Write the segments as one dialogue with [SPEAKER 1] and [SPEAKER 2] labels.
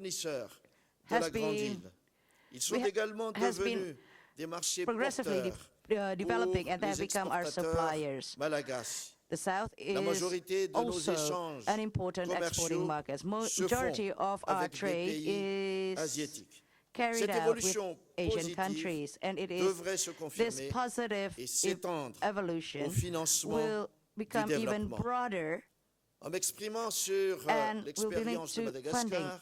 [SPEAKER 1] fournisseurs de la grande île. Ils sont également devenus des marchés
[SPEAKER 2] progressively
[SPEAKER 1] porteurs
[SPEAKER 2] developing, and they have
[SPEAKER 1] pour les
[SPEAKER 2] become our
[SPEAKER 1] exportateurs
[SPEAKER 2] suppliers.
[SPEAKER 1] malagasy.
[SPEAKER 2] The South
[SPEAKER 1] La
[SPEAKER 2] is
[SPEAKER 1] majorité de nos
[SPEAKER 2] also
[SPEAKER 1] échanges
[SPEAKER 2] an important exporting
[SPEAKER 1] commerciaux
[SPEAKER 2] market.
[SPEAKER 1] se
[SPEAKER 2] Majority
[SPEAKER 1] font
[SPEAKER 2] of our
[SPEAKER 1] avec des
[SPEAKER 2] trade
[SPEAKER 1] pays
[SPEAKER 2] is
[SPEAKER 1] asiatiques.
[SPEAKER 2] carried
[SPEAKER 1] Cette
[SPEAKER 2] out with
[SPEAKER 1] évolution
[SPEAKER 2] Asian
[SPEAKER 1] positive
[SPEAKER 2] countries, and it is
[SPEAKER 1] devrait se
[SPEAKER 2] this
[SPEAKER 1] confirmer
[SPEAKER 2] positive
[SPEAKER 1] et s'étendre
[SPEAKER 2] evolution
[SPEAKER 1] au financement
[SPEAKER 2] will
[SPEAKER 1] du
[SPEAKER 2] become even
[SPEAKER 1] développement.
[SPEAKER 2] broader,
[SPEAKER 1] En m'exprimant sur
[SPEAKER 2] and will be linked
[SPEAKER 1] l'expérience de
[SPEAKER 2] to funding.
[SPEAKER 1] Madagascar,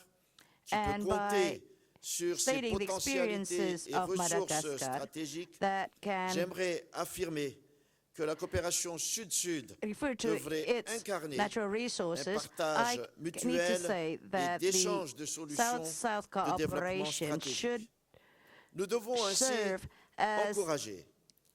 [SPEAKER 1] qui peut
[SPEAKER 2] And by
[SPEAKER 1] compter sur ses
[SPEAKER 2] stating the
[SPEAKER 1] potentialités
[SPEAKER 2] experiences
[SPEAKER 1] et
[SPEAKER 2] of
[SPEAKER 1] ressources
[SPEAKER 2] Madagascar
[SPEAKER 1] stratégiques,
[SPEAKER 2] that can
[SPEAKER 1] j'aimerais affirmer que la coopération sud-sud
[SPEAKER 2] refer to
[SPEAKER 1] devrait
[SPEAKER 2] its
[SPEAKER 1] incarner
[SPEAKER 2] natural
[SPEAKER 1] un
[SPEAKER 2] resources,
[SPEAKER 1] partage
[SPEAKER 2] I need to
[SPEAKER 1] mutuel
[SPEAKER 2] say
[SPEAKER 1] et
[SPEAKER 2] that the
[SPEAKER 1] d'échange de solutions
[SPEAKER 2] South-South
[SPEAKER 1] de développement
[SPEAKER 2] cooperation should
[SPEAKER 1] stratégique. Nous devons ainsi
[SPEAKER 2] serve as
[SPEAKER 1] encourager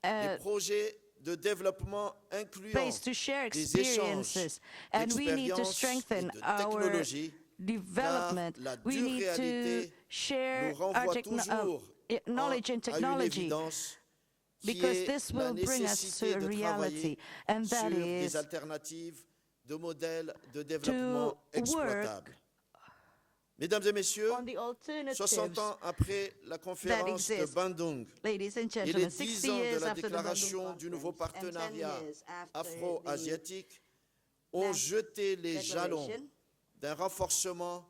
[SPEAKER 2] a
[SPEAKER 1] des projets de développement incluant
[SPEAKER 2] place to share
[SPEAKER 1] des échanges
[SPEAKER 2] experiences, and we need to
[SPEAKER 1] d'expériences et
[SPEAKER 2] strengthen
[SPEAKER 1] de
[SPEAKER 2] our
[SPEAKER 1] technologies,
[SPEAKER 2] development.
[SPEAKER 1] car la
[SPEAKER 2] We
[SPEAKER 1] dure
[SPEAKER 2] need to
[SPEAKER 1] réalité
[SPEAKER 2] share
[SPEAKER 1] nous
[SPEAKER 2] our
[SPEAKER 1] renvoie toujours
[SPEAKER 2] knowledge and
[SPEAKER 1] à une
[SPEAKER 2] technology,
[SPEAKER 1] évidence qui
[SPEAKER 2] because
[SPEAKER 1] est
[SPEAKER 2] this
[SPEAKER 1] la
[SPEAKER 2] will bring us
[SPEAKER 1] nécessité
[SPEAKER 2] to a
[SPEAKER 1] de
[SPEAKER 2] reality,
[SPEAKER 1] travailler
[SPEAKER 2] and that
[SPEAKER 1] sur des
[SPEAKER 2] is
[SPEAKER 1] alternatives de modèles de développement
[SPEAKER 2] to
[SPEAKER 1] exploitables. Mesdames et messieurs,
[SPEAKER 2] on the
[SPEAKER 1] 60
[SPEAKER 2] alternatives
[SPEAKER 1] ans après la conférence de
[SPEAKER 2] exist.
[SPEAKER 1] Bandung
[SPEAKER 2] Ladies and
[SPEAKER 1] et les
[SPEAKER 2] gentlemen,
[SPEAKER 1] 10
[SPEAKER 2] 60
[SPEAKER 1] ans de
[SPEAKER 2] years
[SPEAKER 1] la
[SPEAKER 2] after the
[SPEAKER 1] déclaration
[SPEAKER 2] Bandung
[SPEAKER 1] du nouveau
[SPEAKER 2] Conference and 10
[SPEAKER 1] partenariat
[SPEAKER 2] years after
[SPEAKER 1] afro-asiatique ont jeté les jalons
[SPEAKER 2] declaration,
[SPEAKER 1] d'un renforcement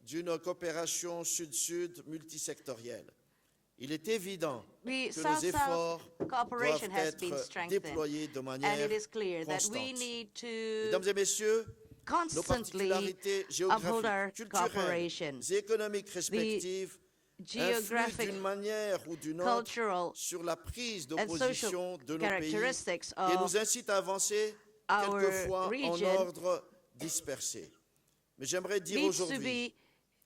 [SPEAKER 1] d'une coopération sud-sud multisectorielle. Il est évident
[SPEAKER 2] the
[SPEAKER 1] que nos efforts
[SPEAKER 2] South-South cooperation
[SPEAKER 1] doivent
[SPEAKER 2] has been
[SPEAKER 1] être
[SPEAKER 2] strengthened,
[SPEAKER 1] déployés de
[SPEAKER 2] and
[SPEAKER 1] manière
[SPEAKER 2] it is clear that we
[SPEAKER 1] constante.
[SPEAKER 2] need to
[SPEAKER 1] Mesdames et messieurs, nos
[SPEAKER 2] constantly
[SPEAKER 1] particularités
[SPEAKER 2] uphold our
[SPEAKER 1] géographiques,
[SPEAKER 2] cooperation.
[SPEAKER 1] culturelles et économiques respectives influent
[SPEAKER 2] Geographic,
[SPEAKER 1] d'une manière ou d'une autre
[SPEAKER 2] cultural,
[SPEAKER 1] sur la prise
[SPEAKER 2] and social
[SPEAKER 1] d'opposition de nos pays
[SPEAKER 2] characteristics
[SPEAKER 1] et
[SPEAKER 2] of
[SPEAKER 1] nous incitent à avancer
[SPEAKER 2] our
[SPEAKER 1] quelquefois en
[SPEAKER 2] region
[SPEAKER 1] ordre dispersé. Mais j'aimerais dire
[SPEAKER 2] needs to
[SPEAKER 1] aujourd'hui,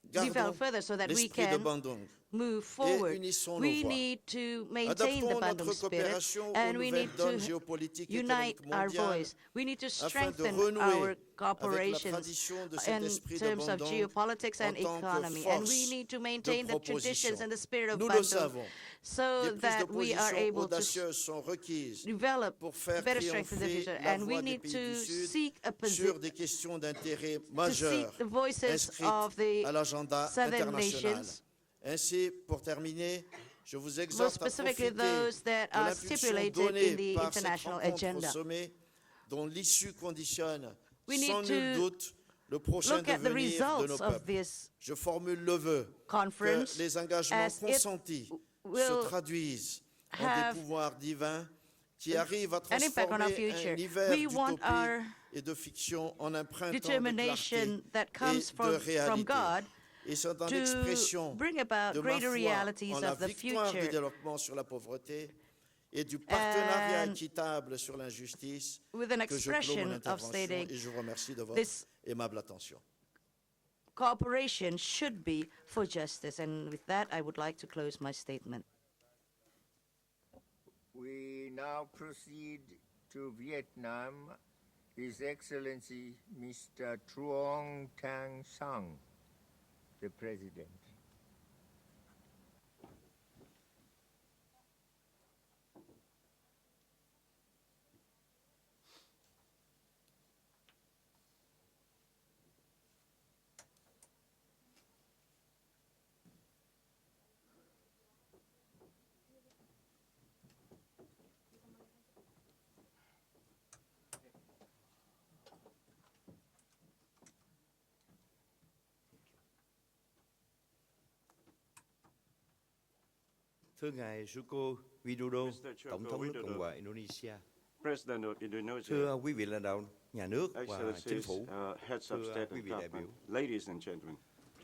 [SPEAKER 2] be
[SPEAKER 1] gardons
[SPEAKER 2] developed further so that we
[SPEAKER 1] l'esprit de
[SPEAKER 2] can
[SPEAKER 1] Bandung
[SPEAKER 2] move
[SPEAKER 1] et
[SPEAKER 2] forward.
[SPEAKER 1] unissons nos
[SPEAKER 2] We
[SPEAKER 1] voix.
[SPEAKER 2] need to maintain
[SPEAKER 1] Adaptons
[SPEAKER 2] the
[SPEAKER 1] notre
[SPEAKER 2] Bandung spirit,
[SPEAKER 1] coopération aux
[SPEAKER 2] and we
[SPEAKER 1] nouvelles
[SPEAKER 2] need
[SPEAKER 1] donnes
[SPEAKER 2] to
[SPEAKER 1] géopolitiques et
[SPEAKER 2] unite
[SPEAKER 1] économiques
[SPEAKER 2] our
[SPEAKER 1] mondiales
[SPEAKER 2] voice. We need to
[SPEAKER 1] afin de
[SPEAKER 2] strengthen
[SPEAKER 1] renouer
[SPEAKER 2] our
[SPEAKER 1] avec la
[SPEAKER 2] cooperations
[SPEAKER 1] tradition de cet
[SPEAKER 2] in
[SPEAKER 1] esprit de
[SPEAKER 2] terms of
[SPEAKER 1] Bandung
[SPEAKER 2] geopolitics
[SPEAKER 1] en
[SPEAKER 2] and
[SPEAKER 1] tant que
[SPEAKER 2] economy. And we
[SPEAKER 1] force
[SPEAKER 2] need to
[SPEAKER 1] de
[SPEAKER 2] maintain the
[SPEAKER 1] proposition.
[SPEAKER 2] traditions and the spirit of
[SPEAKER 1] Nous le
[SPEAKER 2] Bandung
[SPEAKER 1] savons,
[SPEAKER 2] so
[SPEAKER 1] des prises de
[SPEAKER 2] that we are
[SPEAKER 1] position
[SPEAKER 2] able to
[SPEAKER 1] audacieuses sont requises
[SPEAKER 2] develop
[SPEAKER 1] pour faire
[SPEAKER 2] better strengthen the
[SPEAKER 1] triompher
[SPEAKER 2] future.
[SPEAKER 1] la
[SPEAKER 2] And we
[SPEAKER 1] voix des
[SPEAKER 2] need
[SPEAKER 1] pays
[SPEAKER 2] to
[SPEAKER 1] du Sud
[SPEAKER 2] seek a
[SPEAKER 1] sur des questions d'intérêt
[SPEAKER 2] to seek
[SPEAKER 1] majeur
[SPEAKER 2] the voices
[SPEAKER 1] inscrites
[SPEAKER 2] of the
[SPEAKER 1] à l'agenda
[SPEAKER 2] Southern
[SPEAKER 1] international.
[SPEAKER 2] nations,
[SPEAKER 1] Ainsi, pour terminer, je vous
[SPEAKER 2] more
[SPEAKER 1] exhorte à
[SPEAKER 2] specifically
[SPEAKER 1] profiter
[SPEAKER 2] those that
[SPEAKER 1] de
[SPEAKER 2] are
[SPEAKER 1] l'impulsion
[SPEAKER 2] stipulated
[SPEAKER 1] donnée
[SPEAKER 2] in the
[SPEAKER 1] par cette
[SPEAKER 2] international
[SPEAKER 1] rencontre au
[SPEAKER 2] agenda.
[SPEAKER 1] sommet dont l'issue conditionne
[SPEAKER 2] We need
[SPEAKER 1] sans nul
[SPEAKER 2] to
[SPEAKER 1] doute le prochain
[SPEAKER 2] look at the
[SPEAKER 1] devenir de nos
[SPEAKER 2] results of
[SPEAKER 1] peuples.
[SPEAKER 2] this
[SPEAKER 1] Je formule le vœu
[SPEAKER 2] conference
[SPEAKER 1] que les engagements
[SPEAKER 2] as it
[SPEAKER 1] consentis se
[SPEAKER 2] will
[SPEAKER 1] traduisent en
[SPEAKER 2] have
[SPEAKER 1] des pouvoirs divins qui arrivent à
[SPEAKER 2] an impact on our
[SPEAKER 1] transformer
[SPEAKER 2] future.
[SPEAKER 1] un hiver
[SPEAKER 2] We want
[SPEAKER 1] d'utopie
[SPEAKER 2] our
[SPEAKER 1] et de fiction en un printemps de
[SPEAKER 2] determination
[SPEAKER 1] clarté
[SPEAKER 2] that
[SPEAKER 1] et
[SPEAKER 2] comes
[SPEAKER 1] de
[SPEAKER 2] from
[SPEAKER 1] réalité.
[SPEAKER 2] God
[SPEAKER 1] Et c'est en
[SPEAKER 2] to
[SPEAKER 1] expression
[SPEAKER 2] bring about
[SPEAKER 1] de ma
[SPEAKER 2] greater
[SPEAKER 1] foi
[SPEAKER 2] realities
[SPEAKER 1] en la
[SPEAKER 2] of the
[SPEAKER 1] victoire du
[SPEAKER 2] future
[SPEAKER 1] développement sur la pauvreté et du partenariat
[SPEAKER 2] and
[SPEAKER 1] équitable sur l'injustice
[SPEAKER 2] with an
[SPEAKER 1] que je clôt mon
[SPEAKER 2] expression of
[SPEAKER 1] intervention
[SPEAKER 2] stating
[SPEAKER 1] et je vous remercie de votre
[SPEAKER 2] this
[SPEAKER 1] aimable attention.
[SPEAKER 2] cooperation should be for justice. And with that, I would like to close my statement.
[SPEAKER 3] We now proceed to Vietnam. His Excellency Mr. Truong Tang Sang, the President.
[SPEAKER 4] Thưa ngài Joko Widodo,
[SPEAKER 5] Mr. Joko
[SPEAKER 4] Tổng thống nước
[SPEAKER 5] Widodo,
[SPEAKER 4] Cộng hòa Indonesia.
[SPEAKER 5] President of Indonesia,
[SPEAKER 4] Thưa quý vị lãnh đạo nhà nước và chính
[SPEAKER 5] Excellencies,
[SPEAKER 4] phủ,
[SPEAKER 5] heads of
[SPEAKER 4] thưa
[SPEAKER 5] state
[SPEAKER 4] quý
[SPEAKER 5] and
[SPEAKER 4] vị đại
[SPEAKER 5] government,
[SPEAKER 4] biểu.
[SPEAKER 5] ladies and gentlemen,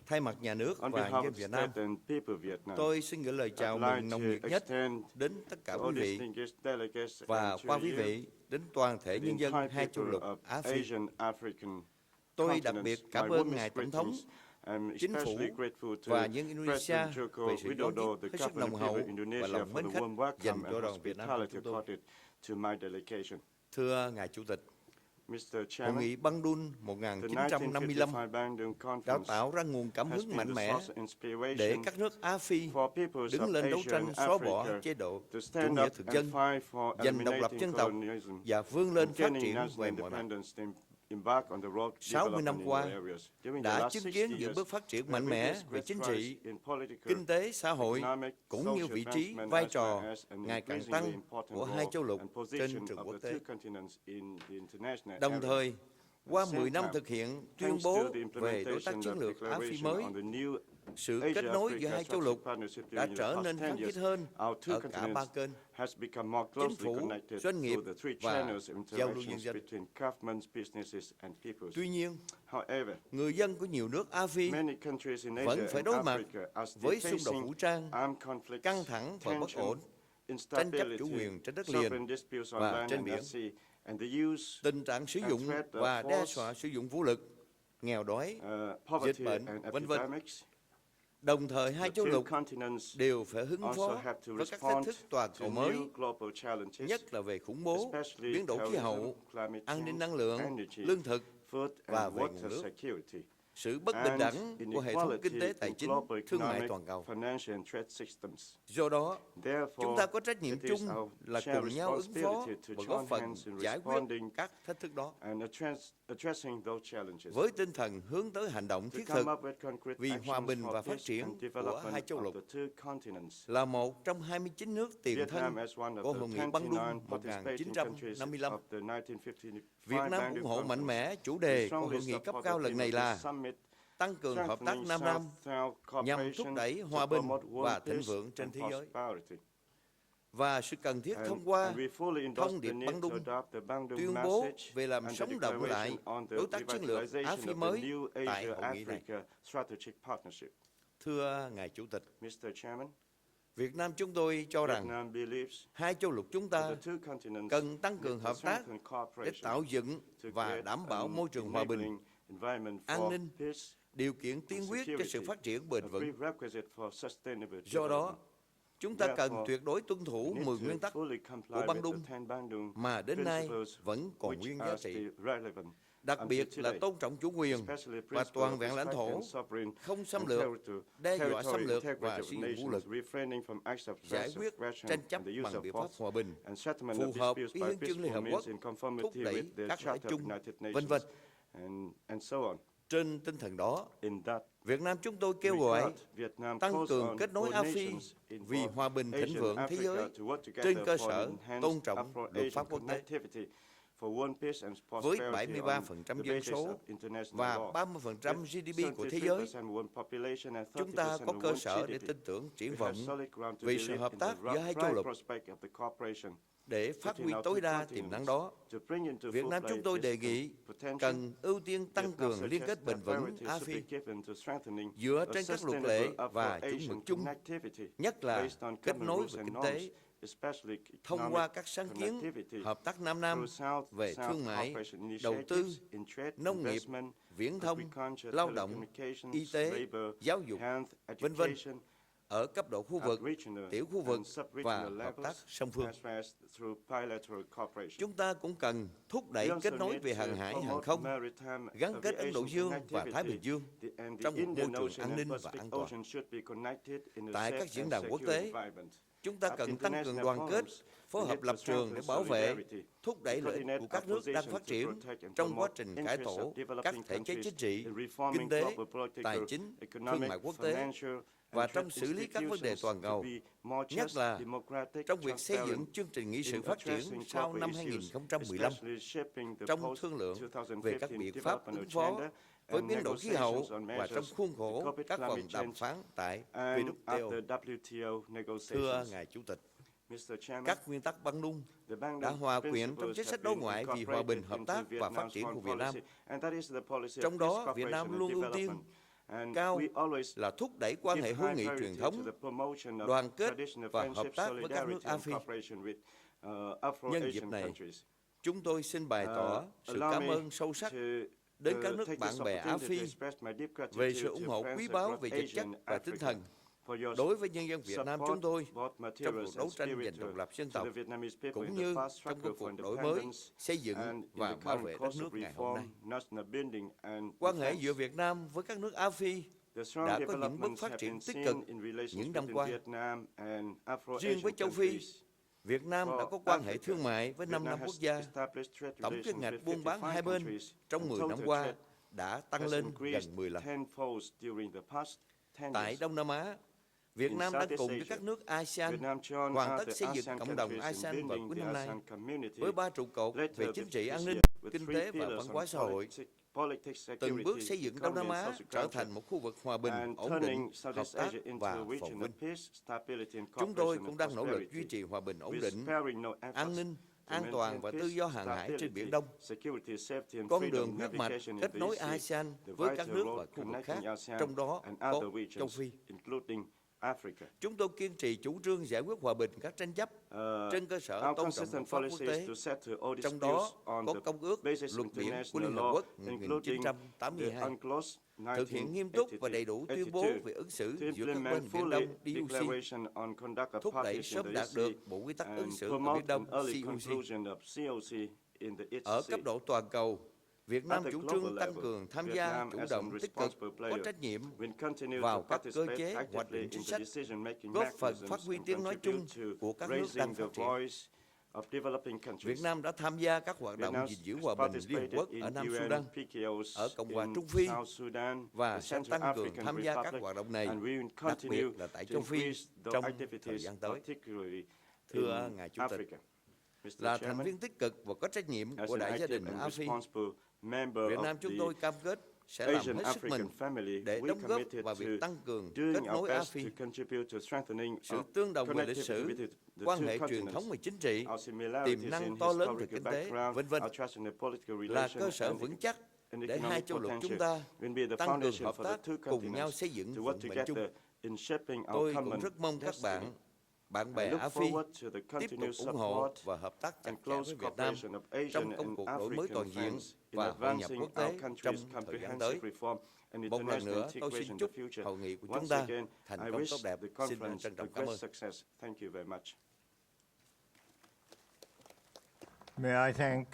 [SPEAKER 4] Thay mặt nhà nước
[SPEAKER 5] on
[SPEAKER 4] và
[SPEAKER 5] behalf
[SPEAKER 4] nhân
[SPEAKER 5] of
[SPEAKER 4] Việt Nam,
[SPEAKER 5] state and people of Vietnam,
[SPEAKER 4] tôi xin gửi lời chào
[SPEAKER 5] I'd
[SPEAKER 4] mừng
[SPEAKER 5] like
[SPEAKER 4] nồng
[SPEAKER 5] to
[SPEAKER 4] nhiệt nhất
[SPEAKER 5] extend
[SPEAKER 4] đến tất cả
[SPEAKER 5] to
[SPEAKER 4] quý
[SPEAKER 5] all
[SPEAKER 4] vị
[SPEAKER 5] distinguished delegates
[SPEAKER 4] và
[SPEAKER 5] and to
[SPEAKER 4] qua quý
[SPEAKER 5] you,
[SPEAKER 4] vị đến toàn thể
[SPEAKER 5] the
[SPEAKER 4] nhân dân
[SPEAKER 5] entire
[SPEAKER 4] hai châu
[SPEAKER 5] people
[SPEAKER 4] lục
[SPEAKER 5] of
[SPEAKER 4] Á Phi.
[SPEAKER 5] Asian African
[SPEAKER 4] Tôi đặc
[SPEAKER 5] continents.
[SPEAKER 4] biệt cảm
[SPEAKER 5] My
[SPEAKER 4] ơn
[SPEAKER 5] warmest
[SPEAKER 4] ngài Tổng thống,
[SPEAKER 5] greetings. I'm
[SPEAKER 4] chính phủ
[SPEAKER 5] especially grateful to
[SPEAKER 4] và nhân Indonesia
[SPEAKER 5] President Joko
[SPEAKER 4] về sự đón
[SPEAKER 5] Widodo,
[SPEAKER 4] tiếp
[SPEAKER 5] the
[SPEAKER 4] hết sức
[SPEAKER 5] government
[SPEAKER 4] nồng
[SPEAKER 5] people
[SPEAKER 4] hậu
[SPEAKER 5] of
[SPEAKER 4] và
[SPEAKER 5] Indonesia
[SPEAKER 4] lòng
[SPEAKER 5] for
[SPEAKER 4] mến
[SPEAKER 5] the
[SPEAKER 4] khách
[SPEAKER 5] warm
[SPEAKER 4] dành
[SPEAKER 5] welcome
[SPEAKER 4] cho
[SPEAKER 5] and
[SPEAKER 4] đoàn Việt Nam của
[SPEAKER 5] hospitality
[SPEAKER 4] chúng tôi.
[SPEAKER 5] accorded to my delegation.
[SPEAKER 4] Thưa ngài Chủ tịch,
[SPEAKER 5] Mr.
[SPEAKER 4] Hội
[SPEAKER 5] Chairman,
[SPEAKER 4] nghị Bandung
[SPEAKER 5] the
[SPEAKER 4] 1955
[SPEAKER 5] 1955 Bandung
[SPEAKER 4] đã
[SPEAKER 5] Conference
[SPEAKER 4] tạo ra nguồn cảm
[SPEAKER 5] has
[SPEAKER 4] hứng
[SPEAKER 5] been
[SPEAKER 4] mạnh
[SPEAKER 5] the
[SPEAKER 4] mẽ
[SPEAKER 5] source of inspiration
[SPEAKER 4] để các nước Á Phi
[SPEAKER 5] for peoples
[SPEAKER 4] đứng
[SPEAKER 5] of
[SPEAKER 4] lên đấu
[SPEAKER 5] Asia
[SPEAKER 4] tranh
[SPEAKER 5] and
[SPEAKER 4] xóa bỏ
[SPEAKER 5] Africa
[SPEAKER 4] chế độ
[SPEAKER 5] to
[SPEAKER 4] chủ
[SPEAKER 5] stand
[SPEAKER 4] nghĩa
[SPEAKER 5] up
[SPEAKER 4] thực
[SPEAKER 5] and
[SPEAKER 4] dân,
[SPEAKER 5] fight for
[SPEAKER 4] giành độc lập
[SPEAKER 5] eliminating
[SPEAKER 4] dân tộc
[SPEAKER 5] colonialism
[SPEAKER 4] và vươn lên
[SPEAKER 5] and
[SPEAKER 4] phát
[SPEAKER 5] gaining
[SPEAKER 4] triển
[SPEAKER 5] national
[SPEAKER 4] về mọi mặt.
[SPEAKER 5] independence embarked on the road
[SPEAKER 4] 60 năm
[SPEAKER 5] development in
[SPEAKER 4] qua
[SPEAKER 5] your areas. During the
[SPEAKER 4] đã
[SPEAKER 5] last
[SPEAKER 4] chứng
[SPEAKER 5] 60
[SPEAKER 4] kiến những
[SPEAKER 5] years,
[SPEAKER 4] bước phát triển
[SPEAKER 5] we have
[SPEAKER 4] mạnh mẽ
[SPEAKER 5] witnessed
[SPEAKER 4] về
[SPEAKER 5] great
[SPEAKER 4] chính
[SPEAKER 5] strides
[SPEAKER 4] trị,
[SPEAKER 5] in political,
[SPEAKER 4] kinh tế, xã hội,
[SPEAKER 5] economic,
[SPEAKER 4] cũng như
[SPEAKER 5] social
[SPEAKER 4] vị trí,
[SPEAKER 5] advancement
[SPEAKER 4] vai
[SPEAKER 5] as
[SPEAKER 4] trò
[SPEAKER 5] well as an
[SPEAKER 4] ngày càng
[SPEAKER 5] increasingly
[SPEAKER 4] tăng
[SPEAKER 5] important
[SPEAKER 4] của hai châu
[SPEAKER 5] role
[SPEAKER 4] lục
[SPEAKER 5] and
[SPEAKER 4] trên
[SPEAKER 5] position
[SPEAKER 4] trường
[SPEAKER 5] of
[SPEAKER 4] quốc
[SPEAKER 5] the
[SPEAKER 4] tế.
[SPEAKER 5] two continents in the international
[SPEAKER 4] Đồng
[SPEAKER 5] arena.
[SPEAKER 4] thời, qua
[SPEAKER 5] At the
[SPEAKER 4] 10
[SPEAKER 5] same
[SPEAKER 4] năm
[SPEAKER 5] time,
[SPEAKER 4] thực hiện tuyên
[SPEAKER 5] thanks to
[SPEAKER 4] bố
[SPEAKER 5] the
[SPEAKER 4] về đối tác
[SPEAKER 5] implementation
[SPEAKER 4] chiến
[SPEAKER 5] of
[SPEAKER 4] lược Á-Phi
[SPEAKER 5] declaration
[SPEAKER 4] mới,
[SPEAKER 5] on the new
[SPEAKER 4] sự kết nối giữa hai châu lục
[SPEAKER 5] partnership
[SPEAKER 4] đã
[SPEAKER 5] during the
[SPEAKER 4] trở
[SPEAKER 5] past
[SPEAKER 4] nên
[SPEAKER 5] 10
[SPEAKER 4] khăng khít
[SPEAKER 5] years,
[SPEAKER 4] hơn
[SPEAKER 5] our two
[SPEAKER 4] ở cả ba
[SPEAKER 5] continents
[SPEAKER 4] kênh:
[SPEAKER 5] has become more
[SPEAKER 4] chính
[SPEAKER 5] closely
[SPEAKER 4] phủ,
[SPEAKER 5] connected
[SPEAKER 4] doanh nghiệp
[SPEAKER 5] through the three
[SPEAKER 4] và
[SPEAKER 5] channels of
[SPEAKER 4] giao lưu nhân
[SPEAKER 5] interactions
[SPEAKER 4] dân.
[SPEAKER 5] between governments, businesses, and peoples.
[SPEAKER 4] Tuy nhiên,
[SPEAKER 5] However,
[SPEAKER 4] người dân của nhiều nước Á-Phi
[SPEAKER 5] many countries in
[SPEAKER 4] vẫn
[SPEAKER 5] Asia
[SPEAKER 4] phải
[SPEAKER 5] and
[SPEAKER 4] đối mặt
[SPEAKER 5] Africa are still
[SPEAKER 4] với xung đột
[SPEAKER 5] facing
[SPEAKER 4] vũ trang,
[SPEAKER 5] armed conflicts,
[SPEAKER 4] căng thẳng và bất ổn,
[SPEAKER 5] tension,
[SPEAKER 4] tranh chấp chủ
[SPEAKER 5] instability,
[SPEAKER 4] quyền trên đất liền
[SPEAKER 5] sovereign disputes on
[SPEAKER 4] và
[SPEAKER 5] land
[SPEAKER 4] trên
[SPEAKER 5] and
[SPEAKER 4] biển,
[SPEAKER 5] at sea, and the use,
[SPEAKER 4] tình trạng sử
[SPEAKER 5] and
[SPEAKER 4] dụng
[SPEAKER 5] threat of
[SPEAKER 4] và đe
[SPEAKER 5] force,
[SPEAKER 4] dọa sử dụng vũ lực, nghèo đói, dịch
[SPEAKER 5] poverty,
[SPEAKER 4] bệnh,
[SPEAKER 5] and
[SPEAKER 4] v.v.
[SPEAKER 5] epidemics.
[SPEAKER 4] Đồng thời, hai
[SPEAKER 5] The
[SPEAKER 4] châu
[SPEAKER 5] two
[SPEAKER 4] lục
[SPEAKER 5] continents
[SPEAKER 4] đều phải hứng
[SPEAKER 5] also
[SPEAKER 4] phó
[SPEAKER 5] have to
[SPEAKER 4] với các thách
[SPEAKER 5] respond
[SPEAKER 4] thức toàn
[SPEAKER 5] to
[SPEAKER 4] cầu mới,
[SPEAKER 5] new global challenges,
[SPEAKER 4] nhất là về khủng bố,
[SPEAKER 5] especially
[SPEAKER 4] biến đổi khí
[SPEAKER 5] terrorism,
[SPEAKER 4] hậu,
[SPEAKER 5] climate
[SPEAKER 4] an ninh
[SPEAKER 5] change,
[SPEAKER 4] năng lượng,
[SPEAKER 5] energy,
[SPEAKER 4] lương thực
[SPEAKER 5] food,
[SPEAKER 4] và
[SPEAKER 5] and
[SPEAKER 4] về nguồn
[SPEAKER 5] water
[SPEAKER 4] nước.
[SPEAKER 5] security,
[SPEAKER 4] sự bất bình
[SPEAKER 5] and
[SPEAKER 4] đẳng của hệ thống kinh tế
[SPEAKER 5] inequality
[SPEAKER 4] tài
[SPEAKER 5] in
[SPEAKER 4] chính,
[SPEAKER 5] global
[SPEAKER 4] thương mại
[SPEAKER 5] economic,
[SPEAKER 4] toàn cầu.
[SPEAKER 5] financial and trade systems.
[SPEAKER 4] Do đó, chúng
[SPEAKER 5] Therefore,
[SPEAKER 4] ta có trách nhiệm
[SPEAKER 5] it is
[SPEAKER 4] chung
[SPEAKER 5] our
[SPEAKER 4] là
[SPEAKER 5] shared
[SPEAKER 4] cùng nhau ứng phó
[SPEAKER 5] responsibility to
[SPEAKER 4] và góp
[SPEAKER 5] join
[SPEAKER 4] phần
[SPEAKER 5] hands in
[SPEAKER 4] giải quyết
[SPEAKER 5] responding
[SPEAKER 4] các thách thức đó
[SPEAKER 5] and addressing those challenges.
[SPEAKER 4] với tinh thần hướng tới hành động
[SPEAKER 5] To
[SPEAKER 4] thiết
[SPEAKER 5] come
[SPEAKER 4] thực
[SPEAKER 5] up with concrete
[SPEAKER 4] vì hòa
[SPEAKER 5] actions
[SPEAKER 4] bình
[SPEAKER 5] for
[SPEAKER 4] và phát
[SPEAKER 5] peace
[SPEAKER 4] triển
[SPEAKER 5] and
[SPEAKER 4] của
[SPEAKER 5] development
[SPEAKER 4] hai châu
[SPEAKER 5] of
[SPEAKER 4] lục.
[SPEAKER 5] the two continents.
[SPEAKER 4] Là một trong 29 nước tiền thân
[SPEAKER 5] Vietnam as one
[SPEAKER 4] của
[SPEAKER 5] of
[SPEAKER 4] Hội
[SPEAKER 5] the
[SPEAKER 4] nghị Bandung
[SPEAKER 5] 29 participating countries
[SPEAKER 4] 1955,
[SPEAKER 5] of the 1955
[SPEAKER 4] Việt Nam ủng hộ mạnh mẽ chủ đề của Hội nghị cấp cao lần này là tăng cường hợp tác Nam-Nam nhằm thúc đẩy hòa bình và thịnh vượng trên thế giới, và sự cần thiết thông qua thông điệp Bandung, tuyên bố về làm sống động lại đối tác chiến lược Á-Phi mới tại hội nghị này. Thưa Ngài Chủ tịch, Việt Nam chúng tôi cho rằng hai châu lục chúng ta cần tăng cường hợp tác để tạo dựng và đảm bảo môi trường hòa bình, an ninh, điều kiện tiên quyết cho sự phát triển bền vững. Do đó, chúng ta cần tuyệt đối tuân thủ 10 nguyên tắc của Bandung mà đến nay vẫn còn nguyên giá trị. Đặc biệt là tôn trọng chủ quyền và toàn vẹn lãnh thổ, không xâm lược, đe dọa xâm lược và sử dụng vũ lực, giải quyết tranh chấp bằng biện pháp hòa bình, phù hợp với hiến chương Liên Hợp Quốc, thúc đẩy các lợi chung, v.v. Trên tinh thần đó, Việt Nam chúng tôi kêu gọi tăng cường kết nối Á-Phi vì hòa bình thịnh vượng thế giới trên cơ sở tôn trọng luật pháp quốc tế. Với 73% dân số và 30% GDP của thế giới, chúng ta có cơ sở để tin tưởng triển vọng vì sự hợp tác giữa hai châu lục. Để phát huy tối đa tiềm năng đó, Việt Nam chúng tôi đề nghị cần ưu tiên tăng cường liên kết bền vững Á-Phi dựa trên các luật lệ và chuẩn mực chung, nhất là kết nối về kinh tế, thông qua các sáng kiến hợp tác Nam-Nam về thương mại, đầu tư, nông nghiệp, viễn thông, lao động, y tế, giáo dục, v.v. ở cấp độ khu vực, tiểu khu vực và hợp tác song phương. Chúng ta cũng cần thúc đẩy kết nối về hàng hải, hàng không, gắn kết Ấn Độ Dương và Thái Bình Dương trong một môi trường an ninh và an toàn. Tại các diễn đàn quốc tế, chúng ta cần tăng cường đoàn kết, phối hợp lập trường để bảo vệ, thúc đẩy lợi ích của các nước đang phát triển trong quá trình cải tổ các thể chế chính trị, kinh tế, tài chính, thương mại quốc tế và trong xử lý các vấn đề toàn cầu, nhất là trong việc xây dựng chương trình nghị sự phát triển sau năm 2015, trong thương lượng về các biện pháp ứng phó với biến đổi khí hậu và trong khuôn khổ các vòng đàm phán tại WTO. Thưa Ngài Chủ tịch, các nguyên tắc Bandung đã hòa quyện trong chính sách đối ngoại vì hòa bình, hợp tác và phát triển của Việt Nam. Trong đó, Việt Nam luôn ưu tiên cao là thúc đẩy quan hệ hữu nghị truyền thống, đoàn kết và hợp tác với các nước Á-Phi. Nhân dịp này, chúng tôi xin bày tỏ sự cảm ơn sâu sắc đến các nước bạn bè Á-Phi về sự ủng hộ quý báu về vật chất và tinh thần đối với nhân dân Việt Nam chúng tôi trong cuộc đấu tranh giành độc lập dân tộc, cũng như trong các cuộc đổi mới, xây dựng và bảo vệ đất nước ngày hôm nay. Quan hệ giữa Việt Nam với các nước Á-Phi đã có những bước phát triển tích cực những năm qua. Riêng với châu Phi, Việt Nam đã có quan hệ thương mại với 5 quốc gia. Tổng kim ngạch buôn bán hai bên trong 10 năm qua đã tăng lên gần 10 lần. Tại Đông Nam Á, Việt Nam đang cùng với các nước ASEAN hoàn tất xây dựng cộng đồng ASEAN vào cuối năm nay với 3 trụ cột về chính trị an ninh, kinh tế và văn hóa xã hội. Từng bước xây dựng Đông Nam Á trở thành một khu vực hòa bình, ổn định, hợp tác và phồn vinh. Chúng tôi cũng đang nỗ lực duy trì hòa bình ổn định, an ninh, an toàn và tự do hàng hải trên Biển Đông. Con đường huyết mạch kết nối ASEAN với các nước và khu vực khác, trong đó có châu Phi. Chúng tôi kiên trì chủ trương giải quyết hòa bình các tranh chấp trên cơ sở tôn trọng luật pháp quốc tế, trong đó có Công ước Luật Biển của Liên Hợp Quốc 1982, thực hiện nghiêm túc và đầy đủ tuyên bố về ứng xử giữa các bên Biển Đông DUC, thúc đẩy sớm đạt được Bộ Quy tắc ứng xử ở Biển Đông COC. Ở cấp độ toàn cầu, Việt Nam chủ trương tăng cường tham gia chủ động, tích cực, có trách nhiệm vào các cơ chế hoạch định chính sách, góp phần phát huy tiếng nói chung của các nước đang phát triển. Việt Nam đã tham gia các hoạt động gìn giữ hòa bình Liên Hợp Quốc ở Nam Sudan, ở Cộng hòa Trung Phi và sẽ tăng cường tham gia các hoạt động này, đặc biệt là tại châu Phi trong thời gian tới. Thưa Ngài Chủ tịch, là thành viên tích cực và có trách nhiệm của Đại gia đình AFI, Việt Nam chúng tôi cam kết sẽ làm hết sức mình để đóng góp vào việc tăng cường kết nối AFI, sự tương đồng về lịch sử, quan hệ truyền thống về chính trị, tiềm năng to lớn về kinh tế, v.v. là cơ sở vững chắc để hai châu lục chúng ta tăng cường hợp tác, cùng nhau xây dựng vận mệnh chung. Tôi cũng rất mong các bạn bè AFI tiếp tục ủng hộ và hợp tác chặt chẽ với Việt Nam trong công cuộc đổi mới toàn diện và hội nhập quốc tế trong thời gian tới. Một lần nữa, tôi xin chúc hội nghị của chúng ta thành công tốt đẹp. Xin trân trọng cảm ơn.
[SPEAKER 3] May I thank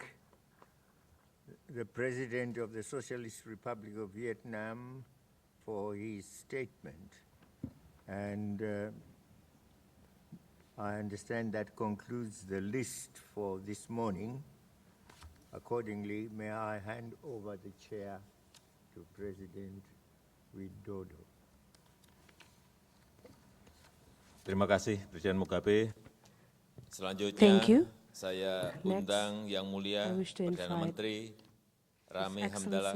[SPEAKER 3] the President of the Socialist Republic of Vietnam for his statement. And I understand that concludes the list for this morning. Accordingly, may I hand over the chair to President Widodo.
[SPEAKER 6] Terima kasih, Presiden Mugabe. Selanjutnya,
[SPEAKER 7] Thank you.
[SPEAKER 6] Saya undang Yang Mulia Perdana Menteri Rami Hamdallah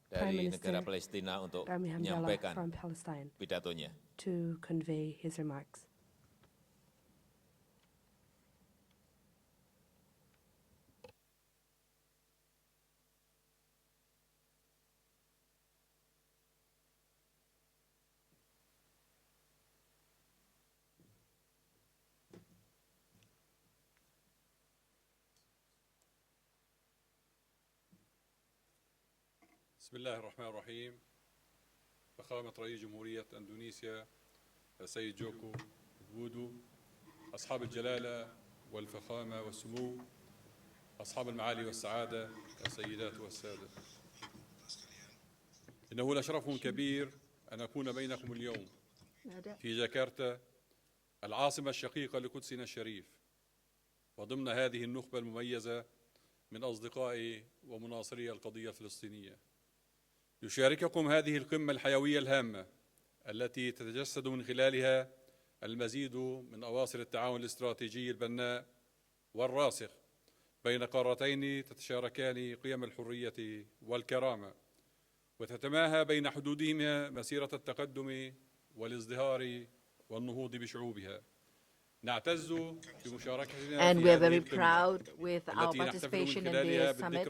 [SPEAKER 6] dari negara Palestina untuk menyampaikan pidatonya.
[SPEAKER 7] To convey his remarks.
[SPEAKER 8] بسم الله الرحمن الرحيم. فخامة رئيس جمهورية أندونيسيا السيد جوكو ويدودو، أصحاب الجلالة والفخامة والسمو، أصحاب المعالي والسعادة، السيدات والسادة، إنه لشرف كبير أن أكون بينكم اليوم في جاكرتا، العاصمة الشقيقة لقدسنا الشريف، وضمن هذه النخبة المميزة من أصدقائي ومناصري القضية الفلسطينية. يشارككم هذه القمة الحيوية الهامة التي تتجسد من خلالها المزيد من أواصر التعاون الاستراتيجي البناء والراسخ بين قارتين تتشاركان قيم الحرية والكرامة، وتتماهى بين حدودهما مسيرة التقدم والازدهار والنهوض بشعوبها.
[SPEAKER 7] And we are very proud with our participation in this summit,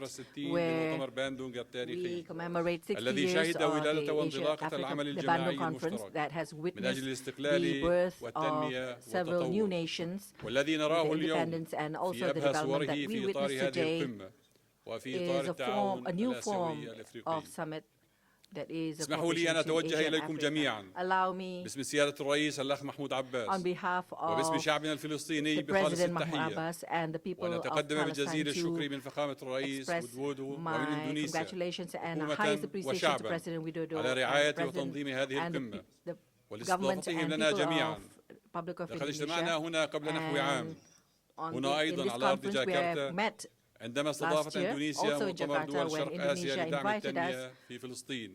[SPEAKER 7] where we commemorate 60 years of the Bandung Conference that has witnessed the birth of several new nations, the independence and also the development that we witness today is a new form of summit.
[SPEAKER 8] اسمحوا لي أن أتوجه إليكم جميعا باسم سيادة الرئيس الأخ محمود عباس وباسم شعبنا الفلسطيني بخالص التحية، وأن أتقدم بجزيل الشكر من فخامة الرئيس ويدودو ومن إندونيسيا حكومة وشعبا على رعاية وتنظيم هذه القمة ولاستضافتهم لنا جميعا
[SPEAKER 7] Republic of
[SPEAKER 8] لقد اجتمعنا
[SPEAKER 7] Indonesia.
[SPEAKER 8] هنا قبل نحو عام
[SPEAKER 7] In
[SPEAKER 8] هنا أيضا
[SPEAKER 7] this
[SPEAKER 8] على أرض
[SPEAKER 7] conference, we have
[SPEAKER 8] جاكرتا
[SPEAKER 7] met
[SPEAKER 8] عندما
[SPEAKER 7] last
[SPEAKER 8] استضافت
[SPEAKER 7] year,
[SPEAKER 8] إندونيسيا
[SPEAKER 7] also in
[SPEAKER 8] مؤتمر
[SPEAKER 7] Jakarta,
[SPEAKER 8] دول
[SPEAKER 7] when
[SPEAKER 8] شرق آسيا
[SPEAKER 7] Indonesia
[SPEAKER 8] لدعم
[SPEAKER 7] invited
[SPEAKER 8] التنمية في فلسطين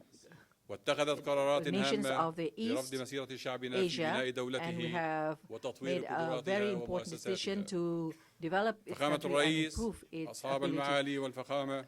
[SPEAKER 8] واتخذت قرارات
[SPEAKER 7] nations
[SPEAKER 8] هامة
[SPEAKER 7] of the
[SPEAKER 8] لرفض
[SPEAKER 7] East
[SPEAKER 8] مسيرة شعبنا في
[SPEAKER 7] Asia,
[SPEAKER 8] بناء
[SPEAKER 7] and we
[SPEAKER 8] دولته
[SPEAKER 7] have
[SPEAKER 8] وتطوير
[SPEAKER 7] made a very
[SPEAKER 8] قدراتها
[SPEAKER 7] important decision
[SPEAKER 8] ومؤسساتها.
[SPEAKER 7] to develop its
[SPEAKER 8] فخامة
[SPEAKER 7] country and
[SPEAKER 8] الرئيس،
[SPEAKER 7] improve its
[SPEAKER 8] أصحاب
[SPEAKER 7] ability.
[SPEAKER 8] المعالي والفخامة،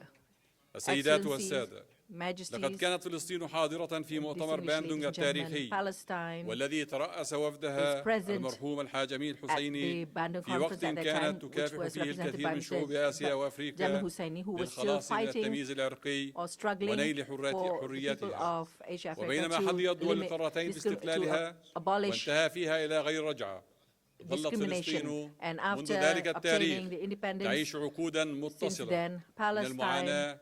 [SPEAKER 8] السيدات
[SPEAKER 7] Excellencies,
[SPEAKER 8] والسادة، لقد
[SPEAKER 7] Majesties,
[SPEAKER 8] كانت فلسطين حاضرة في مؤتمر
[SPEAKER 7] distinguished
[SPEAKER 8] باندونغ
[SPEAKER 7] ladies and gentlemen,
[SPEAKER 8] التاريخي
[SPEAKER 7] Palestine
[SPEAKER 8] والذي ترأس وفدها
[SPEAKER 7] is present
[SPEAKER 8] المرحوم الحاج أمين
[SPEAKER 7] at
[SPEAKER 8] الحسيني
[SPEAKER 7] the Bandung
[SPEAKER 8] في وقت
[SPEAKER 7] conference at that time,
[SPEAKER 8] كانت
[SPEAKER 7] which
[SPEAKER 8] تكافح
[SPEAKER 7] was
[SPEAKER 8] فيه
[SPEAKER 7] represented
[SPEAKER 8] الكثير
[SPEAKER 7] by
[SPEAKER 8] من شعوب
[SPEAKER 7] Mr.
[SPEAKER 8] آسيا
[SPEAKER 7] Jamal
[SPEAKER 8] وأفريقيا
[SPEAKER 7] Husseini, who was still
[SPEAKER 8] للخلاص من
[SPEAKER 7] fighting
[SPEAKER 8] التمييز العرقي
[SPEAKER 7] or struggling
[SPEAKER 8] ونيل
[SPEAKER 7] for the people
[SPEAKER 8] حريتها.
[SPEAKER 7] of Asia Africa
[SPEAKER 8] وبينما
[SPEAKER 7] to
[SPEAKER 8] حظيت دول
[SPEAKER 7] limit,
[SPEAKER 8] القارتين باستقلالها
[SPEAKER 7] abolish
[SPEAKER 8] وانتهى فيها إلى غير رجعة، ظلت
[SPEAKER 7] discrimination.
[SPEAKER 8] فلسطين
[SPEAKER 7] And
[SPEAKER 8] منذ
[SPEAKER 7] after
[SPEAKER 8] ذلك التاريخ
[SPEAKER 7] obtaining the independence,
[SPEAKER 8] تعيش عقودا
[SPEAKER 7] since
[SPEAKER 8] متصلة
[SPEAKER 7] then,
[SPEAKER 8] من
[SPEAKER 7] Palestine
[SPEAKER 8] المعاناة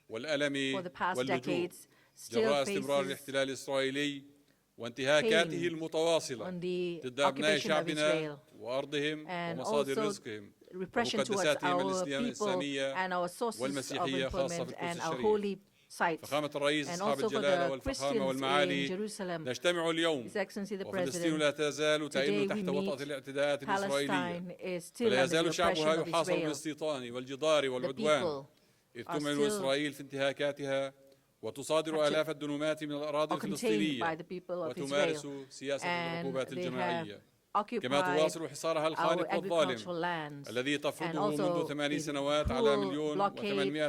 [SPEAKER 8] والألم
[SPEAKER 7] for the past
[SPEAKER 8] واللجوء
[SPEAKER 7] decades still
[SPEAKER 8] جراء استمرار
[SPEAKER 7] faces
[SPEAKER 8] الاحتلال الإسرائيلي وانتهاكاته المتواصلة
[SPEAKER 7] on the
[SPEAKER 8] ضد أبناء
[SPEAKER 7] occupation of
[SPEAKER 8] شعبنا
[SPEAKER 7] Israel,
[SPEAKER 8] وأرضهم
[SPEAKER 7] and
[SPEAKER 8] ومصادر
[SPEAKER 7] also
[SPEAKER 8] رزقهم
[SPEAKER 7] repression towards
[SPEAKER 8] ومقدساتهم
[SPEAKER 7] our people
[SPEAKER 8] الإسلامية
[SPEAKER 7] and our sources of
[SPEAKER 8] والمسيحية خاصة
[SPEAKER 7] employment
[SPEAKER 8] في
[SPEAKER 7] and
[SPEAKER 8] القدس
[SPEAKER 7] our
[SPEAKER 8] الشريف.
[SPEAKER 7] holy sites.
[SPEAKER 8] فخامة الرئيس
[SPEAKER 7] And
[SPEAKER 8] أصحاب
[SPEAKER 7] also for
[SPEAKER 8] الجلالة
[SPEAKER 7] the
[SPEAKER 8] والفخامة
[SPEAKER 7] Christians in
[SPEAKER 8] والمعالي
[SPEAKER 7] Jerusalem,
[SPEAKER 8] نجتمع اليوم
[SPEAKER 7] His Excellency the
[SPEAKER 8] وفلسطين
[SPEAKER 7] President,
[SPEAKER 8] لا تزال تعين
[SPEAKER 7] today we
[SPEAKER 8] تحت وطأة
[SPEAKER 7] meet
[SPEAKER 8] الاعتداءات الإسرائيلية
[SPEAKER 7] Palestine is still
[SPEAKER 8] فلا
[SPEAKER 7] under the
[SPEAKER 8] يزال شعبها
[SPEAKER 7] oppression of
[SPEAKER 8] يحاصر
[SPEAKER 7] Israel.
[SPEAKER 8] بالاستيطان والجدار
[SPEAKER 7] The
[SPEAKER 8] والعدوان
[SPEAKER 7] people
[SPEAKER 8] إذ
[SPEAKER 7] are
[SPEAKER 8] تمعن
[SPEAKER 7] still
[SPEAKER 8] إسرائيل في انتهاكاتها وتصادر آلاف الدنومات من الأراضي
[SPEAKER 7] contained by
[SPEAKER 8] الفلسطينية
[SPEAKER 7] the people of
[SPEAKER 8] وتمارس
[SPEAKER 7] Israel,
[SPEAKER 8] سياسة
[SPEAKER 7] and
[SPEAKER 8] العقوبات
[SPEAKER 7] they have
[SPEAKER 8] الجماعية كما
[SPEAKER 7] occupied
[SPEAKER 8] تواصل حصارها
[SPEAKER 7] our
[SPEAKER 8] الخانق والظالم
[SPEAKER 7] agricultural lands,
[SPEAKER 8] الذي
[SPEAKER 7] and
[SPEAKER 8] تفرضه
[SPEAKER 7] also
[SPEAKER 8] منذ 8
[SPEAKER 7] the
[SPEAKER 8] سنوات على
[SPEAKER 7] cruel
[SPEAKER 8] مليون
[SPEAKER 7] blockade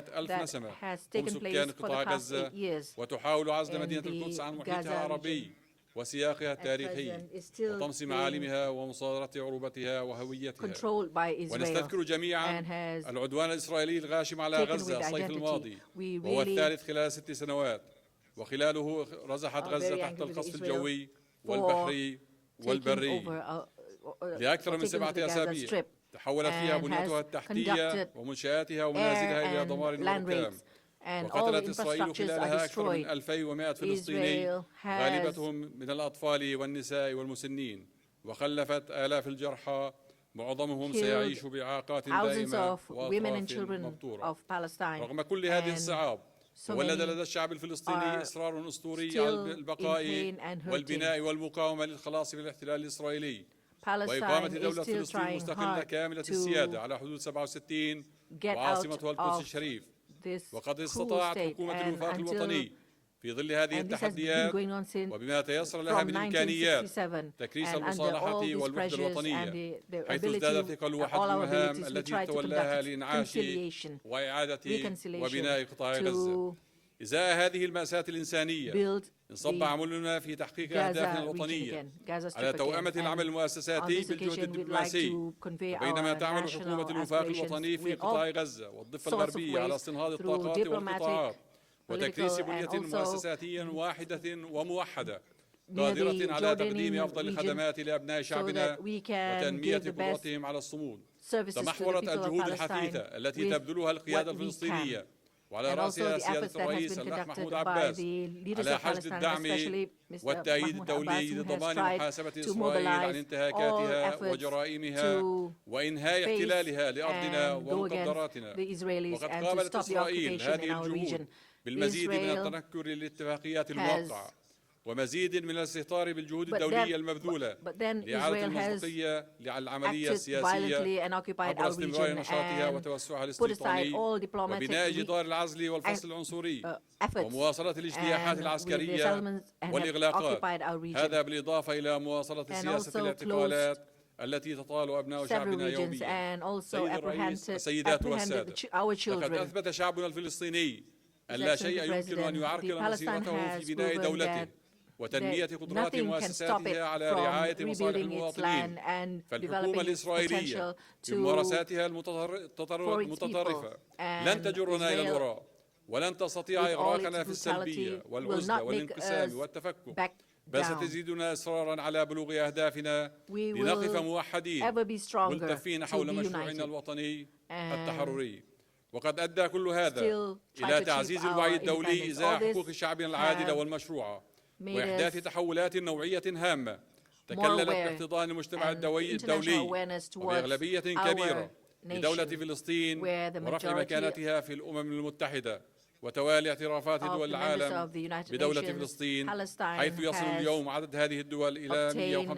[SPEAKER 8] و800 ألف
[SPEAKER 7] that
[SPEAKER 8] نسمة
[SPEAKER 7] has
[SPEAKER 8] هم
[SPEAKER 7] taken
[SPEAKER 8] سكان
[SPEAKER 7] place for
[SPEAKER 8] قطاع
[SPEAKER 7] the past 8
[SPEAKER 8] غزة
[SPEAKER 7] years
[SPEAKER 8] وتحاول عزل
[SPEAKER 7] in
[SPEAKER 8] مدينة
[SPEAKER 7] the
[SPEAKER 8] القدس عن
[SPEAKER 7] Gaza
[SPEAKER 8] محيطها
[SPEAKER 7] region.
[SPEAKER 8] العربي وسياقها التاريخي
[SPEAKER 7] At present is still
[SPEAKER 8] وطمس
[SPEAKER 7] being
[SPEAKER 8] معالمها ومصادرة عروبتها وهويتها.
[SPEAKER 7] controlled by Israel
[SPEAKER 8] ونستذكر جميعا
[SPEAKER 7] and has
[SPEAKER 8] العدوان الإسرائيلي الغاشم على
[SPEAKER 7] taken
[SPEAKER 8] غزة
[SPEAKER 7] with
[SPEAKER 8] الصيف
[SPEAKER 7] identity.
[SPEAKER 8] الماضي
[SPEAKER 7] We
[SPEAKER 8] وهو
[SPEAKER 7] really
[SPEAKER 8] الثالث خلال 6 سنوات وخلاله رزحت
[SPEAKER 7] are
[SPEAKER 8] غزة
[SPEAKER 7] very
[SPEAKER 8] تحت
[SPEAKER 7] angry with
[SPEAKER 8] القصف
[SPEAKER 7] Israel
[SPEAKER 8] الجوي
[SPEAKER 7] for
[SPEAKER 8] والبحري
[SPEAKER 7] taking
[SPEAKER 8] والبري
[SPEAKER 7] over,
[SPEAKER 8] لأكثر من
[SPEAKER 7] taking
[SPEAKER 8] 7
[SPEAKER 7] over the Gaza
[SPEAKER 8] أسابيع.
[SPEAKER 7] Strip
[SPEAKER 8] تحولت فيها
[SPEAKER 7] and
[SPEAKER 8] بنيتها
[SPEAKER 7] has
[SPEAKER 8] التحتية
[SPEAKER 7] conducted
[SPEAKER 8] ومنشآتها
[SPEAKER 7] air
[SPEAKER 8] ومنازلها إلى
[SPEAKER 7] and
[SPEAKER 8] دمار
[SPEAKER 7] land
[SPEAKER 8] وركام.
[SPEAKER 7] raids, and all the
[SPEAKER 8] وقتلت إسرائيل
[SPEAKER 7] infrastructures are
[SPEAKER 8] خلالها أكثر من
[SPEAKER 7] destroyed.
[SPEAKER 8] 2100 فلسطيني
[SPEAKER 7] Israel has
[SPEAKER 8] غالبتهم من الأطفال والنساء والمسنين وخلفت آلاف الجرحى معظمهم
[SPEAKER 7] killed
[SPEAKER 8] سيعيش بإعاقات
[SPEAKER 7] thousands
[SPEAKER 8] دائمة
[SPEAKER 7] of women and
[SPEAKER 8] وأطراف
[SPEAKER 7] children
[SPEAKER 8] مبتورة.
[SPEAKER 7] of Palestine.
[SPEAKER 8] رغم كل هذه
[SPEAKER 7] And
[SPEAKER 8] الصعاب
[SPEAKER 7] so
[SPEAKER 8] ولد
[SPEAKER 7] many
[SPEAKER 8] لدى الشعب الفلسطيني
[SPEAKER 7] are
[SPEAKER 8] إصرار أسطوري
[SPEAKER 7] still
[SPEAKER 8] على
[SPEAKER 7] in
[SPEAKER 8] البقاء
[SPEAKER 7] pain and hurting.
[SPEAKER 8] والبناء والمقاومة للخلاص من الاحتلال الإسرائيلي وإقامة
[SPEAKER 7] Palestine is
[SPEAKER 8] دولة
[SPEAKER 7] still
[SPEAKER 8] فلسطين
[SPEAKER 7] trying
[SPEAKER 8] مستقلة
[SPEAKER 7] hard
[SPEAKER 8] كاملة
[SPEAKER 7] to
[SPEAKER 8] السيادة على حدود 67
[SPEAKER 7] get out
[SPEAKER 8] وعاصمتها القدس
[SPEAKER 7] of
[SPEAKER 8] الشريف.
[SPEAKER 7] this
[SPEAKER 8] وقد
[SPEAKER 7] cruel
[SPEAKER 8] استطاعت
[SPEAKER 7] state,
[SPEAKER 8] حكومة
[SPEAKER 7] and
[SPEAKER 8] الوفاق
[SPEAKER 7] until
[SPEAKER 8] الوطني في ظل هذه
[SPEAKER 7] and this has been
[SPEAKER 8] التحديات
[SPEAKER 7] going on since
[SPEAKER 8] وبما تيسر لها
[SPEAKER 7] from
[SPEAKER 8] من إمكانيات
[SPEAKER 7] 1967,
[SPEAKER 8] تكريس
[SPEAKER 7] and under
[SPEAKER 8] المصالحة
[SPEAKER 7] all these
[SPEAKER 8] والوحدة
[SPEAKER 7] pressures and
[SPEAKER 8] الوطنية
[SPEAKER 7] the
[SPEAKER 8] حيث
[SPEAKER 7] ability
[SPEAKER 8] ازداد ثقل
[SPEAKER 7] and
[SPEAKER 8] واحد
[SPEAKER 7] all our
[SPEAKER 8] المهام
[SPEAKER 7] abilities, we
[SPEAKER 8] التي
[SPEAKER 7] try to
[SPEAKER 8] تتولاها
[SPEAKER 7] conduct
[SPEAKER 8] لإنعاش
[SPEAKER 7] conciliation,
[SPEAKER 8] وإعادة
[SPEAKER 7] reconciliation,
[SPEAKER 8] وبناء قطاع غزة.
[SPEAKER 7] to
[SPEAKER 8] إزاء هذه المأساة الإنسانية
[SPEAKER 7] build
[SPEAKER 8] انصب
[SPEAKER 7] the
[SPEAKER 8] عملنا في تحقيق أهدافنا
[SPEAKER 7] Gaza region
[SPEAKER 8] الوطنية
[SPEAKER 7] again, Gaza Strip
[SPEAKER 8] على
[SPEAKER 7] again.
[SPEAKER 8] توأمة العمل
[SPEAKER 7] And on
[SPEAKER 8] المؤسساتي
[SPEAKER 7] this
[SPEAKER 8] بالجهد
[SPEAKER 7] occasion, we'd like
[SPEAKER 8] الدبلوماسي
[SPEAKER 7] to convey
[SPEAKER 8] وبينما
[SPEAKER 7] our
[SPEAKER 8] تعمل
[SPEAKER 7] national
[SPEAKER 8] حكومة الوفاق
[SPEAKER 7] aspirations
[SPEAKER 8] الوطني في
[SPEAKER 7] with all
[SPEAKER 8] قطاع غزة والضفة
[SPEAKER 7] sorts of
[SPEAKER 8] الغربية على
[SPEAKER 7] ways
[SPEAKER 8] استنهاض
[SPEAKER 7] through
[SPEAKER 8] الطاقات
[SPEAKER 7] diplomatic,
[SPEAKER 8] والقطاعات وتكريس
[SPEAKER 7] political, and
[SPEAKER 8] بنية
[SPEAKER 7] also
[SPEAKER 8] مؤسساتية واحدة وموحدة
[SPEAKER 7] near the
[SPEAKER 8] قادرة على تقديم
[SPEAKER 7] Jordanian
[SPEAKER 8] أفضل
[SPEAKER 7] region
[SPEAKER 8] الخدمات لأبناء
[SPEAKER 7] so
[SPEAKER 8] شعبنا
[SPEAKER 7] that we can
[SPEAKER 8] وتنمية
[SPEAKER 7] give the best
[SPEAKER 8] قدرتهم على الصمود.
[SPEAKER 7] services to the
[SPEAKER 8] تمحورت
[SPEAKER 7] people of
[SPEAKER 8] الجهود
[SPEAKER 7] Palestine
[SPEAKER 8] الحثيثة التي
[SPEAKER 7] with
[SPEAKER 8] تبذلها القيادة
[SPEAKER 7] what we can.
[SPEAKER 8] الفلسطينية وعلى
[SPEAKER 7] And also
[SPEAKER 8] رأسها
[SPEAKER 7] the efforts
[SPEAKER 8] سيادة
[SPEAKER 7] that has
[SPEAKER 8] الرئيس
[SPEAKER 7] been
[SPEAKER 8] الأخ
[SPEAKER 7] conducted
[SPEAKER 8] محمود
[SPEAKER 7] by
[SPEAKER 8] عباس
[SPEAKER 7] the leaders
[SPEAKER 8] على
[SPEAKER 7] of
[SPEAKER 8] حشد
[SPEAKER 7] Palestine,
[SPEAKER 8] الدعم
[SPEAKER 7] especially Mr.
[SPEAKER 8] والتأييد
[SPEAKER 7] Mahmoud
[SPEAKER 8] الدولي
[SPEAKER 7] Abbas, who has
[SPEAKER 8] لضمان
[SPEAKER 7] tried
[SPEAKER 8] محاسبة
[SPEAKER 7] to
[SPEAKER 8] إسرائيل عن
[SPEAKER 7] mobilize all
[SPEAKER 8] انتهاكاتها
[SPEAKER 7] efforts
[SPEAKER 8] وجرائمها
[SPEAKER 7] to
[SPEAKER 8] وإنهاء
[SPEAKER 7] face
[SPEAKER 8] احتلالها لأرضنا
[SPEAKER 7] and go against
[SPEAKER 8] ومقدراتنا.
[SPEAKER 7] the Israelis
[SPEAKER 8] وقد
[SPEAKER 7] and to
[SPEAKER 8] قابلت
[SPEAKER 7] stop the
[SPEAKER 8] إسرائيل
[SPEAKER 7] occupation in
[SPEAKER 8] هذه
[SPEAKER 7] our region.
[SPEAKER 8] الجهود بالمزيد من
[SPEAKER 7] Israel
[SPEAKER 8] التنكر للاتفاقيات الموقعة ومزيد من الاستهتار بالجهود الدولية المبذولة
[SPEAKER 7] but then
[SPEAKER 8] لإعادة
[SPEAKER 7] Israel has
[SPEAKER 8] المصداقية للعملية
[SPEAKER 7] acted
[SPEAKER 8] السياسية
[SPEAKER 7] violently and occupied
[SPEAKER 8] عبر
[SPEAKER 7] our
[SPEAKER 8] استمرار
[SPEAKER 7] region
[SPEAKER 8] نشاطها
[SPEAKER 7] and
[SPEAKER 8] وتوسعها
[SPEAKER 7] put aside
[SPEAKER 8] الاستيطاني
[SPEAKER 7] all diplomatic
[SPEAKER 8] وبناء جدار العزل والفصل العنصري
[SPEAKER 7] efforts
[SPEAKER 8] ومواصلة الاجتياحات
[SPEAKER 7] and with the
[SPEAKER 8] العسكرية
[SPEAKER 7] settlements and have
[SPEAKER 8] والإغلاقات.
[SPEAKER 7] occupied our region.
[SPEAKER 8] هذا بالإضافة إلى مواصلة
[SPEAKER 7] And
[SPEAKER 8] السياسة
[SPEAKER 7] also
[SPEAKER 8] الاعتقالات التي تطال أبناء
[SPEAKER 7] several
[SPEAKER 8] شعبنا
[SPEAKER 7] regions
[SPEAKER 8] يوميا.
[SPEAKER 7] and also
[SPEAKER 8] سيد الرئيس،
[SPEAKER 7] apprehended
[SPEAKER 8] السيدات والسادة،
[SPEAKER 7] our
[SPEAKER 8] لقد
[SPEAKER 7] children.
[SPEAKER 8] أثبت شعبنا الفلسطيني أن لا شيء يمكن أن يعرقل
[SPEAKER 7] Palestine
[SPEAKER 8] مسيرته
[SPEAKER 7] has
[SPEAKER 8] في بناء
[SPEAKER 7] proven
[SPEAKER 8] دولته
[SPEAKER 7] that
[SPEAKER 8] وتنمية قدرات
[SPEAKER 7] nothing can stop it
[SPEAKER 8] مؤسساتها على
[SPEAKER 7] from
[SPEAKER 8] رعاية مصالح
[SPEAKER 7] rebuilding its
[SPEAKER 8] المواطنين.
[SPEAKER 7] land and
[SPEAKER 8] فالحكومة
[SPEAKER 7] developing its
[SPEAKER 8] الإسرائيلية
[SPEAKER 7] potential to
[SPEAKER 8] بممارساتها
[SPEAKER 7] for its
[SPEAKER 8] المتطرفة
[SPEAKER 7] people.
[SPEAKER 8] لن تجرنا إلى
[SPEAKER 7] Israel,
[SPEAKER 8] الوراء ولن تستطيع
[SPEAKER 7] with all
[SPEAKER 8] إغراقنا
[SPEAKER 7] its
[SPEAKER 8] في السلبية
[SPEAKER 7] brutality, will
[SPEAKER 8] والعزلة
[SPEAKER 7] not make
[SPEAKER 8] والانقسام
[SPEAKER 7] us
[SPEAKER 8] والتفكك
[SPEAKER 7] back
[SPEAKER 8] بل
[SPEAKER 7] down.
[SPEAKER 8] ستزيدنا إصرارا على بلوغ أهدافنا
[SPEAKER 7] We
[SPEAKER 8] لنقف
[SPEAKER 7] will
[SPEAKER 8] موحدين
[SPEAKER 7] ever be stronger
[SPEAKER 8] ملتفين
[SPEAKER 7] to
[SPEAKER 8] حول
[SPEAKER 7] be
[SPEAKER 8] مشروعنا
[SPEAKER 7] united
[SPEAKER 8] الوطني
[SPEAKER 7] and
[SPEAKER 8] التحرري. وقد أدى كل هذا
[SPEAKER 7] still try
[SPEAKER 8] إلى
[SPEAKER 7] to
[SPEAKER 8] تعزيز
[SPEAKER 7] achieve
[SPEAKER 8] الوعي
[SPEAKER 7] our
[SPEAKER 8] الدولي
[SPEAKER 7] independence.
[SPEAKER 8] إزاء
[SPEAKER 7] All this
[SPEAKER 8] حقوق شعبنا العادلة
[SPEAKER 7] have
[SPEAKER 8] والمشروعة
[SPEAKER 7] made
[SPEAKER 8] وإحداث
[SPEAKER 7] us
[SPEAKER 8] تحولات نوعية هامة
[SPEAKER 7] more
[SPEAKER 8] تكللت
[SPEAKER 7] aware
[SPEAKER 8] باحتضان المجتمع
[SPEAKER 7] and
[SPEAKER 8] الدولي
[SPEAKER 7] international awareness towards
[SPEAKER 8] وبأغلبية
[SPEAKER 7] our
[SPEAKER 8] كبيرة لدولة
[SPEAKER 7] nation
[SPEAKER 8] فلسطين
[SPEAKER 7] where the
[SPEAKER 8] ورفع
[SPEAKER 7] majority
[SPEAKER 8] مكانتها في الأمم المتحدة وتوالي اعترافات
[SPEAKER 7] of
[SPEAKER 8] دول
[SPEAKER 7] the members
[SPEAKER 8] العالم
[SPEAKER 7] of the United
[SPEAKER 8] بدولة
[SPEAKER 7] Nations,
[SPEAKER 8] فلسطين،
[SPEAKER 7] Palestine
[SPEAKER 8] حيث يصل
[SPEAKER 7] has
[SPEAKER 8] اليوم عدد هذه الدول إلى
[SPEAKER 7] obtained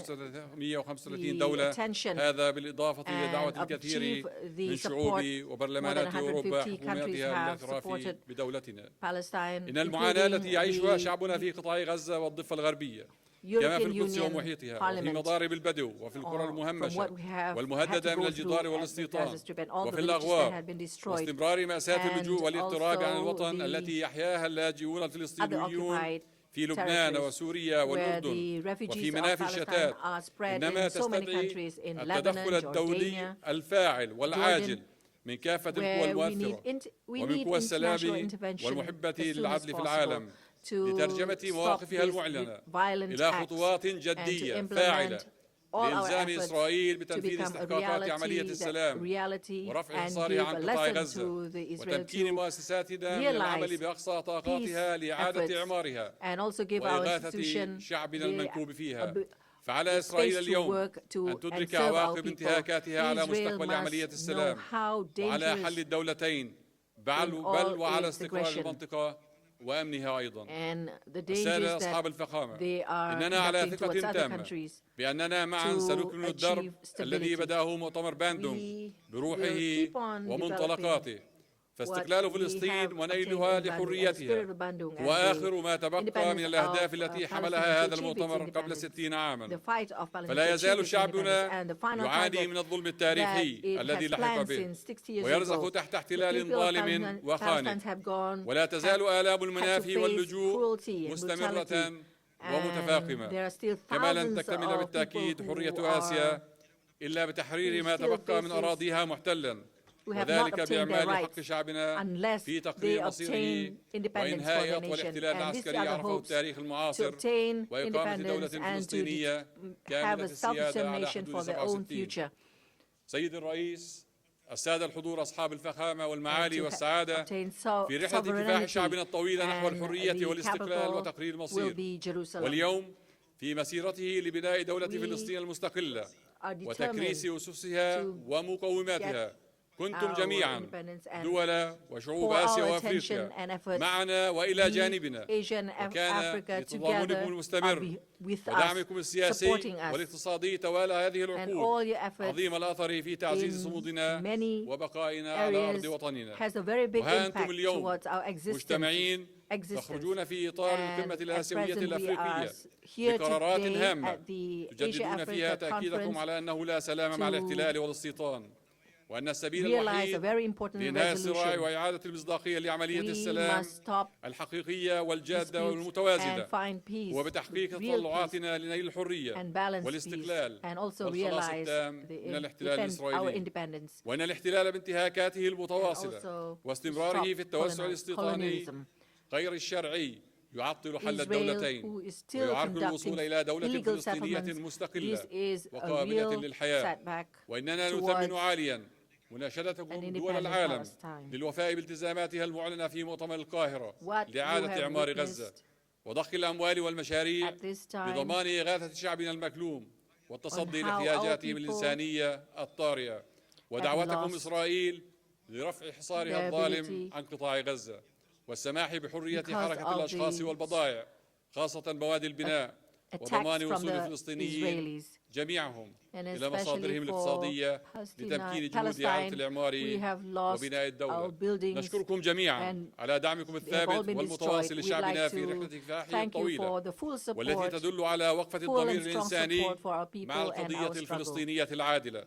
[SPEAKER 8] 135
[SPEAKER 7] the
[SPEAKER 8] دولة.
[SPEAKER 7] attention
[SPEAKER 8] هذا بالإضافة إلى
[SPEAKER 7] and
[SPEAKER 8] دعوة الكثير
[SPEAKER 7] achieve the
[SPEAKER 8] من
[SPEAKER 7] support.
[SPEAKER 8] شعوب
[SPEAKER 7] More
[SPEAKER 8] وبرلمانات
[SPEAKER 7] than
[SPEAKER 8] أوروبا
[SPEAKER 7] 150 countries
[SPEAKER 8] حكوماتها
[SPEAKER 7] have
[SPEAKER 8] للاعتراف
[SPEAKER 7] supported
[SPEAKER 8] بدولتنا.
[SPEAKER 7] Palestine,
[SPEAKER 8] إن المعاناة
[SPEAKER 7] including
[SPEAKER 8] التي يعيشها
[SPEAKER 7] the
[SPEAKER 8] شعبنا في قطاع غزة والضفة الغربية كما في
[SPEAKER 7] European
[SPEAKER 8] القدس
[SPEAKER 7] Union
[SPEAKER 8] ومحيطها وفي
[SPEAKER 7] Parliament,
[SPEAKER 8] مضارب البدو وفي القرى
[SPEAKER 7] from
[SPEAKER 8] المهمشة
[SPEAKER 7] what we have had
[SPEAKER 8] والمهددة
[SPEAKER 7] to
[SPEAKER 8] من
[SPEAKER 7] go
[SPEAKER 8] الجدار
[SPEAKER 7] through at the
[SPEAKER 8] والاستيطان
[SPEAKER 7] Gaza Strip and all the
[SPEAKER 8] وفي
[SPEAKER 7] villages that
[SPEAKER 8] الأغوار
[SPEAKER 7] had been destroyed,
[SPEAKER 8] واستمرار مأساة اللجوء
[SPEAKER 7] and
[SPEAKER 8] والاغتراب عن
[SPEAKER 7] also
[SPEAKER 8] الوطن
[SPEAKER 7] the
[SPEAKER 8] التي يحياها اللاجئون
[SPEAKER 7] other
[SPEAKER 8] الفلسطينيون
[SPEAKER 7] occupied
[SPEAKER 8] في لبنان
[SPEAKER 7] territories
[SPEAKER 8] وسوريا
[SPEAKER 7] where
[SPEAKER 8] والأردن
[SPEAKER 7] the refugees
[SPEAKER 8] وفي
[SPEAKER 7] of
[SPEAKER 8] منافي
[SPEAKER 7] Palestine
[SPEAKER 8] الشتات.
[SPEAKER 7] are spread
[SPEAKER 8] إنما
[SPEAKER 7] in so many
[SPEAKER 8] تستدعي
[SPEAKER 7] countries in
[SPEAKER 8] التدخل
[SPEAKER 7] Lebanon,
[SPEAKER 8] الدولي
[SPEAKER 7] Jordania,
[SPEAKER 8] الفاعل والعاجل
[SPEAKER 7] Jordan,
[SPEAKER 8] من كافة القوى
[SPEAKER 7] where
[SPEAKER 8] المؤثرة
[SPEAKER 7] we
[SPEAKER 8] ومن
[SPEAKER 7] need
[SPEAKER 8] قوى
[SPEAKER 7] international
[SPEAKER 8] السلام
[SPEAKER 7] intervention
[SPEAKER 8] والمحبة
[SPEAKER 7] as soon as
[SPEAKER 8] للعدل في
[SPEAKER 7] possible
[SPEAKER 8] العالم
[SPEAKER 7] to
[SPEAKER 8] لترجمة
[SPEAKER 7] stop
[SPEAKER 8] مواقفها
[SPEAKER 7] these
[SPEAKER 8] المعلنة
[SPEAKER 7] violent
[SPEAKER 8] إلى
[SPEAKER 7] acts
[SPEAKER 8] خطوات
[SPEAKER 7] and to
[SPEAKER 8] جدية
[SPEAKER 7] implement
[SPEAKER 8] فاعلة
[SPEAKER 7] all our
[SPEAKER 8] لإلزام
[SPEAKER 7] efforts
[SPEAKER 8] إسرائيل
[SPEAKER 7] to
[SPEAKER 8] بتنفيذ
[SPEAKER 7] become a
[SPEAKER 8] استحقاقات عملية السلام
[SPEAKER 7] reality
[SPEAKER 8] ورفع
[SPEAKER 7] and
[SPEAKER 8] حصارها
[SPEAKER 7] give
[SPEAKER 8] عن
[SPEAKER 7] a
[SPEAKER 8] قطاع
[SPEAKER 7] lesson
[SPEAKER 8] غزة
[SPEAKER 7] to the Israel
[SPEAKER 8] وتمكين
[SPEAKER 7] to
[SPEAKER 8] مؤسساتنا من العمل
[SPEAKER 7] realize
[SPEAKER 8] بأقصى طاقاتها
[SPEAKER 7] peace
[SPEAKER 8] لإعادة
[SPEAKER 7] efforts
[SPEAKER 8] إعمارها
[SPEAKER 7] and also give our
[SPEAKER 8] وإغاثة
[SPEAKER 7] institution
[SPEAKER 8] شعبنا
[SPEAKER 7] the
[SPEAKER 8] المنكوب فيها.
[SPEAKER 7] ab-
[SPEAKER 8] فعلى إسرائيل
[SPEAKER 7] space to
[SPEAKER 8] اليوم
[SPEAKER 7] work to
[SPEAKER 8] أن
[SPEAKER 7] and
[SPEAKER 8] تدرك
[SPEAKER 7] serve our
[SPEAKER 8] عواقب
[SPEAKER 7] people.
[SPEAKER 8] انتهاكاتها على
[SPEAKER 7] Israel
[SPEAKER 8] مستقبل عملية
[SPEAKER 7] must know
[SPEAKER 8] السلام
[SPEAKER 7] how
[SPEAKER 8] وعلى
[SPEAKER 7] dangerous
[SPEAKER 8] حل الدولتين
[SPEAKER 7] in
[SPEAKER 8] بل
[SPEAKER 7] all
[SPEAKER 8] وعلى
[SPEAKER 7] its
[SPEAKER 8] استقرار
[SPEAKER 7] aggression.
[SPEAKER 8] المنطقة وأمنها أيضا.
[SPEAKER 7] and the
[SPEAKER 8] السادة
[SPEAKER 7] dangers
[SPEAKER 8] أصحاب
[SPEAKER 7] that
[SPEAKER 8] الفخامة،
[SPEAKER 7] they are
[SPEAKER 8] إننا على
[SPEAKER 7] conducting towards
[SPEAKER 8] ثقة
[SPEAKER 7] other
[SPEAKER 8] تامة
[SPEAKER 7] countries
[SPEAKER 8] بأننا معا
[SPEAKER 7] to
[SPEAKER 8] سنكمل الدرب
[SPEAKER 7] achieve
[SPEAKER 8] الذي
[SPEAKER 7] stability.
[SPEAKER 8] بدأه مؤتمر باندونغ
[SPEAKER 7] We
[SPEAKER 8] بروحه
[SPEAKER 7] will keep on
[SPEAKER 8] ومنطلقاته. فاستقلال
[SPEAKER 7] what we
[SPEAKER 8] فلسطين
[SPEAKER 7] have
[SPEAKER 8] ونيلها
[SPEAKER 7] obtained in Bandung and the
[SPEAKER 8] لحريتها
[SPEAKER 7] spirit of Bandung
[SPEAKER 8] هو
[SPEAKER 7] and
[SPEAKER 8] آخر ما
[SPEAKER 7] the
[SPEAKER 8] تبقى من
[SPEAKER 7] independence
[SPEAKER 8] الأهداف
[SPEAKER 7] of
[SPEAKER 8] التي
[SPEAKER 7] Palestine
[SPEAKER 8] حملها
[SPEAKER 7] to
[SPEAKER 8] هذا
[SPEAKER 7] achieve its
[SPEAKER 8] المؤتمر قبل
[SPEAKER 7] independence.
[SPEAKER 8] 60 عاما.
[SPEAKER 7] The fight of Palestine
[SPEAKER 8] فلا
[SPEAKER 7] to
[SPEAKER 8] يزال
[SPEAKER 7] achieve its
[SPEAKER 8] شعبنا
[SPEAKER 7] independence and the final
[SPEAKER 8] يعاني
[SPEAKER 7] target
[SPEAKER 8] من الظلم
[SPEAKER 7] that
[SPEAKER 8] التاريخي
[SPEAKER 7] it
[SPEAKER 8] الذي
[SPEAKER 7] has
[SPEAKER 8] لحق
[SPEAKER 7] planned
[SPEAKER 8] به
[SPEAKER 7] since 60 years
[SPEAKER 8] ويرزخ
[SPEAKER 7] ago.
[SPEAKER 8] تحت
[SPEAKER 7] The
[SPEAKER 8] احتلال
[SPEAKER 7] people of
[SPEAKER 8] ظالم
[SPEAKER 7] Palestine
[SPEAKER 8] وخانق.
[SPEAKER 7] have gone
[SPEAKER 8] ولا تزال آلام المنافي
[SPEAKER 7] face
[SPEAKER 8] واللجوء
[SPEAKER 7] cruelty and
[SPEAKER 8] مستمرة
[SPEAKER 7] brutality. And
[SPEAKER 8] ومتفاقمة.
[SPEAKER 7] there are still
[SPEAKER 8] كما لن
[SPEAKER 7] thousands
[SPEAKER 8] تكتمل
[SPEAKER 7] of
[SPEAKER 8] بالتأكيد
[SPEAKER 7] people
[SPEAKER 8] حرية
[SPEAKER 7] who
[SPEAKER 8] آسيا إلا بتحرير
[SPEAKER 7] who
[SPEAKER 8] ما
[SPEAKER 7] still
[SPEAKER 8] تبقى من
[SPEAKER 7] faces
[SPEAKER 8] أراضيها محتلا،
[SPEAKER 7] who have not
[SPEAKER 8] وذلك
[SPEAKER 7] obtained their
[SPEAKER 8] بإعمال حق
[SPEAKER 7] rights
[SPEAKER 8] شعبنا
[SPEAKER 7] unless
[SPEAKER 8] في
[SPEAKER 7] they
[SPEAKER 8] تقرير مصيره
[SPEAKER 7] obtain independence for
[SPEAKER 8] وإنهاء
[SPEAKER 7] their
[SPEAKER 8] أطول
[SPEAKER 7] nation.
[SPEAKER 8] احتلال
[SPEAKER 7] And these
[SPEAKER 8] عسكري
[SPEAKER 7] are the
[SPEAKER 8] عرفه
[SPEAKER 7] hopes
[SPEAKER 8] التاريخ
[SPEAKER 7] to
[SPEAKER 8] المعاصر
[SPEAKER 7] obtain
[SPEAKER 8] وإقامة دولة
[SPEAKER 7] independence and to
[SPEAKER 8] فلسطينية
[SPEAKER 7] have
[SPEAKER 8] كاملة
[SPEAKER 7] a
[SPEAKER 8] السيادة على
[SPEAKER 7] self-determination
[SPEAKER 8] حدود
[SPEAKER 7] for their own
[SPEAKER 8] 67.
[SPEAKER 7] future.
[SPEAKER 8] سيد الرئيس، السادة الحضور أصحاب الفخامة
[SPEAKER 7] And
[SPEAKER 8] والمعالي
[SPEAKER 7] to
[SPEAKER 8] والسعادة،
[SPEAKER 7] obtain
[SPEAKER 8] في رحلة كفاح شعبنا الطويلة نحو
[SPEAKER 7] and
[SPEAKER 8] الحرية
[SPEAKER 7] the
[SPEAKER 8] والاستقلال
[SPEAKER 7] capital
[SPEAKER 8] وتقرير
[SPEAKER 7] will
[SPEAKER 8] المصير.
[SPEAKER 7] be Jerusalem.
[SPEAKER 8] واليوم في مسيرته لبناء دولة
[SPEAKER 7] We
[SPEAKER 8] فلسطين المستقلة
[SPEAKER 7] are
[SPEAKER 8] وتكريس
[SPEAKER 7] determined
[SPEAKER 8] أسسها
[SPEAKER 7] to
[SPEAKER 8] ومقوماتها. كنتم
[SPEAKER 7] our
[SPEAKER 8] جميعا
[SPEAKER 7] independence and
[SPEAKER 8] دول وشعوب
[SPEAKER 7] pour
[SPEAKER 8] آسيا
[SPEAKER 7] our
[SPEAKER 8] وأفريقيا
[SPEAKER 7] attention and efforts
[SPEAKER 8] معنا وإلى جانبنا،
[SPEAKER 7] Asia and
[SPEAKER 8] وكان
[SPEAKER 7] Africa together
[SPEAKER 8] لتضامنكم المستمر
[SPEAKER 7] with us,
[SPEAKER 8] ودعمكم السياسي
[SPEAKER 7] supporting us,
[SPEAKER 8] والاقتصادي طوال هذه
[SPEAKER 7] and all
[SPEAKER 8] العقود
[SPEAKER 7] your efforts
[SPEAKER 8] عظيم الأثر في تعزيز
[SPEAKER 7] in
[SPEAKER 8] صمودنا
[SPEAKER 7] many
[SPEAKER 8] وبقائنا على أرض
[SPEAKER 7] areas
[SPEAKER 8] وطننا.
[SPEAKER 7] has a very big
[SPEAKER 8] وها أنتم
[SPEAKER 7] impact
[SPEAKER 8] اليوم
[SPEAKER 7] towards our
[SPEAKER 8] مجتمعين تخرجون في إطار القمة
[SPEAKER 7] And at
[SPEAKER 8] الآسيوية
[SPEAKER 7] present we are
[SPEAKER 8] الأفريقية
[SPEAKER 7] here
[SPEAKER 8] بقرارات
[SPEAKER 7] today
[SPEAKER 8] هامة
[SPEAKER 7] at the
[SPEAKER 8] تجددون فيها
[SPEAKER 7] Asia-Africa
[SPEAKER 8] تأكيدكم
[SPEAKER 7] Conference
[SPEAKER 8] على أنه لا سلام مع
[SPEAKER 7] to
[SPEAKER 8] الاحتلال والاستيطان، وأن السبيل
[SPEAKER 7] realize a
[SPEAKER 8] الوحيد
[SPEAKER 7] very important
[SPEAKER 8] لإنهاء الصراع
[SPEAKER 7] resolution.
[SPEAKER 8] وإعادة المصداقية لعملية
[SPEAKER 7] We
[SPEAKER 8] السلام
[SPEAKER 7] must stop
[SPEAKER 8] الحقيقية والجادة
[SPEAKER 7] disputes
[SPEAKER 8] والمتوازنة،
[SPEAKER 7] and find peace,
[SPEAKER 8] هو بتحقيق
[SPEAKER 7] real peace
[SPEAKER 8] تطلعاتنا لنيل الحرية
[SPEAKER 7] and balanced peace,
[SPEAKER 8] والاستقلال
[SPEAKER 7] and also
[SPEAKER 8] والخلاص
[SPEAKER 7] realize
[SPEAKER 8] التام من
[SPEAKER 7] the
[SPEAKER 8] الاحتلال
[SPEAKER 7] defend our
[SPEAKER 8] الإسرائيلي.
[SPEAKER 7] independence
[SPEAKER 8] وأن الاحتلال بانتهاكاته
[SPEAKER 7] and
[SPEAKER 8] المتواصلة
[SPEAKER 7] also
[SPEAKER 8] واستمراره
[SPEAKER 7] stop
[SPEAKER 8] في التوسع الاستيطاني
[SPEAKER 7] colonialism.
[SPEAKER 8] غير الشرعي يعطل حل
[SPEAKER 7] Israel,
[SPEAKER 8] الدولتين
[SPEAKER 7] who is still
[SPEAKER 8] ويعرقل
[SPEAKER 7] conducting
[SPEAKER 8] الوصول إلى دولة
[SPEAKER 7] illegal
[SPEAKER 8] فلسطينية
[SPEAKER 7] settlements,
[SPEAKER 8] مستقلة
[SPEAKER 7] this is a
[SPEAKER 8] وقابلة
[SPEAKER 7] real
[SPEAKER 8] للحياة.
[SPEAKER 7] setback
[SPEAKER 8] وإننا
[SPEAKER 7] towards
[SPEAKER 8] نثمن عاليا مناشدتكم
[SPEAKER 7] an
[SPEAKER 8] دول
[SPEAKER 7] independent
[SPEAKER 8] العالم
[SPEAKER 7] Palestine.
[SPEAKER 8] للوفاء بالتزاماتها المعلنة في مؤتمر القاهرة
[SPEAKER 7] What you
[SPEAKER 8] لإعادة
[SPEAKER 7] have
[SPEAKER 8] إعمار غزة
[SPEAKER 7] witnessed
[SPEAKER 8] وضخ الأموال والمشاريع
[SPEAKER 7] at this time
[SPEAKER 8] بضمان إغاثة شعبنا المكلوم والتصدي
[SPEAKER 7] on how
[SPEAKER 8] لاحتياجاتهم
[SPEAKER 7] our people
[SPEAKER 8] الإنسانية الطارئة. ودعوتكم
[SPEAKER 7] lost
[SPEAKER 8] إسرائيل لرفع حصارها
[SPEAKER 7] their
[SPEAKER 8] الظالم
[SPEAKER 7] ability
[SPEAKER 8] عن قطاع غزة والسماح بحرية
[SPEAKER 7] because
[SPEAKER 8] حركة
[SPEAKER 7] of
[SPEAKER 8] الأشخاص
[SPEAKER 7] the
[SPEAKER 8] والبضائع خاصة مواد البناء وضمان
[SPEAKER 7] attacks from
[SPEAKER 8] وصول
[SPEAKER 7] the
[SPEAKER 8] الفلسطينيين
[SPEAKER 7] Israelis.
[SPEAKER 8] جميعهم
[SPEAKER 7] And
[SPEAKER 8] إلى
[SPEAKER 7] especially
[SPEAKER 8] مصادرهم
[SPEAKER 7] for
[SPEAKER 8] الاقتصادية لتمكين جهود إعادة
[SPEAKER 7] Palestine,
[SPEAKER 8] الإعمار
[SPEAKER 7] we have lost
[SPEAKER 8] وبناء
[SPEAKER 7] our
[SPEAKER 8] الدولة.
[SPEAKER 7] buildings
[SPEAKER 8] نشكركم جميعا
[SPEAKER 7] and
[SPEAKER 8] على دعمكم
[SPEAKER 7] they have all
[SPEAKER 8] الثابت
[SPEAKER 7] been
[SPEAKER 8] والمتواصل
[SPEAKER 7] destroyed. We'd
[SPEAKER 8] لشعبنا
[SPEAKER 7] like
[SPEAKER 8] في رحلة
[SPEAKER 7] to
[SPEAKER 8] كفاحه
[SPEAKER 7] thank you
[SPEAKER 8] الطويلة
[SPEAKER 7] for the full
[SPEAKER 8] والتي
[SPEAKER 7] support,
[SPEAKER 8] تدل على وقفة
[SPEAKER 7] full
[SPEAKER 8] الضمير
[SPEAKER 7] and strong
[SPEAKER 8] الإنساني
[SPEAKER 7] support for our people
[SPEAKER 8] مع
[SPEAKER 7] and
[SPEAKER 8] القضية
[SPEAKER 7] our struggle.
[SPEAKER 8] الفلسطينية العادلة.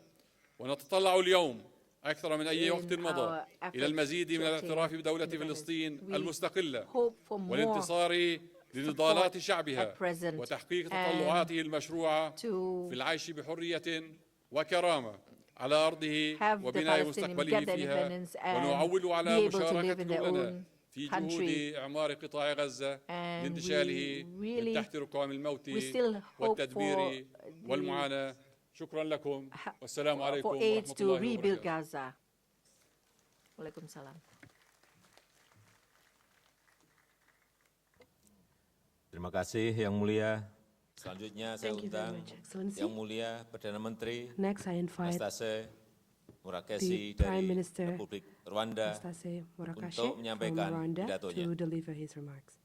[SPEAKER 8] ونتطلع اليوم أكثر من أي
[SPEAKER 7] In
[SPEAKER 8] وقت مضى
[SPEAKER 7] our
[SPEAKER 8] إلى المزيد
[SPEAKER 7] efforts
[SPEAKER 8] من
[SPEAKER 7] to
[SPEAKER 8] الاعتراف
[SPEAKER 7] obtain
[SPEAKER 8] بدولة
[SPEAKER 7] independence.
[SPEAKER 8] فلسطين
[SPEAKER 7] We
[SPEAKER 8] المستقلة
[SPEAKER 7] hope for more
[SPEAKER 8] والانتصار لنضالات شعبها
[SPEAKER 7] at present
[SPEAKER 8] وتحقيق
[SPEAKER 7] and
[SPEAKER 8] تطلعاته المشروعة
[SPEAKER 7] to
[SPEAKER 8] في العيش بحرية وكرامة على أرضه
[SPEAKER 7] have the
[SPEAKER 8] وبناء
[SPEAKER 7] Palestinians
[SPEAKER 8] مستقبله
[SPEAKER 7] get their
[SPEAKER 8] فيها،
[SPEAKER 7] independence and
[SPEAKER 8] ونعول على
[SPEAKER 7] be able to live in
[SPEAKER 8] مشاركتكم
[SPEAKER 7] their
[SPEAKER 8] لنا
[SPEAKER 7] own
[SPEAKER 8] في
[SPEAKER 7] country.
[SPEAKER 8] جهود إعمار قطاع غزة
[SPEAKER 7] And
[SPEAKER 8] لانتشاله
[SPEAKER 7] we
[SPEAKER 8] من
[SPEAKER 7] really-
[SPEAKER 8] تحت ركام الموت
[SPEAKER 7] we still hope
[SPEAKER 8] والتدمير
[SPEAKER 7] for the-
[SPEAKER 8] والمعاناة. شكرا لكم والسلام عليكم
[SPEAKER 7] for aids
[SPEAKER 8] ورحمة
[SPEAKER 7] to
[SPEAKER 8] الله
[SPEAKER 7] rebuild
[SPEAKER 8] وبركاته.
[SPEAKER 7] Gaza. Waalaikumsalam.
[SPEAKER 6] Terima kasih Yang Mulia. Selanjutnya saya
[SPEAKER 9] Thank you very
[SPEAKER 6] undang
[SPEAKER 9] much, Excellency.
[SPEAKER 6] Yang Mulia Perdana Menteri
[SPEAKER 9] Next, I invite
[SPEAKER 6] Nastase Murakesi
[SPEAKER 9] Prime
[SPEAKER 6] dari
[SPEAKER 9] Minister
[SPEAKER 6] Republik Rwanda
[SPEAKER 9] Anastase Murakashe
[SPEAKER 6] untuk
[SPEAKER 9] from
[SPEAKER 6] menyampaikan
[SPEAKER 9] Rwanda
[SPEAKER 6] pidatonya.
[SPEAKER 9] to deliver his remarks.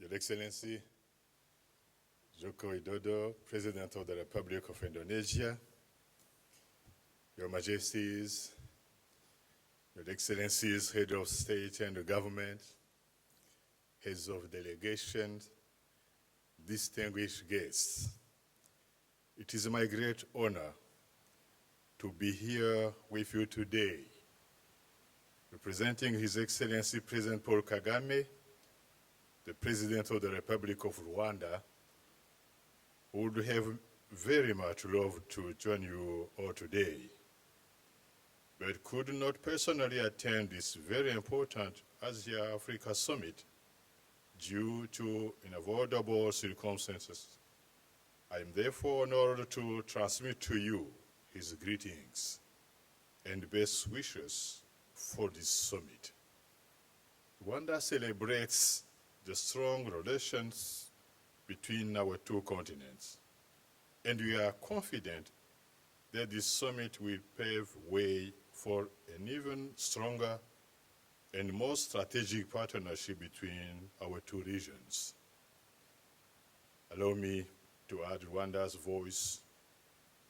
[SPEAKER 10] Your Excellency, Joko Widodo, President of the Republic of Indonesia, Your Majesties, Your Excellencies, Head of State and Government, Heads of Delegations, distinguished guests. It is my great honor to be here with you today, representing His Excellency President Paul Kagame, the President of the Republic of Rwanda, who would have very much loved to join you all today, but could not personally attend this very important Asia-Africa Summit due to unavoidable circumstances. I am therefore honored to transmit to you his greetings and best wishes for this summit. Rwanda celebrates the strong relations between our two continents, and we are confident that this summit will pave way for an even stronger and more strategic partnership between our two regions. Allow me to add Rwanda's voice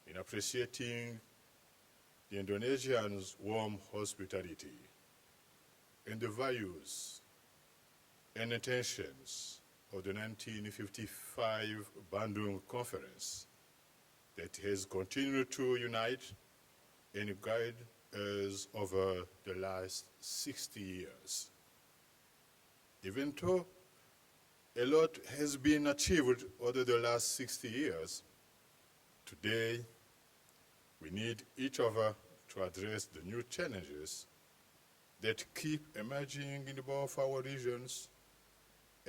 [SPEAKER 10] in appreciating the Indonesians' warm hospitality and the values and intentions of the 1955 Bandung Conference that has continued to unite and guide us over the last 60 years. Even though a lot has been achieved over the last 60 years, today we need each other to address the new challenges that keep emerging in both our regions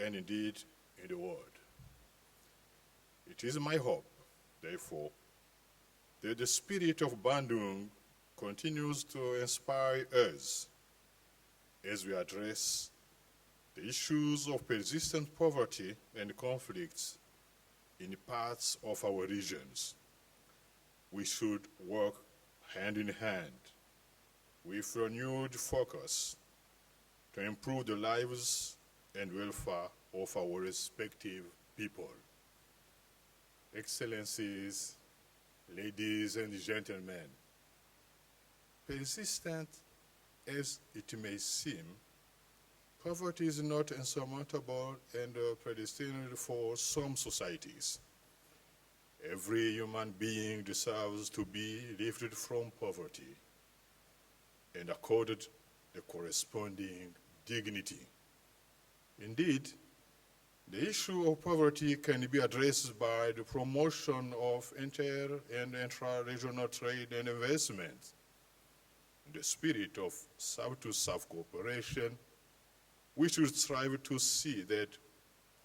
[SPEAKER 10] and indeed in the world. It is my hope, therefore, that the spirit of Bandung continues to inspire us as we address the issues of persistent poverty and conflicts in parts of our regions. We should work hand in hand with renewed focus to improve the lives and welfare of our respective people. Excellencies, ladies and gentlemen, persistent as it may seem, poverty is not insurmountable and predestined for some societies. Every human being deserves to be lifted from poverty and accorded the corresponding dignity. Indeed, the issue of poverty can be addressed by the promotion of inter- and intra-regional trade and investment. In the spirit of South-to-South cooperation, we should strive to see that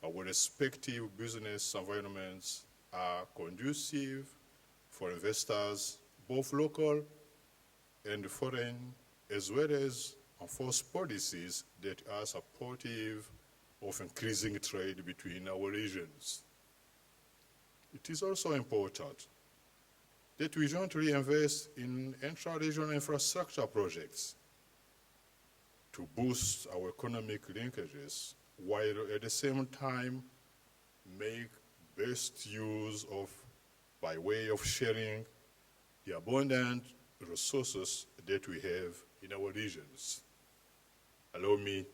[SPEAKER 10] our respective business environments are conducive for investors, both local and foreign, as well as enforce policies that are supportive of increasing trade between our regions. It is also important that we jointly invest in intra-regional infrastructure projects to boost our economic linkages, while at the same time make best use of, by way of sharing, the abundant resources that we have in our regions. Allow me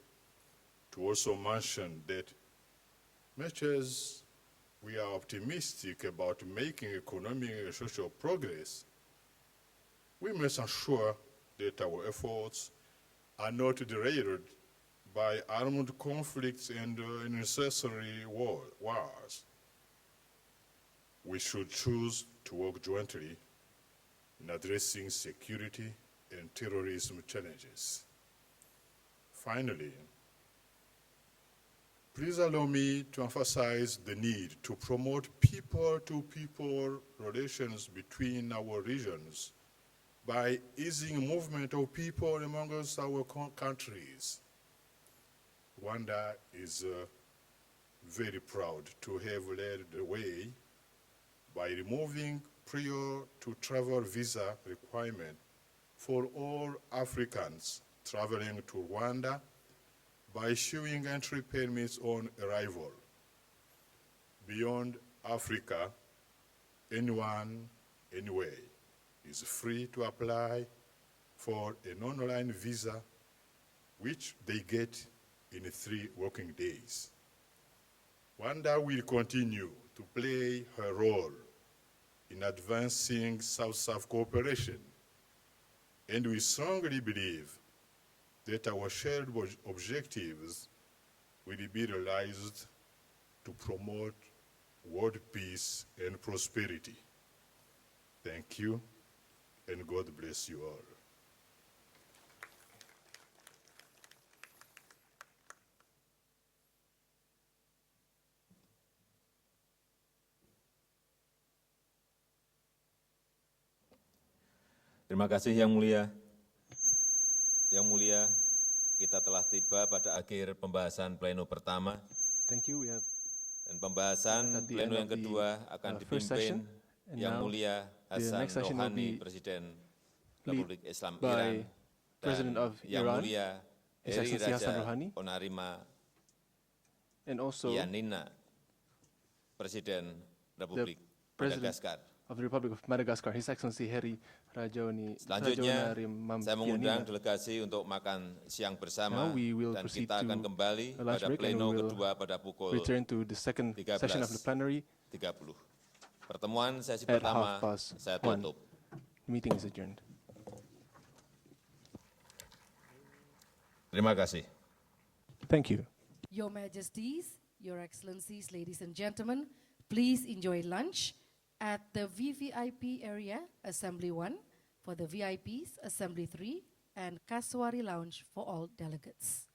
[SPEAKER 10] to also mention that much as we are optimistic about making economic and social progress, we must ensure that our efforts are not derailed by armed conflicts and unnecessary wars. We should choose to work jointly in addressing security and terrorism challenges. Finally, please allow me to emphasize the need to promote people-to-people relations between our regions by easing movement of people amongst our countries. Rwanda is very proud to have led the way by removing prior-to-travel visa requirement for all Africans traveling to Rwanda by issuing entry permits on arrival. Beyond Africa, anyone, anywhere, is free to apply for an online visa, which they get in 3 working days. Rwanda will continue to play her role in advancing South-South cooperation, and we strongly believe that our shared objectives will be realized to promote world peace and prosperity. Thank you, and God bless you all.
[SPEAKER 6] Terima kasih Yang Mulia. Yang Mulia, kita telah tiba pada akhir pembahasan pleno pertama.
[SPEAKER 11] Thank you. We have
[SPEAKER 6] Dan pembahasan pleno yang kedua akan dipimpin Yang Mulia Hasan Rouhani, Presiden Republik Islam Iran, dan Yang Mulia Heri Raja Onarima Yanina, Presiden Republik Madagaskar.
[SPEAKER 11] Of the Republic of Madagascar, His Excellency Heri Rajoni.
[SPEAKER 6] Selanjutnya, saya mengundang delegasi untuk makan siang bersama, dan kita akan kembali pada pleno kedua pada pukul 13.30. Pertemuan sesi pertama saya tutup.
[SPEAKER 11] Meeting is adjourned.
[SPEAKER 6] Terima kasih.
[SPEAKER 11] Thank you.
[SPEAKER 12] Your Majesties, Your Excellencies, ladies and gentlemen, please enjoy lunch at the VVIP area, Assembly 1, for the VIPs, Assembly 3, and Kaswari Lounge for all delegates.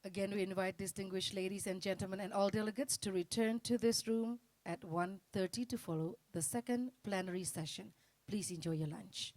[SPEAKER 12] Again, we invite distinguished ladies and gentlemen and all delegates to return to this room at 1:30 to follow the second plenary session. Please enjoy your lunch.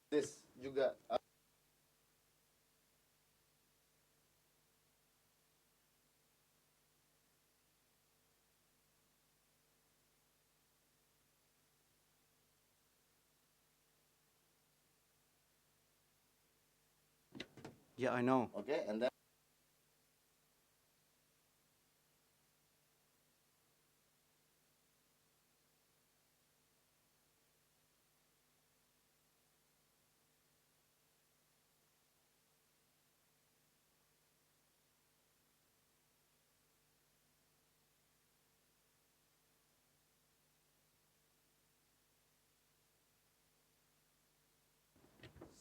[SPEAKER 1] This juga.
[SPEAKER 13] Yeah, I know.
[SPEAKER 1] Okay, and then.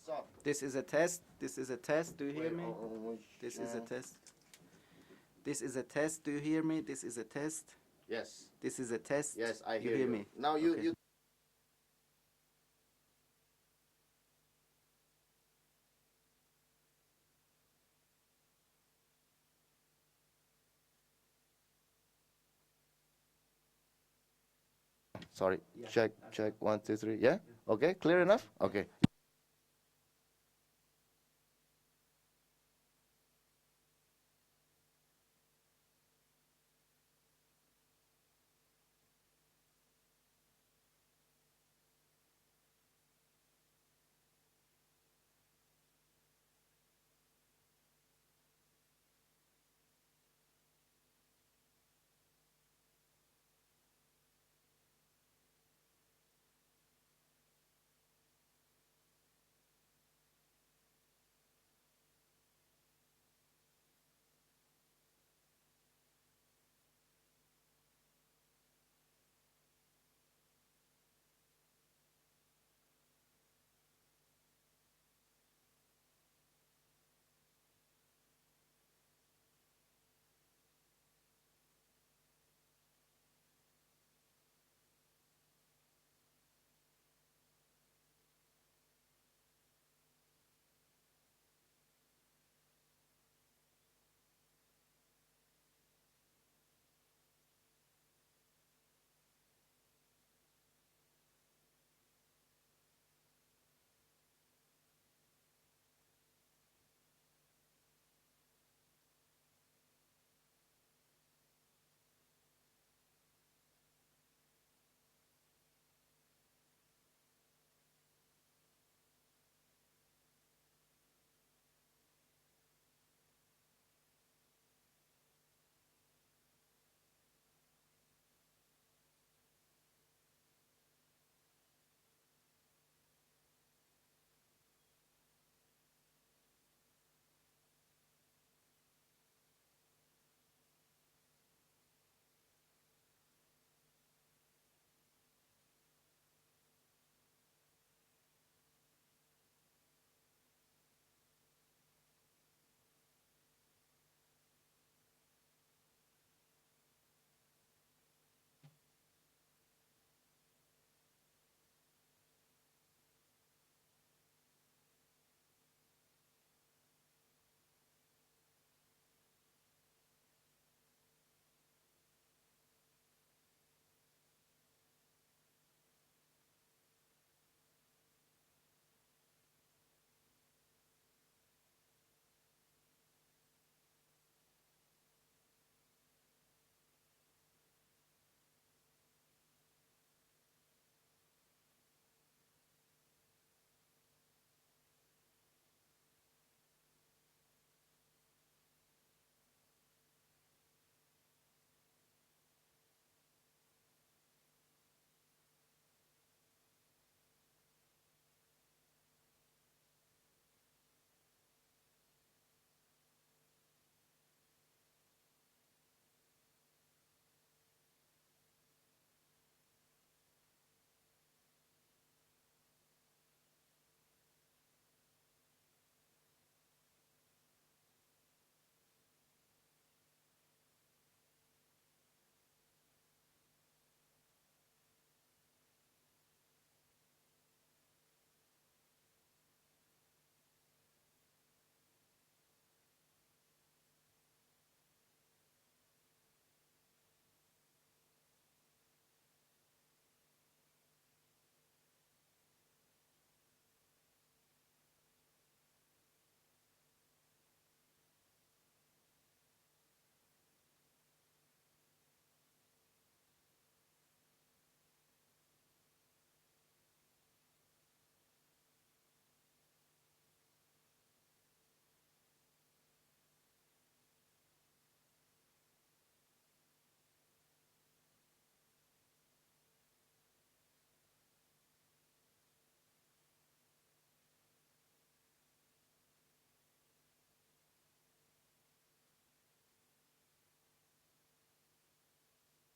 [SPEAKER 1] So,
[SPEAKER 13] This is a test. This is a test. Do you hear me?
[SPEAKER 1] which,
[SPEAKER 13] This is a test. This is a test. Do you hear me? This is a test.
[SPEAKER 1] yes.
[SPEAKER 13] This is a test.
[SPEAKER 1] Yes, I
[SPEAKER 13] You
[SPEAKER 1] hear you.
[SPEAKER 13] me?
[SPEAKER 1] Now you,
[SPEAKER 13] Okay.
[SPEAKER 1] you. Sorry.
[SPEAKER 13] Yeah.
[SPEAKER 1] Check. 1, 2, 3. Yeah. Okay. Clear enough. Okay.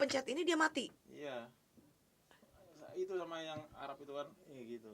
[SPEAKER 2] pencet ini dia mati.
[SPEAKER 14] Iya. Itu sama yang Arab itu kan, gitu.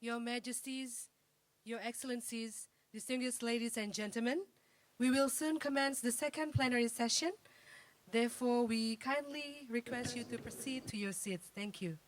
[SPEAKER 15] Your Majesties, Your Excellencies, distinguished ladies and gentlemen, we will soon commence the second plenary session. Therefore, we kindly request you to proceed to your seats. Thank you.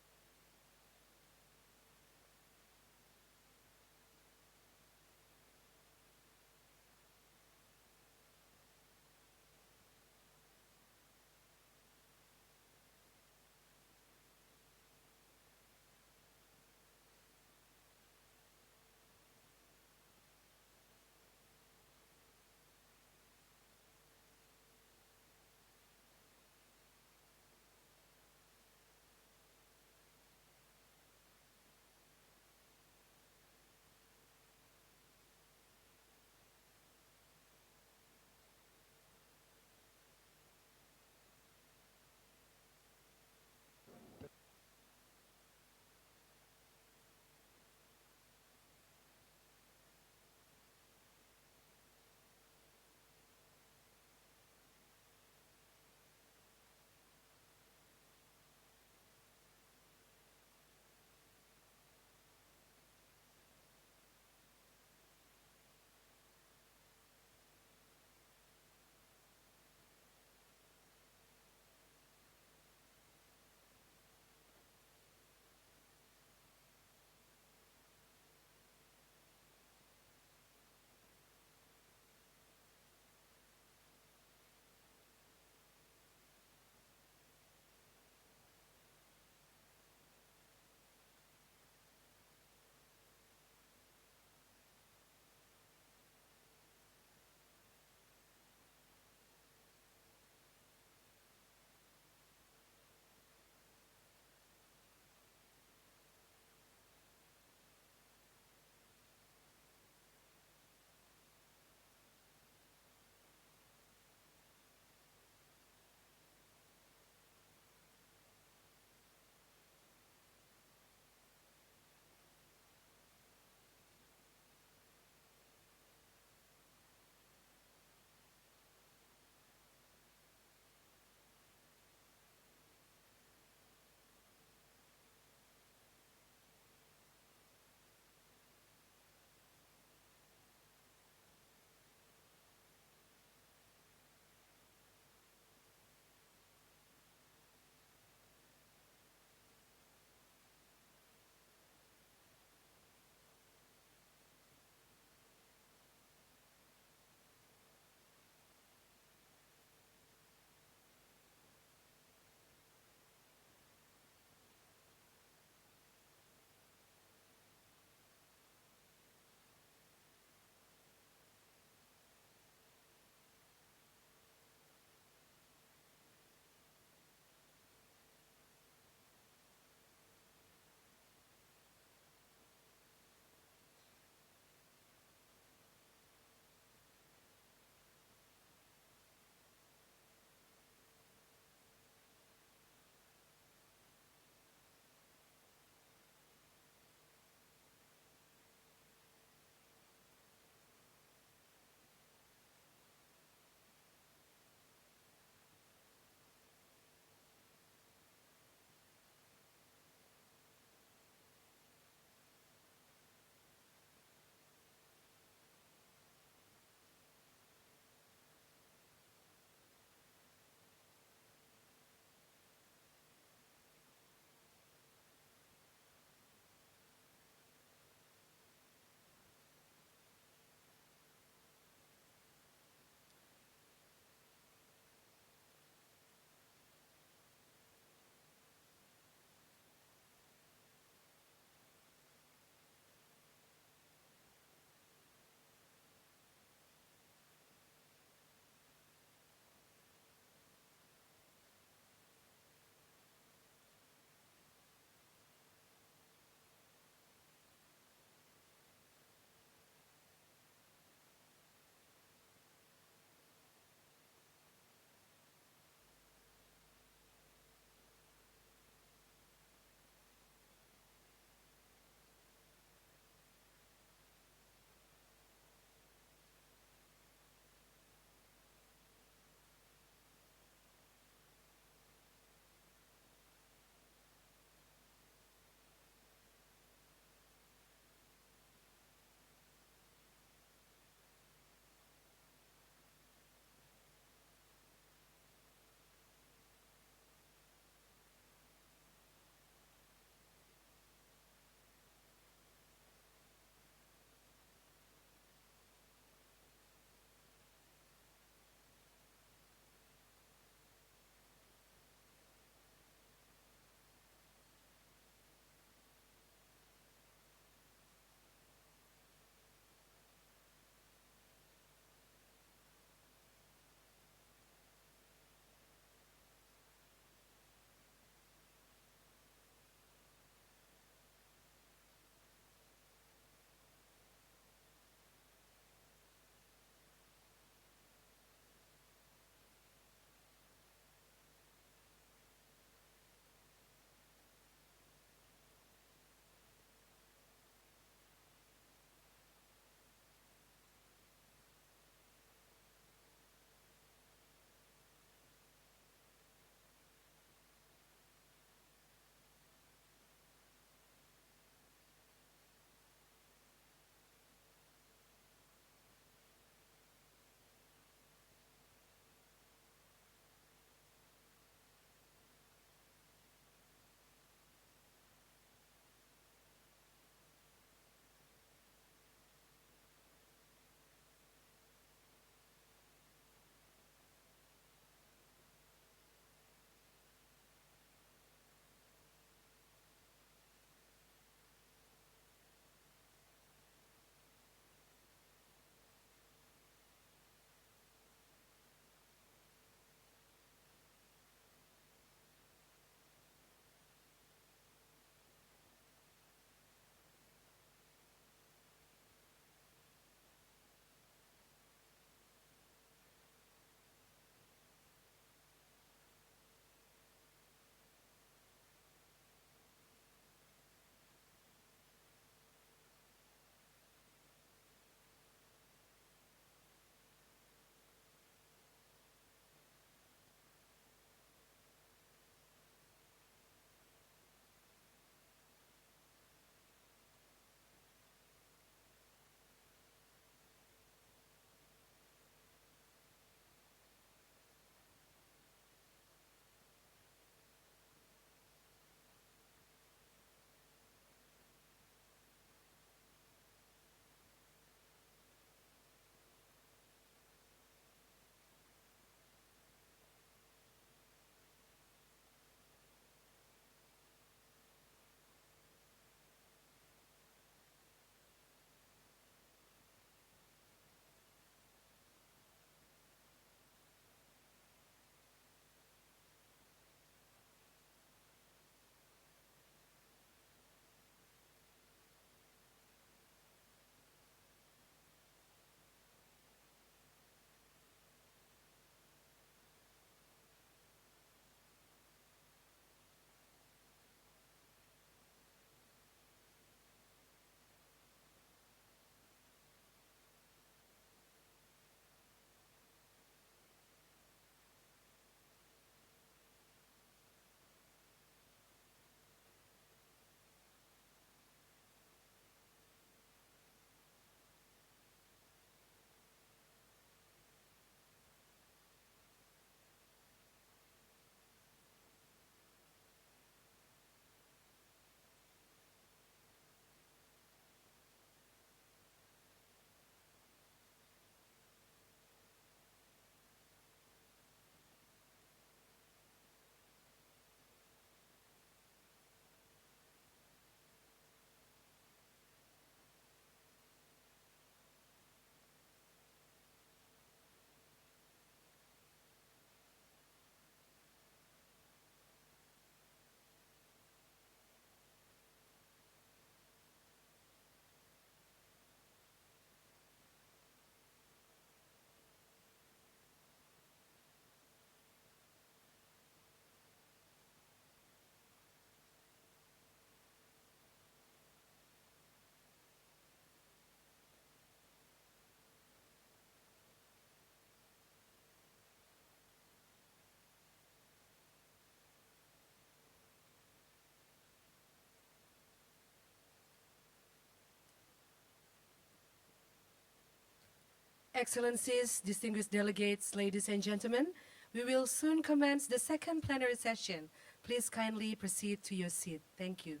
[SPEAKER 15] Excellencies, distinguished delegates, ladies and gentlemen, we will soon commence the second plenary session. Please kindly proceed to your seat. Thank you.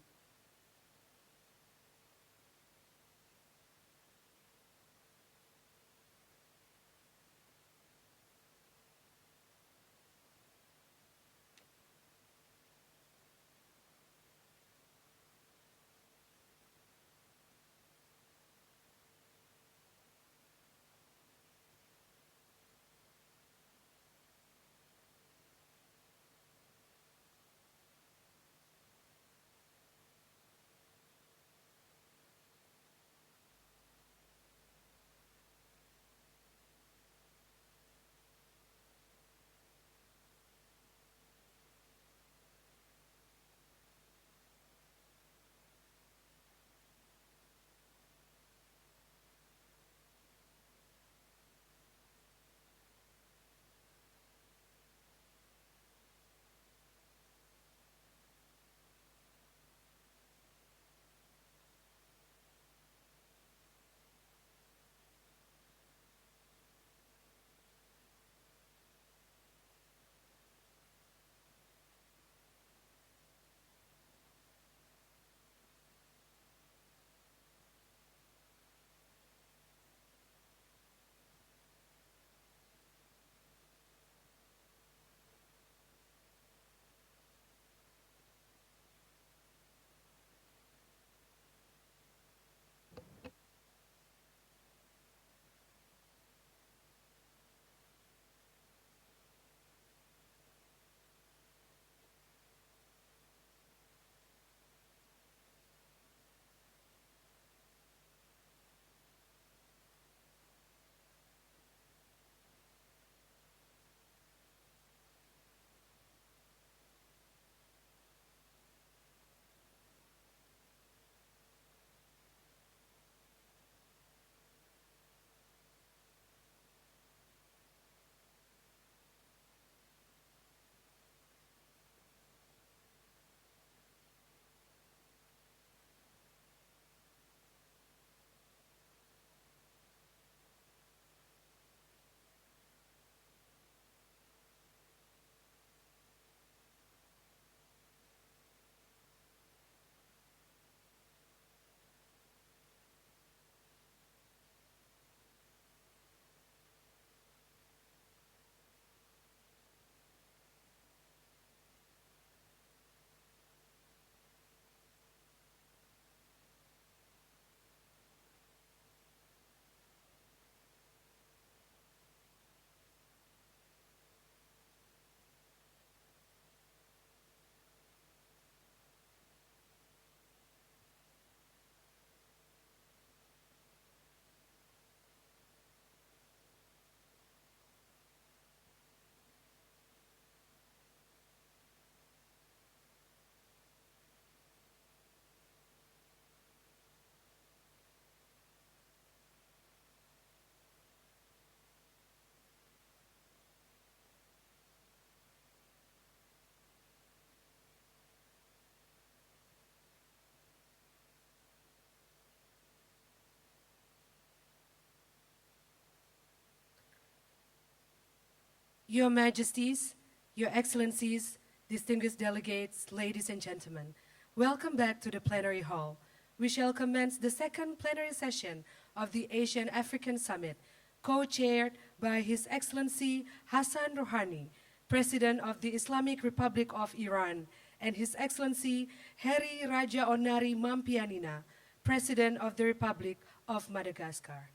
[SPEAKER 15] Your Majesties, Your Excellencies, distinguished delegates, ladies and gentlemen, welcome back to the plenary hall. We shall commence the second plenary session of the Asian-African Summit, co-chaired by His Excellency Hassan Rouhani, President of the Islamic Republic of Iran, and His Excellency Heri Raja Onari Mampianina, President of the Republic of Madagascar.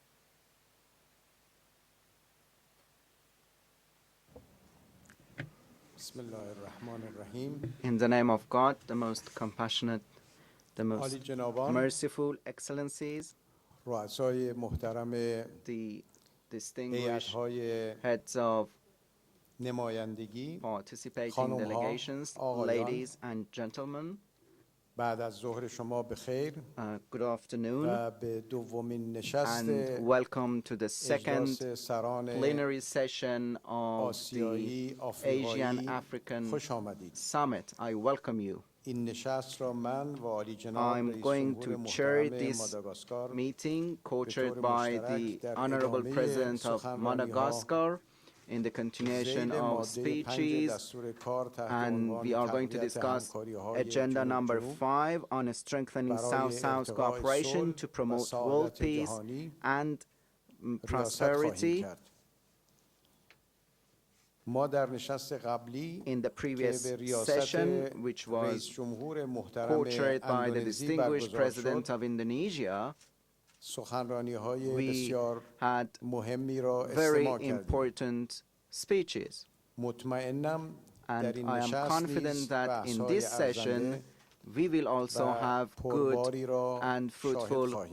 [SPEAKER 13] In the name of God, the most compassionate, the most merciful, Excellencies, the distinguished heads of participating delegations, ladies and gentlemen, good afternoon, and welcome to the second plenary session of the Asian-African Summit. I welcome you. I'm going to chair this meeting, co-chaired by the Honorable President of Madagascar, in the continuation of speeches, and we are going to discuss agenda number 5 on strengthening South-South cooperation to promote world peace and prosperity. In the previous session, which was co-chaired by the distinguished President of Indonesia, we had very important speeches. And I am confident that in this session, we will also have good and fruitful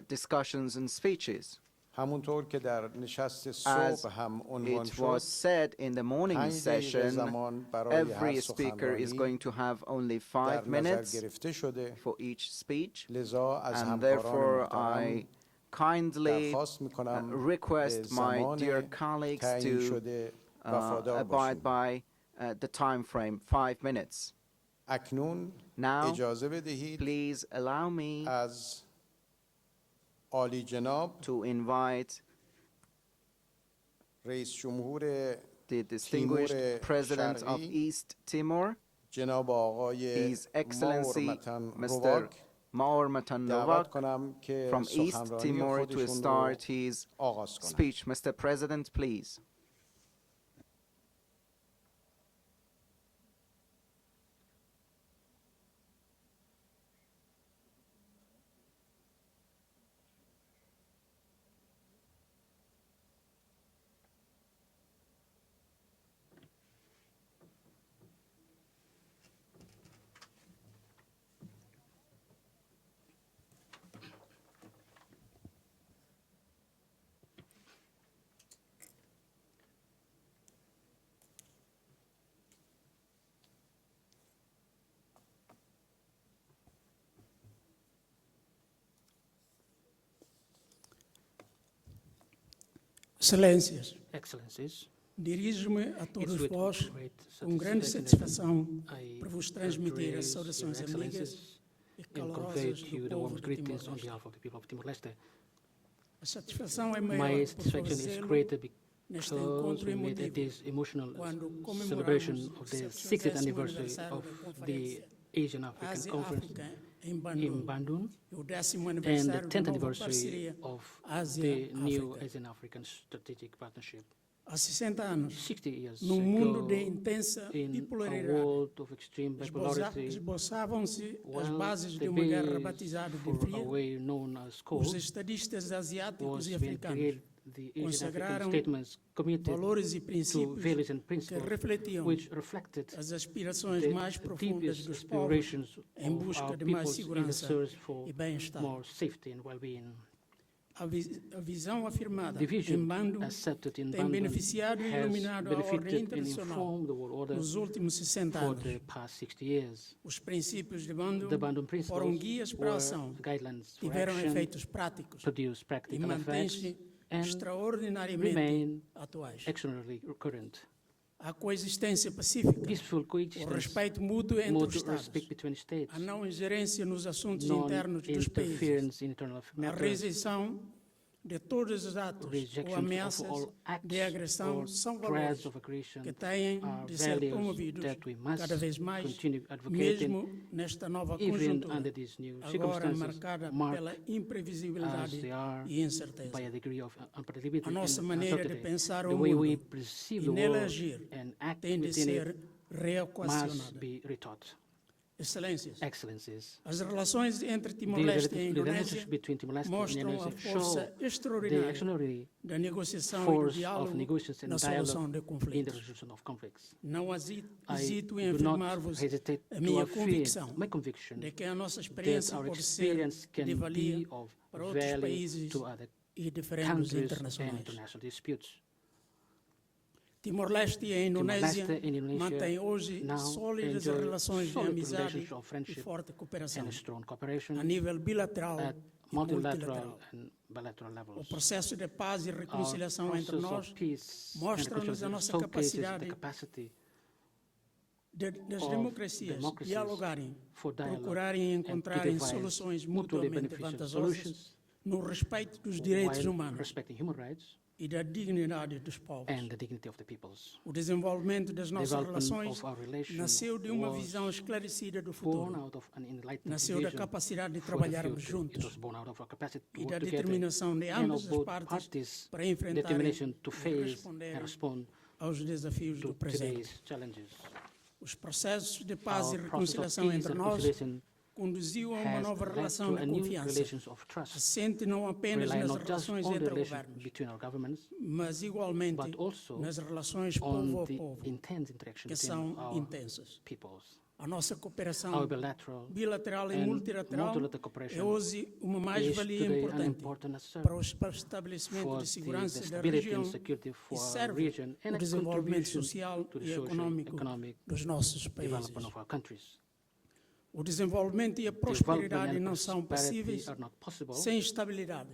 [SPEAKER 13] discussions and speeches. As it was said in the morning session, every speaker is going to have only 5 minutes for each speech, and therefore I kindly request my dear colleagues to abide by the time frame, 5 minutes. Now, please allow me to invite the distinguished President of East Timor, His Excellency Mr. Maor Matan Novak, from East Timor, to start his speech. Mr. President, please.
[SPEAKER 16] Excellencies, dirijo-me a todos vós com grande satisfação por vos transmitir as saudações amigas e calorosas do povo de Timor-Leste. A satisfação é maior por fazê-lo neste encontro emotivo, quando comemoramos o 60th anniversary of the Asian African Conference in Bandung, and the 10th anniversary of the new Asian African Strategic Partnership. Há 60 anos, 60 years num mundo de intensa bipolaridade, esboçavam-se as bases de uma guerra batizada de fria. Os estadistas asiáticos e africanos consagraram valores e princípios que refletiam as aspirações mais profundas dos povos em busca de mais segurança e bem-estar. A visão afirmada em Bandung tem beneficiado e iluminado a ordem internacional nos últimos 60 anos. Os princípios de Bandung foram guias para a ação, tiveram efeitos práticos e mantêm-se extraordinariamente atuais. A coexistência pacífica, o respeito mútuo entre os Estados, a não ingerência nos assuntos internos dos países, a rejeição de todos os atos ou ameaças de agressão são valores que têm de ser promovidos cada vez mais, mesmo nesta nova conjuntura, agora marcada pela imprevisibilidade e incerteza. A nossa maneira de pensar o mundo e nele agir tem de ser reequacionada. Excelências, as relações entre Timor-Leste e a Indonésia mostram a força extraordinária da negociação e do diálogo na solução de conflitos. Não hesito em afirmar-vos a minha convicção de que a nossa experiência pode ser de valia para outros países e diferentes internacionais. Timor-Leste e a Indonésia mantêm hoje sólidas relações de amizade e forte cooperação a nível bilateral e multilateral. O processo de paz e reconciliação entre nós mostra-nos a nossa capacidade das democracias dialogarem, procurarem e encontrarem soluções mutuamente vantajosas no respeito dos direitos humanos e da dignidade dos povos. O desenvolvimento das nossas relações nasceu de uma visão esclarecida do futuro. Nasceu da capacidade de trabalharmos juntos e da determinação de ambas as partes para enfrentar e responder aos desafios do presente. Os processos de paz e reconciliação entre nós conduziu a uma nova relação de confiança, assente não apenas nas relações entre governos, mas igualmente nas relações povo a povo, que são intensas. A nossa cooperação bilateral e multilateral é hoje uma mais-valia importante para o estabelecimento de segurança da região e serve o desenvolvimento social e econômico dos nossos países. O desenvolvimento e a prosperidade não são possíveis sem estabilidade,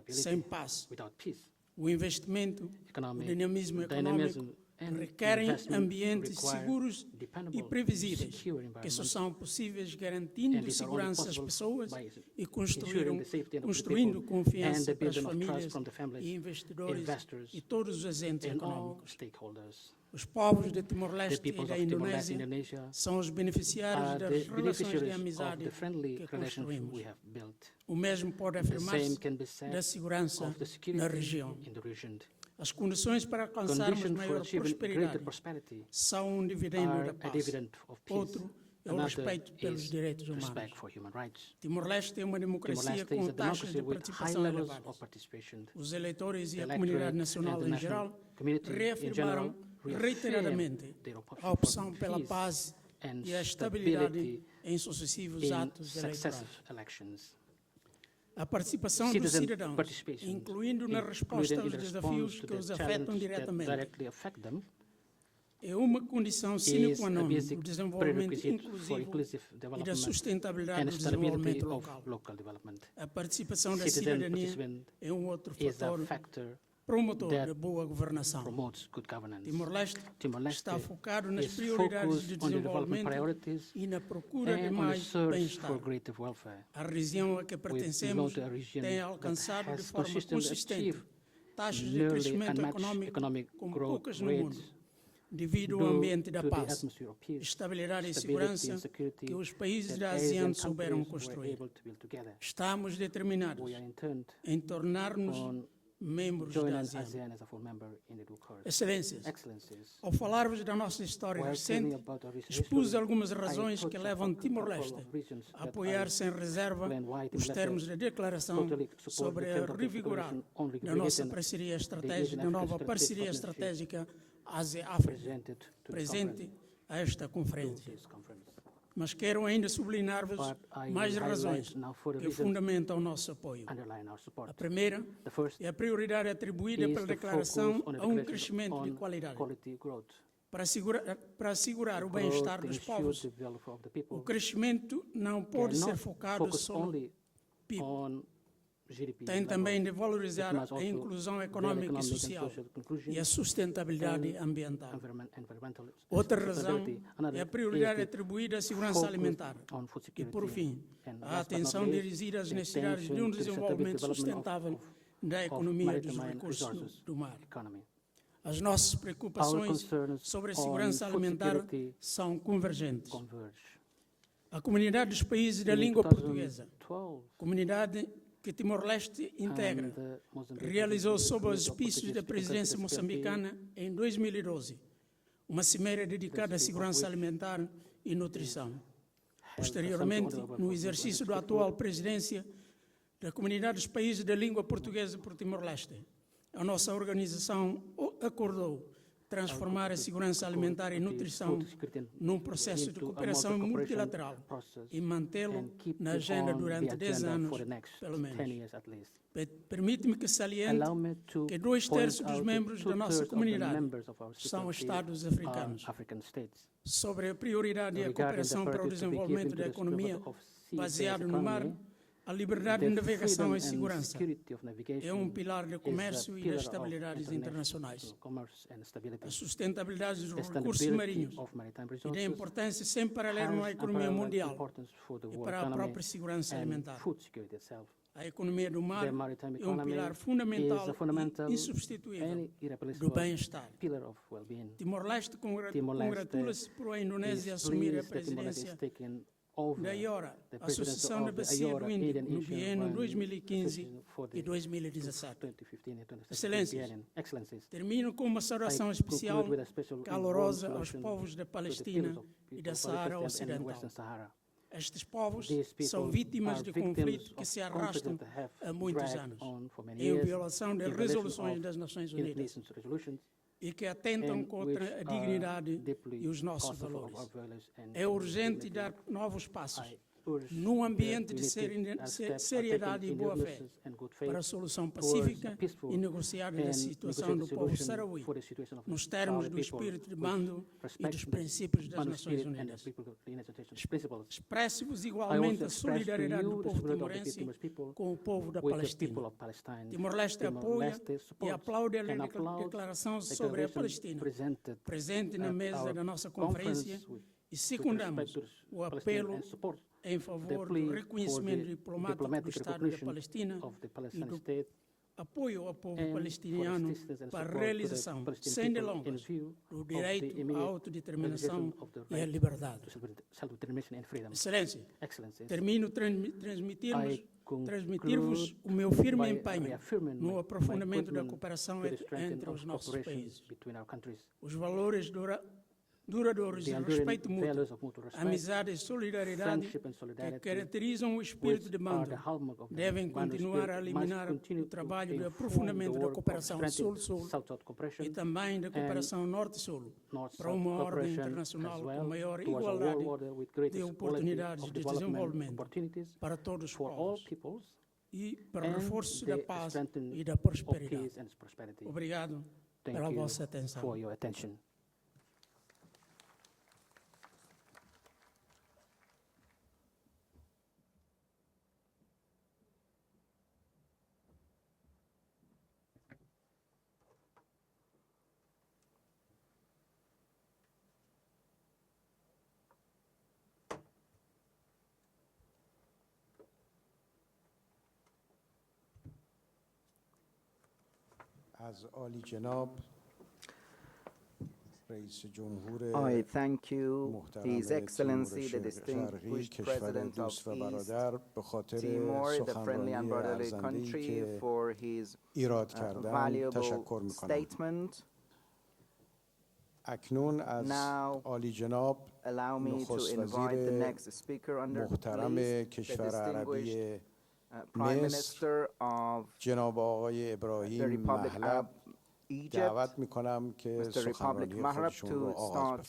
[SPEAKER 16] sem paz. O investimento, o dinamismo econômico requerem ambientes seguros e previsíveis, que só são possíveis garantindo segurança às pessoas e construindo confiança para as famílias e investidores e todos os agentes econômicos. Os povos de Timor-Leste e da Indonésia são os beneficiários das relações de amizade que construímos. O mesmo pode afirmar-se da segurança na região. As condições para alcançarmos maior prosperidade são um dividendo da paz. Outro é o respeito pelos direitos humanos. Timor-Leste é uma democracia com taxas de participação elevadas. Os eleitores e a comunidade nacional em geral reafirmaram reiteradamente a opção pela paz e a estabilidade em sucessivos atos eleitorais. A participação dos cidadãos, incluindo na resposta aos desafios que os afetam diretamente, é uma condição sine qua non do desenvolvimento inclusivo e da sustentabilidade do desenvolvimento local. A participação da cidadania é um outro fator promotor da boa governação. Timor-Leste está focado nas prioridades de desenvolvimento e na procura de mais bem-estar. A região a que pertencemos tem alcançado de forma consistente taxas de crescimento econômico como poucas no mundo, devido ao ambiente da paz, estabilidade e segurança que os países da ASEAN souberam construir. Estamos determinados em tornar-nos membros da ASEAN. Excelências, ao falar-vos da nossa história recente, expus algumas razões que levam Timor-Leste a apoiar sem reserva os termos da declaração sobre a revigorar da nossa parceria estratégica, da nova parceria estratégica Ásia-África, presente a esta conferência. Mas quero ainda sublinhar-vos mais razões que fundamentam o nosso apoio. A primeira é a prioridade atribuída pela declaração a um crescimento de qualidade. Para assegurar o bem-estar dos povos, o crescimento não pode ser focado só no PIB. Tem também de valorizar a inclusão econômica e social e a sustentabilidade ambiental. Outra razão é a prioridade atribuída à segurança alimentar e, por fim, a atenção dirigida às necessidades de um desenvolvimento sustentável da economia dos recursos do mar. As nossas preocupações sobre a segurança alimentar são convergentes. A comunidade dos países da língua portuguesa, comunidade que Timor-Leste integra, realizou sob os auspícios da presidência moçambicana em 2012 uma cimeira dedicada à segurança alimentar e nutrição. Posteriormente, no exercício da atual presidência da Comunidade dos Países da Língua Portuguesa por Timor-Leste, a nossa organização acordou transformar a segurança alimentar e nutrição num processo de cooperação multilateral e mantê-lo na agenda durante 10 anos, pelo menos. Permite-me que saliente que 2/3 dos membros da nossa comunidade são Estados africanos. Sobre a prioridade e a cooperação para o desenvolvimento da economia baseada no mar, A liberdade de
[SPEAKER 7] The
[SPEAKER 16] navegação
[SPEAKER 7] freedom
[SPEAKER 16] e
[SPEAKER 7] and
[SPEAKER 16] segurança
[SPEAKER 7] security of
[SPEAKER 16] é
[SPEAKER 7] navigation
[SPEAKER 16] pilar do
[SPEAKER 7] is a
[SPEAKER 16] comércio e
[SPEAKER 7] pillar
[SPEAKER 16] das
[SPEAKER 7] of
[SPEAKER 16] estabilidades internacionais.
[SPEAKER 7] international commerce and stability.
[SPEAKER 16] A sustentabilidade dos
[SPEAKER 7] The
[SPEAKER 16] recursos
[SPEAKER 7] sustainability
[SPEAKER 16] marinhos
[SPEAKER 7] of maritime
[SPEAKER 16] e da
[SPEAKER 7] resources
[SPEAKER 16] importância sem paralelo à
[SPEAKER 7] has
[SPEAKER 16] economia
[SPEAKER 7] unparalleled
[SPEAKER 16] mundial
[SPEAKER 7] importance for the
[SPEAKER 16] e
[SPEAKER 7] world
[SPEAKER 16] para a
[SPEAKER 7] economy
[SPEAKER 16] própria segurança
[SPEAKER 7] and
[SPEAKER 16] alimentar.
[SPEAKER 7] food security itself.
[SPEAKER 16] A economia do mar
[SPEAKER 7] The maritime
[SPEAKER 16] é
[SPEAKER 7] economy
[SPEAKER 16] pilar
[SPEAKER 7] is
[SPEAKER 16] fundamental
[SPEAKER 7] a fundamental
[SPEAKER 16] e insubstituível
[SPEAKER 7] and
[SPEAKER 16] do
[SPEAKER 7] irreplaceable
[SPEAKER 16] bem-estar.
[SPEAKER 7] pillar of well-being.
[SPEAKER 16] Timor-Leste
[SPEAKER 7] Timor-Leste
[SPEAKER 16] congratula-se por a Indonésia
[SPEAKER 7] is
[SPEAKER 16] assumir a
[SPEAKER 7] pleased that Timor-Leste is
[SPEAKER 16] presidência
[SPEAKER 7] taking over
[SPEAKER 16] da IORA,
[SPEAKER 7] the
[SPEAKER 16] a
[SPEAKER 7] presidency
[SPEAKER 16] Associação da
[SPEAKER 7] of the
[SPEAKER 16] Bacia
[SPEAKER 7] IORA,
[SPEAKER 16] do Índico,
[SPEAKER 7] Indian
[SPEAKER 16] no
[SPEAKER 7] Ocean
[SPEAKER 16] biênio
[SPEAKER 7] One
[SPEAKER 16] 2015
[SPEAKER 7] for the
[SPEAKER 16] e 2017.
[SPEAKER 7] 2015 and 2017
[SPEAKER 16] Excelências,
[SPEAKER 7] biennium. Excellencies,
[SPEAKER 16] termino com uma saudação
[SPEAKER 7] I
[SPEAKER 16] especial,
[SPEAKER 7] conclude with a special
[SPEAKER 16] calorosa
[SPEAKER 7] warm
[SPEAKER 16] aos
[SPEAKER 7] salutation
[SPEAKER 16] povos da
[SPEAKER 7] to the
[SPEAKER 16] Palestina
[SPEAKER 7] peoples of
[SPEAKER 16] e da
[SPEAKER 7] people of
[SPEAKER 16] Saara
[SPEAKER 7] Palestine and
[SPEAKER 16] Ocidental.
[SPEAKER 7] Western Sahara.
[SPEAKER 16] Estes povos
[SPEAKER 7] These people
[SPEAKER 16] são vítimas
[SPEAKER 7] are
[SPEAKER 16] de
[SPEAKER 7] victims
[SPEAKER 16] conflito que
[SPEAKER 7] of
[SPEAKER 16] se arrastam
[SPEAKER 7] conflict that have
[SPEAKER 16] há muitos
[SPEAKER 7] dragged
[SPEAKER 16] anos,
[SPEAKER 7] on for many
[SPEAKER 16] em
[SPEAKER 7] years,
[SPEAKER 16] violação das
[SPEAKER 7] in violation
[SPEAKER 16] resoluções
[SPEAKER 7] of
[SPEAKER 16] das Nações
[SPEAKER 7] United
[SPEAKER 16] Unidas
[SPEAKER 7] Nations resolutions,
[SPEAKER 16] e que atentam
[SPEAKER 7] and
[SPEAKER 16] contra
[SPEAKER 7] which
[SPEAKER 16] a
[SPEAKER 7] are
[SPEAKER 16] dignidade
[SPEAKER 7] deeply
[SPEAKER 16] e os nossos
[SPEAKER 7] hostile for
[SPEAKER 16] valores.
[SPEAKER 7] our values and
[SPEAKER 16] É urgente
[SPEAKER 7] dignity.
[SPEAKER 16] dar novos passos
[SPEAKER 7] I urge
[SPEAKER 16] num
[SPEAKER 7] that
[SPEAKER 16] ambiente
[SPEAKER 7] we
[SPEAKER 16] de
[SPEAKER 7] need to steps are
[SPEAKER 16] seriedade
[SPEAKER 7] taken
[SPEAKER 16] e
[SPEAKER 7] in
[SPEAKER 16] boa-fé
[SPEAKER 7] goodness and good faith
[SPEAKER 16] para a solução
[SPEAKER 7] towards
[SPEAKER 16] pacífica
[SPEAKER 7] a peaceful
[SPEAKER 16] e negociada da
[SPEAKER 7] and
[SPEAKER 16] situação
[SPEAKER 7] negotiated
[SPEAKER 16] do povo
[SPEAKER 7] solution
[SPEAKER 16] saharaui,
[SPEAKER 7] for the situation of
[SPEAKER 16] nos termos
[SPEAKER 7] Sahrawi
[SPEAKER 16] do
[SPEAKER 7] people,
[SPEAKER 16] espírito de
[SPEAKER 7] which
[SPEAKER 16] bando e
[SPEAKER 7] respect
[SPEAKER 16] dos
[SPEAKER 7] the
[SPEAKER 16] princípios das
[SPEAKER 7] band
[SPEAKER 16] Nações
[SPEAKER 7] spirit and the
[SPEAKER 16] Unidas.
[SPEAKER 7] people of the United Nations principles.
[SPEAKER 16] Expresso-vos
[SPEAKER 7] I
[SPEAKER 16] igualmente
[SPEAKER 7] also
[SPEAKER 16] a
[SPEAKER 7] express to
[SPEAKER 16] solidariedade
[SPEAKER 7] you
[SPEAKER 16] do
[SPEAKER 7] the
[SPEAKER 16] povo
[SPEAKER 7] spirit of the
[SPEAKER 16] timorense
[SPEAKER 7] Timorese people
[SPEAKER 16] com o povo da
[SPEAKER 7] with the
[SPEAKER 16] Palestina.
[SPEAKER 7] people of Palestine.
[SPEAKER 16] Timor-Leste apoia
[SPEAKER 7] Timor-Leste
[SPEAKER 16] e
[SPEAKER 7] supports
[SPEAKER 16] aplaude a
[SPEAKER 7] and applauds
[SPEAKER 16] declaração
[SPEAKER 7] the
[SPEAKER 16] sobre a
[SPEAKER 7] declaration
[SPEAKER 16] Palestina,
[SPEAKER 7] presented
[SPEAKER 16] presente na
[SPEAKER 7] at
[SPEAKER 16] mesa
[SPEAKER 7] our
[SPEAKER 16] da nossa
[SPEAKER 7] conference
[SPEAKER 16] conferência,
[SPEAKER 7] with
[SPEAKER 16] e
[SPEAKER 7] respect
[SPEAKER 16] secundamos
[SPEAKER 7] to
[SPEAKER 16] o
[SPEAKER 7] Palestine
[SPEAKER 16] apelo
[SPEAKER 7] and support
[SPEAKER 16] em
[SPEAKER 7] the
[SPEAKER 16] favor
[SPEAKER 7] plea
[SPEAKER 16] do
[SPEAKER 7] for
[SPEAKER 16] reconhecimento
[SPEAKER 7] the
[SPEAKER 16] diplomático do
[SPEAKER 7] diplomatic
[SPEAKER 16] Estado da
[SPEAKER 7] recognition
[SPEAKER 16] Palestina
[SPEAKER 7] of the
[SPEAKER 16] e
[SPEAKER 7] Palestinian
[SPEAKER 16] do
[SPEAKER 7] state
[SPEAKER 16] apoio ao povo
[SPEAKER 7] and for
[SPEAKER 16] palestiniano
[SPEAKER 7] assistance and
[SPEAKER 16] para a
[SPEAKER 7] support to the
[SPEAKER 16] realização,
[SPEAKER 7] Palestinian
[SPEAKER 16] sem
[SPEAKER 7] people in
[SPEAKER 16] delongas,
[SPEAKER 7] view
[SPEAKER 16] do
[SPEAKER 7] of the
[SPEAKER 16] direito à
[SPEAKER 7] immediate
[SPEAKER 16] autodeterminação
[SPEAKER 7] realization of the
[SPEAKER 16] e à
[SPEAKER 7] right
[SPEAKER 16] liberdade.
[SPEAKER 7] to self-determination and freedom.
[SPEAKER 16] Excelência,
[SPEAKER 7] Excellencies,
[SPEAKER 16] termino transmitir-vos o meu firme
[SPEAKER 7] by
[SPEAKER 16] empenho
[SPEAKER 7] reaffirming
[SPEAKER 16] no
[SPEAKER 7] my
[SPEAKER 16] aprofundamento da
[SPEAKER 7] commitment
[SPEAKER 16] cooperação
[SPEAKER 7] to the strengthening
[SPEAKER 16] entre os
[SPEAKER 7] of
[SPEAKER 16] nossos
[SPEAKER 7] cooperation
[SPEAKER 16] países.
[SPEAKER 7] between our countries.
[SPEAKER 16] Os valores duradouros
[SPEAKER 7] The
[SPEAKER 16] de
[SPEAKER 7] enduring
[SPEAKER 16] respeito mútuo,
[SPEAKER 7] values of mutual respect,
[SPEAKER 16] amizade e solidariedade
[SPEAKER 7] friendship and
[SPEAKER 16] que
[SPEAKER 7] solidarity,
[SPEAKER 16] caracterizam o espírito
[SPEAKER 7] which
[SPEAKER 16] de
[SPEAKER 7] are
[SPEAKER 16] bando
[SPEAKER 7] the hallmark of the
[SPEAKER 16] devem
[SPEAKER 7] Bando
[SPEAKER 16] continuar
[SPEAKER 7] spirit,
[SPEAKER 16] a
[SPEAKER 7] must
[SPEAKER 16] eliminar
[SPEAKER 7] continue
[SPEAKER 16] o trabalho
[SPEAKER 7] to
[SPEAKER 16] de
[SPEAKER 7] inform
[SPEAKER 16] aprofundamento
[SPEAKER 7] the
[SPEAKER 16] da
[SPEAKER 7] work of
[SPEAKER 16] cooperação
[SPEAKER 7] strengthening
[SPEAKER 16] Sul-Sul
[SPEAKER 7] South-South cooperation
[SPEAKER 16] e também da cooperação Norte-Sul para
[SPEAKER 7] North-South
[SPEAKER 16] uma ordem
[SPEAKER 7] cooperation
[SPEAKER 16] internacional
[SPEAKER 7] as
[SPEAKER 16] com
[SPEAKER 7] well,
[SPEAKER 16] maior
[SPEAKER 7] towards a world
[SPEAKER 16] igualdade
[SPEAKER 7] order with
[SPEAKER 16] de
[SPEAKER 7] greatest quality
[SPEAKER 16] oportunidades
[SPEAKER 7] of
[SPEAKER 16] de
[SPEAKER 7] development
[SPEAKER 16] desenvolvimento
[SPEAKER 7] opportunities
[SPEAKER 16] para todos os
[SPEAKER 7] for all
[SPEAKER 16] povos
[SPEAKER 7] peoples
[SPEAKER 16] e para o
[SPEAKER 7] and
[SPEAKER 16] reforço da
[SPEAKER 7] the
[SPEAKER 16] paz
[SPEAKER 7] strengthening
[SPEAKER 16] e da
[SPEAKER 7] of
[SPEAKER 16] prosperidade.
[SPEAKER 7] peace and prosperity.
[SPEAKER 16] Obrigado
[SPEAKER 7] Thank
[SPEAKER 16] pela
[SPEAKER 7] you
[SPEAKER 16] vossa atenção.
[SPEAKER 7] for your attention.
[SPEAKER 13] I thank you, His Excellency, the distinguished President of East Timor, the friendly and brotherly country, for his valuable statement. Now, allow me to invite the next speaker on the list, the distinguished Prime Minister of the Republic of Egypt, Mr. Republic Mahrab, to start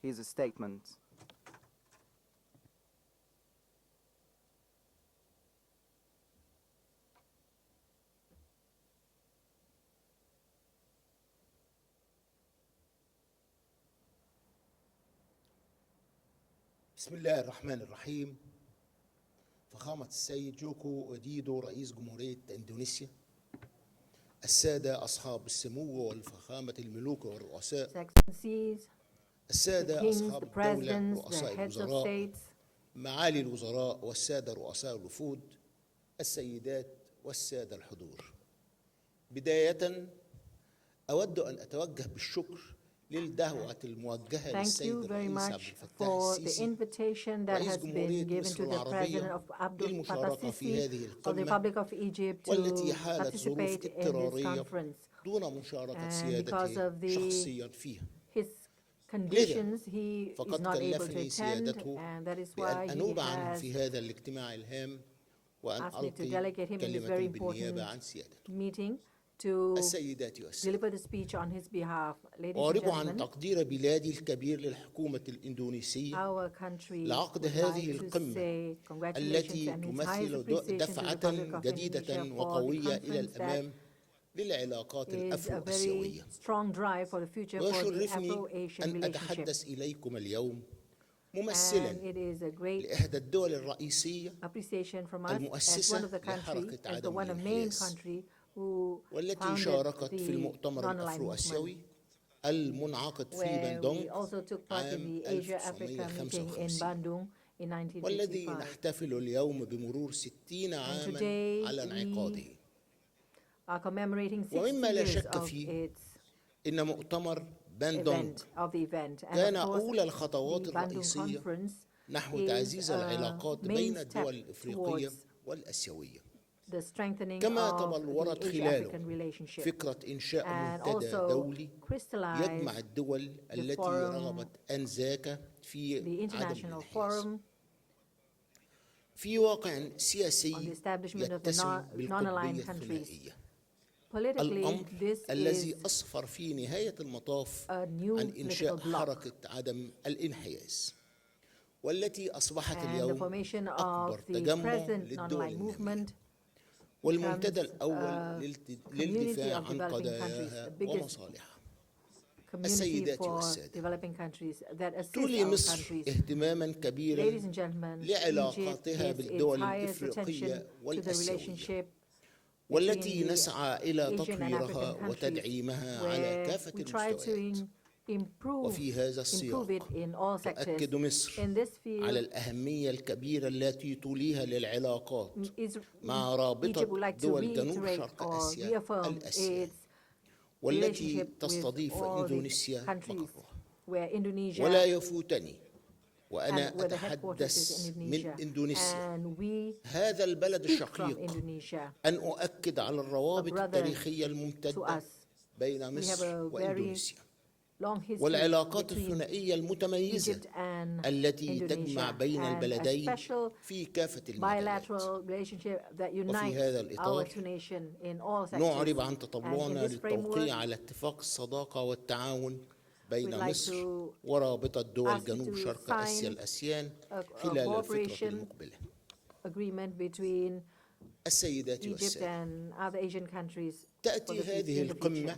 [SPEAKER 13] his statement.
[SPEAKER 17] بسم الله الرحمن الرحيم. فخامة السيد جوكو وديدو رئيس جمهورية إندونيسيا، السادة أصحاب السمو والفخامة الملوك والرؤساء، السادة أصحاب الدولة رؤساء الوزراء، معالي الوزراء والسادة رؤساء الوفود، السيدات والسادة الحضور. بداية أود أن أتوجه بالشكر للدعوة الموجهة للسيد الرئيس عبد الفتاح السيسي رئيس جمهورية مصر العربية للمشاركة في هذه القمة والتي حالت ظروف اضطرارية دون مشاركة سيادته شخصيا فيها. لذا فقد كلفني سيادته بأن أنوب عنه في هذا الاجتماع الهام وأن ألقي كلمة بالنيابة عن سيادته.
[SPEAKER 7] To
[SPEAKER 17] السيدات
[SPEAKER 7] deliver the speech on his behalf. Ladies and
[SPEAKER 17] أعرب عن
[SPEAKER 7] gentlemen,
[SPEAKER 17] تقدير بلادي الكبير للحكومة الإندونيسية
[SPEAKER 7] our country
[SPEAKER 17] لعقد
[SPEAKER 7] would
[SPEAKER 17] هذه
[SPEAKER 7] like to
[SPEAKER 17] القمة
[SPEAKER 7] say congratulations
[SPEAKER 17] التي
[SPEAKER 7] and his highest
[SPEAKER 17] تمثل
[SPEAKER 7] appreciation to the
[SPEAKER 17] دفعة
[SPEAKER 7] Republic of
[SPEAKER 17] جديدة
[SPEAKER 7] Indonesia for the
[SPEAKER 17] وقوية إلى
[SPEAKER 7] conference that
[SPEAKER 17] الأمام للعلاقات
[SPEAKER 7] is a very
[SPEAKER 17] الأفرو-آسيوية.
[SPEAKER 7] strong drive for the future for the
[SPEAKER 17] ويشرفني
[SPEAKER 7] Afro-Asian
[SPEAKER 17] أن
[SPEAKER 7] relationship.
[SPEAKER 17] أتحدث إليكم اليوم ممثلا
[SPEAKER 7] And it is a great
[SPEAKER 17] لإحدى الدول الرئيسية
[SPEAKER 7] appreciation from us as one
[SPEAKER 17] المؤسسة
[SPEAKER 7] of the country,
[SPEAKER 17] لحركة
[SPEAKER 7] as the
[SPEAKER 17] عدم
[SPEAKER 7] one of main
[SPEAKER 17] الانحياز
[SPEAKER 7] country who
[SPEAKER 17] والتي
[SPEAKER 7] founded
[SPEAKER 17] شاركت في
[SPEAKER 7] the
[SPEAKER 17] المؤتمر
[SPEAKER 7] non-aligned
[SPEAKER 17] الأفرو
[SPEAKER 7] movement,
[SPEAKER 17] آسيوي المنعقد في
[SPEAKER 7] where
[SPEAKER 17] بندونغ
[SPEAKER 7] we also took part in
[SPEAKER 17] عام
[SPEAKER 7] the Asia-Africa meeting in
[SPEAKER 17] 1955
[SPEAKER 7] Bandung in
[SPEAKER 17] والذي
[SPEAKER 7] 1955.
[SPEAKER 17] نحتفل اليوم بمرور 60 عاما
[SPEAKER 7] today
[SPEAKER 17] على انعقاده.
[SPEAKER 7] Are commemorating 60
[SPEAKER 17] ومما لا
[SPEAKER 7] years
[SPEAKER 17] شك
[SPEAKER 7] of
[SPEAKER 17] فيه
[SPEAKER 7] its
[SPEAKER 17] إن مؤتمر باندونغ
[SPEAKER 7] event. And
[SPEAKER 17] كان
[SPEAKER 7] of course,
[SPEAKER 17] أولى الخطوات
[SPEAKER 7] the Bandung
[SPEAKER 17] الرئيسية
[SPEAKER 7] Conference
[SPEAKER 17] نحو
[SPEAKER 7] is
[SPEAKER 17] تعزيز
[SPEAKER 7] a
[SPEAKER 17] العلاقات
[SPEAKER 7] main
[SPEAKER 17] بين
[SPEAKER 7] step
[SPEAKER 17] الدول الإفريقية
[SPEAKER 7] towards
[SPEAKER 17] والآسيوية.
[SPEAKER 7] the strengthening
[SPEAKER 17] كما
[SPEAKER 7] of
[SPEAKER 17] تبلورت
[SPEAKER 7] the
[SPEAKER 17] خلاله
[SPEAKER 7] Asia-African relationship,
[SPEAKER 17] فكرة إنشاء
[SPEAKER 7] and
[SPEAKER 17] منتدى
[SPEAKER 7] also
[SPEAKER 17] دولي
[SPEAKER 7] crystallize
[SPEAKER 17] يجمع الدول التي
[SPEAKER 7] forum,
[SPEAKER 17] رغبت أنذاك في
[SPEAKER 7] the
[SPEAKER 17] عدم
[SPEAKER 7] international
[SPEAKER 17] الانحياز.
[SPEAKER 7] forum
[SPEAKER 17] في واقع
[SPEAKER 7] on the
[SPEAKER 17] سياسي
[SPEAKER 7] establishment of the
[SPEAKER 17] يتسم
[SPEAKER 7] non-aligned
[SPEAKER 17] بالقطبية
[SPEAKER 7] countries.
[SPEAKER 17] الثنائية،
[SPEAKER 7] Politically,
[SPEAKER 17] الأمر
[SPEAKER 7] this
[SPEAKER 17] الذي
[SPEAKER 7] is
[SPEAKER 17] أسفر في نهاية المطاف
[SPEAKER 7] a new
[SPEAKER 17] عن إنشاء
[SPEAKER 7] political bloc.
[SPEAKER 17] حركة عدم الانحياز، والتي أصبحت
[SPEAKER 7] And the
[SPEAKER 17] اليوم
[SPEAKER 7] formation
[SPEAKER 17] أكبر
[SPEAKER 7] of the
[SPEAKER 17] تجمع
[SPEAKER 7] present
[SPEAKER 17] للدول
[SPEAKER 7] non-aligned
[SPEAKER 17] النامية،
[SPEAKER 7] movement
[SPEAKER 17] والمنتدى
[SPEAKER 7] becomes
[SPEAKER 17] الأول
[SPEAKER 7] community
[SPEAKER 17] للدفاع
[SPEAKER 7] of
[SPEAKER 17] عن
[SPEAKER 7] developing
[SPEAKER 17] قضاياها
[SPEAKER 7] countries, the biggest
[SPEAKER 17] ومصالحها.
[SPEAKER 7] community
[SPEAKER 17] السيدات
[SPEAKER 7] for
[SPEAKER 17] والسادة،
[SPEAKER 7] developing countries that assist
[SPEAKER 17] تولي
[SPEAKER 7] our
[SPEAKER 17] مصر
[SPEAKER 7] countries.
[SPEAKER 17] اهتماما
[SPEAKER 7] Ladies
[SPEAKER 17] كبيرا
[SPEAKER 7] and gentlemen, Egypt
[SPEAKER 17] لعلاقاتها
[SPEAKER 7] gives its
[SPEAKER 17] بالدول
[SPEAKER 7] highest attention
[SPEAKER 17] الإفريقية
[SPEAKER 7] to the
[SPEAKER 17] والآسيوية،
[SPEAKER 7] relationship
[SPEAKER 17] والتي
[SPEAKER 7] between the
[SPEAKER 17] نسعى إلى
[SPEAKER 7] Asian and
[SPEAKER 17] تطويرها
[SPEAKER 7] African countries,
[SPEAKER 17] وتدعيمها على
[SPEAKER 7] where
[SPEAKER 17] كافة
[SPEAKER 7] we try to
[SPEAKER 17] المستويات. وفي هذا
[SPEAKER 7] improve it
[SPEAKER 17] السياق
[SPEAKER 7] in all sectors.
[SPEAKER 17] تؤكد مصر
[SPEAKER 7] In this field,
[SPEAKER 17] على الأهمية الكبيرة التي توليها للعلاقات مع
[SPEAKER 7] Egypt
[SPEAKER 17] رابطة
[SPEAKER 7] would like to
[SPEAKER 17] دول جنوب
[SPEAKER 7] reiterate
[SPEAKER 17] شرق
[SPEAKER 7] or
[SPEAKER 17] آسيا
[SPEAKER 7] reaffirm
[SPEAKER 17] الآسيوية،
[SPEAKER 7] its
[SPEAKER 17] والتي
[SPEAKER 7] relationship with
[SPEAKER 17] تستضيف
[SPEAKER 7] all the
[SPEAKER 17] إندونيسيا
[SPEAKER 7] countries
[SPEAKER 17] مقرها.
[SPEAKER 7] where Indonesia
[SPEAKER 17] ولا يفوتني وأنا
[SPEAKER 7] and where the headquarters is
[SPEAKER 17] أتحدث
[SPEAKER 7] in
[SPEAKER 17] من
[SPEAKER 7] Indonesia,
[SPEAKER 17] إندونيسيا
[SPEAKER 7] and we
[SPEAKER 17] هذا البلد
[SPEAKER 7] speak from
[SPEAKER 17] الشقيق
[SPEAKER 7] Indonesia,
[SPEAKER 17] أن أؤكد على الروابط
[SPEAKER 7] a brother
[SPEAKER 17] التاريخية
[SPEAKER 7] to
[SPEAKER 17] الممتدة
[SPEAKER 7] us.
[SPEAKER 17] بين
[SPEAKER 7] We have
[SPEAKER 17] مصر
[SPEAKER 7] a very
[SPEAKER 17] وإندونيسيا،
[SPEAKER 7] long history
[SPEAKER 17] والعلاقات
[SPEAKER 7] between
[SPEAKER 17] الثنائية المتميزة
[SPEAKER 7] Egypt and
[SPEAKER 17] التي تجمع
[SPEAKER 7] Indonesia,
[SPEAKER 17] بين
[SPEAKER 7] and a
[SPEAKER 17] البلدين
[SPEAKER 7] special
[SPEAKER 17] في كافة المجالات.
[SPEAKER 7] bilateral relationship that
[SPEAKER 17] وفي
[SPEAKER 7] unites
[SPEAKER 17] هذا
[SPEAKER 7] our
[SPEAKER 17] الإطار
[SPEAKER 7] two nations in all sectors.
[SPEAKER 17] نعرب عن
[SPEAKER 7] And in
[SPEAKER 17] تطلعنا
[SPEAKER 7] this
[SPEAKER 17] للتوقيع
[SPEAKER 7] framework,
[SPEAKER 17] على اتفاق الصداقة والتعاون
[SPEAKER 7] we'd
[SPEAKER 17] بين
[SPEAKER 7] like
[SPEAKER 17] مصر
[SPEAKER 7] to
[SPEAKER 17] ورابطة دول
[SPEAKER 7] ask you
[SPEAKER 17] جنوب
[SPEAKER 7] to
[SPEAKER 17] شرق آسيا
[SPEAKER 7] sign
[SPEAKER 17] الآسيان
[SPEAKER 7] a
[SPEAKER 17] خلال الفترة
[SPEAKER 7] cooperation
[SPEAKER 17] المقبلة.
[SPEAKER 7] agreement between
[SPEAKER 17] السيدات
[SPEAKER 7] Egypt
[SPEAKER 17] والسادة،
[SPEAKER 7] and other Asian countries for
[SPEAKER 17] تأتي
[SPEAKER 7] the
[SPEAKER 17] هذه
[SPEAKER 7] in the
[SPEAKER 17] القمة
[SPEAKER 7] future.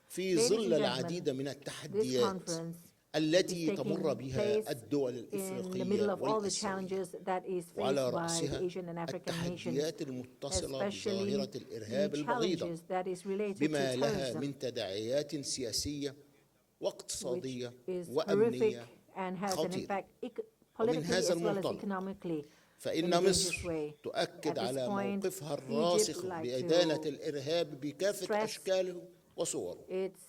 [SPEAKER 17] في
[SPEAKER 7] Ladies
[SPEAKER 17] ظل
[SPEAKER 7] and
[SPEAKER 17] العديد من
[SPEAKER 7] This
[SPEAKER 17] التحديات
[SPEAKER 7] conference
[SPEAKER 17] التي
[SPEAKER 7] is
[SPEAKER 17] تمر
[SPEAKER 7] taking
[SPEAKER 17] بها
[SPEAKER 7] place
[SPEAKER 17] الدول
[SPEAKER 7] in the middle
[SPEAKER 17] الإفريقية
[SPEAKER 7] of all the
[SPEAKER 17] والآسيوية،
[SPEAKER 7] challenges that is faced
[SPEAKER 17] وعلى
[SPEAKER 7] by
[SPEAKER 17] رأسها
[SPEAKER 7] the Asian and African nations,
[SPEAKER 17] التحديات المتصلة
[SPEAKER 7] especially
[SPEAKER 17] بظاهرة الإرهاب
[SPEAKER 7] the
[SPEAKER 17] البغيضة
[SPEAKER 7] challenges that is related
[SPEAKER 17] بما
[SPEAKER 7] to
[SPEAKER 17] لها
[SPEAKER 7] terrorism,
[SPEAKER 17] من تداعيات سياسية واقتصادية
[SPEAKER 7] which is horrific
[SPEAKER 17] وأمنية
[SPEAKER 7] and has an
[SPEAKER 17] خطيرة.
[SPEAKER 7] impact
[SPEAKER 17] ومن
[SPEAKER 7] politically
[SPEAKER 17] هذا
[SPEAKER 7] as well as
[SPEAKER 17] المنطلق
[SPEAKER 7] economically in a
[SPEAKER 17] فإن
[SPEAKER 7] dangerous
[SPEAKER 17] مصر
[SPEAKER 7] way.
[SPEAKER 17] تؤكد
[SPEAKER 7] At this
[SPEAKER 17] على
[SPEAKER 7] point,
[SPEAKER 17] موقفها
[SPEAKER 7] Egypt
[SPEAKER 17] الراسخ
[SPEAKER 7] would like
[SPEAKER 17] بإدانة
[SPEAKER 7] to
[SPEAKER 17] الإرهاب بكافة
[SPEAKER 7] stress
[SPEAKER 17] أشكاله وصوره،
[SPEAKER 7] its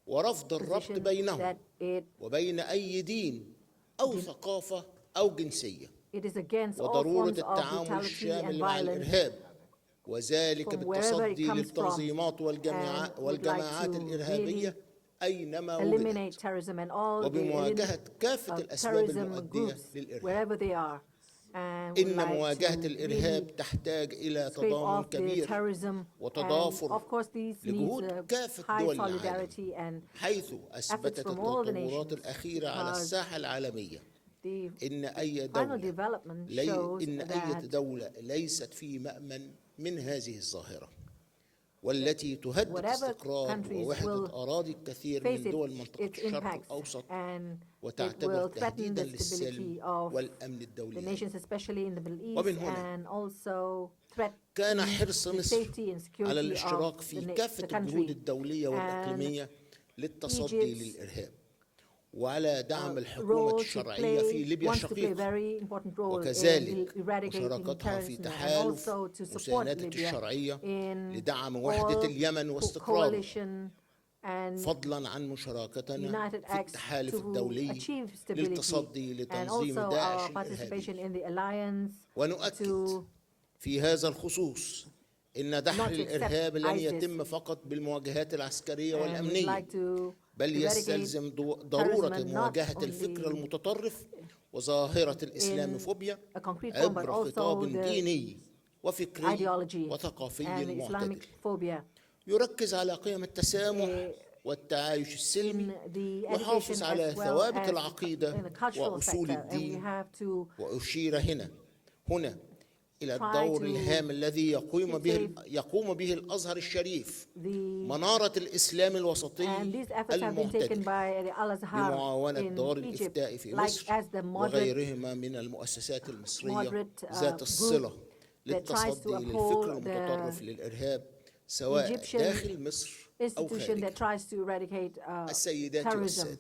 [SPEAKER 17] ورفض الربط
[SPEAKER 7] position
[SPEAKER 17] بينهم
[SPEAKER 7] that it
[SPEAKER 17] وبين أي دين أو ثقافة أو جنسية،
[SPEAKER 7] it is against all
[SPEAKER 17] وضرورة
[SPEAKER 7] forms of
[SPEAKER 17] التعامل
[SPEAKER 7] brutality and
[SPEAKER 17] الشامل مع
[SPEAKER 7] violence
[SPEAKER 17] الإرهاب، وذلك
[SPEAKER 7] from wherever it
[SPEAKER 17] بالتصدي
[SPEAKER 7] comes from,
[SPEAKER 17] للتنظيمات
[SPEAKER 7] and would like
[SPEAKER 17] والجماعات
[SPEAKER 7] to
[SPEAKER 17] الإرهابية أينما
[SPEAKER 7] eliminate
[SPEAKER 17] وجدت،
[SPEAKER 7] terrorism and all
[SPEAKER 17] وبمواجهة كافة الأسباب
[SPEAKER 7] terrorism
[SPEAKER 17] المؤدية
[SPEAKER 7] groups
[SPEAKER 17] للإرهاب.
[SPEAKER 7] wherever they are. And
[SPEAKER 17] إن
[SPEAKER 7] would like
[SPEAKER 17] مواجهة
[SPEAKER 7] to
[SPEAKER 17] الإرهاب
[SPEAKER 7] really
[SPEAKER 17] تحتاج إلى
[SPEAKER 7] scrape
[SPEAKER 17] تضامن
[SPEAKER 7] off the
[SPEAKER 17] كبير
[SPEAKER 7] terrorism, and
[SPEAKER 17] وتضافر
[SPEAKER 7] of course these needs
[SPEAKER 17] لجهود كافة
[SPEAKER 7] high
[SPEAKER 17] دول العالم،
[SPEAKER 7] solidarity and
[SPEAKER 17] حيث
[SPEAKER 7] efforts
[SPEAKER 17] أثبتت
[SPEAKER 7] from all the
[SPEAKER 17] التطورات
[SPEAKER 7] nations,
[SPEAKER 17] الأخيرة على
[SPEAKER 7] because
[SPEAKER 17] الساحة العالمية
[SPEAKER 7] the
[SPEAKER 17] إن أي
[SPEAKER 7] final
[SPEAKER 17] دولة
[SPEAKER 7] development shows
[SPEAKER 17] إن أي
[SPEAKER 7] that
[SPEAKER 17] دولة ليست في مأمن من هذه الظاهرة، والتي تهدد
[SPEAKER 7] whatever
[SPEAKER 17] استقرار
[SPEAKER 7] countries
[SPEAKER 17] ووحدة
[SPEAKER 7] will
[SPEAKER 17] أراضي الكثير
[SPEAKER 7] face
[SPEAKER 17] من دول
[SPEAKER 7] its
[SPEAKER 17] منطقة الشرق
[SPEAKER 7] impacts,
[SPEAKER 17] الأوسط
[SPEAKER 7] and it
[SPEAKER 17] وتعتبر
[SPEAKER 7] will threaten
[SPEAKER 17] تهديدا
[SPEAKER 7] the
[SPEAKER 17] للسلم
[SPEAKER 7] stability of
[SPEAKER 17] والأمن
[SPEAKER 7] the
[SPEAKER 17] الدولي.
[SPEAKER 7] nations, especially in the Middle East,
[SPEAKER 17] ومن هنا
[SPEAKER 7] and also threat
[SPEAKER 17] كان حرص
[SPEAKER 7] the
[SPEAKER 17] مصر
[SPEAKER 7] safety and
[SPEAKER 17] على
[SPEAKER 7] security
[SPEAKER 17] الاشتراك
[SPEAKER 7] of
[SPEAKER 17] في
[SPEAKER 7] the
[SPEAKER 17] كافة الجهود الدولية والإقليمية للتصدي
[SPEAKER 7] Egypt's
[SPEAKER 17] للإرهاب، وعلى دعم الحكومة
[SPEAKER 7] role to
[SPEAKER 17] الشرعية في ليبيا
[SPEAKER 7] wants to play a
[SPEAKER 17] الشقيقة،
[SPEAKER 7] very important role in
[SPEAKER 17] وكذلك
[SPEAKER 7] eradicating
[SPEAKER 17] مشاركتها في
[SPEAKER 7] terrorism, and
[SPEAKER 17] تحالف
[SPEAKER 7] also to support
[SPEAKER 17] مساندة
[SPEAKER 7] Libya
[SPEAKER 17] الشرعية
[SPEAKER 7] in
[SPEAKER 17] لدعم وحدة
[SPEAKER 7] all
[SPEAKER 17] اليمن واستقرارها،
[SPEAKER 7] coalition and
[SPEAKER 17] فضلا عن مشاركتنا
[SPEAKER 7] united
[SPEAKER 17] في
[SPEAKER 7] acts
[SPEAKER 17] التحالف
[SPEAKER 7] to
[SPEAKER 17] الدولي
[SPEAKER 7] achieve stability,
[SPEAKER 17] للتصدي
[SPEAKER 7] and
[SPEAKER 17] لتنظيم
[SPEAKER 7] also
[SPEAKER 17] داعش
[SPEAKER 7] our participation
[SPEAKER 17] الإرهابي.
[SPEAKER 7] in the alliance
[SPEAKER 17] ونؤكد
[SPEAKER 7] to
[SPEAKER 17] في هذا الخصوص إن دحر
[SPEAKER 7] not to accept
[SPEAKER 17] الإرهاب لن
[SPEAKER 7] ISIS,
[SPEAKER 17] يتم فقط بالمواجهات العسكرية
[SPEAKER 7] and we'd
[SPEAKER 17] والأمنية،
[SPEAKER 7] like to
[SPEAKER 17] بل
[SPEAKER 7] eradicate
[SPEAKER 17] يستلزم ضرورة
[SPEAKER 7] terrorism not
[SPEAKER 17] مواجهة
[SPEAKER 7] only
[SPEAKER 17] الفكر المتطرف وظاهرة الإسلاموفوبيا
[SPEAKER 7] a concrete form, but
[SPEAKER 17] عبر
[SPEAKER 7] also
[SPEAKER 17] خطاب
[SPEAKER 7] the
[SPEAKER 17] ديني وفكري
[SPEAKER 7] ideology
[SPEAKER 17] وثقافي
[SPEAKER 7] and the
[SPEAKER 17] معتدل
[SPEAKER 7] Islamic phobia
[SPEAKER 17] يركز على قيم التسامح والتعايش السلمي،
[SPEAKER 7] in the
[SPEAKER 17] يحافظ
[SPEAKER 7] education
[SPEAKER 17] على
[SPEAKER 7] as well
[SPEAKER 17] ثوابت
[SPEAKER 7] as
[SPEAKER 17] العقيدة
[SPEAKER 7] in the cultural
[SPEAKER 17] وأصول
[SPEAKER 7] sector, and we
[SPEAKER 17] الدين.
[SPEAKER 7] have to
[SPEAKER 17] وأشير هنا إلى
[SPEAKER 7] try
[SPEAKER 17] الدور
[SPEAKER 7] to
[SPEAKER 17] الهام الذي يقوم به الأزهر الشريف منارة الإسلام الوسطي
[SPEAKER 7] and these efforts have been taken
[SPEAKER 17] المعتدل
[SPEAKER 7] by the Al-Azhar
[SPEAKER 17] بمعاونة
[SPEAKER 7] in
[SPEAKER 17] دار
[SPEAKER 7] Egypt,
[SPEAKER 17] الإفتاء في
[SPEAKER 7] like
[SPEAKER 17] مصر
[SPEAKER 7] as the
[SPEAKER 17] وغيرهما من المؤسسات المصرية
[SPEAKER 7] moderate
[SPEAKER 17] ذات الصلة
[SPEAKER 7] that tries to
[SPEAKER 17] للتصدي للفكر
[SPEAKER 7] uphold
[SPEAKER 17] المتطرف للإرهاب سواء
[SPEAKER 7] Egyptian
[SPEAKER 17] داخل مصر أو
[SPEAKER 7] institution that
[SPEAKER 17] خارجها.
[SPEAKER 7] tries to eradicate
[SPEAKER 17] السيدات
[SPEAKER 7] terrorism
[SPEAKER 17] والسادة،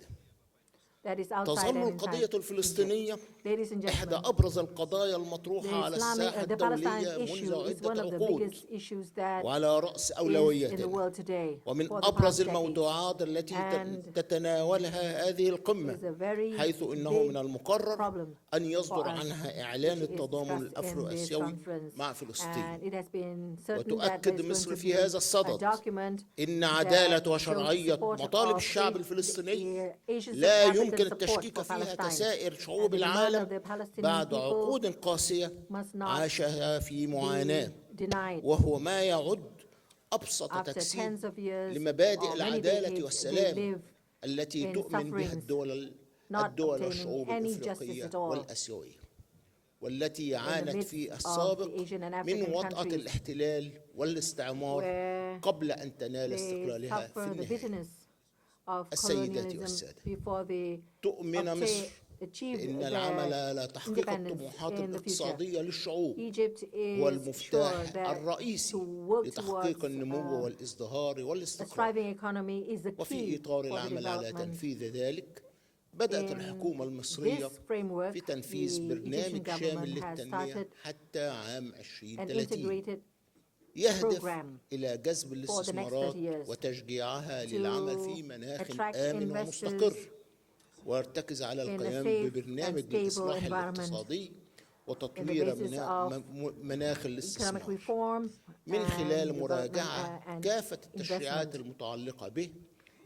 [SPEAKER 7] that is outside
[SPEAKER 17] تظل
[SPEAKER 7] and
[SPEAKER 17] القضية
[SPEAKER 7] inside
[SPEAKER 17] الفلسطينية
[SPEAKER 7] Ladies and
[SPEAKER 17] إحدى
[SPEAKER 7] gentlemen,
[SPEAKER 17] أبرز القضايا المطروحة على الساحة
[SPEAKER 7] the Palestine
[SPEAKER 17] الدولية
[SPEAKER 7] issue
[SPEAKER 17] منذ
[SPEAKER 7] is one
[SPEAKER 17] عدة
[SPEAKER 7] of the
[SPEAKER 17] عقود
[SPEAKER 7] biggest issues that
[SPEAKER 17] وعلى رأس
[SPEAKER 7] is in the
[SPEAKER 17] أولوياتنا.
[SPEAKER 7] world today
[SPEAKER 17] ومن
[SPEAKER 7] for the
[SPEAKER 17] أبرز
[SPEAKER 7] past decades.
[SPEAKER 17] الموضوعات التي
[SPEAKER 7] And
[SPEAKER 17] تتناولها هذه
[SPEAKER 7] is
[SPEAKER 17] القمة
[SPEAKER 7] a very
[SPEAKER 17] حيث إنه
[SPEAKER 7] big
[SPEAKER 17] من المقرر
[SPEAKER 7] problem
[SPEAKER 17] أن يصدر
[SPEAKER 7] for us,
[SPEAKER 17] عنها إعلان
[SPEAKER 7] which is
[SPEAKER 17] التضامن
[SPEAKER 7] discussed
[SPEAKER 17] الأفرو
[SPEAKER 7] in this
[SPEAKER 17] آسيوي
[SPEAKER 7] conference.
[SPEAKER 17] مع
[SPEAKER 7] And
[SPEAKER 17] فلسطين.
[SPEAKER 7] it has been certain that
[SPEAKER 17] وتؤكد
[SPEAKER 7] there's going
[SPEAKER 17] مصر
[SPEAKER 7] to
[SPEAKER 17] في
[SPEAKER 7] be
[SPEAKER 17] هذا
[SPEAKER 7] a
[SPEAKER 17] الصدد
[SPEAKER 7] document
[SPEAKER 17] إن
[SPEAKER 7] that
[SPEAKER 17] عدالة
[SPEAKER 7] shows
[SPEAKER 17] وشرعية
[SPEAKER 7] support
[SPEAKER 17] مطالب
[SPEAKER 7] of
[SPEAKER 17] الشعب
[SPEAKER 7] the
[SPEAKER 17] الفلسطيني
[SPEAKER 7] Asian
[SPEAKER 17] لا
[SPEAKER 7] African
[SPEAKER 17] يمكن
[SPEAKER 7] support
[SPEAKER 17] التشكيك
[SPEAKER 7] for
[SPEAKER 17] فيها
[SPEAKER 7] Palestine.
[SPEAKER 17] كسائر
[SPEAKER 7] And
[SPEAKER 17] شعوب
[SPEAKER 7] the demand of
[SPEAKER 17] العالم
[SPEAKER 7] the Palestinian
[SPEAKER 17] بعد
[SPEAKER 7] people
[SPEAKER 17] عقود قاسية
[SPEAKER 7] must not
[SPEAKER 17] عاشها في معاناة،
[SPEAKER 7] be denied.
[SPEAKER 17] وهو ما يعد أبسط
[SPEAKER 7] After
[SPEAKER 17] تجسيد
[SPEAKER 7] tens of years
[SPEAKER 17] لمبادئ
[SPEAKER 7] or many
[SPEAKER 17] العدالة
[SPEAKER 7] decades, they
[SPEAKER 17] والسلام
[SPEAKER 7] live
[SPEAKER 17] التي
[SPEAKER 7] in
[SPEAKER 17] تؤمن بها
[SPEAKER 7] sufferings, not
[SPEAKER 17] الدول
[SPEAKER 7] obtaining
[SPEAKER 17] والشعوب
[SPEAKER 7] any justice
[SPEAKER 17] الإفريقية
[SPEAKER 7] at all.
[SPEAKER 17] والآسيوية، والتي
[SPEAKER 7] In the
[SPEAKER 17] عانت
[SPEAKER 7] midst
[SPEAKER 17] في
[SPEAKER 7] of
[SPEAKER 17] السابق
[SPEAKER 7] the Asian and
[SPEAKER 17] من
[SPEAKER 7] African
[SPEAKER 17] وطأة
[SPEAKER 7] countries
[SPEAKER 17] الاحتلال والاستعمار
[SPEAKER 7] where
[SPEAKER 17] قبل أن تنال
[SPEAKER 7] they
[SPEAKER 17] استقلالها في
[SPEAKER 7] suffer the
[SPEAKER 17] النهاية.
[SPEAKER 7] bitterness of
[SPEAKER 17] السيدات
[SPEAKER 7] colonialism
[SPEAKER 17] والسادة،
[SPEAKER 7] before they
[SPEAKER 17] تؤمن مصر
[SPEAKER 7] achieve
[SPEAKER 17] بأن
[SPEAKER 7] their
[SPEAKER 17] العمل على تحقيق
[SPEAKER 7] independence
[SPEAKER 17] الطموحات
[SPEAKER 7] in the future.
[SPEAKER 17] الاقتصادية للشعوب
[SPEAKER 7] Egypt
[SPEAKER 17] هو
[SPEAKER 7] is sure
[SPEAKER 17] المفتاح
[SPEAKER 7] that
[SPEAKER 17] الرئيسي
[SPEAKER 7] to work
[SPEAKER 17] لتحقيق
[SPEAKER 7] towards
[SPEAKER 17] النمو والازدهار
[SPEAKER 7] a
[SPEAKER 17] والاستقرار.
[SPEAKER 7] thriving economy is the
[SPEAKER 17] وفي
[SPEAKER 7] key
[SPEAKER 17] إطار
[SPEAKER 7] for the
[SPEAKER 17] العمل على
[SPEAKER 7] development.
[SPEAKER 17] تنفيذ ذلك بدأت
[SPEAKER 7] In
[SPEAKER 17] الحكومة المصرية
[SPEAKER 7] this framework,
[SPEAKER 17] في تنفيذ
[SPEAKER 7] the
[SPEAKER 17] برنامج
[SPEAKER 7] Egyptian
[SPEAKER 17] شامل
[SPEAKER 7] government has
[SPEAKER 17] للتنمية
[SPEAKER 7] started
[SPEAKER 17] حتى عام
[SPEAKER 7] an
[SPEAKER 17] 2030
[SPEAKER 7] integrated
[SPEAKER 17] يهدف
[SPEAKER 7] program
[SPEAKER 17] إلى جذب
[SPEAKER 7] for the next
[SPEAKER 17] الاستثمارات
[SPEAKER 7] 30 years
[SPEAKER 17] وتشجيعها
[SPEAKER 7] to
[SPEAKER 17] للعمل في مناخ
[SPEAKER 7] attract
[SPEAKER 17] آمن
[SPEAKER 7] investors
[SPEAKER 17] ومستقر، ويرتكز على
[SPEAKER 7] in a
[SPEAKER 17] القيام
[SPEAKER 7] safe
[SPEAKER 17] ببرنامج
[SPEAKER 7] and stable
[SPEAKER 17] للإصلاح
[SPEAKER 7] environment
[SPEAKER 17] الاقتصادي
[SPEAKER 7] in the
[SPEAKER 17] وتطوير
[SPEAKER 7] basis of
[SPEAKER 17] مناخ
[SPEAKER 7] economic
[SPEAKER 17] الاستثمار
[SPEAKER 7] reform
[SPEAKER 17] من خلال
[SPEAKER 7] and
[SPEAKER 17] مراجعة
[SPEAKER 7] development and
[SPEAKER 17] كافة التشريعات
[SPEAKER 7] investment.
[SPEAKER 17] المتعلقة به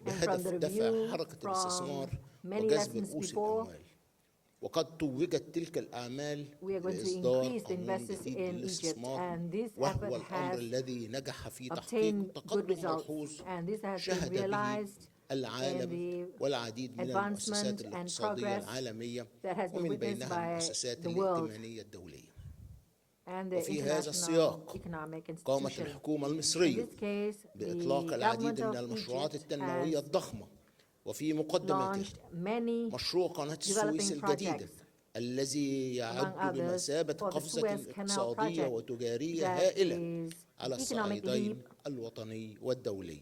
[SPEAKER 7] And from the
[SPEAKER 17] بهدف دفع
[SPEAKER 7] review
[SPEAKER 17] حركة
[SPEAKER 7] from
[SPEAKER 17] الاستثمار
[SPEAKER 7] many
[SPEAKER 17] وجذب
[SPEAKER 7] lessons
[SPEAKER 17] رؤوس
[SPEAKER 7] before,
[SPEAKER 17] الأموال. وقد توجت تلك الأعمال
[SPEAKER 7] we are going to
[SPEAKER 17] لإصدار
[SPEAKER 7] increase the
[SPEAKER 17] قانون
[SPEAKER 7] investors
[SPEAKER 17] جديد
[SPEAKER 7] in Egypt,
[SPEAKER 17] للاستثمار،
[SPEAKER 7] and this
[SPEAKER 17] وهو
[SPEAKER 7] effort
[SPEAKER 17] الأمر
[SPEAKER 7] has
[SPEAKER 17] الذي نجح في تحقيق
[SPEAKER 7] obtained good
[SPEAKER 17] تقدم
[SPEAKER 7] results,
[SPEAKER 17] ملحوظ
[SPEAKER 7] and this has been
[SPEAKER 17] شهد به
[SPEAKER 7] realized in
[SPEAKER 17] العالم
[SPEAKER 7] the
[SPEAKER 17] والعديد من المؤسسات
[SPEAKER 7] advancement and
[SPEAKER 17] الاقتصادية
[SPEAKER 7] progress
[SPEAKER 17] العالمية
[SPEAKER 7] that has been
[SPEAKER 17] ومن
[SPEAKER 7] witnessed
[SPEAKER 17] بينها
[SPEAKER 7] by
[SPEAKER 17] المؤسسات
[SPEAKER 7] the world
[SPEAKER 17] الائتمانية الدولية.
[SPEAKER 7] and the
[SPEAKER 17] وفي هذا
[SPEAKER 7] international
[SPEAKER 17] السياق
[SPEAKER 7] economic
[SPEAKER 17] قامت
[SPEAKER 7] institution.
[SPEAKER 17] الحكومة
[SPEAKER 7] In
[SPEAKER 17] المصرية
[SPEAKER 7] this case,
[SPEAKER 17] بإطلاق
[SPEAKER 7] the
[SPEAKER 17] العديد
[SPEAKER 7] government
[SPEAKER 17] من
[SPEAKER 7] of
[SPEAKER 17] المشروعات
[SPEAKER 7] Egypt
[SPEAKER 17] التنموية
[SPEAKER 7] has
[SPEAKER 17] الضخمة، وفي مقدمتها
[SPEAKER 7] launched many
[SPEAKER 17] مشروع قناة السويس
[SPEAKER 7] developing
[SPEAKER 17] الجديدة
[SPEAKER 7] projects,
[SPEAKER 17] الذي
[SPEAKER 7] among
[SPEAKER 17] يعد
[SPEAKER 7] others
[SPEAKER 17] بمثابة
[SPEAKER 7] for the
[SPEAKER 17] قفزة
[SPEAKER 7] Suez Canal
[SPEAKER 17] اقتصادية
[SPEAKER 7] project
[SPEAKER 17] وتجارية
[SPEAKER 7] that
[SPEAKER 17] هائلة
[SPEAKER 7] is
[SPEAKER 17] على
[SPEAKER 7] economic
[SPEAKER 17] الصعيدين
[SPEAKER 7] leap
[SPEAKER 17] الوطني والدولي،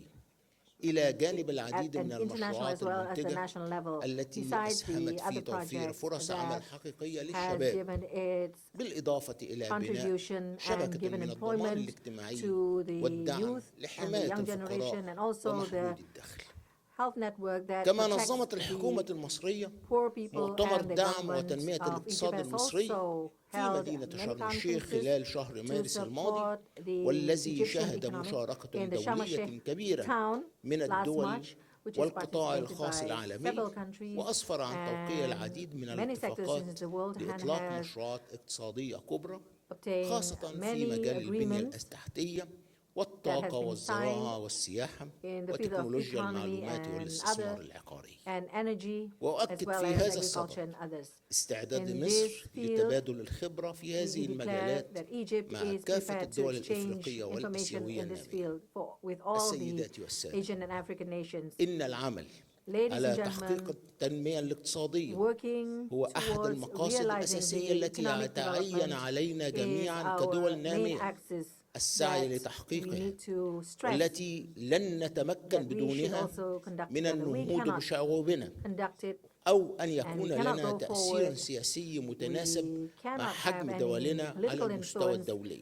[SPEAKER 17] إلى جانب
[SPEAKER 7] at
[SPEAKER 17] العديد
[SPEAKER 7] an
[SPEAKER 17] من
[SPEAKER 7] international
[SPEAKER 17] المشروعات
[SPEAKER 7] as well as the
[SPEAKER 17] المنتجة
[SPEAKER 7] national level,
[SPEAKER 17] التي
[SPEAKER 7] besides
[SPEAKER 17] أسهمت
[SPEAKER 7] the
[SPEAKER 17] في
[SPEAKER 7] other
[SPEAKER 17] توفير
[SPEAKER 7] projects
[SPEAKER 17] فرص
[SPEAKER 7] that
[SPEAKER 17] عمل حقيقية
[SPEAKER 7] has
[SPEAKER 17] للشباب،
[SPEAKER 7] given its
[SPEAKER 17] بالإضافة إلى بناء
[SPEAKER 7] contribution and
[SPEAKER 17] شبكة
[SPEAKER 7] given
[SPEAKER 17] من الضمان
[SPEAKER 7] employment
[SPEAKER 17] الاجتماعي
[SPEAKER 7] to the
[SPEAKER 17] والدعم
[SPEAKER 7] youth and the
[SPEAKER 17] لحماية
[SPEAKER 7] young
[SPEAKER 17] الفقراء
[SPEAKER 7] generation, and also the
[SPEAKER 17] ومحدودي الدخل.
[SPEAKER 7] health network that
[SPEAKER 17] كما
[SPEAKER 7] protects
[SPEAKER 17] نظمت الحكومة
[SPEAKER 7] the
[SPEAKER 17] المصرية
[SPEAKER 7] poor people
[SPEAKER 17] مؤتمر
[SPEAKER 7] and the
[SPEAKER 17] دعم
[SPEAKER 7] government
[SPEAKER 17] وتنمية
[SPEAKER 7] of Egypt
[SPEAKER 17] الاقتصاد
[SPEAKER 7] has
[SPEAKER 17] المصري
[SPEAKER 7] also
[SPEAKER 17] في
[SPEAKER 7] held
[SPEAKER 17] مدينة
[SPEAKER 7] many
[SPEAKER 17] شرم الشيخ
[SPEAKER 7] conferences
[SPEAKER 17] خلال شهر
[SPEAKER 7] to
[SPEAKER 17] مارس الماضي،
[SPEAKER 7] support the
[SPEAKER 17] والذي
[SPEAKER 7] Egyptian
[SPEAKER 17] شهد
[SPEAKER 7] economy
[SPEAKER 17] مشاركة
[SPEAKER 7] in the Sharm
[SPEAKER 17] دولية
[SPEAKER 7] el-Sheikh
[SPEAKER 17] كبيرة
[SPEAKER 7] town
[SPEAKER 17] من
[SPEAKER 7] last
[SPEAKER 17] الدول
[SPEAKER 7] March, which is
[SPEAKER 17] والقطاع
[SPEAKER 7] participated
[SPEAKER 17] الخاص
[SPEAKER 7] by
[SPEAKER 17] العالمي،
[SPEAKER 7] several countries
[SPEAKER 17] وأسفر عن توقيع
[SPEAKER 7] and
[SPEAKER 17] العديد من
[SPEAKER 7] many sectors
[SPEAKER 17] الاتفاقات
[SPEAKER 7] in the world, and
[SPEAKER 17] لإطلاق
[SPEAKER 7] has
[SPEAKER 17] مشروعات اقتصادية كبرى
[SPEAKER 7] obtained
[SPEAKER 17] خاصة في
[SPEAKER 7] many
[SPEAKER 17] مجال البنية
[SPEAKER 7] agreements
[SPEAKER 17] التحتية
[SPEAKER 7] that has
[SPEAKER 17] والطاقة
[SPEAKER 7] been
[SPEAKER 17] والزراعة
[SPEAKER 7] signed
[SPEAKER 17] والسياحة
[SPEAKER 7] in the field of
[SPEAKER 17] وتكنولوجيا
[SPEAKER 7] economy
[SPEAKER 17] المعلومات
[SPEAKER 7] and
[SPEAKER 17] والاستثمار
[SPEAKER 7] other
[SPEAKER 17] العقاري.
[SPEAKER 7] and energy, as
[SPEAKER 17] وأؤكد
[SPEAKER 7] well
[SPEAKER 17] في
[SPEAKER 7] as
[SPEAKER 17] هذا
[SPEAKER 7] agriculture
[SPEAKER 17] الصدد
[SPEAKER 7] and others.
[SPEAKER 17] استعداد
[SPEAKER 7] In
[SPEAKER 17] مصر
[SPEAKER 7] this field,
[SPEAKER 17] لتبادل الخبرة في هذه
[SPEAKER 7] we declare
[SPEAKER 17] المجالات
[SPEAKER 7] that Egypt
[SPEAKER 17] مع
[SPEAKER 7] is
[SPEAKER 17] كافة
[SPEAKER 7] prepared to
[SPEAKER 17] الدول
[SPEAKER 7] exchange
[SPEAKER 17] الإفريقية
[SPEAKER 7] information
[SPEAKER 17] والآسيوية
[SPEAKER 7] in this
[SPEAKER 17] النامية.
[SPEAKER 7] field with all the
[SPEAKER 17] السيدات والسادة،
[SPEAKER 7] Asian and African nations.
[SPEAKER 17] إن العمل
[SPEAKER 7] Ladies
[SPEAKER 17] على
[SPEAKER 7] and
[SPEAKER 17] تحقيق
[SPEAKER 7] gentlemen,
[SPEAKER 17] التنمية الاقتصادية
[SPEAKER 7] working
[SPEAKER 17] هو أحد
[SPEAKER 7] towards
[SPEAKER 17] المقاصد
[SPEAKER 7] realizing
[SPEAKER 17] الأساسية
[SPEAKER 7] the
[SPEAKER 17] التي
[SPEAKER 7] economic
[SPEAKER 17] يتعين
[SPEAKER 7] development
[SPEAKER 17] علينا
[SPEAKER 7] is
[SPEAKER 17] جميعا
[SPEAKER 7] our
[SPEAKER 17] كدول
[SPEAKER 7] main
[SPEAKER 17] نامية
[SPEAKER 7] axis
[SPEAKER 17] السعي
[SPEAKER 7] that we
[SPEAKER 17] لتحقيقها،
[SPEAKER 7] need to stress
[SPEAKER 17] والتي لن نتمكن
[SPEAKER 7] that we should
[SPEAKER 17] بدونها
[SPEAKER 7] also conduct
[SPEAKER 17] من
[SPEAKER 7] together. We
[SPEAKER 17] النهوض
[SPEAKER 7] cannot
[SPEAKER 17] بشعوبنا
[SPEAKER 7] conduct it
[SPEAKER 17] أو أن
[SPEAKER 7] and we
[SPEAKER 17] يكون
[SPEAKER 7] cannot
[SPEAKER 17] لنا
[SPEAKER 7] go
[SPEAKER 17] تأثير
[SPEAKER 7] forward.
[SPEAKER 17] سياسي متناسب
[SPEAKER 7] We cannot
[SPEAKER 17] مع حجم
[SPEAKER 7] have any
[SPEAKER 17] دولنا على
[SPEAKER 7] political
[SPEAKER 17] المستوى
[SPEAKER 7] influence
[SPEAKER 17] الدولي،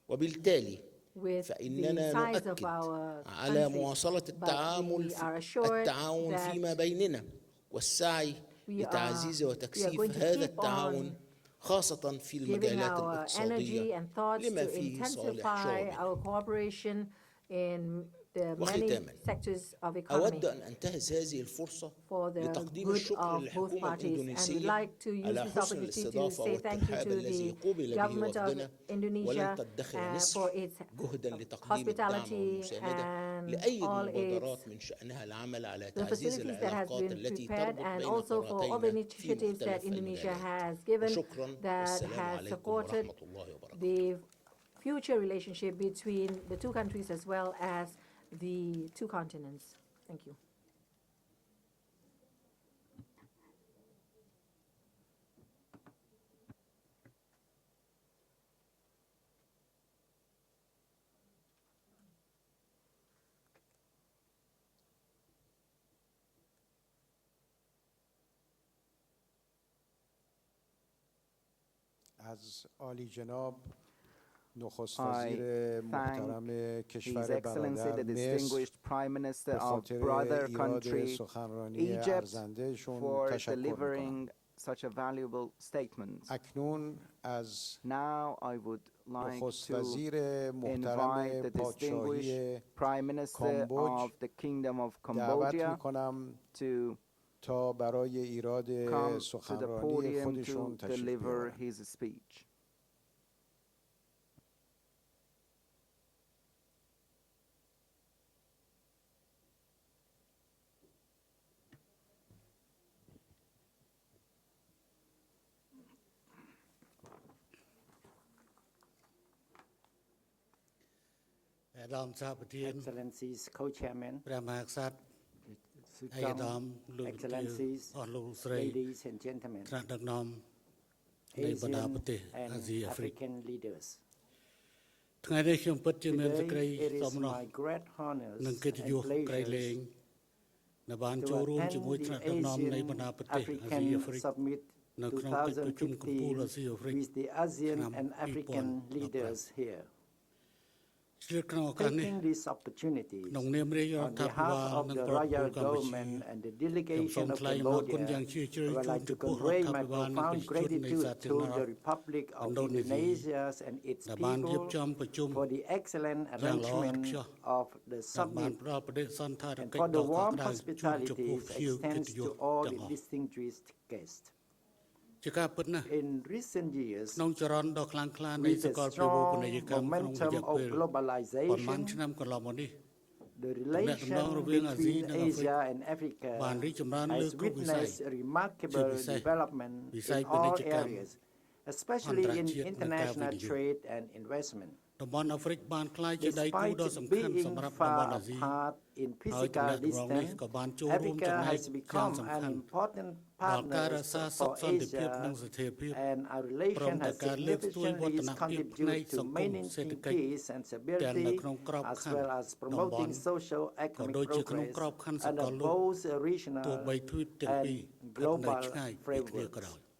[SPEAKER 17] وبالتالي
[SPEAKER 7] with the
[SPEAKER 17] فإننا
[SPEAKER 7] size of
[SPEAKER 17] نؤكد
[SPEAKER 7] our
[SPEAKER 17] على
[SPEAKER 7] countries,
[SPEAKER 17] مواصلة
[SPEAKER 7] but
[SPEAKER 17] التعامل
[SPEAKER 7] we are assured
[SPEAKER 17] التعاون
[SPEAKER 7] that
[SPEAKER 17] فيما بيننا والسعي لتعزيز
[SPEAKER 7] we are
[SPEAKER 17] وتكثيف
[SPEAKER 7] going to
[SPEAKER 17] هذا
[SPEAKER 7] keep
[SPEAKER 17] التعاون خاصة في
[SPEAKER 7] giving
[SPEAKER 17] المجالات
[SPEAKER 7] our energy
[SPEAKER 17] الاقتصادية
[SPEAKER 7] and thoughts
[SPEAKER 17] لما
[SPEAKER 7] to
[SPEAKER 17] فيه صالح
[SPEAKER 7] intensify
[SPEAKER 17] شعوبنا.
[SPEAKER 7] our cooperation in the many
[SPEAKER 17] وختاما
[SPEAKER 7] sectors of economy
[SPEAKER 17] أود أن أنتهز هذه الفرصة
[SPEAKER 7] for the
[SPEAKER 17] لتقديم
[SPEAKER 7] good
[SPEAKER 17] الشكر
[SPEAKER 7] of both
[SPEAKER 17] للحكومة
[SPEAKER 7] parties, and we'd
[SPEAKER 17] الإندونيسية
[SPEAKER 7] like to use
[SPEAKER 17] على
[SPEAKER 7] this
[SPEAKER 17] حسن
[SPEAKER 7] opportunity to
[SPEAKER 17] الاستضافة
[SPEAKER 7] say thank you
[SPEAKER 17] والترحاب
[SPEAKER 7] to
[SPEAKER 17] الذي
[SPEAKER 7] the
[SPEAKER 17] قوبل به
[SPEAKER 7] government of
[SPEAKER 17] وفدنا ولن
[SPEAKER 7] Indonesia
[SPEAKER 17] تدخر
[SPEAKER 7] for
[SPEAKER 17] مصر
[SPEAKER 7] its
[SPEAKER 17] جهدا لتقديم الدعم
[SPEAKER 7] hospitality
[SPEAKER 17] والمساندة
[SPEAKER 7] and
[SPEAKER 17] لأي
[SPEAKER 7] all
[SPEAKER 17] المبادرات
[SPEAKER 7] its
[SPEAKER 17] من شأنها العمل على
[SPEAKER 7] the
[SPEAKER 17] تعزيز
[SPEAKER 7] facilities that has
[SPEAKER 17] العلاقات
[SPEAKER 7] been
[SPEAKER 17] التي
[SPEAKER 7] prepared,
[SPEAKER 17] تربط
[SPEAKER 7] and
[SPEAKER 17] بين
[SPEAKER 7] also for all the
[SPEAKER 17] قارتين في
[SPEAKER 7] initiatives that
[SPEAKER 17] مختلف
[SPEAKER 7] Indonesia
[SPEAKER 17] المجالات.
[SPEAKER 7] has given
[SPEAKER 17] وشكرا
[SPEAKER 7] that
[SPEAKER 17] والسلام
[SPEAKER 7] has
[SPEAKER 17] عليكم
[SPEAKER 7] supported
[SPEAKER 17] ورحمة الله وبركاته.
[SPEAKER 7] the future relationship between the two countries as well as the two continents. Thank you.
[SPEAKER 18] از عالی جناب نخست
[SPEAKER 13] I
[SPEAKER 18] وزیر
[SPEAKER 13] thank
[SPEAKER 18] محترم
[SPEAKER 13] His
[SPEAKER 18] کشور
[SPEAKER 13] Excellency the
[SPEAKER 18] برادر
[SPEAKER 13] distinguished
[SPEAKER 18] مصر
[SPEAKER 13] Prime Minister
[SPEAKER 18] به
[SPEAKER 13] of
[SPEAKER 18] خاطر
[SPEAKER 13] brother
[SPEAKER 18] ایراد
[SPEAKER 13] country
[SPEAKER 18] سخنرانی
[SPEAKER 13] Egypt
[SPEAKER 18] ارزندهشون
[SPEAKER 13] for
[SPEAKER 18] تشکر میکنم.
[SPEAKER 13] delivering such a valuable statement.
[SPEAKER 18] اکنون از
[SPEAKER 13] Now I would like
[SPEAKER 18] نخست
[SPEAKER 13] to
[SPEAKER 18] وزیر محترم
[SPEAKER 13] invite the
[SPEAKER 18] پادشاهی
[SPEAKER 13] distinguished Prime Minister
[SPEAKER 18] کامبوج
[SPEAKER 13] of the Kingdom of
[SPEAKER 18] دعوت
[SPEAKER 13] Cambodia
[SPEAKER 18] میکنم
[SPEAKER 13] to
[SPEAKER 18] تا برای ایراد
[SPEAKER 13] come to the
[SPEAKER 18] سخنرانی
[SPEAKER 13] podium
[SPEAKER 18] خودشون
[SPEAKER 13] to
[SPEAKER 18] تشریف
[SPEAKER 13] deliver
[SPEAKER 18] بیارن.
[SPEAKER 13] his speech.
[SPEAKER 19] Excellencies, co-chairman,
[SPEAKER 20] ព្រះមហាក្សត្រ
[SPEAKER 19] ឯកឧត្តមលោក Excellencies, ladies and gentlemen,
[SPEAKER 20] ថ្នាក់ដឹកនាំនៃបណ្ដាប្រទេស
[SPEAKER 19] Asian
[SPEAKER 20] អា
[SPEAKER 19] and
[SPEAKER 20] ស៊ីអាហ្វ្រិក
[SPEAKER 19] African leaders.
[SPEAKER 20] ថ្ងៃនេះខ្ញុំពិតជាមានសេចក្តី
[SPEAKER 19] Today, it
[SPEAKER 20] សោ
[SPEAKER 19] is
[SPEAKER 20] មនស្ស
[SPEAKER 19] my great honors
[SPEAKER 20] និងកិត្តិយស
[SPEAKER 19] and
[SPEAKER 20] ក្រៃលែង
[SPEAKER 19] pleasures
[SPEAKER 20] ដែលបាន
[SPEAKER 19] to
[SPEAKER 20] ចូលរួម
[SPEAKER 19] attend
[SPEAKER 20] ជាមួយ
[SPEAKER 19] the
[SPEAKER 20] ថ្នាក់ដឹកនាំនៃបណ្ដាប្រទេសអាស៊ី
[SPEAKER 19] Asian
[SPEAKER 20] អាហ្វ្រិក
[SPEAKER 19] African Summit
[SPEAKER 20] នៅក្នុងកិច្ចប្រជុំកំពូលអាស៊ីអាហ្វ្រិក
[SPEAKER 19] with the ASEAN
[SPEAKER 20] ឆ្នាំ
[SPEAKER 19] and African
[SPEAKER 20] 2015
[SPEAKER 19] leaders here.
[SPEAKER 20] ជ្រាបក្នុងឱកាសនេះ
[SPEAKER 19] Taking this opportunity
[SPEAKER 20] ក្នុងនាមរាជ
[SPEAKER 19] on
[SPEAKER 20] រដ្ឋាភិ
[SPEAKER 19] behalf
[SPEAKER 20] បាល
[SPEAKER 19] of
[SPEAKER 20] និង
[SPEAKER 19] the
[SPEAKER 20] ប្រពន្ធ
[SPEAKER 19] royal
[SPEAKER 20] កម្ពុជា
[SPEAKER 19] government and the
[SPEAKER 20] ខ្ញុំសូ
[SPEAKER 19] delegation
[SPEAKER 20] ម
[SPEAKER 19] of
[SPEAKER 20] ថ្លែងអំណរគុណយ៉ាង
[SPEAKER 19] Cambodia,
[SPEAKER 20] ជ្រាលជ្រៅ
[SPEAKER 19] I would
[SPEAKER 20] ជូន
[SPEAKER 19] like
[SPEAKER 20] ចំ
[SPEAKER 19] to
[SPEAKER 20] ពោះ
[SPEAKER 19] convey
[SPEAKER 20] រដ្ឋា
[SPEAKER 19] my
[SPEAKER 20] ភិបាលនិងប្រជា
[SPEAKER 19] profound
[SPEAKER 20] ជននៃ
[SPEAKER 19] gratitude
[SPEAKER 20] សាធារ
[SPEAKER 19] to
[SPEAKER 20] ណ
[SPEAKER 19] the
[SPEAKER 20] រដ្ឋ
[SPEAKER 19] Republic of
[SPEAKER 20] Indonesia
[SPEAKER 19] Indonesia and its
[SPEAKER 20] ដែលបានរៀប
[SPEAKER 19] people
[SPEAKER 20] ចំប្រជុំ
[SPEAKER 19] for the excellent
[SPEAKER 20] យ៉ាងល្អឥត
[SPEAKER 19] arrangement
[SPEAKER 20] ខ្ចោះ
[SPEAKER 19] of the
[SPEAKER 20] ដែលបាន
[SPEAKER 19] summit
[SPEAKER 20] ផ្ដល់បដិសន្តារ
[SPEAKER 19] and
[SPEAKER 20] កិច្ច
[SPEAKER 19] for
[SPEAKER 20] ដ៏
[SPEAKER 19] the
[SPEAKER 20] កក់
[SPEAKER 19] warm
[SPEAKER 20] ក្ដៅជូនចំពោះ
[SPEAKER 19] hospitality
[SPEAKER 20] ភ្ញៀវកិត្តិ
[SPEAKER 19] extends
[SPEAKER 20] យ
[SPEAKER 19] to
[SPEAKER 20] ស
[SPEAKER 19] all
[SPEAKER 20] ទាំង
[SPEAKER 19] the
[SPEAKER 20] អស់
[SPEAKER 19] distinguished guests.
[SPEAKER 20] ជាការពិតណាស់
[SPEAKER 19] In recent years,
[SPEAKER 20] ក្នុងចរន្តដ៏ខ្លាំងក្លានៃ
[SPEAKER 19] with
[SPEAKER 20] ស
[SPEAKER 19] the
[SPEAKER 20] កលភាវូបនីយ
[SPEAKER 19] strong
[SPEAKER 20] កម្មក្នុងរយៈ
[SPEAKER 19] momentum
[SPEAKER 20] ពេល
[SPEAKER 19] of
[SPEAKER 20] ប៉ុន្មាន
[SPEAKER 19] globalization,
[SPEAKER 20] ឆ្នាំកន្លងមកនេះ
[SPEAKER 19] the
[SPEAKER 20] ទំនាក់ទំនង
[SPEAKER 19] relation
[SPEAKER 20] រវាងអាស៊ី
[SPEAKER 19] between
[SPEAKER 20] និងអាហ្វ្រិក
[SPEAKER 19] Asia and Africa
[SPEAKER 20] បានរីកចម្រើនលើ
[SPEAKER 19] has
[SPEAKER 20] គ្រប់វិស័យ
[SPEAKER 19] witnessed remarkable
[SPEAKER 20] ជាពិសេស
[SPEAKER 19] development
[SPEAKER 20] វិស័យ
[SPEAKER 19] in
[SPEAKER 20] ពាណិ
[SPEAKER 19] all
[SPEAKER 20] ជ្ជកម្ម
[SPEAKER 19] areas, especially
[SPEAKER 20] អន្តរ
[SPEAKER 19] in
[SPEAKER 20] ជាតិនិងការវិ
[SPEAKER 19] international
[SPEAKER 20] និយោគ
[SPEAKER 19] trade and investment.
[SPEAKER 20] តំបន់អាហ្វ្រិកបានក្លាយជាដៃគូ
[SPEAKER 19] Despite
[SPEAKER 20] ដ៏សំខាន់
[SPEAKER 19] being
[SPEAKER 20] សម្រាប់តំបន់
[SPEAKER 19] far
[SPEAKER 20] អាស៊ី
[SPEAKER 19] apart in
[SPEAKER 20] ហើយទំ
[SPEAKER 19] physical
[SPEAKER 20] នាក់ទំនងនេះ
[SPEAKER 19] distance,
[SPEAKER 20] ក៏បានចូលរួមចំណែ
[SPEAKER 19] Africa
[SPEAKER 20] ក
[SPEAKER 19] has
[SPEAKER 20] យ៉ាង
[SPEAKER 19] become
[SPEAKER 20] សំ
[SPEAKER 19] an
[SPEAKER 20] ខាន់
[SPEAKER 19] important
[SPEAKER 20] ដល់ការ
[SPEAKER 19] partner
[SPEAKER 20] រក្សាសុខ
[SPEAKER 19] for
[SPEAKER 20] សន្តិភាព និង
[SPEAKER 19] Asia,
[SPEAKER 20] ស្ថិរភាព
[SPEAKER 19] and our
[SPEAKER 20] ព្រម
[SPEAKER 19] relation
[SPEAKER 20] ទាំង
[SPEAKER 19] has
[SPEAKER 20] ការលើកស្ទួយវឌ្ឍន
[SPEAKER 19] significantly
[SPEAKER 20] ភាពផ្នែក
[SPEAKER 19] contributed
[SPEAKER 20] ស
[SPEAKER 19] to
[SPEAKER 20] ង្គមសេដ្ឋកិច្ច
[SPEAKER 19] maintaining peace and
[SPEAKER 20] ទាំងនៅ
[SPEAKER 19] stability,
[SPEAKER 20] ក្នុងក្រប
[SPEAKER 19] as
[SPEAKER 20] ខ័ណ្ឌ
[SPEAKER 19] well as
[SPEAKER 20] តំបន់
[SPEAKER 19] promoting social
[SPEAKER 20] ក៏
[SPEAKER 19] economic
[SPEAKER 20] ដូចជាក្នុងក្រប
[SPEAKER 19] progress
[SPEAKER 20] ខ័ណ្ឌសក
[SPEAKER 19] under
[SPEAKER 20] លលោក
[SPEAKER 19] both regional
[SPEAKER 20] ទោះបីទ្វីបទាំងពីរ
[SPEAKER 19] and
[SPEAKER 20] ស្ថិតនៅ
[SPEAKER 19] global
[SPEAKER 20] ឆ្ងាយពីគ្នាក៏ដោយ
[SPEAKER 19] frameworks.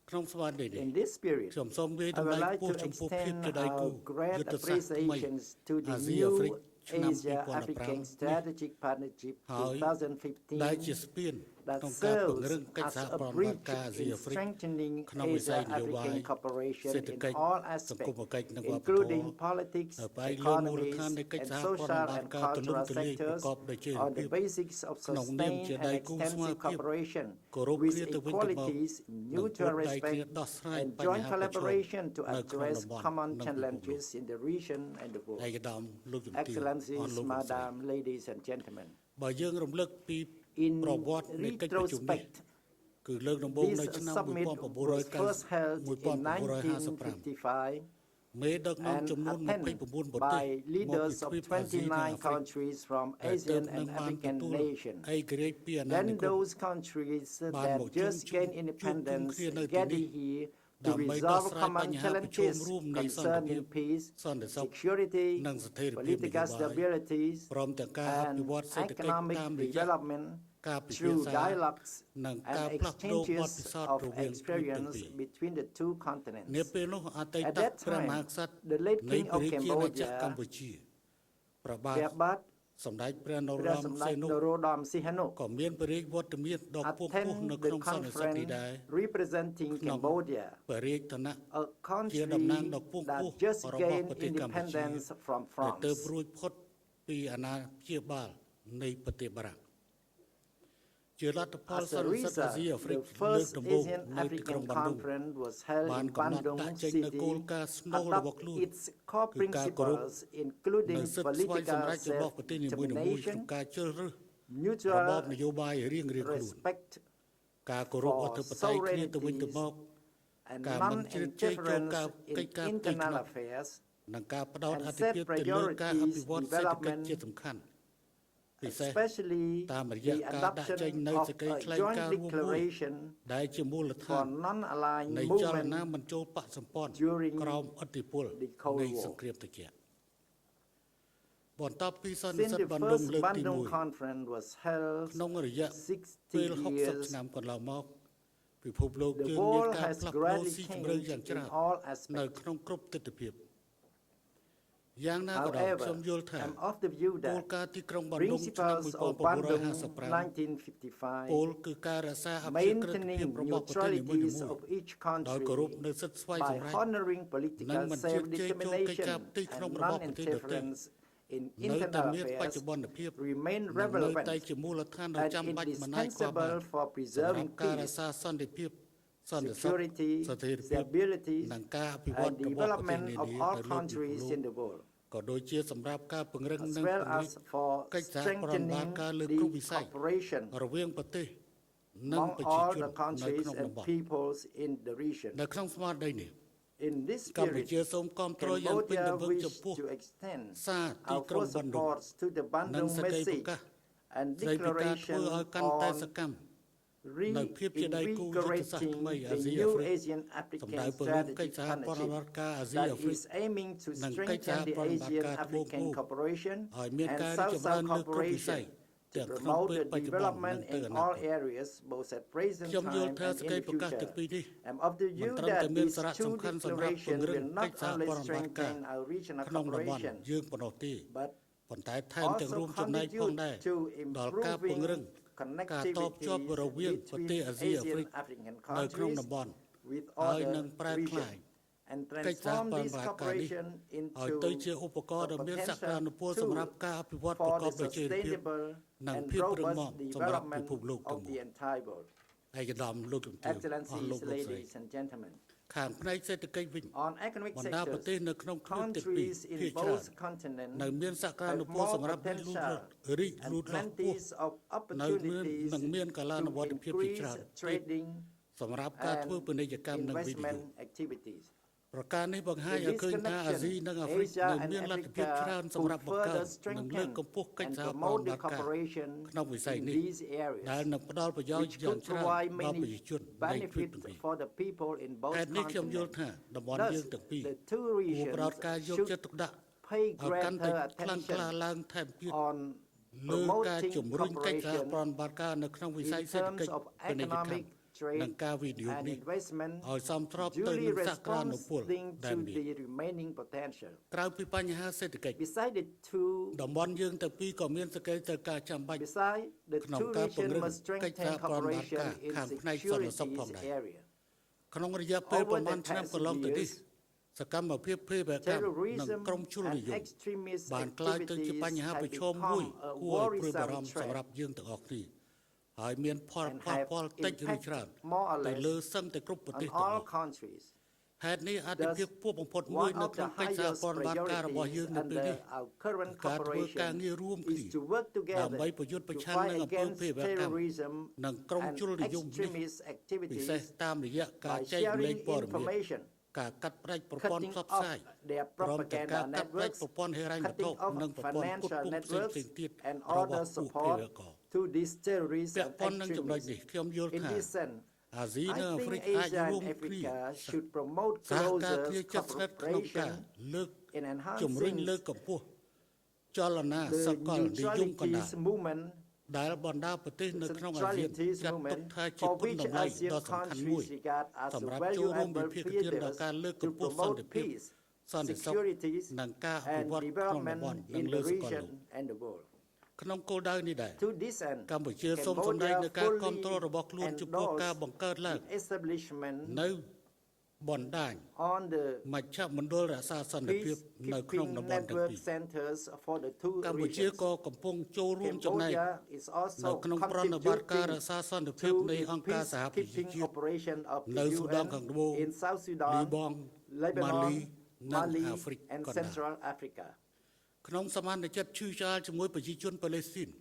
[SPEAKER 20] ក្នុងស្វានេះ
[SPEAKER 19] In this spirit,
[SPEAKER 20] ខ្ញុំសូមវាយ
[SPEAKER 19] I
[SPEAKER 20] តម្លៃ
[SPEAKER 19] would like
[SPEAKER 20] ខ្ពស់
[SPEAKER 19] to
[SPEAKER 20] ចំពោះភាព
[SPEAKER 19] extend
[SPEAKER 20] ជាដៃគូ
[SPEAKER 19] our great
[SPEAKER 20] យុទ្ធសាស្ត្រថ្មី
[SPEAKER 19] appreciations to
[SPEAKER 20] អា
[SPEAKER 19] the
[SPEAKER 20] ស៊ីអាហ្វ្រិក
[SPEAKER 19] new
[SPEAKER 20] ឆ្នាំ
[SPEAKER 19] Asia-African
[SPEAKER 20] 2015
[SPEAKER 19] Strategic Partnership
[SPEAKER 20] ហើយដែលជា
[SPEAKER 19] 2015
[SPEAKER 20] ស្ពាន
[SPEAKER 19] that
[SPEAKER 20] ក្នុងការពង្រឹង
[SPEAKER 19] serves
[SPEAKER 20] កិច្ច
[SPEAKER 19] as
[SPEAKER 20] សហ
[SPEAKER 19] a
[SPEAKER 20] ប្រតិបត្តិ
[SPEAKER 19] bridge
[SPEAKER 20] ការអាស៊ី
[SPEAKER 19] in
[SPEAKER 20] អាហ្វ្រិក
[SPEAKER 19] strengthening
[SPEAKER 20] ក្នុងវិស័យនយោបាយ
[SPEAKER 19] Asia-African cooperation
[SPEAKER 20] សេដ្ឋ
[SPEAKER 19] in
[SPEAKER 20] កិច្ច
[SPEAKER 19] all
[SPEAKER 20] សង្គម
[SPEAKER 19] aspects,
[SPEAKER 20] គិច្ចនិងវប្បធម៌
[SPEAKER 19] including politics,
[SPEAKER 20] ហើយលើមូល
[SPEAKER 19] economies,
[SPEAKER 20] ដ្ឋាននៃកិច្ច
[SPEAKER 19] and
[SPEAKER 20] សហប្រតិប
[SPEAKER 19] social
[SPEAKER 20] ត្តិ
[SPEAKER 19] and
[SPEAKER 20] ការទូលំ
[SPEAKER 19] cultural
[SPEAKER 20] ទូលាយប្រ
[SPEAKER 19] sectors
[SPEAKER 20] កបដោយចីរ
[SPEAKER 19] on
[SPEAKER 20] ភាព
[SPEAKER 19] the basics of
[SPEAKER 20] ក្នុងនាម
[SPEAKER 19] sustained
[SPEAKER 20] ជា
[SPEAKER 19] and
[SPEAKER 20] ដៃគូស្មើភាព
[SPEAKER 19] extensive cooperation
[SPEAKER 20] គោរព
[SPEAKER 19] with
[SPEAKER 20] គ្នាទៅវិញទៅមក
[SPEAKER 19] equalities,
[SPEAKER 20] និង
[SPEAKER 19] mutual
[SPEAKER 20] ជួយដៃគ្នា
[SPEAKER 19] respect,
[SPEAKER 20] ដោះស្រាយ
[SPEAKER 19] and
[SPEAKER 20] បញ្
[SPEAKER 19] joint
[SPEAKER 20] ហាប្រឈម
[SPEAKER 19] collaboration to
[SPEAKER 20] នៅក្នុង
[SPEAKER 19] address
[SPEAKER 20] តំបន់
[SPEAKER 19] common
[SPEAKER 20] និងពិភពលោក
[SPEAKER 19] challenges in the region and the
[SPEAKER 20] ឯ
[SPEAKER 19] world.
[SPEAKER 20] កឧត្តមលោកជំទាវអស់
[SPEAKER 19] Excellencies,
[SPEAKER 20] លោកលោកស្រី
[SPEAKER 19] Madam, ladies and gentlemen,
[SPEAKER 20] បើយើងរំលឹកពី
[SPEAKER 19] in
[SPEAKER 20] ប្រវត្តិនៃកិច្ចប្រជុំនេះ
[SPEAKER 19] retrospect,
[SPEAKER 20] គឺលើកដំបូងនៅ
[SPEAKER 19] this
[SPEAKER 20] ឆ្នាំ
[SPEAKER 19] summit was first held in
[SPEAKER 20] 1955
[SPEAKER 19] 1955
[SPEAKER 20] មេដឹកនាំ
[SPEAKER 19] and
[SPEAKER 20] ចំនួន
[SPEAKER 19] attended
[SPEAKER 20] 29 ប្រទេស
[SPEAKER 19] by leaders of
[SPEAKER 20] មកពីទ្វីបអាស៊ីនិងអាហ្វ្រិក
[SPEAKER 19] 29 countries from
[SPEAKER 20] ដែលទើប
[SPEAKER 19] Asian
[SPEAKER 20] នឹង
[SPEAKER 19] and
[SPEAKER 20] បាន
[SPEAKER 19] African
[SPEAKER 20] ទទួល
[SPEAKER 19] nations.
[SPEAKER 20] ឯករាជ្យពីអាណានិ
[SPEAKER 19] Then
[SPEAKER 20] គម
[SPEAKER 19] those countries
[SPEAKER 20] បាន
[SPEAKER 19] that
[SPEAKER 20] មកជួប
[SPEAKER 19] just
[SPEAKER 20] ជុំ
[SPEAKER 19] gained independence
[SPEAKER 20] គ្នានៅទី
[SPEAKER 19] gathered
[SPEAKER 20] នេះ
[SPEAKER 19] here to
[SPEAKER 20] ដើម្បីដោះ
[SPEAKER 19] resolve
[SPEAKER 20] ស្រាយ
[SPEAKER 19] common
[SPEAKER 20] បញ្ហាប្រឈម
[SPEAKER 19] challenges
[SPEAKER 20] រួមនៃសន្តិភាព
[SPEAKER 19] concerning peace,
[SPEAKER 20] សន្តិសុខ
[SPEAKER 19] security,
[SPEAKER 20] និងស្ថិរភាពនយោ
[SPEAKER 19] political
[SPEAKER 20] បាយ
[SPEAKER 19] stability,
[SPEAKER 20] ព្រមទាំងការអ
[SPEAKER 19] and
[SPEAKER 20] ភិវឌ្ឍសេដ្ឋកិច្ច
[SPEAKER 19] economic
[SPEAKER 20] តាមរយៈ
[SPEAKER 19] development
[SPEAKER 20] ការពិភា
[SPEAKER 19] through
[SPEAKER 20] ក្សា
[SPEAKER 19] dialogues
[SPEAKER 20] និង
[SPEAKER 19] and
[SPEAKER 20] ការផ្លាស់ប្ដូរបទ
[SPEAKER 19] exchanges
[SPEAKER 20] ពិសោធន៍
[SPEAKER 19] of
[SPEAKER 20] រវាងទ្វីបទាំង
[SPEAKER 19] experience
[SPEAKER 20] ពីរ
[SPEAKER 19] between the two continents.
[SPEAKER 20] នាពេលនោះអតី
[SPEAKER 19] At
[SPEAKER 20] ត
[SPEAKER 19] that
[SPEAKER 20] ព្រះមហា
[SPEAKER 19] time,
[SPEAKER 20] ក្សត្រ
[SPEAKER 19] the late
[SPEAKER 20] នៃ
[SPEAKER 19] King
[SPEAKER 20] ព្រះ
[SPEAKER 19] of
[SPEAKER 20] រាជាណាចក្រ
[SPEAKER 19] Cambodia,
[SPEAKER 20] កម្ពុជាព្រះបាទ
[SPEAKER 19] Pyabat
[SPEAKER 20] សម្ដេចព្រះនរោ
[SPEAKER 19] ព្រះ
[SPEAKER 20] ត្តម
[SPEAKER 19] សម្
[SPEAKER 20] សី
[SPEAKER 19] ដេច
[SPEAKER 20] ហនុ
[SPEAKER 19] នរោត្តមសីហនុ
[SPEAKER 20] ក៏មានព្រះរាជវត្តមានដ៏ខ្ពង់ខ្ពស់នៅ
[SPEAKER 19] attend
[SPEAKER 20] ក្នុង
[SPEAKER 19] the
[SPEAKER 20] សន្និសីទនេះដែរ
[SPEAKER 19] conference representing
[SPEAKER 20] ក្នុង
[SPEAKER 19] Cambodia,
[SPEAKER 20] ព្រះរាជឋានៈ
[SPEAKER 19] a
[SPEAKER 20] ជា
[SPEAKER 19] country
[SPEAKER 20] តំណាងដ៏ខ្ពង់ខ្ពស់
[SPEAKER 19] that just
[SPEAKER 20] របស់
[SPEAKER 19] gained
[SPEAKER 20] ប្រទេសកម្ពុជា
[SPEAKER 19] independence from
[SPEAKER 20] ដែលទើប
[SPEAKER 19] France.
[SPEAKER 20] រួចផុត ពីអាណាព្យាបាលនៃប្រទេសបារាំងជាលទ្ធផលសន្និសីទអាស៊ីអាហ្វ្រិកលើកដំបូងនៅទីក្រុងបាណ្ឌុងបានកំណត់ដាក់ចេញនូវគោលការណ៍ស្នូលរបស់ខ្លួនគឺការគោរពនៅសិទ្ធិស្វ័យសម្រេចរបស់ប្រទេសនីមួយៗក្នុងការជ្រើសរើសរបបនយោបាយរៀងៗខ្លួនការគោរពអធិបតេយ្យគ្នាទៅវិញទៅមកការមិនជ្រៀតជ្រែកចូលការកិច្ចការផ្ទៃក្នុងនិងការផ្ដោតអាទិភាពទៅលើការអភិវឌ្ឍសេដ្ឋកិច្ចជាសំខាន់ពិសេសតាមរយៈការដាក់ចេញនូវសេចក្តីថ្លែងការណ៍រួមមួយដែលជាមូលដ្ឋាននៃចលនាមិនចូលបក្សសម្ព័ន្ធក្រោមឥទ្ធិពលនៃសង្គ្រាមត្រជាក់បន្ទាប់ពីសន្និសីទបណ្ដុំលើកទី1ក្នុងរយៈពេល60ឆ្នាំកន្លងមកពិភពលោកយើងមានការផ្លាស់ប្ដូរស៊ីជម្រៅយ៉ាងច្រើននៅក្នុងគ្រប់ទិដ្ឋភាពយ៉ាងណាក៏ដោយខ្ញុំយល់ថាគោលការណ៍ទីក្រុងបណ្ដុំឆ្នាំ1955គោលគឺការរក្សាអព្យាក្រឹតភាពរបស់ប្រទេសនីមួយៗដោយគោរពនូវសិទ្ធិស្វ័យសម្រេចនិងមិនជ្រៀតជ្រែកចូលកិច្ចការផ្ទៃក្នុងរបស់ប្រទេសដទៃនៅតែមានបច្ចុប្បន្នភាពនៅតែជាមូលដ្ឋានដ៏ចាំបាច់មិនអាចខ្វះបានសម្រាប់ការរក្សាសន្តិភាពសន្តិសុខស្ថិរភាពនិងការអភិវឌ្ឍរបស់ប្រទេសនានានៅលើពិភពលោកក៏ដូចជាសម្រាប់ការពង្រឹងនិងពង្រីកកិច្ចសហប្រតិបត្តិការលើគ្រប់វិស័យរវាងប្រទេសនិងប្រជាជននៅក្នុងតំបន់នៅក្នុងស្មារតីនេះកម្ពុជាសូមគាំទ្រយ៉ាងពេញលេញចំពោះសារទីក្រុងបណ្ដុំនិងសេចក្តីប្រកាសស្តីពីការធ្វើឲ្យកាន់តែសកម្មនៅភាពជាដៃគូយុទ្ធសាស្ត្រថ្មីអាស៊ីអាហ្វ្រិកសម្ដៅពង្រឹងកិច្ចសហប្រតិបត្តិការអាស៊ីអាហ្វ្រិកនិងកិច្ចសហប្រតិបត្តិការត្បូងគោកឲ្យមានការរីកចម្រើនលើគ្រប់វិស័យទាំងក្នុងពេលបច្ចុប្បន្ននិងទៅអនាគតខ្ញុំយល់ថាសេចក្តីប្រកាសទាំងពីរនេះមិនត្រឹមតែមានសារៈសំខាន់សម្រាប់ពង្រឹងកិច្ចសហប្រតិបត្តិការក្នុងតំបន់យើងប៉ុណ្ណោះទេប៉ុន្តែថែមទាំងរួមចំណែកផងដែរដល់ការពង្រឹងការតបជាប់រវាងប្រទេសអាស៊ីអាហ្វ្រិកនៅក្នុងតំបន់ហើយនឹងប្រែក្លាយកិច្ចសហប្រតិបត្តិការនេះឲ្យទៅជាឧបករណ៍ដ៏មានសក្តានុពលសម្រាប់ការអភិវឌ្ឍប្រកបដោយចីរភាពនិងភាពរឹងមាំសម្រាប់ពិភពលោកទាំងមូលឯកឧត្តមលោកជំទាវអស់លោកលោកស្រីខាងផ្នែកសេដ្ឋកិច្ចវិញបណ្ដាប្រទេសនៅក្នុងគ្រឿងទាំងពីរភាគច្រើននៅមានសក្តានុពលសម្រាប់រីកលូតលាស់ខ្ពស់នៅនឹងមានកាលានុវត្តភាពជាច្រើនសម្រាប់ការធ្វើពាណិជ្ជកម្មនិងវិនិយោគប្រការនេះបង្ហាញឲ្យឃើញថាអាស៊ីនិងអាហ្វ្រិកនៅមានលទ្ធភាពច្រើនសម្រាប់បង្កើតនិងលើកកម្ពស់កិច្ចសហប្រតិបត្តិការក្នុងវិស័យនេះដែលនឹងផ្ដល់ប្រយោជន៍យ៉ាងច្រើនដល់ប្រជាជននៃទ្វីបទាំងពីរហេតុនេះខ្ញុំយល់ថាតំបន់យើងទាំងពីរគួរផ្ដោតការយកចិត្តទុកដាក់ឲ្យកាន់តែខ្លាំងក្លាឡើងថែមទៀតលើការជំរុញកិច្ចសហប្រតិបត្តិការនៅក្នុងវិស័យសេដ្ឋកិច្ចពាណិជ្ជកម្មនិងការវិនិយោគនេះឲ្យសមស្របទៅនឹងសក្តានុពលដែលមានក្រៅពីបញ្ហាសេដ្ឋកិច្ចតំបន់យើងទាំងពីរក៏មានសេចក្តីត្រូវការចាំបាច់ក្នុងការពង្រឹងកិច្ចសហប្រតិបត្តិការខាងផ្នែកសន្តិសុខផងដែរក្នុងរយៈពេលប្រមាណឆ្នាំកន្លងទៅនេះសកម្មភាពភេរវកម្មនិងក្រុមជននិយមបានក្លាយទៅជាបញ្ហាប្រឈមមួយគួរឲ្យព្រួយបារម្ភសម្រាប់យើងទាំងអស់គ្នាហើយមានផលតិចឬច្រើនទៅលើសឹងតែគ្រប់ប្រទេសទាំងនោះហេតុនេះអតិភិបខ្ពស់បំផុតមួយនៅក្នុងកិច្ចសហប្រតិបត្តិការរបស់យើងនៅពេលនេះការធ្វើការងាររួមគ្នាដើម្បីប្រយុទ្ធប្រឆាំងនឹងអំពើភេរវកម្មនិងក្រុមជននិយមនេះពិសេសតាមរយៈការចែករំលែកព័ត៌មានការកាត់ផ្តាច់ប្រព័ន្ធផ្សព្វផ្សាយព្រមទាំងការកាត់ផ្តាច់ប្រព័ន្ធហិរញ្ញវត្ថុនិងប្រព័ន្ធផ្គត់ផ្គង់ផ្សេងៗទៀតរបស់ពួកភេរវកម្មពាក់ព័ន្ធនឹងចំណុចនេះខ្ញុំយល់ថាអាស៊ីនិងអាហ្វ្រិកអាចរួមគ្នាសហការគ្នាជិតស្និទ្ធក្នុងការលើកជំរុញលើកកម្ពស់ចលនាសកលនិយមកណ្ដាលដែលបណ្ដាប្រទេសនៅក្នុងអាស៊ានចាត់ទុកថាជាគុណតម្លៃដ៏សំខាន់មួយសម្រាប់ចូលរួមវិភាគទានដល់ការលើកកម្ពស់សន្តិភាពសន្តិសុខនិងការអភិវឌ្ឍក្នុងតំបន់និងលើសកលលោកក្នុងគោលដៅនេះដែរកម្ពុជាសូមសម្ដែងនូវការគាំទ្ររបស់ខ្លួនចំពោះការបង្កើតឡើងនៅ បណ្ដាញ
[SPEAKER 12] on the
[SPEAKER 20] មជ្ឈមណ្ឌលរក្សាសន្តិភាពនៅក្នុងតំបន់ទាំង
[SPEAKER 12] network
[SPEAKER 20] ពីរ
[SPEAKER 12] centers for the two
[SPEAKER 20] កម្ពុជា
[SPEAKER 12] regions.
[SPEAKER 20] ក៏កំពុងចូលរួមចំណែក
[SPEAKER 12] Cambodia is
[SPEAKER 20] នៅ
[SPEAKER 12] also
[SPEAKER 20] ក្នុងប្រតិបត្តិការរ
[SPEAKER 12] contributing
[SPEAKER 20] ក្សាសន្តិភាព
[SPEAKER 12] to
[SPEAKER 20] នៃ
[SPEAKER 12] the
[SPEAKER 20] អង្គការសហប្រជាជាតិ
[SPEAKER 12] peacekeeping operation of
[SPEAKER 20] នៅ
[SPEAKER 12] the
[SPEAKER 20] ស៊ូដាន
[SPEAKER 12] UN
[SPEAKER 20] ខាងត្បូង
[SPEAKER 12] in South
[SPEAKER 20] លី
[SPEAKER 12] Sudan,
[SPEAKER 20] បង់
[SPEAKER 12] Lebanon,
[SPEAKER 20] និង
[SPEAKER 12] Mali,
[SPEAKER 20] អាហ្វ្រិក
[SPEAKER 12] and
[SPEAKER 20] កណ្ដាល
[SPEAKER 12] Central Africa.
[SPEAKER 20] ក្នុងសមានចិត្តឈឺឆ្អាលជាមួយប្រជាជនប៉ាឡេស្ទីន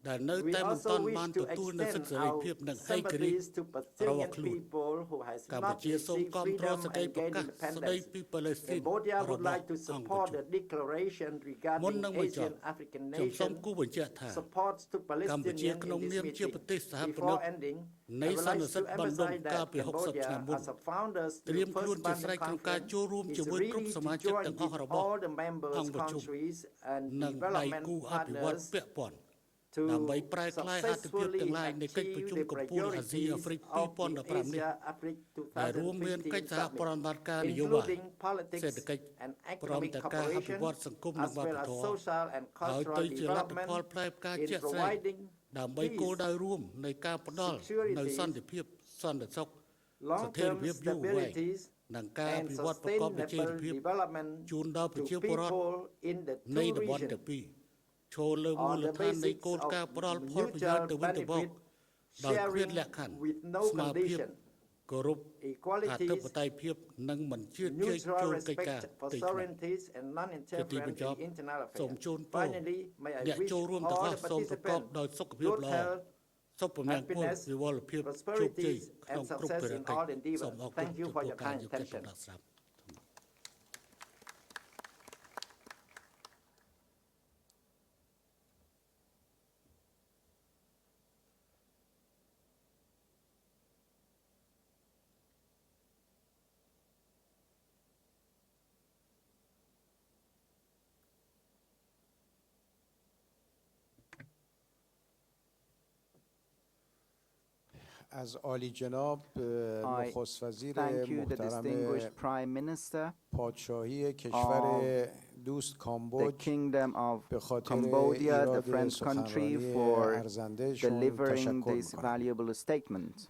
[SPEAKER 20] ដែលនៅ
[SPEAKER 12] We
[SPEAKER 20] តែមិន
[SPEAKER 12] also
[SPEAKER 20] ទាន់
[SPEAKER 12] wish
[SPEAKER 20] បាន
[SPEAKER 12] to
[SPEAKER 20] ទទួលនូវសិទ្ធិ
[SPEAKER 12] extend
[SPEAKER 20] សេរី
[SPEAKER 12] our
[SPEAKER 20] ភាពនិងឯករាជ្យ
[SPEAKER 12] sympathies to
[SPEAKER 20] របស់
[SPEAKER 12] Palestinian
[SPEAKER 20] ខ្លួន
[SPEAKER 12] people who has
[SPEAKER 20] កម្
[SPEAKER 12] not
[SPEAKER 20] ពុជាសូម
[SPEAKER 12] received
[SPEAKER 20] គាំទ្រ
[SPEAKER 12] freedom
[SPEAKER 20] សេចក្តី
[SPEAKER 12] and
[SPEAKER 20] ប្រ
[SPEAKER 12] gained
[SPEAKER 20] កាសស្តី
[SPEAKER 12] independence.
[SPEAKER 20] ពីប៉ាឡេស្ទីន
[SPEAKER 12] Cambodia
[SPEAKER 20] រ
[SPEAKER 12] would
[SPEAKER 20] ប
[SPEAKER 12] like to
[SPEAKER 20] ស់អង្គ
[SPEAKER 12] support
[SPEAKER 20] ជុ
[SPEAKER 12] the declaration
[SPEAKER 20] មុន
[SPEAKER 12] regarding
[SPEAKER 20] នឹងបញ្ចប់
[SPEAKER 12] Asian African
[SPEAKER 20] ខ្ញុំសូម
[SPEAKER 12] nation
[SPEAKER 20] គូបញ្ជាក់ថា
[SPEAKER 12] supports to
[SPEAKER 20] កម្ពុជា
[SPEAKER 12] Palestinians
[SPEAKER 20] ក្នុង
[SPEAKER 12] in
[SPEAKER 20] នាម
[SPEAKER 12] this
[SPEAKER 20] ជាប្រទេស
[SPEAKER 12] meeting.
[SPEAKER 20] សហប្រណិ
[SPEAKER 12] Before
[SPEAKER 20] ក
[SPEAKER 12] ending,
[SPEAKER 20] នៃ
[SPEAKER 12] I would
[SPEAKER 20] សន្និ
[SPEAKER 12] like
[SPEAKER 20] សី
[SPEAKER 12] to
[SPEAKER 20] ទបណ្ដុំ
[SPEAKER 12] emphasize
[SPEAKER 20] កាល
[SPEAKER 12] that
[SPEAKER 20] ពី60
[SPEAKER 12] Cambodia,
[SPEAKER 20] ឆ្នាំមុន
[SPEAKER 12] as a founders
[SPEAKER 20] ត្
[SPEAKER 12] to
[SPEAKER 20] រៀ
[SPEAKER 12] the
[SPEAKER 20] មខ្លួន
[SPEAKER 12] first
[SPEAKER 20] ជាស្រេច
[SPEAKER 12] Bandung
[SPEAKER 20] ក្នុងការ
[SPEAKER 12] Conference
[SPEAKER 20] ចូលរួម
[SPEAKER 12] is
[SPEAKER 20] ជាមួយគ្រប់
[SPEAKER 12] ready
[SPEAKER 20] ស
[SPEAKER 12] to
[SPEAKER 20] មាជិក
[SPEAKER 12] join
[SPEAKER 20] ទាំងអស់
[SPEAKER 12] with
[SPEAKER 20] របស់
[SPEAKER 12] all the members
[SPEAKER 20] អង្គប្រជុំ
[SPEAKER 12] countries and
[SPEAKER 20] និងដៃ
[SPEAKER 12] development
[SPEAKER 20] គូអភិវឌ្ឍន៍
[SPEAKER 12] partners
[SPEAKER 20] ពាក់ព័ន្ធ
[SPEAKER 12] to
[SPEAKER 20] ដើម្បីប្រែក្លាយអត្ថប្រយោជន៍
[SPEAKER 12] successfully
[SPEAKER 20] ទាំងឡាយនៃកិច្ចប្រ
[SPEAKER 12] achieve
[SPEAKER 20] ជុំ
[SPEAKER 12] the
[SPEAKER 20] កំពូលអាស៊ីអាហ្វ្រិក
[SPEAKER 12] priorities of the
[SPEAKER 20] 2015 នេះ
[SPEAKER 12] Asia Africa
[SPEAKER 20] ដែលរួមមានកិច្ចសហ
[SPEAKER 12] 2015
[SPEAKER 20] ប្រតិប
[SPEAKER 12] summit,
[SPEAKER 20] ត្តិការនយោបាយ
[SPEAKER 12] including សេដ្ឋកិច្ច
[SPEAKER 20] politics,
[SPEAKER 12] and
[SPEAKER 20] ព្រម
[SPEAKER 12] economic
[SPEAKER 20] ទាំងការអភិ
[SPEAKER 12] cooperation,
[SPEAKER 20] វឌ្ឍសង្គមនិង
[SPEAKER 12] as
[SPEAKER 20] វប្ប
[SPEAKER 12] well as
[SPEAKER 20] ធម៌
[SPEAKER 12] social and
[SPEAKER 20] ហើយ
[SPEAKER 12] cultural
[SPEAKER 20] ទៅជាលទ្ធ
[SPEAKER 12] development
[SPEAKER 20] ផលផ្លែផ្កា
[SPEAKER 12] in
[SPEAKER 20] ជាក់ស្ដែង
[SPEAKER 12] providing
[SPEAKER 20] ដើម្បីគោលដៅរួមនៃការផ្ដល់នៅសន្តិភាពសន្តិសុខស្ថិរ
[SPEAKER 12] long-term
[SPEAKER 20] ភាពយូរអង្វែង
[SPEAKER 12] stabilities
[SPEAKER 20] និងការអ
[SPEAKER 12] and
[SPEAKER 20] ភិវឌ្ឍប្រកបដោយចីរ
[SPEAKER 12] sustainable
[SPEAKER 20] ភាព
[SPEAKER 12] development
[SPEAKER 20] ជូនដល់ប្រជា
[SPEAKER 12] to
[SPEAKER 20] ពលរដ្ឋ
[SPEAKER 12] people in the
[SPEAKER 20] នៃ
[SPEAKER 12] two
[SPEAKER 20] តំបន់ទាំង
[SPEAKER 12] regions
[SPEAKER 20] ពីរឈលលើមូ
[SPEAKER 12] on
[SPEAKER 20] ល
[SPEAKER 12] the
[SPEAKER 20] ដ្ឋាននៃ
[SPEAKER 12] basis
[SPEAKER 20] គោល
[SPEAKER 12] of
[SPEAKER 20] ការណ៍ផ្ដល់ផលប្រយោជន៍
[SPEAKER 12] mutual
[SPEAKER 20] ទៅវិញទៅមក
[SPEAKER 12] benefit,
[SPEAKER 20] ដោយគ្មាន
[SPEAKER 12] sharing
[SPEAKER 20] លក្ខខណ្ឌ
[SPEAKER 12] with no
[SPEAKER 20] ស្មារតីភាព
[SPEAKER 12] condition,
[SPEAKER 20] គោរពអ
[SPEAKER 12] equality,
[SPEAKER 20] ធិបតេយ្យភាពនិងមិនជឿជឿ
[SPEAKER 12] mutual
[SPEAKER 20] ចូលកិច្ចការ
[SPEAKER 12] respect for
[SPEAKER 20] ទីក្រុង
[SPEAKER 12] sovereignties and non-interference
[SPEAKER 20] បញ្ចប់
[SPEAKER 12] in internal
[SPEAKER 20] សូម
[SPEAKER 12] affairs.
[SPEAKER 20] ជូនពរ
[SPEAKER 12] Finally, may I
[SPEAKER 20] អ្នក
[SPEAKER 12] wish
[SPEAKER 20] ចូលរួមទាំងអ
[SPEAKER 12] all
[SPEAKER 20] ស់
[SPEAKER 12] the
[SPEAKER 20] សូមប្រកប
[SPEAKER 12] participants
[SPEAKER 20] ដោយសុខភាព
[SPEAKER 12] good
[SPEAKER 20] ល្អ
[SPEAKER 12] health,
[SPEAKER 20] សុខមង្គល
[SPEAKER 12] happiness,
[SPEAKER 20] វិវលភាពជោគជ័យ
[SPEAKER 12] prosperities,
[SPEAKER 20] ក្នុង
[SPEAKER 12] and
[SPEAKER 20] គ្រប់
[SPEAKER 12] success
[SPEAKER 20] ភារ
[SPEAKER 12] in
[SPEAKER 20] កិច្ច
[SPEAKER 12] all endeavors.
[SPEAKER 20] សូមអរគុណ
[SPEAKER 12] Thank you
[SPEAKER 20] ចំ
[SPEAKER 12] for
[SPEAKER 20] ពោះ
[SPEAKER 12] your
[SPEAKER 20] ការ
[SPEAKER 12] kind
[SPEAKER 20] យកចិត្តទុក
[SPEAKER 12] attention.
[SPEAKER 20] ដាក់ស្ដាប់
[SPEAKER 18] از عالی جناب نخست وزیر
[SPEAKER 13] thank you, the
[SPEAKER 18] محترم
[SPEAKER 13] distinguished Prime Minister
[SPEAKER 18] پادشاهی کشور دوست
[SPEAKER 13] the
[SPEAKER 18] کامبوج
[SPEAKER 13] Kingdom of
[SPEAKER 18] به خاطر
[SPEAKER 13] Cambodia, the
[SPEAKER 18] ایراد
[SPEAKER 13] friend country,
[SPEAKER 18] سخنرانی
[SPEAKER 13] for
[SPEAKER 18] ارزندهشون
[SPEAKER 13] delivering
[SPEAKER 18] تشکر
[SPEAKER 13] this
[SPEAKER 18] میکنم.
[SPEAKER 13] valuable statement.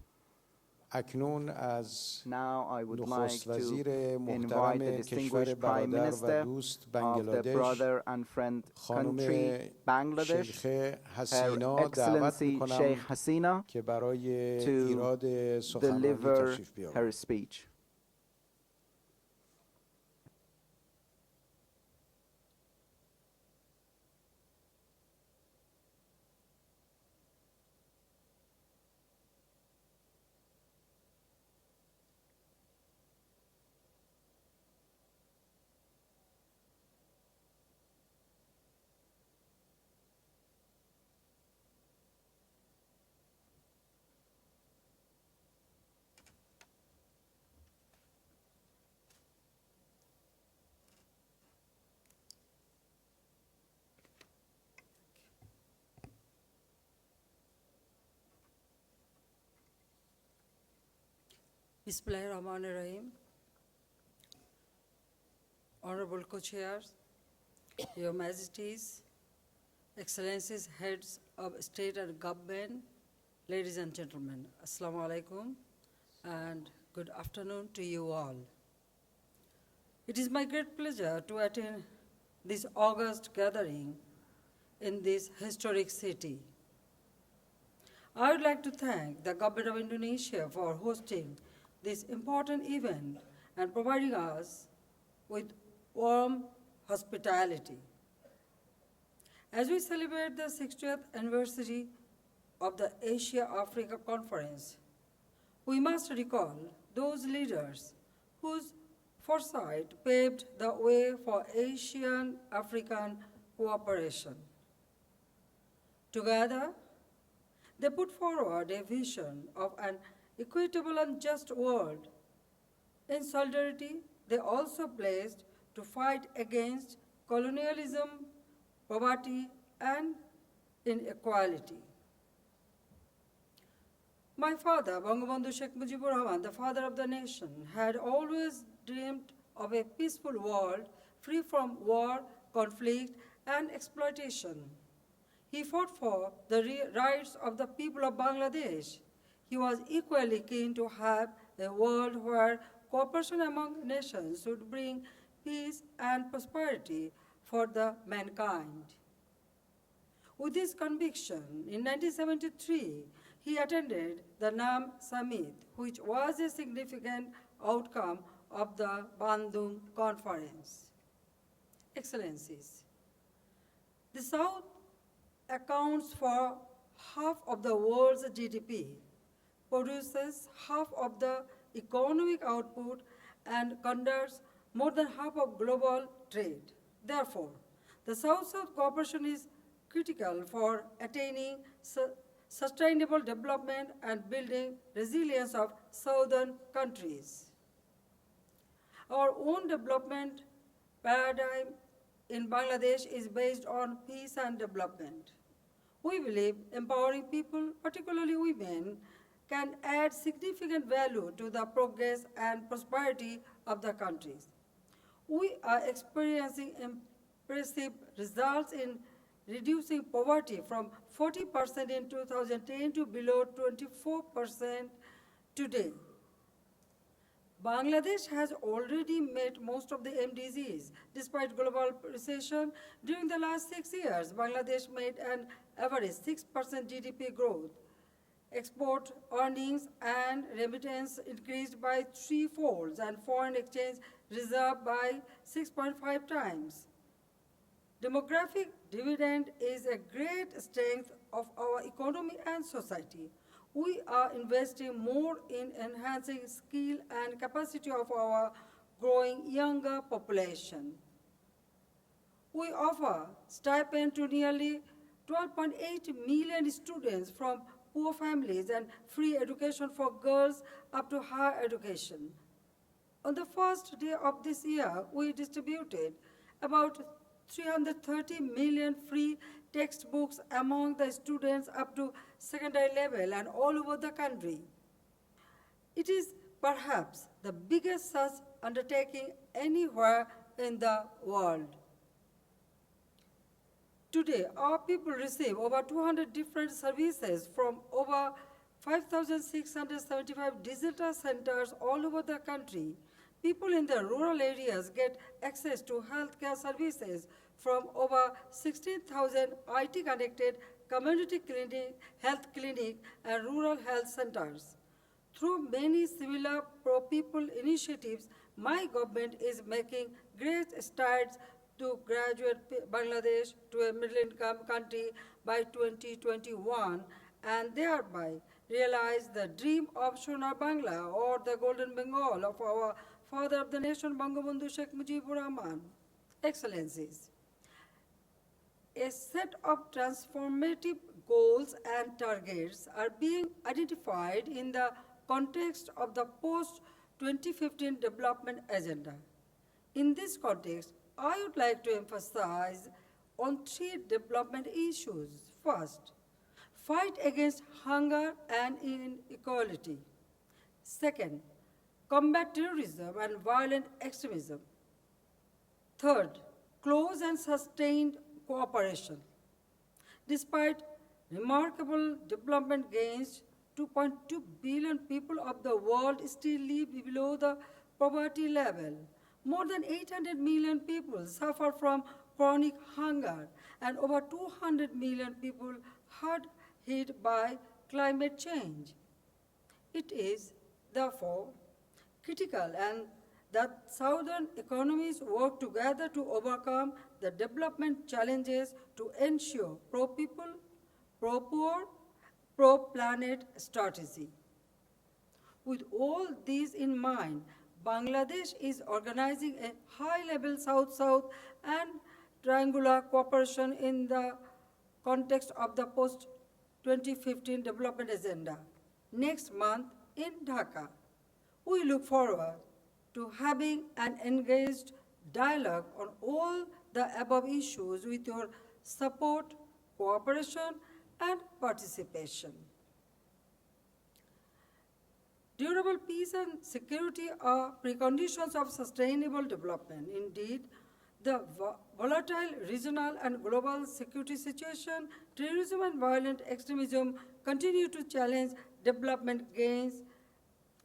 [SPEAKER 18] اکنون از
[SPEAKER 13] Now I would like
[SPEAKER 18] نخست
[SPEAKER 13] to
[SPEAKER 18] وزیر
[SPEAKER 13] invite the
[SPEAKER 18] محترم کشور
[SPEAKER 13] distinguished Prime
[SPEAKER 18] برادر و
[SPEAKER 13] Minister
[SPEAKER 18] دوست
[SPEAKER 13] of the
[SPEAKER 18] بنگلادش
[SPEAKER 13] brother and friend
[SPEAKER 18] خانم
[SPEAKER 13] country Bangladesh,
[SPEAKER 18] شیخ
[SPEAKER 13] Her
[SPEAKER 18] حسینا دعوت
[SPEAKER 13] Excellency
[SPEAKER 18] میکنم
[SPEAKER 13] Sheikh Hasina,
[SPEAKER 18] که برای
[SPEAKER 13] to
[SPEAKER 18] ایراد سخنرانی
[SPEAKER 13] deliver
[SPEAKER 18] تشریف بیاورد.
[SPEAKER 13] her speech.
[SPEAKER 21] Bismillahirrahmanirrahim. Honorable co-chairs, Your Majesties, Excellencies, Heads of State and Government, ladies and gentlemen, Assalamu alaikum and good afternoon to you all. It is my great pleasure to attend this august gathering in this historic city. I would like to thank the Government of Indonesia for hosting this important event and providing us with warm hospitality. As we celebrate the 60th anniversary of the Asia-Africa Conference, we must recall those leaders whose foresight paved the way for Asian-African cooperation. Together, they put forward a vision of an equitable and just world. In solidarity, they also pledged to fight against colonialism, poverty, and inequality. My father, Bangabandhu Sheikh Mujibur Rahman, the father of the nation, had always dreamed of a peaceful world free from war, conflict, and exploitation. He fought for the rights of the people of Bangladesh. He was equally keen to have a world where cooperation among nations should bring peace and prosperity for the mankind. With this conviction, in 1973, he attended the NAM Summit, which was a significant outcome of the Bandung Conference. Excellencies, the South accounts for half of the world's GDP, produces half of the economic output, and conducts more than half of global trade. Therefore, the South-South cooperation is critical for attaining sustainable development and building resilience of southern countries. Our own development paradigm in Bangladesh is based on peace and development. We believe empowering people, particularly women, can add significant value to the progress and prosperity of the countries. We are experiencing impressive results in reducing poverty from 40% in 2010 to below 24% today. Bangladesh has already met most of the MDGs. Despite global recession, during the last 6 years, Bangladesh made an average 6% GDP growth. Export earnings and remittance increased by 3-fold, and foreign exchange reserve by 6.5 times. Demographic dividend is a great strength of our economy and society. We are investing more in enhancing skill and capacity of our growing younger population. We offer stipend to nearly 12.8 million students from poor families and free education for girls up to higher education. On the first day of this year, we distributed about 330 million free textbooks among the students up to secondary level and all over the country. It is perhaps the biggest such undertaking anywhere in the world. Today, our people receive over 200 different services from over 5,675 digital centers all over the country. People in the rural areas get access to healthcare services from over 16,000 IT-connected community clinic, health clinic, and rural health centers. Through many similar pro-people initiatives, my government is making great strides to graduate Bangladesh to a middle-income country by 2021 and thereby realize the dream of Sonar Bangla or the Golden Bengal of our father of the nation, Bangabandhu Sheikh Mujibur Rahman. Excellencies, a set of transformative goals and targets are being identified in the context of the post-2015 development agenda. In this context, I would like to emphasize on 3 development issues. First, fight against hunger and inequality. Second, combat terrorism and violent extremism. Third, close and sustained cooperation. Despite remarkable development gains, 2.2 billion people of the world still live below the poverty level. More than 800 million people suffer from chronic hunger, and over 200 million people hard hit by climate change. It is, therefore, critical and that southern economies work together to overcome the development challenges to ensure pro-people, pro-poor, pro-planet strategy. With all these in mind, Bangladesh is organizing a high-level South-South and triangular cooperation in the context of the post-2015 development agenda next month in Dhaka. We look forward to having an engaged dialogue on all the above issues with your support, cooperation, and participation. Durable peace and security are preconditions of sustainable development. Indeed, the volatile regional and global security situation, terrorism and violent extremism continue to challenge development gains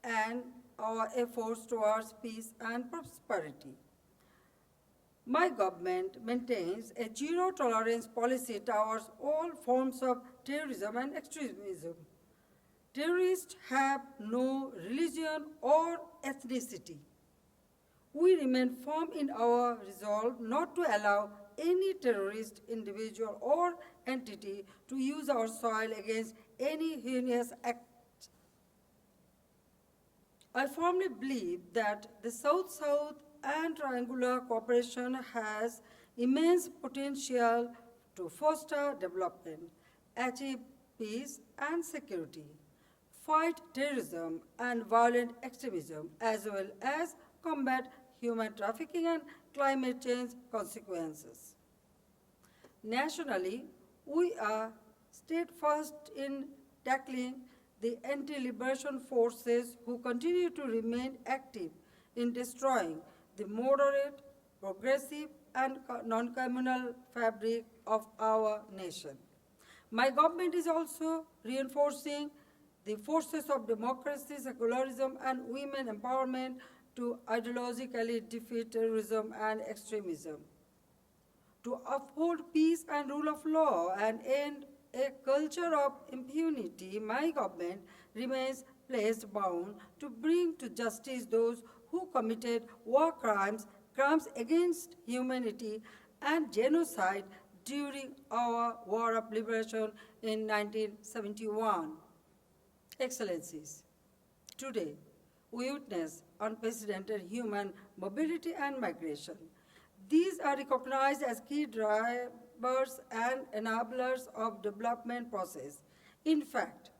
[SPEAKER 21] and our efforts towards peace and prosperity. My government maintains a zero-tolerance policy towards all forms of terrorism and extremism. Terrorists have no religion or ethnicity. We remain firm in our resolve not to allow any terrorist individual or entity to use our soil against any heinous act. I firmly believe that the South-South and triangular cooperation has immense potential to foster development, achieve peace and security, fight terrorism and violent extremism, as well as combat human trafficking and climate change consequences. Nationally, we are steadfast in tackling the anti-liberation forces who continue to remain active in destroying the moderate, progressive, and non-communal fabric of our nation. My government is also reinforcing the forces of democracy, secularism, and women empowerment to ideologically defeat terrorism and extremism. To uphold peace and rule of law and end a culture of impunity, my government remains placed bound to bring to justice those who committed war crimes, crimes against humanity, and genocide during our War of Liberation in 1971. Excellencies, today we witness unprecedented human mobility and migration. These are recognized as key drivers and enablers of development process. In fact,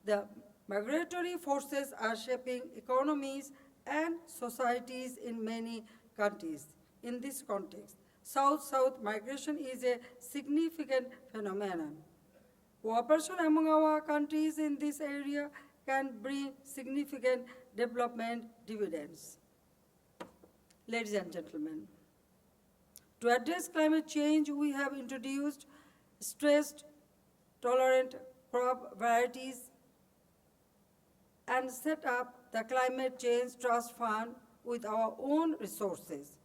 [SPEAKER 21] the migratory forces are shaping economies and societies in many countries. In this context, South-South migration is a significant phenomenon. Cooperation among our countries in this area can bring significant development dividends. Ladies and gentlemen, to address climate change, we have introduced stressed tolerant crop varieties and set up the Climate Change Trust Fund with our own resources.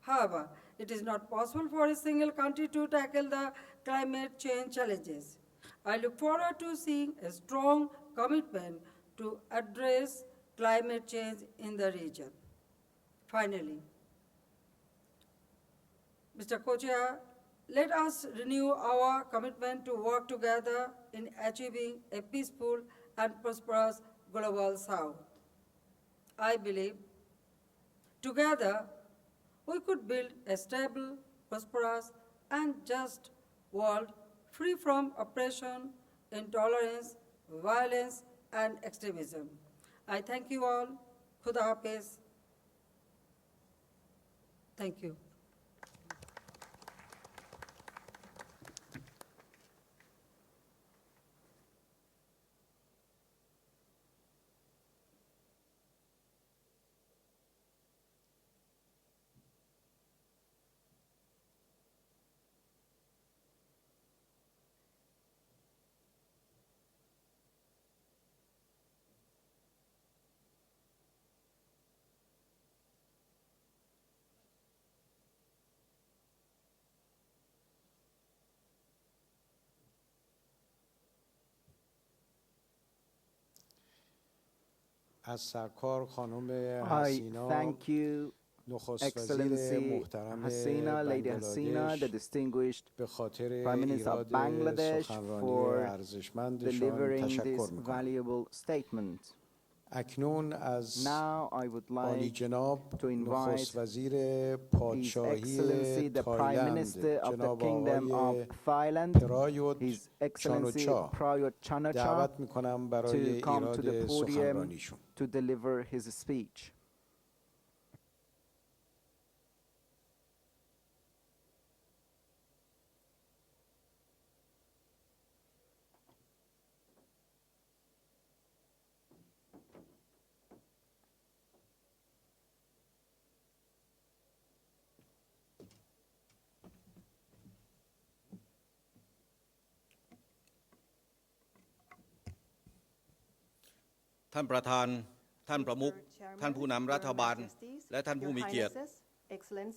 [SPEAKER 21] However, it is not possible for a single country to tackle the climate change challenges. I look forward to seeing a strong commitment to address climate change in the region. Finally, Mr. Co-Chair, let us renew our commitment to work together in achieving a peaceful and prosperous global South. I believe together we could build a stable, prosperous, and just world free from oppression, intolerance, violence, and extremism. I thank you all. Khuda Hafiz. Thank you.
[SPEAKER 18] از سرکار خانم
[SPEAKER 13] I
[SPEAKER 18] حسینا
[SPEAKER 13] thank you,
[SPEAKER 18] نخست وزیر
[SPEAKER 13] Excellency
[SPEAKER 18] محترم
[SPEAKER 13] Hasina, Lady Hasina, the
[SPEAKER 18] بنگلادش
[SPEAKER 13] distinguished
[SPEAKER 18] به خاطر
[SPEAKER 13] Prime Minister of
[SPEAKER 18] ایراد
[SPEAKER 13] Bangladesh
[SPEAKER 18] سخنرانی
[SPEAKER 13] for
[SPEAKER 18] ارزشمندشان
[SPEAKER 13] delivering this
[SPEAKER 18] تشکر میکنم.
[SPEAKER 13] valuable statement.
[SPEAKER 18] اکنون از
[SPEAKER 13] Now I would
[SPEAKER 18] عالی
[SPEAKER 13] like
[SPEAKER 18] جناب
[SPEAKER 13] to invite
[SPEAKER 18] نخست وزیر
[SPEAKER 13] His
[SPEAKER 18] پادشاهی
[SPEAKER 13] Excellency the Prime
[SPEAKER 18] تایلند
[SPEAKER 13] Minister of the
[SPEAKER 18] جناب
[SPEAKER 13] Kingdom
[SPEAKER 18] آقای
[SPEAKER 13] of Thailand,
[SPEAKER 18] پرایوت
[SPEAKER 13] His Excellency
[SPEAKER 18] چانوچا
[SPEAKER 13] Prayut Chan-o-cha,
[SPEAKER 18] دعوت میکنم برای
[SPEAKER 13] to come to the
[SPEAKER 18] ایراد
[SPEAKER 13] podium
[SPEAKER 18] سخنرانیشون.
[SPEAKER 13] to deliver his speech.
[SPEAKER 5] ท่านประมุข ท่านผู้นำรัฐบาล และท่านผู้มีเกียรติ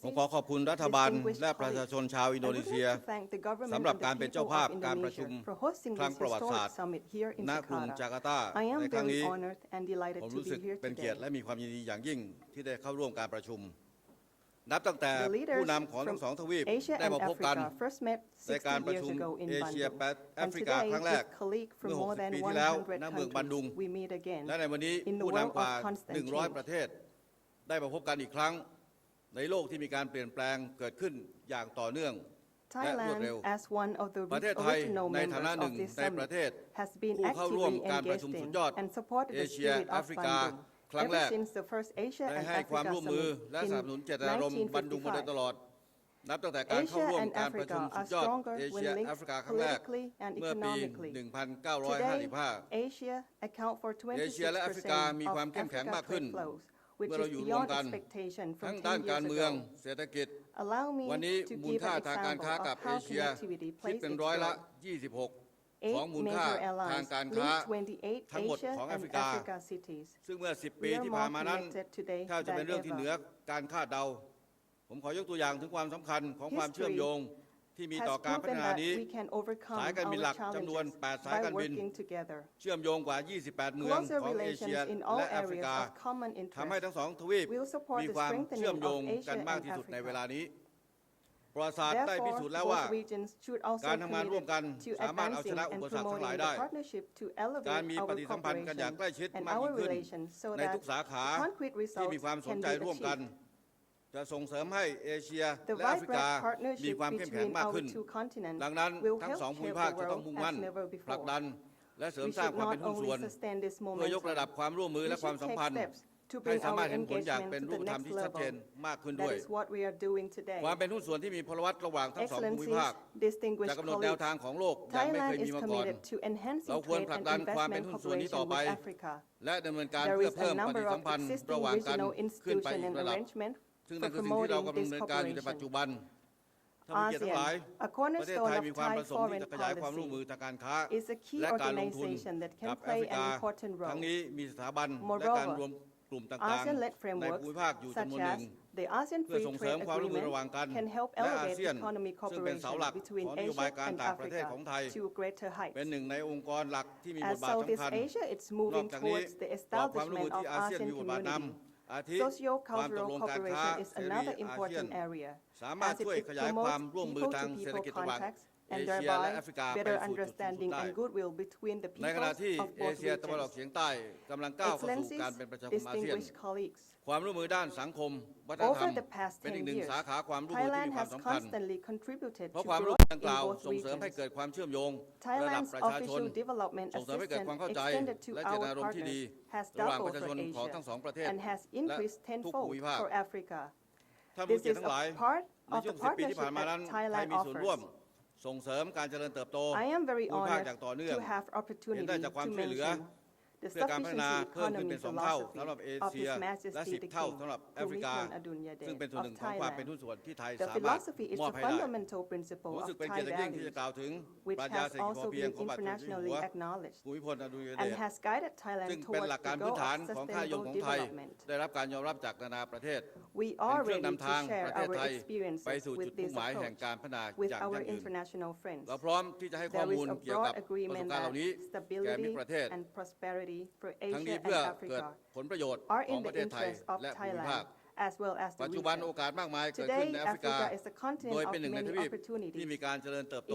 [SPEAKER 5] ผมขอขอบคุณรัฐบาลและประชาชนชาวอินโดนีเซียสำหรับการเป็นเจ้าภาพการประชุมครั้งประวัติศาสตร์ณกรุงจาการ์ตาในครั้งนี้ผมรู้สึกเป็นเกียรติและมีความยินดีอย่างยิ่งที่ได้เข้าร่วมการประชุมนับตั้งแต่ผู้นำของทั้งสองทวีปได้มาพบกันในการประชุมเอเชียแอฟริกาครั้งแรกเมื่อ60 ปีที่แล้วณเมืองบันดุงและในวันนี้ผู้นำกว่า100 ประเทศได้มาพบกันอีกครั้งในโลกที่มีการเปลี่ยนแปลงเกิดขึ้นอย่างต่อเนื่องและรวดเร็วประเทศไทยในฐานะหนึ่งในประเทศผู้เข้าร่วมการประชุมสุดยอดเอเชียแอฟริกาครั้งแรกได้ให้ความร่วมมือและสนับสนุนเจตนารมณ์บันดุงมาโดยตลอดนับตั้งแต่การเข้าร่วมการประชุมสุดยอดเอเชียแอฟริกาครั้งแรกเมื่อปี 1955 เอเชียและแอฟริกามีความเข้มแข็งมากขึ้นเมื่อเราอยู่รวมกันทั้งด้านการเมืองเศรษฐกิจวันนี้มูลค่าทางการค้ากับเอเชียคิดเป็นร้อยละ 26 ของมูลค่าทางการค้าทั้งหมดของแอฟริกาซึ่งเมื่อ 10 ปีที่ผ่านมานั้นถ้าจะเป็นเรื่องที่เหนือการคาดเดาผมขอยกตัวอย่างถึงความสำคัญของความเชื่อมโยงที่มีต่อการพัฒนานี้สายการบินหลักจำนวน 8 สายการบินเชื่อมโยงกว่า 28 เมืองของเอเชียและแอฟริกาทำให้ทั้งสองทวีปมีความเชื่อมโยงกันมากที่สุดในเวลานี้ประวัติศาสตร์ได้พิสูจน์แล้วว่าการทำงานร่วมกันสามารถเอาชนะอุปสรรคทั้งหลายได้การมีปฏิสัมพันธ์กันอย่างใกล้ชิดมากยิ่งขึ้นในทุกสาขาที่มีความสนใจร่วมกันจะส่งเสริมให้เอเชียและแอฟริกามีความเข้มแข็งมากขึ้นดังนั้นทั้งสองภูมิภาคจะต้องมุ่งมั่นผลักดันและเสริมสร้างความเป็นหุ้นส่วนเพื่อยกระดับความร่วมมือและความสัมพันธ์ให้สามารถเห็นผลอย่างเป็นรูปธรรมที่ชัดเจนมากขึ้นด้วยความเป็นหุ้นส่วนที่มีพลวัตระหว่างทั้งสองภูมิภาคจะกำหนดแนวทางของโลกอย่างไม่เคยมีมาก่อนเราควรผลักดันความเป็นหุ้นส่วนนี้ต่อไปและดำเนินการเพื่อเพิ่มปฏิสัมพันธ์ระหว่างกันขึ้นไปอีกระดับซึ่งนั่นคือสิ่งที่เรากำลังดำเนินการอยู่ในปัจจุบันท่านผู้เกียรติทั้งหลายประเทศไทยมีความประสงค์ที่จะขยายความร่วมมือทางการค้าและการลงทุนกับแอฟริกาทั้งนี้มีสถาบันและการรวมกลุ่มต่างๆในภูมิภาคอยู่จำนวนหนึ่งเพื่อส่งเสริมความร่วมมือระหว่างกันและอาเซียนซึ่งเป็นเสาหลักของนโยบายการต่างประเทศของไทยเป็นหนึ่งในองค์กรหลักที่มีบทบาทสำคัญนอกจากนี้กรอบความร่วมมือที่อาเซียนมีบทบาทนำอาทิความตกลงการค้าเสรีอาเซียนสามารถช่วยขยายความร่วมมือทางเศรษฐกิจระหว่างเอเชียและแอฟริกาไปสู่จุดสูงสุดได้ในขณะที่เอเชียตะวันออกเฉียงใต้กำลังก้าวเข้าสู่การเป็นประชาคมอาเซียนความร่วมมือด้านสังคมวัฒนธรรมเป็นอีกหนึ่งสาขาความร่วมมือที่มีความสำคัญเพราะความร่วมมือดังกล่าวส่งเสริมให้เกิดความเชื่อมโยงระดับประชาชนส่งเสริมให้เกิดความเข้าใจและเจตนารมณ์ที่ดีระหว่างประชาชนของทั้งสองประเทศและทุกภูมิภาคท่านผู้เกียรติทั้งหลายในช่วง10 ปีที่ผ่านมานั้นไทยมีส่วนร่วมส่งเสริมการเจริญเติบโตภูมิภาคอย่างต่อเนื่องเห็นได้จากความช่วยเหลือเพื่อการพัฒนาเพิ่มขึ้นเป็น2 เท่าสำหรับเอเชียและ10 เท่าสำหรับแอฟริกาซึ่งเป็นส่วนหนึ่งของความเป็นหุ้นส่วนที่ไทยสามารถมอบให้ได้ผมรู้สึกเป็นเกียรติอย่างยิ่งที่จะกล่าวถึงปรัชญาเศรษฐกิจพอเพียงของบาทสมเด็จพระเจ้าอยู่หัวภูมิพลอดุลยเดชซึ่งเป็นหลักการพื้นฐานของค่านิยมของไทยได้รับการยอมรับจากนานาประเทศเป็นเครื่องนำทางประเทศไทยไปสู่จุดมุ่งหมายแห่งการพัฒนาอย่างยั่งยืนเราพร้อมที่จะให้ข้อมูลเกี่ยวกับประสบการณ์เหล่านี้แก่มิตรประเทศทั้งนี้เพื่อเกิดผลประโยชน์ของประเทศไทยและภูมิภาคปัจจุบันโอกาสมากมายเกิดขึ้นในแอฟริกาโดยเป็นหนึ่งในทวีปที่มีการเจริญเติบโต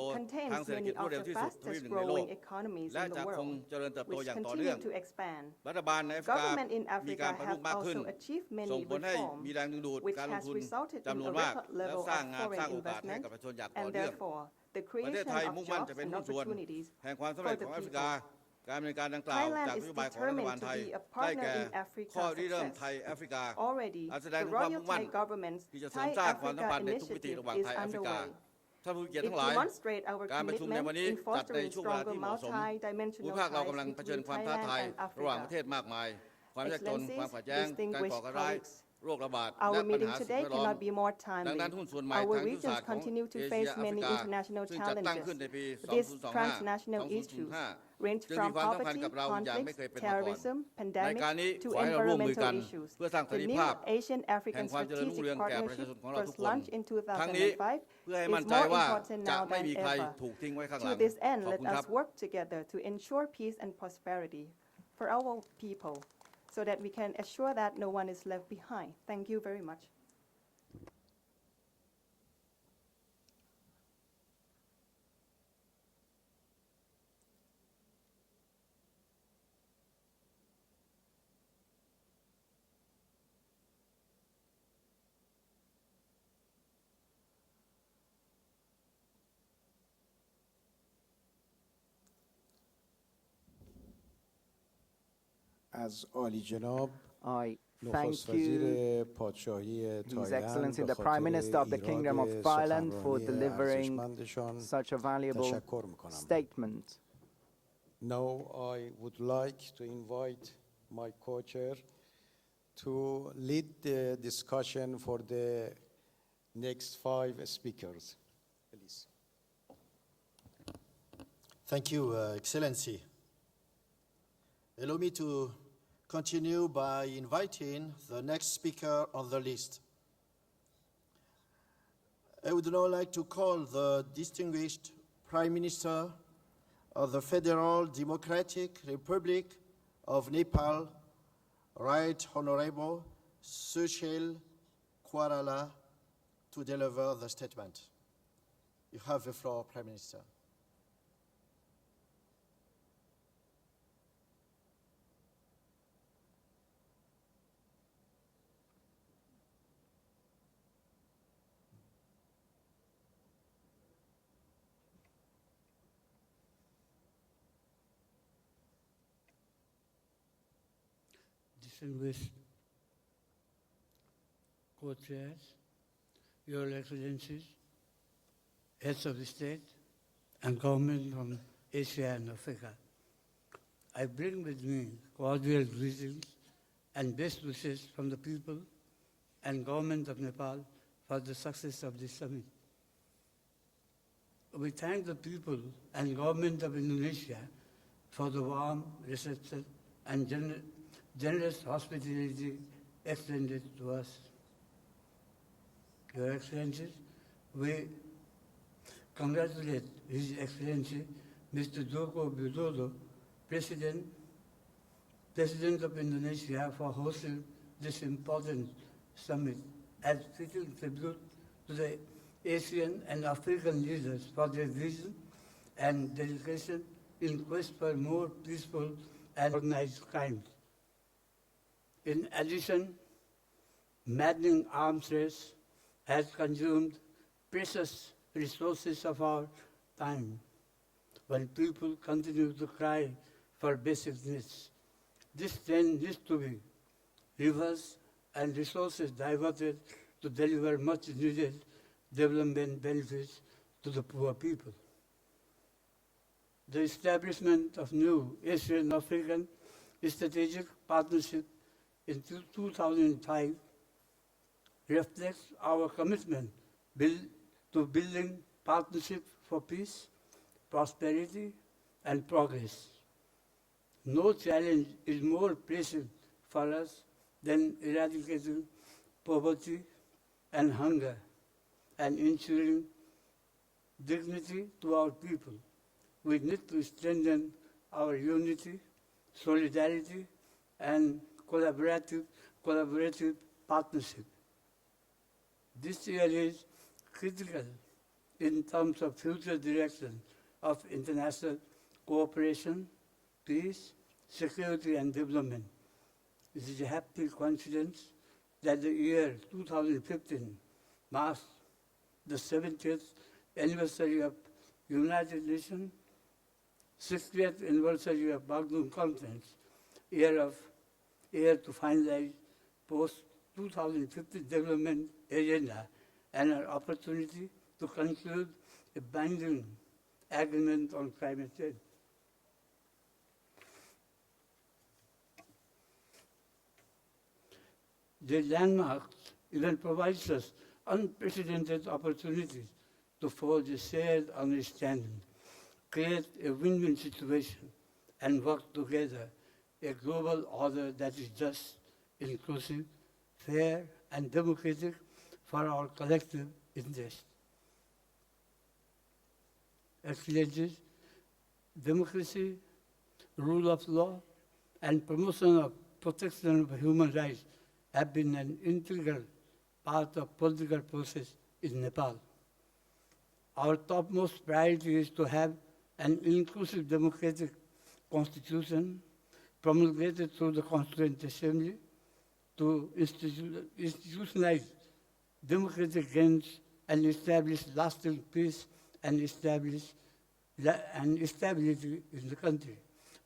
[SPEAKER 5] ทางเศรษฐกิจรวดเร็วที่สุดทวีปหนึ่งในโลกและจะคงเจริญเติบโตอย่างต่อเนื่องรัฐบาลในแอฟริกามีการประมุขมากขึ้นส่งผลให้มีแรงดึงดูดการลงทุนจำนวนมากและสร้างงานสร้างโอกาสให้กับประชาชนอย่างต่อเนื่องประเทศไทยมุ่งมั่นจะเป็นหุ้นส่วนแห่งความสำเร็จของแอฟริกาการดำเนินการดังกล่าวจากนโยบายของรัฐบาลไทยได้แก่ข้อริเริ่มไทยแอฟริกาอาจแสดงถึงความมุ่งมั่นที่จะเสริมสร้างความสัมพันธ์ในทุกมิติระหว่างไทยแอฟริกาท่านผู้เกียรติทั้งหลายการประชุมในวันนี้จัดในช่วงเวลาที่เหมาะสมภูมิภาคเรากำลังเผชิญความท้าทายระหว่างประเทศมากมายความยากจนความขัดแย้งการก่อการร้าย Our meeting today cannot be more timely. Our regions continue to face many international challenges. These transnational issues range from poverty, conflicts, terrorism, pandemic, to environmental issues. The new Asian-African Strategic Partnership, first launched in 2005, is more important now than ever. To this end, let us work together to ensure peace and prosperity for our people, so that we can assure that no one is left behind. Thank you very much.
[SPEAKER 18] از عالی جناب
[SPEAKER 13] I
[SPEAKER 18] نخست
[SPEAKER 13] thank
[SPEAKER 18] وزیر
[SPEAKER 13] you,
[SPEAKER 18] پادشاهی
[SPEAKER 13] His
[SPEAKER 18] تایلند
[SPEAKER 13] Excellency
[SPEAKER 18] به
[SPEAKER 13] the Prime
[SPEAKER 18] خاطر
[SPEAKER 13] Minister of the Kingdom of
[SPEAKER 18] ایراد
[SPEAKER 13] Thailand for
[SPEAKER 18] سخنرانی
[SPEAKER 13] delivering
[SPEAKER 18] ارزشمندشان
[SPEAKER 13] such a valuable
[SPEAKER 18] تشکر میکنم.
[SPEAKER 13] statement.
[SPEAKER 18] Now I would like to invite my co-chair to lead the discussion for the next 5 speakers. Please.
[SPEAKER 4] Thank you, Excellency. Allow me to continue by inviting the next speaker on the list. I would now like to call the distinguished Prime Minister of the Federal Democratic Republic of Nepal, Right Honorable Sushil Koirala, to deliver the statement. You have the floor, Prime Minister.
[SPEAKER 22] Distinguished co-chairs, Your Excellencies, heads of state and government from Asia and Africa, I bring with me cordial greetings and best wishes from the people and government of Nepal for the success of this summit. We thank the people and government of Indonesia for the warm reception and generous hospitality extended to us. Your Excellencies, we congratulate His Excellency Mr. Joko Widodo, President of Indonesia, for hosting this important summit as fitting tribute to the Asian and African leaders for their vision and dedication in quest for more peaceful and organized crime. In addition, maddening arms race has consumed precious resources of our time when people continue to cry for basic needs. This trend needs to be reversed and resources diverted to deliver much needed development benefits to the poor people. The establishment of new Asian-African strategic partnership in 2005 reflects our commitment to building partnership for peace, prosperity, and progress. No challenge is more pressing for us than eradicating poverty and hunger and ensuring dignity to our people. We need to strengthen our unity, solidarity, and collaborative partnership. This area is critical in terms of future direction of international cooperation, peace, security, and development. It is a happy coincidence that the year 2015 marks the 70th anniversary of United Nations, 60th anniversary of Bandung Conference, year to finalize post-2050 development agenda and an opportunity to conclude a binding agreement on climate change. The landmark event provides us unprecedented opportunities to forge a shared understanding, create a win-win situation, and work together a global order that is just, inclusive, fair, and democratic for our collective interest. Excellencies, democracy, rule of law, and promotion of protection of human rights have been an integral part of political process in Nepal. Our topmost priority is to have an inclusive democratic constitution promulgated through the Constituent Assembly to institutionalize democratic gains and establish lasting peace and stability in the country.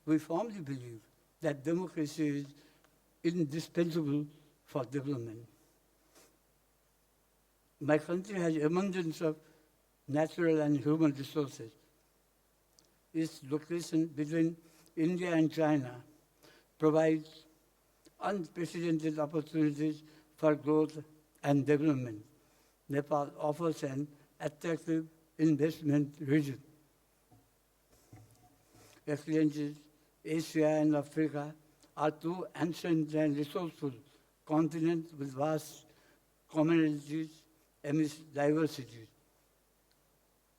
[SPEAKER 22] We firmly believe that democracy is indispensable for development. My country has abundance of natural and human resources. Its location between India and China provides unprecedented opportunities for growth and development. Nepal offers an attractive investment region. Excellencies, Asia and Africa are two ancient and resourceful continents with vast commonalities amidst diversity.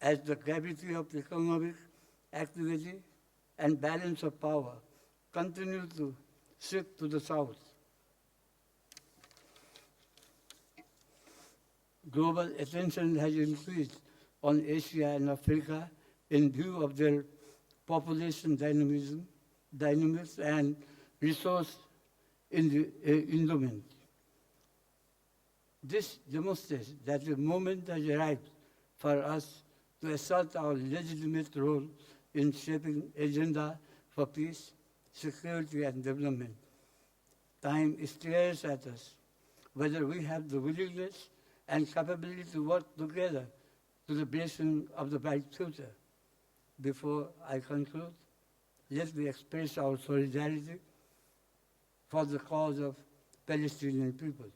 [SPEAKER 22] As the gravity of economic activity and balance of power continue to shift to the south, global attention has increased on Asia and Africa in view of their population dynamics and resource endowment. This demonstrates that the moment has arrived for us to assert our legitimate role in shaping agenda for peace, security, and development. Time stares at us, whether we have the willingness and capability to work together to the blessing of the bright future. Before I conclude, let me express our solidarity for the cause of Palestinian people.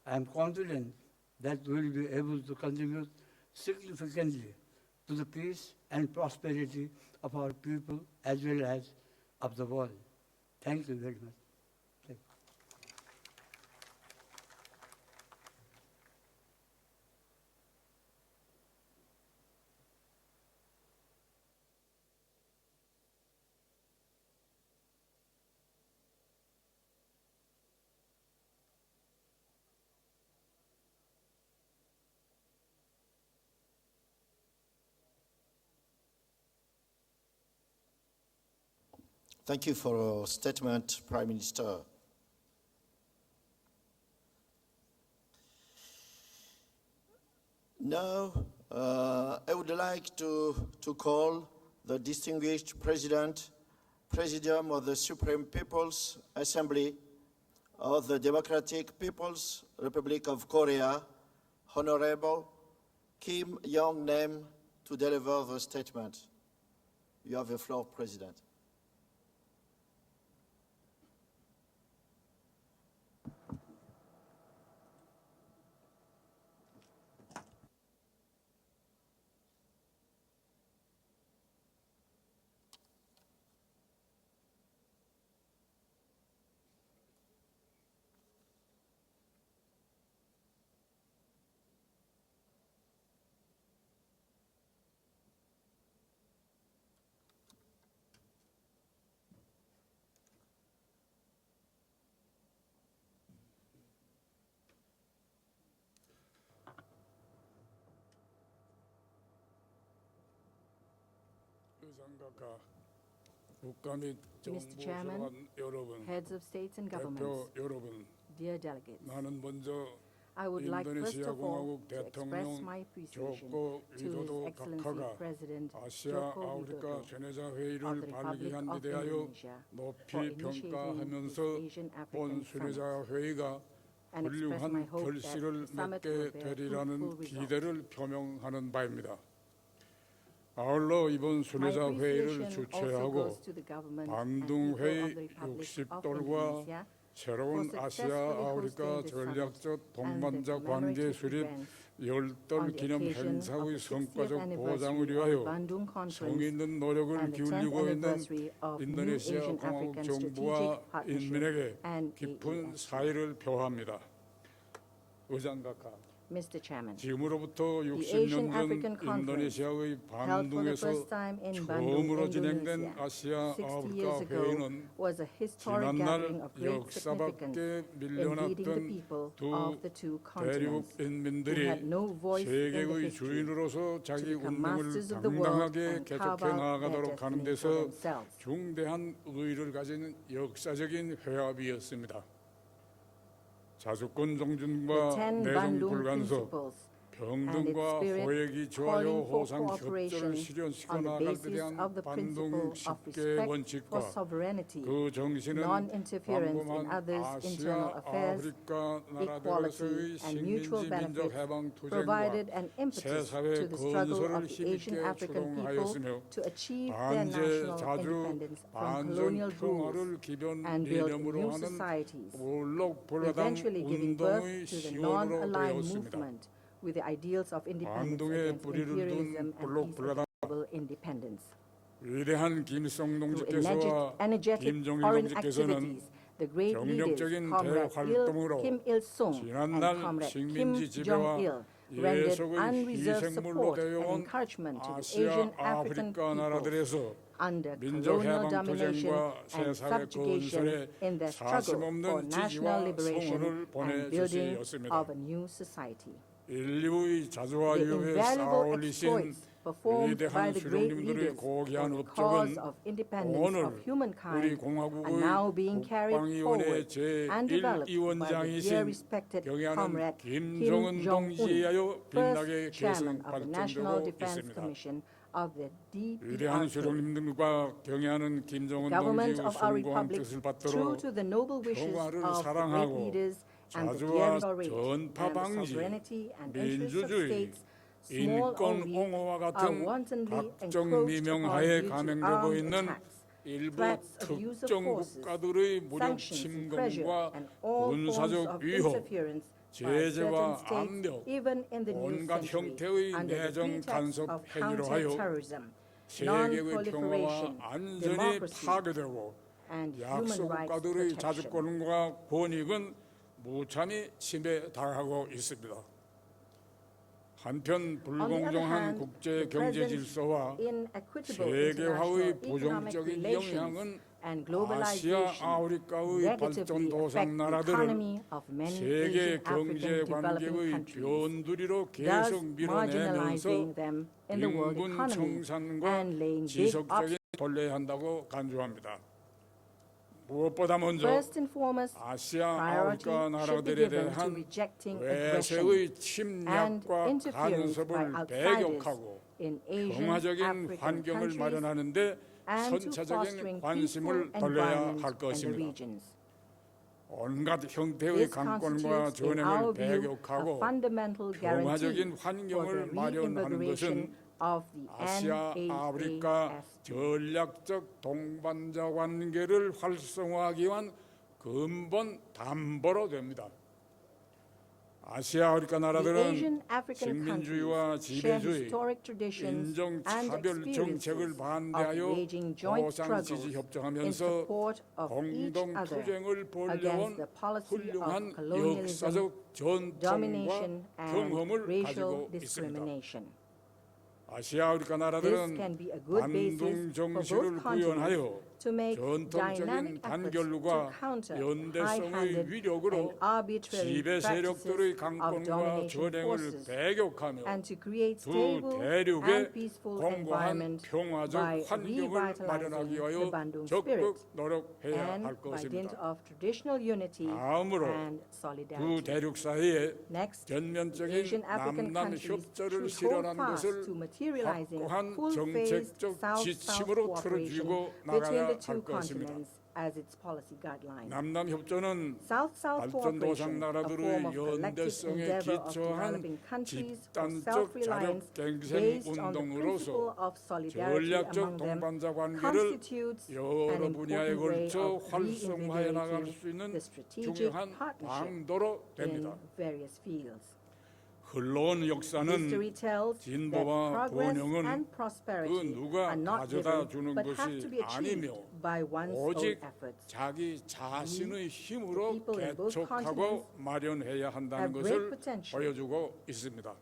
[SPEAKER 22] I am confident that we will be able to contribute significantly to the peace and prosperity of our people as well as of the world. Thank you very much. Thank you.
[SPEAKER 4] Thank you for your statement, Prime Minister. Now, I would like to call the distinguished Presidium of the Supreme People's Assembly of the Democratic People's Republic of Korea, Honorable Kim Yong-nam, to deliver the statement. You have the floor, President.
[SPEAKER 22] Mr. Chairman, heads of states and governments, dear delegates, I would like first of all to express my appreciation to His Excellency President Joko Widodo of the Republic of Indonesia for initiating this Asian African Summit and express my hope that the summit will bear fruitful results.
[SPEAKER 3] 아울러 이번 순회사 회의를
[SPEAKER 22] My appreciation also
[SPEAKER 3] 주최하고
[SPEAKER 22] goes to the government and
[SPEAKER 3] 반둥회
[SPEAKER 22] people of the Republic of
[SPEAKER 3] 60돌과
[SPEAKER 22] Indonesia
[SPEAKER 3] 새로운 아시아 아프리카 전략적 동반자 관계 수립 열달 기념 행사의 성과적 보장을 위하여 성의 있는 노력을 기울이고 있는 인도네시아 공화국 정부와 인민에게 깊은 사의를 표합니다. 의장 각하,
[SPEAKER 7] Mr. Chairman,
[SPEAKER 3] 지금으로부터
[SPEAKER 7] the
[SPEAKER 3] 60년
[SPEAKER 7] Asian
[SPEAKER 3] 전
[SPEAKER 7] African Conference
[SPEAKER 3] 인도네시아의
[SPEAKER 7] held for the
[SPEAKER 3] 반둥에서
[SPEAKER 7] first time in Bandung,
[SPEAKER 3] 처음으로 진행된
[SPEAKER 7] Indonesia,
[SPEAKER 3] 아시아
[SPEAKER 7] 60
[SPEAKER 3] 아프리카
[SPEAKER 7] years ago,
[SPEAKER 3] 회의는
[SPEAKER 7] was a historic
[SPEAKER 3] 지난날
[SPEAKER 7] gathering of great significance
[SPEAKER 3] 역사밖에
[SPEAKER 7] in leading the
[SPEAKER 3] 밀려났던
[SPEAKER 7] people
[SPEAKER 3] 두
[SPEAKER 7] of the two
[SPEAKER 3] 대륙
[SPEAKER 7] continents who
[SPEAKER 3] 인민들이
[SPEAKER 7] had no voice in the
[SPEAKER 3] 세계의
[SPEAKER 7] history
[SPEAKER 3] 주인으로서
[SPEAKER 7] to
[SPEAKER 3] 자기
[SPEAKER 7] become
[SPEAKER 3] 운명을
[SPEAKER 7] masters of the world
[SPEAKER 3] 당당하게
[SPEAKER 7] and carve
[SPEAKER 3] 개척해
[SPEAKER 7] out their
[SPEAKER 3] 나아가도록 하는
[SPEAKER 7] destiny for
[SPEAKER 3] 데서
[SPEAKER 7] themselves.
[SPEAKER 3] 중대한 의의를 가진 역사적인 회합이었습니다. 자주권
[SPEAKER 7] The
[SPEAKER 3] 종준과
[SPEAKER 7] 10
[SPEAKER 3] 내정
[SPEAKER 7] Bandung
[SPEAKER 3] 불간섭,
[SPEAKER 7] principles
[SPEAKER 3] 평등과
[SPEAKER 7] and its spirit
[SPEAKER 3] 호혜기
[SPEAKER 7] calling
[SPEAKER 3] 좋아요
[SPEAKER 7] for
[SPEAKER 3] 호상 협조를
[SPEAKER 7] cooperation
[SPEAKER 3] 실현시켜
[SPEAKER 7] on the
[SPEAKER 3] 나아갈 때
[SPEAKER 7] basis
[SPEAKER 3] 대한
[SPEAKER 7] of the principle
[SPEAKER 3] 반동
[SPEAKER 7] of
[SPEAKER 3] 10개
[SPEAKER 7] respect for
[SPEAKER 3] 원칙과
[SPEAKER 7] sovereignty,
[SPEAKER 3] 그 정신은
[SPEAKER 7] non-interference in
[SPEAKER 3] 광범한
[SPEAKER 7] others' internal
[SPEAKER 3] 아시아
[SPEAKER 7] affairs,
[SPEAKER 3] 아프리카
[SPEAKER 7] equality,
[SPEAKER 3] 나라들에서의
[SPEAKER 7] and mutual
[SPEAKER 3] 식민지 민족
[SPEAKER 7] benefits
[SPEAKER 3] 해방
[SPEAKER 7] provided
[SPEAKER 3] 투쟁과
[SPEAKER 7] an
[SPEAKER 3] 새
[SPEAKER 7] impetus
[SPEAKER 3] 사회
[SPEAKER 7] to the struggle
[SPEAKER 3] 건설을
[SPEAKER 7] of the Asian
[SPEAKER 3] 힘있게
[SPEAKER 7] African people
[SPEAKER 3] 추동하였으며
[SPEAKER 7] to achieve their
[SPEAKER 3] 반제
[SPEAKER 7] national
[SPEAKER 3] 자주
[SPEAKER 7] independence from
[SPEAKER 3] 반전
[SPEAKER 7] colonial
[SPEAKER 3] 평화를
[SPEAKER 7] rules
[SPEAKER 3] 기본
[SPEAKER 7] and build
[SPEAKER 3] 이념으로
[SPEAKER 7] new
[SPEAKER 3] 하는
[SPEAKER 7] societies,
[SPEAKER 3] 볼록 볼라당
[SPEAKER 7] eventually giving
[SPEAKER 3] 운동의
[SPEAKER 7] birth to the
[SPEAKER 3] 시원으로
[SPEAKER 7] non-aligned
[SPEAKER 3] 되었습니다.
[SPEAKER 7] movement with the ideals of independence
[SPEAKER 3] 반동에
[SPEAKER 7] against
[SPEAKER 3] 뿌리를
[SPEAKER 7] imperialism
[SPEAKER 3] 둔
[SPEAKER 7] and
[SPEAKER 3] 볼록
[SPEAKER 7] peace
[SPEAKER 3] 볼라당
[SPEAKER 7] global independence.
[SPEAKER 3] 위대한 김일성
[SPEAKER 7] Through
[SPEAKER 3] 동지께서와
[SPEAKER 7] energetic
[SPEAKER 3] 김정일
[SPEAKER 7] foreign
[SPEAKER 3] 동지께서는
[SPEAKER 7] activities, the great leaders,
[SPEAKER 3] 경력적인
[SPEAKER 7] Comrade
[SPEAKER 3] 대활동으로
[SPEAKER 7] Kim Il-sung and
[SPEAKER 3] 지난날
[SPEAKER 7] Comrade Kim
[SPEAKER 3] 식민지 지배와
[SPEAKER 7] Jong-il rendered
[SPEAKER 3] 예속의
[SPEAKER 7] unreserved
[SPEAKER 3] 희생물로
[SPEAKER 7] support and
[SPEAKER 3] 되어온
[SPEAKER 7] encouragement to the
[SPEAKER 3] 아시아
[SPEAKER 7] Asian African
[SPEAKER 3] 아프리카
[SPEAKER 7] peoples
[SPEAKER 3] 나라들에서
[SPEAKER 7] under
[SPEAKER 3] 민족
[SPEAKER 7] colonial
[SPEAKER 3] 해방
[SPEAKER 7] domination
[SPEAKER 3] 투쟁과 새
[SPEAKER 7] and
[SPEAKER 3] 사회
[SPEAKER 7] subjugation
[SPEAKER 3] 건설에
[SPEAKER 7] in their struggle
[SPEAKER 3] 사심없는
[SPEAKER 7] for national
[SPEAKER 3] 지지와
[SPEAKER 7] liberation
[SPEAKER 3] 성원을
[SPEAKER 7] and building
[SPEAKER 3] 보내주시었습니다.
[SPEAKER 7] of a new society.
[SPEAKER 3] 인류의 자주와
[SPEAKER 7] The
[SPEAKER 3] 유에
[SPEAKER 7] invaluable
[SPEAKER 3] 쌓아올리신
[SPEAKER 7] exploits performed by
[SPEAKER 3] 위대한
[SPEAKER 7] the great
[SPEAKER 3] 수령님들의
[SPEAKER 7] leaders
[SPEAKER 3] 고귀한
[SPEAKER 7] for the cause
[SPEAKER 3] 업적은
[SPEAKER 7] of independence
[SPEAKER 3] 오늘
[SPEAKER 7] of
[SPEAKER 3] 우리
[SPEAKER 7] humankind are
[SPEAKER 3] 공화국의
[SPEAKER 7] now being carried
[SPEAKER 3] 국방위원회
[SPEAKER 7] forward and developed by the dear
[SPEAKER 3] 제1위원장이신
[SPEAKER 7] respected
[SPEAKER 3] 경애하는
[SPEAKER 7] Comrade
[SPEAKER 3] 김정은
[SPEAKER 7] Kim Jong-un,
[SPEAKER 3] 동지에 하여 빛나게
[SPEAKER 7] first chairman
[SPEAKER 3] 계승
[SPEAKER 7] of the National
[SPEAKER 3] 발전되고
[SPEAKER 7] Defense
[SPEAKER 3] 있습니다.
[SPEAKER 7] Commission of the
[SPEAKER 3] 위대한
[SPEAKER 7] DPRK.
[SPEAKER 3] 수령님들과 경애하는 김정은
[SPEAKER 7] Government
[SPEAKER 3] 동지의
[SPEAKER 7] of our
[SPEAKER 3] 숭고한
[SPEAKER 7] republic,
[SPEAKER 3] 뜻을
[SPEAKER 7] true
[SPEAKER 3] 받들어
[SPEAKER 7] to the noble wishes
[SPEAKER 3] 평화를
[SPEAKER 7] of the great
[SPEAKER 3] 사랑하고
[SPEAKER 7] leaders and the
[SPEAKER 3] 자주와
[SPEAKER 7] dear rate
[SPEAKER 3] 전파
[SPEAKER 7] and the
[SPEAKER 3] 방지,
[SPEAKER 7] sovereignty and interests of
[SPEAKER 3] 민주주의,
[SPEAKER 7] states, small or
[SPEAKER 3] 인권
[SPEAKER 7] weak,
[SPEAKER 3] 옹호와
[SPEAKER 7] are
[SPEAKER 3] 같은
[SPEAKER 7] wantonly
[SPEAKER 3] 각종
[SPEAKER 7] encroached upon
[SPEAKER 3] 미명하에
[SPEAKER 7] due to
[SPEAKER 3] 감행되고
[SPEAKER 7] armed
[SPEAKER 3] 있는
[SPEAKER 7] attacks,
[SPEAKER 3] 일부
[SPEAKER 7] threats of use of
[SPEAKER 3] 특정
[SPEAKER 7] forces,
[SPEAKER 3] 국가들의 무력
[SPEAKER 7] sanctions, pressure,
[SPEAKER 3] 침공과
[SPEAKER 7] and all forms
[SPEAKER 3] 군사적
[SPEAKER 7] of
[SPEAKER 3] 위협,
[SPEAKER 7] interference by
[SPEAKER 3] 제재와
[SPEAKER 7] certain states,
[SPEAKER 3] 압력,
[SPEAKER 7] even in the new
[SPEAKER 3] 온갖
[SPEAKER 7] century,
[SPEAKER 3] 형태의
[SPEAKER 7] under the
[SPEAKER 3] 내정
[SPEAKER 7] pretext
[SPEAKER 3] 간섭
[SPEAKER 7] of
[SPEAKER 3] 행위로 하여
[SPEAKER 7] counterterrorism,
[SPEAKER 3] 세계의 평화와
[SPEAKER 7] non-proliferation,
[SPEAKER 3] 안전이
[SPEAKER 7] democracy,
[SPEAKER 3] 파괴되고
[SPEAKER 7] and human rights
[SPEAKER 3] 약소국가들의
[SPEAKER 7] protection.
[SPEAKER 3] 자주권과 권익은 무참히 침해당하고 있습니다. 한편 불공정한 국제 경제 질서와 세계화의 부정적인 영향은 아시아 아프리카의 발전 도상 나라들을 세계 경제 관계의 변두리로 계속 밀어내면서 빈곤 청산과 지속적인 돌려야 한다고 간주합니다. 무엇보다 먼저 아시아 아프리카 나라들에 대한 외세의 침략과 간섭을 배격하고 평화적인 환경을 마련하는 데 선차적인 관심을 돌려야 할 것입니다. 온갖 형태의 강권과 전횡을 배격하고 평화적인 환경을 마련하는 것은 아시아 아프리카 전략적 동반자 관계를 활성화하기 위한 근본 담보로 됩니다. 아시아 아프리카 나라들은 식민주의와 지배주의, 인종차별 정책을 반대하여 보상 지지 협정하면서 공동 투쟁을 벌여온 훌륭한 역사적 전통과 경험을 가지고 있습니다. 아시아 아프리카 나라들은 반동 정신을 구현하여 전통적인 단결과 연대성의 위력으로 지배 세력들의 강권과 전횡을 배격하며 두 대륙의 공고한 평화적 환경을 마련하기 위하여 적극 노력해야 할 것입니다. 다음으로 두 대륙 사이에 전면적인 남남 협조를 실현한 것을 확고한 정책적 지침으로 틀어주고 나가야 할 것입니다. as its policy guidelines.
[SPEAKER 8] 남남 협조는
[SPEAKER 3] South-South
[SPEAKER 8] 발전도상
[SPEAKER 3] cooperation, a
[SPEAKER 8] 나라들의
[SPEAKER 3] form of collective
[SPEAKER 8] 연대성에
[SPEAKER 3] endeavor of
[SPEAKER 8] 기초한
[SPEAKER 3] developing countries for
[SPEAKER 8] 집단적
[SPEAKER 3] self-reliance
[SPEAKER 8] 자력갱생
[SPEAKER 3] based on the principle
[SPEAKER 8] 운동으로서
[SPEAKER 3] of solidarity
[SPEAKER 8] 전략적
[SPEAKER 3] among them
[SPEAKER 8] 동반자 관계를
[SPEAKER 3] constitutes an
[SPEAKER 8] 여러 분야에
[SPEAKER 3] important way
[SPEAKER 8] 걸쳐
[SPEAKER 3] of
[SPEAKER 8] 활성화해 나갈
[SPEAKER 3] reinvigorating
[SPEAKER 8] 수 있는
[SPEAKER 3] the strategic
[SPEAKER 8] 중요한
[SPEAKER 3] partnership
[SPEAKER 8] 방도로 됩니다.
[SPEAKER 3] in various fields.
[SPEAKER 8] 흘러온 역사는
[SPEAKER 3] History tells that
[SPEAKER 8] 진보와
[SPEAKER 3] progress
[SPEAKER 8] 번영은
[SPEAKER 3] and
[SPEAKER 8] 그
[SPEAKER 3] prosperity
[SPEAKER 8] 누가
[SPEAKER 3] are not
[SPEAKER 8] 가져다
[SPEAKER 3] given,
[SPEAKER 8] 주는
[SPEAKER 3] but have
[SPEAKER 8] 것이
[SPEAKER 3] to be achieved
[SPEAKER 8] 아니며
[SPEAKER 3] by one's own
[SPEAKER 8] 오직
[SPEAKER 3] efforts.
[SPEAKER 8] 자기 자신의 힘으로
[SPEAKER 3] people in both
[SPEAKER 8] 개척하고
[SPEAKER 3] continents
[SPEAKER 8] 마련해야 한다는
[SPEAKER 3] have great
[SPEAKER 8] 것을
[SPEAKER 3] potential.
[SPEAKER 8] 보여주고 있습니다.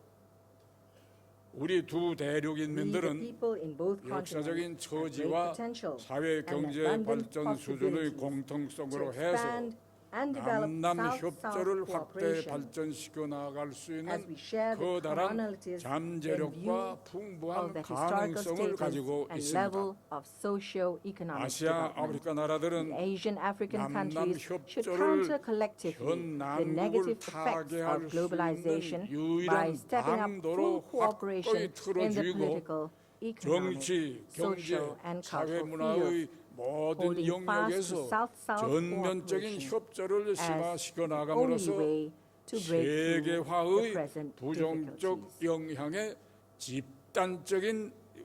[SPEAKER 8] 우리 두
[SPEAKER 3] We, the
[SPEAKER 8] 대륙인민들은
[SPEAKER 3] people in both continents,
[SPEAKER 8] 역사적인
[SPEAKER 3] have great
[SPEAKER 8] 처지와
[SPEAKER 3] potential
[SPEAKER 8] 사회
[SPEAKER 3] and
[SPEAKER 8] 경제
[SPEAKER 3] abundant
[SPEAKER 8] 발전 수준의
[SPEAKER 3] possibilities
[SPEAKER 8] 공통성으로
[SPEAKER 3] to
[SPEAKER 8] 해서
[SPEAKER 3] expand and develop
[SPEAKER 8] 남남
[SPEAKER 3] South-South
[SPEAKER 8] 협조를 확대
[SPEAKER 3] cooperation
[SPEAKER 8] 발전시켜 나갈 수
[SPEAKER 3] as
[SPEAKER 8] 있는
[SPEAKER 3] we share the
[SPEAKER 8] 커다란
[SPEAKER 3] commonalities and
[SPEAKER 8] 잠재력과
[SPEAKER 3] view
[SPEAKER 8] 풍부한
[SPEAKER 3] of the historical
[SPEAKER 8] 가능성을
[SPEAKER 3] status
[SPEAKER 8] 가지고
[SPEAKER 3] and
[SPEAKER 8] 있습니다.
[SPEAKER 3] level of socio-economic
[SPEAKER 8] 아시아
[SPEAKER 3] development.
[SPEAKER 8] 아프리카 나라들은
[SPEAKER 3] The Asian African
[SPEAKER 8] 남남
[SPEAKER 3] countries should
[SPEAKER 8] 협조를
[SPEAKER 3] counter collectively
[SPEAKER 8] 전
[SPEAKER 3] the
[SPEAKER 8] 남국을
[SPEAKER 3] negative effects
[SPEAKER 8] 타개할
[SPEAKER 3] of
[SPEAKER 8] 수
[SPEAKER 3] globalization
[SPEAKER 8] 있는
[SPEAKER 3] by
[SPEAKER 8] 유일한
[SPEAKER 3] stepping up full
[SPEAKER 8] 방도로
[SPEAKER 3] cooperation
[SPEAKER 8] 확고히
[SPEAKER 3] in the
[SPEAKER 8] 틀어주고
[SPEAKER 3] political, economic,
[SPEAKER 8] 정치, 경제,
[SPEAKER 3] social, and
[SPEAKER 8] 사회
[SPEAKER 3] cultural
[SPEAKER 8] 문화의
[SPEAKER 3] fields,
[SPEAKER 8] 모든
[SPEAKER 3] holding fast to
[SPEAKER 8] 영역에서
[SPEAKER 3] South-South
[SPEAKER 8] 전면적인
[SPEAKER 3] cooperation
[SPEAKER 8] 협조를
[SPEAKER 3] as
[SPEAKER 8] 심화시켜
[SPEAKER 3] the only
[SPEAKER 8] 나감으로써
[SPEAKER 3] way to break through the
[SPEAKER 8] 세계화의
[SPEAKER 3] present
[SPEAKER 8] 부정적
[SPEAKER 3] difficulties.
[SPEAKER 8] 영향에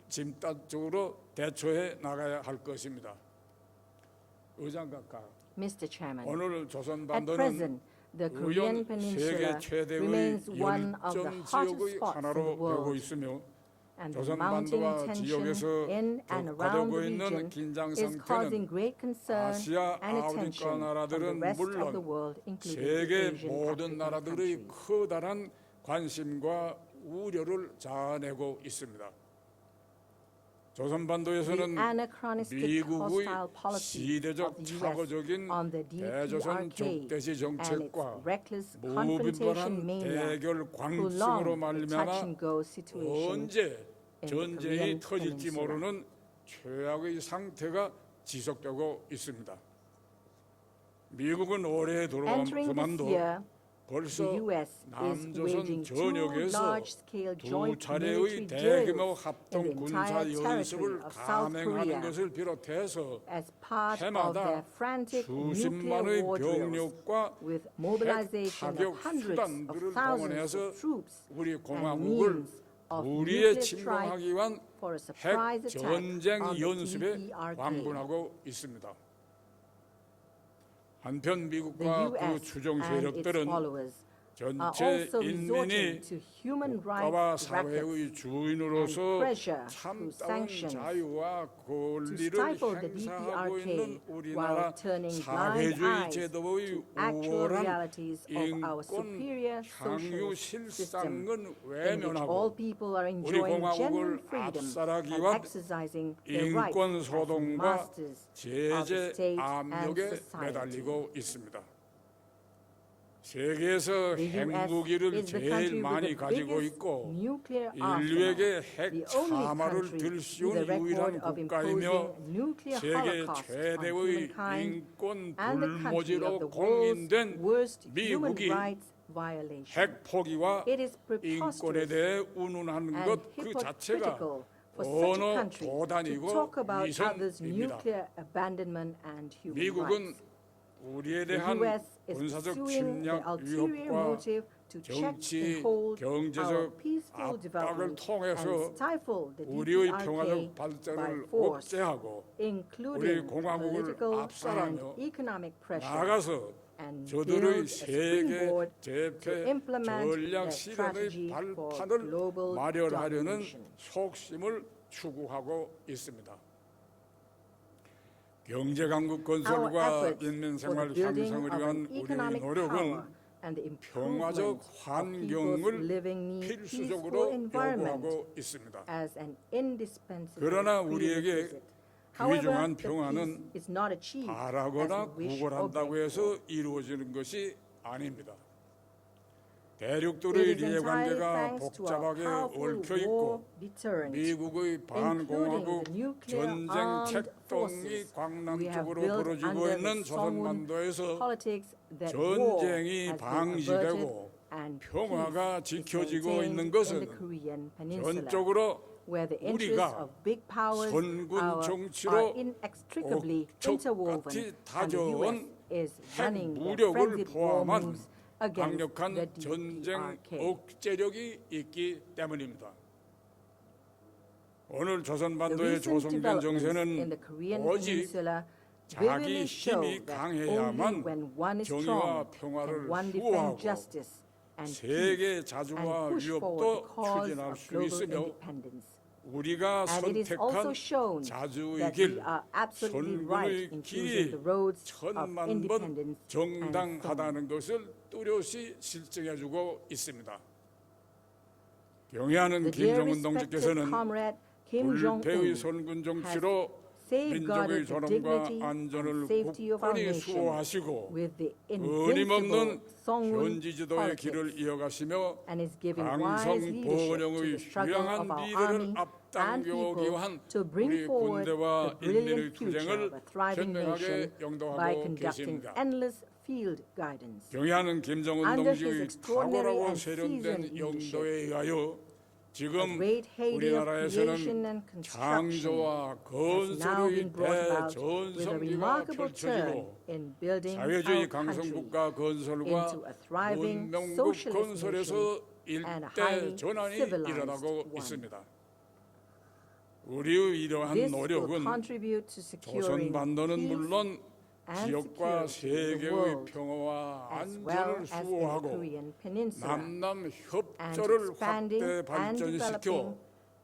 [SPEAKER 8] 집단적으로 대처해 나가야 할 것입니다. 의장 각하,
[SPEAKER 3] Mr. Chairman,
[SPEAKER 8] 오늘 조선
[SPEAKER 3] at
[SPEAKER 8] 반도는
[SPEAKER 3] present, the Korean
[SPEAKER 8] 우연
[SPEAKER 3] Peninsula
[SPEAKER 8] 세계 최대의
[SPEAKER 3] remains one of the
[SPEAKER 8] 열정
[SPEAKER 3] hottest
[SPEAKER 8] 지역의
[SPEAKER 3] spots in the
[SPEAKER 8] 하나로 되고
[SPEAKER 3] world,
[SPEAKER 8] 있으며
[SPEAKER 3] and the
[SPEAKER 8] 조선
[SPEAKER 3] mounting
[SPEAKER 8] 반도와
[SPEAKER 3] tension
[SPEAKER 8] 지역에서
[SPEAKER 3] in and around
[SPEAKER 8] 격화되고
[SPEAKER 3] the
[SPEAKER 8] 있는
[SPEAKER 3] region
[SPEAKER 8] 긴장
[SPEAKER 3] is causing
[SPEAKER 8] 상태는
[SPEAKER 3] great concern
[SPEAKER 8] 아시아
[SPEAKER 3] and
[SPEAKER 8] 아프리카
[SPEAKER 3] attention from the
[SPEAKER 8] 나라들은
[SPEAKER 3] rest of the
[SPEAKER 8] 물론
[SPEAKER 3] world, including the
[SPEAKER 8] 세계
[SPEAKER 3] Asian
[SPEAKER 8] 모든
[SPEAKER 3] African
[SPEAKER 8] 나라들의
[SPEAKER 3] countries.
[SPEAKER 8] 커다란 관심과 우려를 자아내고 있습니다. 조선반도에서는
[SPEAKER 3] The anachronistic
[SPEAKER 8] 미국의
[SPEAKER 3] hostile policies
[SPEAKER 8] 시대적
[SPEAKER 3] of the US
[SPEAKER 8] 착오적인
[SPEAKER 3] on the
[SPEAKER 8] 대조선
[SPEAKER 3] DPRK
[SPEAKER 8] 적대시
[SPEAKER 3] and its
[SPEAKER 8] 정책과
[SPEAKER 3] reckless confrontation
[SPEAKER 8] 무분별한
[SPEAKER 3] mania
[SPEAKER 8] 대결 광승으로
[SPEAKER 3] prolonged the
[SPEAKER 8] 말미암아
[SPEAKER 3] touch-and-go situation
[SPEAKER 8] 언제
[SPEAKER 3] in the
[SPEAKER 8] 전쟁이
[SPEAKER 3] Korean
[SPEAKER 8] 터질지
[SPEAKER 3] Peninsula.
[SPEAKER 8] 모르는 최악의 상태가 지속되고 있습니다. 미국은 올해
[SPEAKER 3] Entering this
[SPEAKER 8] 들어서만도
[SPEAKER 3] year,
[SPEAKER 8] 벌써
[SPEAKER 3] the US is
[SPEAKER 8] 남조선
[SPEAKER 3] waging two
[SPEAKER 8] 전역에서
[SPEAKER 3] large-scale
[SPEAKER 8] 두
[SPEAKER 3] joint
[SPEAKER 8] 차례의
[SPEAKER 3] military
[SPEAKER 8] 대규모
[SPEAKER 3] drills
[SPEAKER 8] 합동
[SPEAKER 3] in the
[SPEAKER 8] 군사
[SPEAKER 3] entire
[SPEAKER 8] 연습을
[SPEAKER 3] territory of South
[SPEAKER 8] 감행하는
[SPEAKER 3] Korea
[SPEAKER 8] 것을 비롯해서
[SPEAKER 3] as part of their
[SPEAKER 8] 해마다
[SPEAKER 3] frantic
[SPEAKER 8] 수십만의
[SPEAKER 3] nuclear war drills
[SPEAKER 8] 병력과
[SPEAKER 3] with
[SPEAKER 8] 핵
[SPEAKER 3] mobilization
[SPEAKER 8] 타격
[SPEAKER 3] of hundreds of
[SPEAKER 8] 수단들을
[SPEAKER 3] thousands
[SPEAKER 8] 동원해서
[SPEAKER 3] of troops
[SPEAKER 8] 우리
[SPEAKER 3] and
[SPEAKER 8] 공화국을
[SPEAKER 3] means of
[SPEAKER 8] 우리에
[SPEAKER 3] nuclear
[SPEAKER 8] 침공하기
[SPEAKER 3] strike
[SPEAKER 8] 위한
[SPEAKER 3] for a
[SPEAKER 8] 핵
[SPEAKER 3] surprise attack
[SPEAKER 8] 전쟁
[SPEAKER 3] on the
[SPEAKER 8] 연습에
[SPEAKER 3] DPRK.
[SPEAKER 8] 광분하고 있습니다. 한편
[SPEAKER 3] The
[SPEAKER 8] 미국과 그
[SPEAKER 3] US
[SPEAKER 8] 추종
[SPEAKER 3] and its
[SPEAKER 8] 세력들은
[SPEAKER 3] followers are
[SPEAKER 8] 전체
[SPEAKER 3] also
[SPEAKER 8] 인민이
[SPEAKER 3] resorting to human
[SPEAKER 8] 국가와
[SPEAKER 3] rights
[SPEAKER 8] 사회의
[SPEAKER 3] rackets
[SPEAKER 8] 주인으로서
[SPEAKER 3] and pressure
[SPEAKER 8] 참다운
[SPEAKER 3] through sanctions
[SPEAKER 8] 자유와
[SPEAKER 3] to
[SPEAKER 8] 권리를
[SPEAKER 3] stifle the
[SPEAKER 8] 행사하고 있는
[SPEAKER 3] DPRK
[SPEAKER 8] 우리나라
[SPEAKER 3] while turning blind
[SPEAKER 8] 사회주의
[SPEAKER 3] eyes
[SPEAKER 8] 제도의
[SPEAKER 3] to actual
[SPEAKER 8] 우월한
[SPEAKER 3] realities of our superior
[SPEAKER 8] 향유
[SPEAKER 3] social system
[SPEAKER 8] 실상은
[SPEAKER 3] in which all
[SPEAKER 8] 외면하고
[SPEAKER 3] people are
[SPEAKER 8] 우리
[SPEAKER 3] enjoying
[SPEAKER 8] 공화국을
[SPEAKER 3] genuine freedom
[SPEAKER 8] 압살하기
[SPEAKER 3] and
[SPEAKER 8] 위한
[SPEAKER 3] exercising their rights
[SPEAKER 8] 인권
[SPEAKER 3] as
[SPEAKER 8] 소동과
[SPEAKER 3] masters of the
[SPEAKER 8] 제재
[SPEAKER 3] state and
[SPEAKER 8] 압력에
[SPEAKER 3] society.
[SPEAKER 8] 매달리고 있습니다. 세계에서
[SPEAKER 3] The US
[SPEAKER 8] 핵무기를
[SPEAKER 3] is the
[SPEAKER 8] 제일
[SPEAKER 3] country with
[SPEAKER 8] 많이
[SPEAKER 3] the
[SPEAKER 8] 가지고
[SPEAKER 3] biggest
[SPEAKER 8] 있고
[SPEAKER 3] nuclear
[SPEAKER 8] 인류에게
[SPEAKER 3] arsenal,
[SPEAKER 8] 핵
[SPEAKER 3] the only
[SPEAKER 8] 참화를
[SPEAKER 3] country
[SPEAKER 8] 들
[SPEAKER 3] with
[SPEAKER 8] 씌운
[SPEAKER 3] a record
[SPEAKER 8] 유일한
[SPEAKER 3] of
[SPEAKER 8] 국가이며
[SPEAKER 3] imposing nuclear
[SPEAKER 8] 세계
[SPEAKER 3] holocaust on
[SPEAKER 8] 최대의
[SPEAKER 3] humankind
[SPEAKER 8] 인권
[SPEAKER 3] and the country
[SPEAKER 8] 불모지로
[SPEAKER 3] of the world's
[SPEAKER 8] 공인된
[SPEAKER 3] worst human
[SPEAKER 8] 미국이
[SPEAKER 3] rights violation.
[SPEAKER 8] 핵 포기와
[SPEAKER 3] It is
[SPEAKER 8] 인권에
[SPEAKER 3] preposterous
[SPEAKER 8] 대해 운운하는
[SPEAKER 3] and
[SPEAKER 8] 것 그 자체가
[SPEAKER 3] hypocritical for such a
[SPEAKER 8] 언어
[SPEAKER 3] country to
[SPEAKER 8] 도단이고
[SPEAKER 3] talk about others'
[SPEAKER 8] 위선입니다.
[SPEAKER 3] nuclear abandonment and human
[SPEAKER 8] 미국은
[SPEAKER 3] rights.
[SPEAKER 8] 우리에
[SPEAKER 3] The
[SPEAKER 8] 대한
[SPEAKER 3] US is
[SPEAKER 8] 군사적
[SPEAKER 3] pursuing the
[SPEAKER 8] 침략
[SPEAKER 3] ulterior
[SPEAKER 8] 위협과
[SPEAKER 3] motive to check
[SPEAKER 8] 정치,
[SPEAKER 3] and hold our
[SPEAKER 8] 경제적
[SPEAKER 3] peaceful
[SPEAKER 8] 압박을
[SPEAKER 3] development
[SPEAKER 8] 통해서
[SPEAKER 3] and stifle the
[SPEAKER 8] 우리의
[SPEAKER 3] DPRK
[SPEAKER 8] 평화적
[SPEAKER 3] by
[SPEAKER 8] 발전을
[SPEAKER 3] force,
[SPEAKER 8] 억제하고 우리
[SPEAKER 3] including
[SPEAKER 8] 공화국을
[SPEAKER 3] political and
[SPEAKER 8] 압살하며
[SPEAKER 3] economic pressure,
[SPEAKER 8] 나아가서
[SPEAKER 3] and
[SPEAKER 8] 저들의
[SPEAKER 3] build a
[SPEAKER 8] 세계
[SPEAKER 3] springboard to
[SPEAKER 8] 재패
[SPEAKER 3] implement
[SPEAKER 8] 전략
[SPEAKER 3] their
[SPEAKER 8] 실현의
[SPEAKER 3] strategy for
[SPEAKER 8] 발판을
[SPEAKER 3] global
[SPEAKER 8] 마련하려는
[SPEAKER 3] domination.
[SPEAKER 8] 속심을 추구하고 있습니다. 경제 강국
[SPEAKER 3] Our
[SPEAKER 8] 건설과
[SPEAKER 3] efforts
[SPEAKER 8] 인민
[SPEAKER 3] for
[SPEAKER 8] 생활
[SPEAKER 3] the building
[SPEAKER 8] 향상을
[SPEAKER 3] of
[SPEAKER 8] 위한
[SPEAKER 3] an
[SPEAKER 8] 우리의
[SPEAKER 3] economic
[SPEAKER 8] 노력은
[SPEAKER 3] power and the
[SPEAKER 8] 평화적
[SPEAKER 3] improvement of people's
[SPEAKER 8] 환경을
[SPEAKER 3] living need,
[SPEAKER 8] 필수적으로
[SPEAKER 3] peaceful environment
[SPEAKER 8] 요구하고 있습니다.
[SPEAKER 3] as an indispensable
[SPEAKER 8] 그러나 우리에게
[SPEAKER 3] prerequisite. However,
[SPEAKER 8] 귀중한
[SPEAKER 3] the
[SPEAKER 8] 평화는
[SPEAKER 3] peace is not achieved as
[SPEAKER 8] 바라거나
[SPEAKER 3] we wish or
[SPEAKER 8] 구걸한다고
[SPEAKER 3] beg
[SPEAKER 8] 해서
[SPEAKER 3] for.
[SPEAKER 8] 이루어지는 것이 아닙니다.
[SPEAKER 3] It
[SPEAKER 8] 대륙들의
[SPEAKER 3] is
[SPEAKER 8] 이해
[SPEAKER 3] entirely
[SPEAKER 8] 관계가
[SPEAKER 3] thanks to our
[SPEAKER 8] 복잡하게
[SPEAKER 3] powerful
[SPEAKER 8] 얽혀
[SPEAKER 3] war
[SPEAKER 8] 있고
[SPEAKER 3] deterrent,
[SPEAKER 8] 미국의
[SPEAKER 3] including
[SPEAKER 8] 반공화국
[SPEAKER 3] the nuclear
[SPEAKER 8] 전쟁
[SPEAKER 3] armed
[SPEAKER 8] 책동이
[SPEAKER 3] forces we have
[SPEAKER 8] 광남적으로
[SPEAKER 3] built
[SPEAKER 8] 벌어지고
[SPEAKER 3] under
[SPEAKER 8] 있는
[SPEAKER 3] the Songwon
[SPEAKER 8] 조선반도에서
[SPEAKER 3] politics that war
[SPEAKER 8] 전쟁이
[SPEAKER 3] has been averted
[SPEAKER 8] 방지되고
[SPEAKER 3] and
[SPEAKER 8] 평화가
[SPEAKER 3] peace is
[SPEAKER 8] 지켜지고
[SPEAKER 3] maintained
[SPEAKER 8] 있는
[SPEAKER 3] in
[SPEAKER 8] 것은
[SPEAKER 3] the Korean Peninsula.
[SPEAKER 8] 전적으로
[SPEAKER 3] where the interests
[SPEAKER 8] 우리가
[SPEAKER 3] of big powers
[SPEAKER 8] 선군
[SPEAKER 3] are
[SPEAKER 8] 정치로
[SPEAKER 3] inextricably interwoven,
[SPEAKER 8] 옥적같이
[SPEAKER 3] and the
[SPEAKER 8] 다져온
[SPEAKER 3] U.S. is
[SPEAKER 8] 핵
[SPEAKER 3] running their
[SPEAKER 8] 무력을
[SPEAKER 3] frenzied war
[SPEAKER 8] 포함한
[SPEAKER 3] moves against the
[SPEAKER 8] 강력한 전쟁
[SPEAKER 3] DPRK.
[SPEAKER 8] 억제력이 있기 때문입니다. 오늘
[SPEAKER 3] The
[SPEAKER 8] 조선반도의
[SPEAKER 3] recent
[SPEAKER 8] 조선견
[SPEAKER 3] developments in
[SPEAKER 8] 정세는
[SPEAKER 3] the Korean
[SPEAKER 8] 오직
[SPEAKER 3] Peninsula
[SPEAKER 8] 자기
[SPEAKER 3] vividly show
[SPEAKER 8] 힘이
[SPEAKER 3] that only
[SPEAKER 8] 강해야만
[SPEAKER 3] when one is
[SPEAKER 8] 정의와
[SPEAKER 3] strong
[SPEAKER 8] 평화를
[SPEAKER 3] can one defend
[SPEAKER 8] 수호하고
[SPEAKER 3] justice and peace
[SPEAKER 8] 세계
[SPEAKER 3] and
[SPEAKER 8] 자주와
[SPEAKER 3] push forward the
[SPEAKER 8] 위협도
[SPEAKER 3] cause
[SPEAKER 8] 추진할
[SPEAKER 3] of
[SPEAKER 8] 수
[SPEAKER 3] global
[SPEAKER 8] 있으며
[SPEAKER 3] independence.
[SPEAKER 8] 우리가
[SPEAKER 3] And it is also
[SPEAKER 8] 선택한
[SPEAKER 3] shown
[SPEAKER 8] 자주의
[SPEAKER 3] that
[SPEAKER 8] 길,
[SPEAKER 3] we are absolutely right
[SPEAKER 8] 선군의
[SPEAKER 3] in choosing
[SPEAKER 8] 길이
[SPEAKER 3] the roads of
[SPEAKER 8] 천만 번
[SPEAKER 3] independence and freedom.
[SPEAKER 8] 정당하다는 것을 뚜렷이 실증해주고 있습니다. 경애하는
[SPEAKER 3] The dear
[SPEAKER 8] 김정은
[SPEAKER 3] respected
[SPEAKER 8] 동지께서는
[SPEAKER 3] comrade Kim
[SPEAKER 8] 불패의
[SPEAKER 3] Jong-un
[SPEAKER 8] 선군
[SPEAKER 3] has
[SPEAKER 8] 정치로 민족의
[SPEAKER 3] safeguarded the
[SPEAKER 8] 존엄과
[SPEAKER 3] dignity
[SPEAKER 8] 안전을
[SPEAKER 3] and safety of our
[SPEAKER 8] 굳건히
[SPEAKER 3] nation
[SPEAKER 8] 수호하시고
[SPEAKER 3] with the
[SPEAKER 8] 끊임없는
[SPEAKER 3] invincible Songun
[SPEAKER 8] 현지지도의 길을
[SPEAKER 3] politics
[SPEAKER 8] 이어가시며
[SPEAKER 3] and is giving wise
[SPEAKER 8] 강성
[SPEAKER 3] leadership to
[SPEAKER 8] 번영의
[SPEAKER 3] the struggle
[SPEAKER 8] 휘황한
[SPEAKER 3] of our
[SPEAKER 8] 미래를
[SPEAKER 3] army and
[SPEAKER 8] 앞당기기
[SPEAKER 3] people
[SPEAKER 8] 위한
[SPEAKER 3] to bring
[SPEAKER 8] 우리
[SPEAKER 3] forward
[SPEAKER 8] 군대와
[SPEAKER 3] the
[SPEAKER 8] 인민의
[SPEAKER 3] brilliant future
[SPEAKER 8] 투쟁을
[SPEAKER 3] of a thriving
[SPEAKER 8] 현명하게
[SPEAKER 3] nation by
[SPEAKER 8] 영도하고
[SPEAKER 3] conducting
[SPEAKER 8] 계십니다.
[SPEAKER 3] endless field guidance.
[SPEAKER 8] 경애하는 김정은
[SPEAKER 3] Under
[SPEAKER 8] 동지의
[SPEAKER 3] his extraordinary
[SPEAKER 8] 탁월하고
[SPEAKER 3] and
[SPEAKER 8] 세련된
[SPEAKER 3] seasoned
[SPEAKER 8] 영도에 의하여
[SPEAKER 3] A
[SPEAKER 8] 지금
[SPEAKER 3] great heyday of creation
[SPEAKER 8] 우리나라에서는
[SPEAKER 3] and construction
[SPEAKER 8] 창조와
[SPEAKER 3] has now
[SPEAKER 8] 건설의
[SPEAKER 3] been brought about with a
[SPEAKER 8] 대전성기가
[SPEAKER 3] remarkable turn
[SPEAKER 8] 펼쳐지고
[SPEAKER 3] in building
[SPEAKER 8] 자유주의
[SPEAKER 3] our country
[SPEAKER 8] 강성국가 건설과
[SPEAKER 3] into a thriving
[SPEAKER 8] 문명국
[SPEAKER 3] socialist
[SPEAKER 8] 건설에서
[SPEAKER 3] nation and a
[SPEAKER 8] 일대
[SPEAKER 3] highly
[SPEAKER 8] 전환이
[SPEAKER 3] civilized
[SPEAKER 8] 일어나고
[SPEAKER 3] one.
[SPEAKER 8] 있습니다. 우리의 이러한
[SPEAKER 3] This will
[SPEAKER 8] 노력은
[SPEAKER 3] contribute to securing
[SPEAKER 8] 조선반도는
[SPEAKER 3] peace
[SPEAKER 8] 물론
[SPEAKER 3] and
[SPEAKER 8] 지역과
[SPEAKER 3] security in the
[SPEAKER 8] 세계의
[SPEAKER 3] world,
[SPEAKER 8] 평화와
[SPEAKER 3] as well
[SPEAKER 8] 안전을
[SPEAKER 3] as in the
[SPEAKER 8] 수호하고
[SPEAKER 3] Korean Peninsula,
[SPEAKER 8] 남남
[SPEAKER 3] and
[SPEAKER 8] 협조를
[SPEAKER 3] expanding
[SPEAKER 8] 확대
[SPEAKER 3] and
[SPEAKER 8] 발전시켜
[SPEAKER 3] developing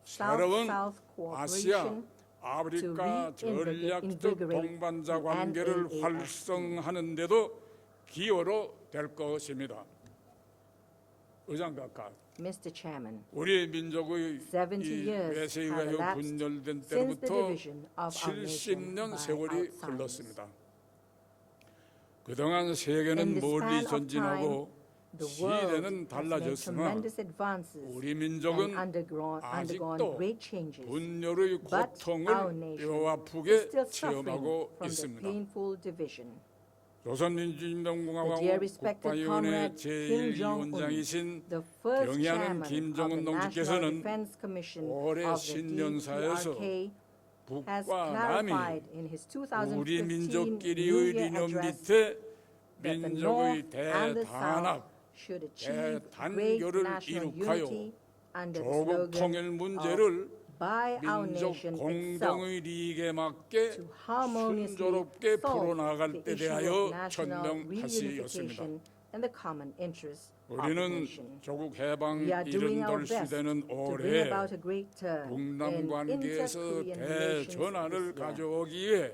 [SPEAKER 8] 새로운
[SPEAKER 3] South-South
[SPEAKER 8] 아시아
[SPEAKER 3] cooperation
[SPEAKER 8] 아프리카
[SPEAKER 3] to
[SPEAKER 8] 전략적
[SPEAKER 3] reinvigorate
[SPEAKER 8] 동반자
[SPEAKER 3] the
[SPEAKER 8] 관계를
[SPEAKER 3] NAAFC.
[SPEAKER 8] 활성하는 데도 기여로 될 것입니다. 의장각각
[SPEAKER 3] Mr. Chairman,
[SPEAKER 8] 우리 민족의
[SPEAKER 3] 70
[SPEAKER 8] 이
[SPEAKER 3] years
[SPEAKER 8] 외세가
[SPEAKER 3] have elapsed
[SPEAKER 8] 분열된
[SPEAKER 3] since the
[SPEAKER 8] 때부터
[SPEAKER 3] division of our nation
[SPEAKER 8] 70년
[SPEAKER 3] by
[SPEAKER 8] 세월이
[SPEAKER 3] outsiders.
[SPEAKER 8] 흘렀습니다. 그동안
[SPEAKER 3] In
[SPEAKER 8] 세계는
[SPEAKER 3] the
[SPEAKER 8] 멀리
[SPEAKER 3] span of
[SPEAKER 8] 전진하고
[SPEAKER 3] The world
[SPEAKER 8] 시대는
[SPEAKER 3] has made
[SPEAKER 8] 달라졌으나
[SPEAKER 3] tremendous advances
[SPEAKER 8] 우리
[SPEAKER 3] and
[SPEAKER 8] 민족은
[SPEAKER 3] undergone
[SPEAKER 8] 아직도
[SPEAKER 3] great changes,
[SPEAKER 8] 분열의
[SPEAKER 3] but our
[SPEAKER 8] 고통을
[SPEAKER 3] nation is
[SPEAKER 8] 뼈아프게
[SPEAKER 3] still suffering
[SPEAKER 8] 체험하고
[SPEAKER 3] from the
[SPEAKER 8] 있습니다.
[SPEAKER 3] painful division. The
[SPEAKER 8] 조선민주인민공화국
[SPEAKER 3] dear respected
[SPEAKER 8] 국방위원회
[SPEAKER 3] comrade Kim Jong-un,
[SPEAKER 8] 제1위원장이신
[SPEAKER 3] the first
[SPEAKER 8] 경애하는
[SPEAKER 3] chairman of the
[SPEAKER 8] 김정은
[SPEAKER 3] National
[SPEAKER 8] 동지께서는
[SPEAKER 3] Defense Commission
[SPEAKER 8] 올해
[SPEAKER 3] of the
[SPEAKER 8] 신년사에서
[SPEAKER 3] DPRK, has
[SPEAKER 8] 북과 남이
[SPEAKER 3] clarified in his
[SPEAKER 8] 우리
[SPEAKER 3] 2015 New
[SPEAKER 8] 민족끼리의
[SPEAKER 3] Year
[SPEAKER 8] 리념
[SPEAKER 3] address
[SPEAKER 8] 밑에
[SPEAKER 3] that the
[SPEAKER 8] 민족의
[SPEAKER 3] North and the South
[SPEAKER 8] 대단합,
[SPEAKER 3] should achieve great
[SPEAKER 8] 대단결을
[SPEAKER 3] national
[SPEAKER 8] 이룩하여
[SPEAKER 3] unity under the
[SPEAKER 8] 조국
[SPEAKER 3] slogan
[SPEAKER 8] 통일
[SPEAKER 3] of
[SPEAKER 8] 문제를
[SPEAKER 3] by our
[SPEAKER 8] 민족
[SPEAKER 3] nation itself
[SPEAKER 8] 공동의 리익에 맞게
[SPEAKER 3] to harmoniously
[SPEAKER 8] 순조롭게
[SPEAKER 3] solve
[SPEAKER 8] 풀어나갈
[SPEAKER 3] the
[SPEAKER 8] 때
[SPEAKER 3] issue
[SPEAKER 8] 대하여
[SPEAKER 3] of national
[SPEAKER 8] 천명하시였습니다.
[SPEAKER 3] reunification and the common interests of the
[SPEAKER 8] 우리는
[SPEAKER 3] nation.
[SPEAKER 8] 조국 해방
[SPEAKER 3] We are doing our
[SPEAKER 8] 이른돌
[SPEAKER 3] best
[SPEAKER 8] 시대는
[SPEAKER 3] to bring
[SPEAKER 8] 올해
[SPEAKER 3] about a great turn
[SPEAKER 8] 북남
[SPEAKER 3] in
[SPEAKER 8] 관계에서
[SPEAKER 3] inter-Korean relations
[SPEAKER 8] 대전환을
[SPEAKER 3] this year,
[SPEAKER 8] 가져오기에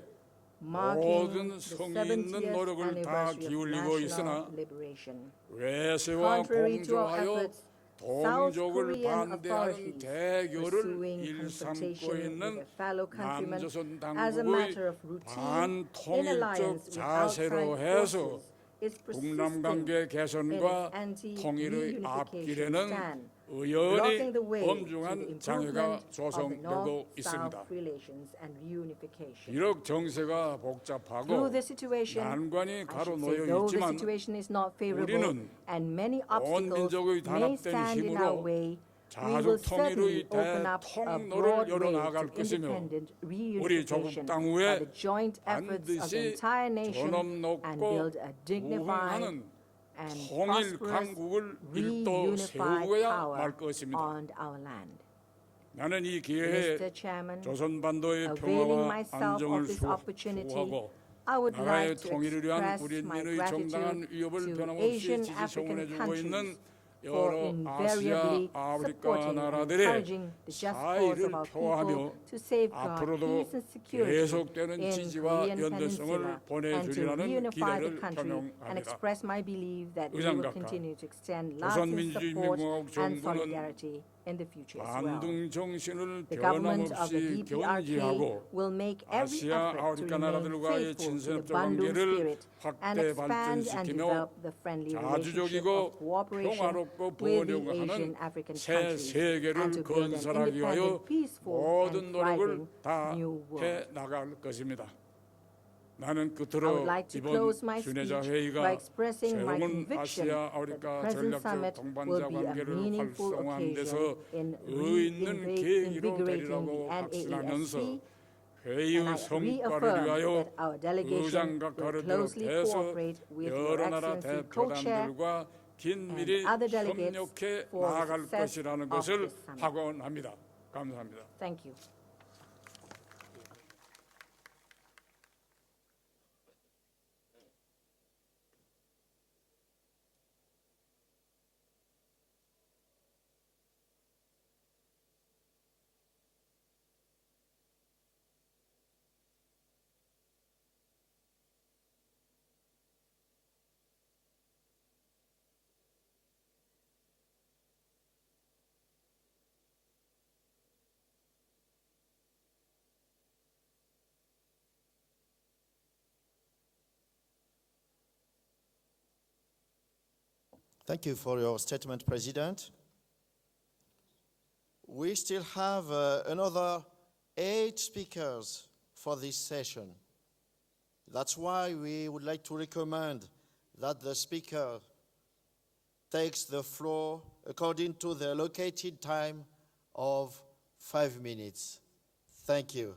[SPEAKER 3] marking
[SPEAKER 8] 모든
[SPEAKER 3] the
[SPEAKER 8] 성의 있는
[SPEAKER 3] 70th
[SPEAKER 8] 노력을 다
[SPEAKER 3] anniversary of
[SPEAKER 8] 기울이고
[SPEAKER 3] national
[SPEAKER 8] 있으나
[SPEAKER 3] liberation.
[SPEAKER 8] 외세와
[SPEAKER 3] Contrary to our
[SPEAKER 8] 공조하여
[SPEAKER 3] efforts, South
[SPEAKER 8] 동족을
[SPEAKER 3] Korean
[SPEAKER 8] 반대하는
[SPEAKER 3] authorities
[SPEAKER 8] 대결을
[SPEAKER 3] pursuing
[SPEAKER 8] 일삼고
[SPEAKER 3] confrontation with
[SPEAKER 8] 있는
[SPEAKER 3] their fellow countrymen
[SPEAKER 8] 남조선
[SPEAKER 3] as a matter
[SPEAKER 8] 당국의
[SPEAKER 3] of routine in
[SPEAKER 8] 반통일적
[SPEAKER 3] alliance with
[SPEAKER 8] 자세로
[SPEAKER 3] outside
[SPEAKER 8] 해서
[SPEAKER 3] forces is
[SPEAKER 8] 북남
[SPEAKER 3] persisting
[SPEAKER 8] 관계
[SPEAKER 3] in its
[SPEAKER 8] 개선과 통일의
[SPEAKER 3] anti-reunification
[SPEAKER 8] 앞길에는
[SPEAKER 3] stand,
[SPEAKER 8] 의연히
[SPEAKER 3] blocking the way to the
[SPEAKER 8] 엄중한 장애가
[SPEAKER 3] improvement of the
[SPEAKER 8] 조성되고 있습니다.
[SPEAKER 3] North-South relations and reunification.
[SPEAKER 8] 비록 정세가 복잡하고
[SPEAKER 3] Through the situation,
[SPEAKER 8] 난관이
[SPEAKER 3] I should say,
[SPEAKER 8] 가로놓여
[SPEAKER 3] though the
[SPEAKER 8] 있지만
[SPEAKER 3] situation is not favorable
[SPEAKER 8] 우리는
[SPEAKER 3] and many
[SPEAKER 8] 온
[SPEAKER 3] obstacles
[SPEAKER 8] 민족의
[SPEAKER 3] may
[SPEAKER 8] 단합된
[SPEAKER 3] stand in our
[SPEAKER 8] 힘으로
[SPEAKER 3] way, we will
[SPEAKER 8] 자족
[SPEAKER 3] certainly
[SPEAKER 8] 통일의
[SPEAKER 3] open up a
[SPEAKER 8] 대통로를
[SPEAKER 3] broad way
[SPEAKER 8] 열어나갈
[SPEAKER 3] to
[SPEAKER 8] 것이며
[SPEAKER 3] independent
[SPEAKER 8] 우리 조국
[SPEAKER 3] reunification by
[SPEAKER 8] 당후에
[SPEAKER 3] the joint efforts of the
[SPEAKER 8] 반드시
[SPEAKER 3] entire nation
[SPEAKER 8] 존엄
[SPEAKER 3] and
[SPEAKER 8] 높고
[SPEAKER 3] build a dignified
[SPEAKER 8] 무흥하는
[SPEAKER 3] and
[SPEAKER 8] 통일
[SPEAKER 3] prosperous
[SPEAKER 8] 강국을 일도
[SPEAKER 3] reunified
[SPEAKER 8] 세우고야
[SPEAKER 3] power
[SPEAKER 8] 말 것입니다.
[SPEAKER 3] on our land.
[SPEAKER 8] 나는 이 기회에
[SPEAKER 3] Mr. Chairman,
[SPEAKER 8] 조선반도의
[SPEAKER 3] availing
[SPEAKER 8] 평화와
[SPEAKER 3] myself
[SPEAKER 8] 안정을
[SPEAKER 3] of this opportunity,
[SPEAKER 8] 수호하고
[SPEAKER 3] I would
[SPEAKER 8] 나라의
[SPEAKER 3] like to
[SPEAKER 8] 통일을 위한
[SPEAKER 3] express
[SPEAKER 8] 우리
[SPEAKER 3] my
[SPEAKER 8] 인민의
[SPEAKER 3] gratitude
[SPEAKER 8] 정당한 위협을
[SPEAKER 3] to
[SPEAKER 8] 변함없이
[SPEAKER 3] Asian
[SPEAKER 8] 지지
[SPEAKER 3] African
[SPEAKER 8] 성원해주고 있는
[SPEAKER 3] countries for
[SPEAKER 8] 여러 아시아,
[SPEAKER 3] invariably
[SPEAKER 8] 아프리카
[SPEAKER 3] supporting and
[SPEAKER 8] 나라들의
[SPEAKER 3] encouraging the just cause
[SPEAKER 8] 사의를
[SPEAKER 3] of our
[SPEAKER 8] 표하며
[SPEAKER 3] people to safeguard
[SPEAKER 8] 앞으로도
[SPEAKER 3] peace and security
[SPEAKER 8] 계속되는
[SPEAKER 3] in
[SPEAKER 8] 지지와
[SPEAKER 3] Korean
[SPEAKER 8] 연대성을
[SPEAKER 3] Peninsula and to
[SPEAKER 8] 보내주리라는
[SPEAKER 3] reunify the
[SPEAKER 8] 기대를
[SPEAKER 3] country and
[SPEAKER 8] 표명합니다.
[SPEAKER 3] express my belief that we will
[SPEAKER 8] 의장각하,
[SPEAKER 3] continue to extend lasting support
[SPEAKER 8] 조선민주주의인민공화국
[SPEAKER 3] and
[SPEAKER 8] 정부는
[SPEAKER 3] solidarity in the future as well.
[SPEAKER 8] 반등 정신을
[SPEAKER 3] The government of
[SPEAKER 8] 변함없이
[SPEAKER 3] the
[SPEAKER 8] 견지하고
[SPEAKER 3] DPRK will make every
[SPEAKER 8] 아시아,
[SPEAKER 3] effort to
[SPEAKER 8] 아프리카
[SPEAKER 3] remain
[SPEAKER 8] 나라들과의
[SPEAKER 3] faithful to the
[SPEAKER 8] 친선협조
[SPEAKER 3] Bandung
[SPEAKER 8] 관계를
[SPEAKER 3] spirit and
[SPEAKER 8] 확대
[SPEAKER 3] expand and
[SPEAKER 8] 발전시키며
[SPEAKER 3] develop the friendly relationship
[SPEAKER 8] 자주적이고
[SPEAKER 3] of cooperation
[SPEAKER 8] 평화롭고
[SPEAKER 3] with the
[SPEAKER 8] 번영하는
[SPEAKER 3] Asian African
[SPEAKER 8] 새
[SPEAKER 3] countries
[SPEAKER 8] 세계를
[SPEAKER 3] and to build an
[SPEAKER 8] 건설하기 위하여
[SPEAKER 3] independent, peaceful
[SPEAKER 8] 모든
[SPEAKER 3] and
[SPEAKER 8] 노력을
[SPEAKER 3] thriving
[SPEAKER 8] 다
[SPEAKER 3] new world.
[SPEAKER 8] 해 나갈 것입니다. I
[SPEAKER 16] would like to close my speech by expressing my conviction that the present summit will be a meaningful occasion in reinvigorating the NAESC, and I reaffirm that our delegation will closely cooperate with Your Excellency Co-Chair and other delegates for the success of this summit.
[SPEAKER 8] 확언합니다. 감사합니다.
[SPEAKER 16] Thank you.
[SPEAKER 4] Thank you for your statement, President. We still have another 8 speakers for this session. That's why we would like to recommend that the speaker takes the floor according to the allocated time of 5 minutes. Thank you.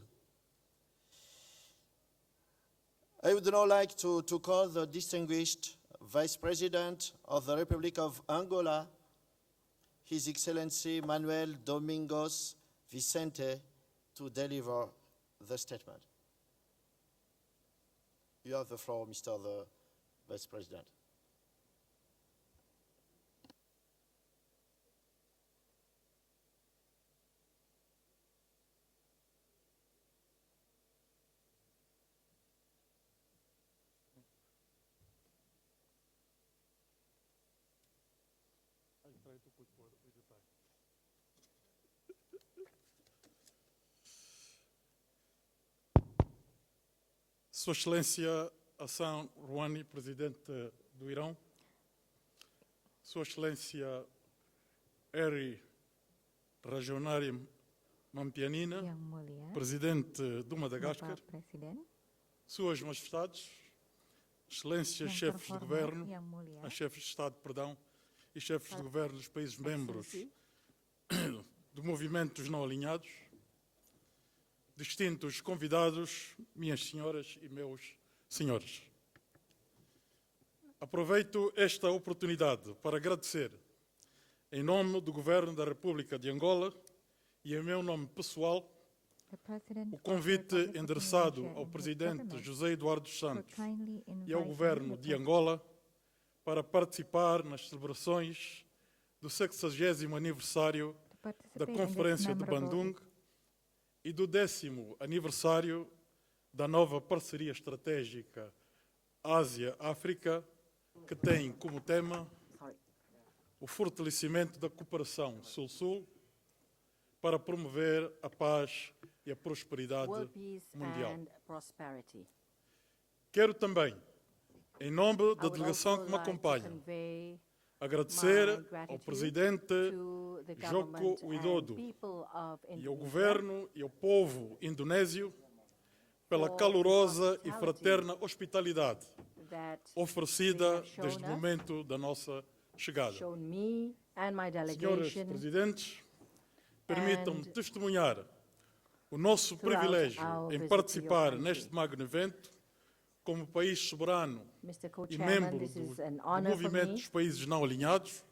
[SPEAKER 4] I would now like to call the distinguished Vice President of the Republic of Angola, His Excellency Manuel Domingos Vicente, to deliver the statement. You have the floor, Mr. the Vice President.
[SPEAKER 9] Sua Excelência Hassan Rouhani, Presidente do Irão, Sua Excelência Eri Rajoelinarim Mampianina, Presidente do Madagascar, Suas Majestades, Excelências Chefes de Governo, Chefes de Estado, perdão, e Chefes de Governo dos países membros do Movimento dos Não Alinhados, distintos convidados, minhas senhoras e meus senhores. Aproveito esta oportunidade para agradecer, em nome do Governo da República de Angola e em meu nome pessoal, o convite endereçado ao Presidente José Eduardo dos Santos e ao Governo de Angola para participar nas celebrações do 60º aniversário da Conferência de Bandung e do 10º aniversário da nova parceria estratégica Ásia-África, que tem como tema o fortalecimento da cooperação Sul-Sul para promover a paz e a prosperidade mundial. Quero também, em nome da delegação que me acompanha, agradecer ao Presidente Joko Widodo e ao Governo e ao povo indonésio pela calorosa e fraterna hospitalidade oferecida desde o momento da nossa chegada. Senhores Presidentes, permitam-me testemunhar o nosso privilégio em participar neste magno evento como país soberano e membro do Movimento dos Países Não Alinhados,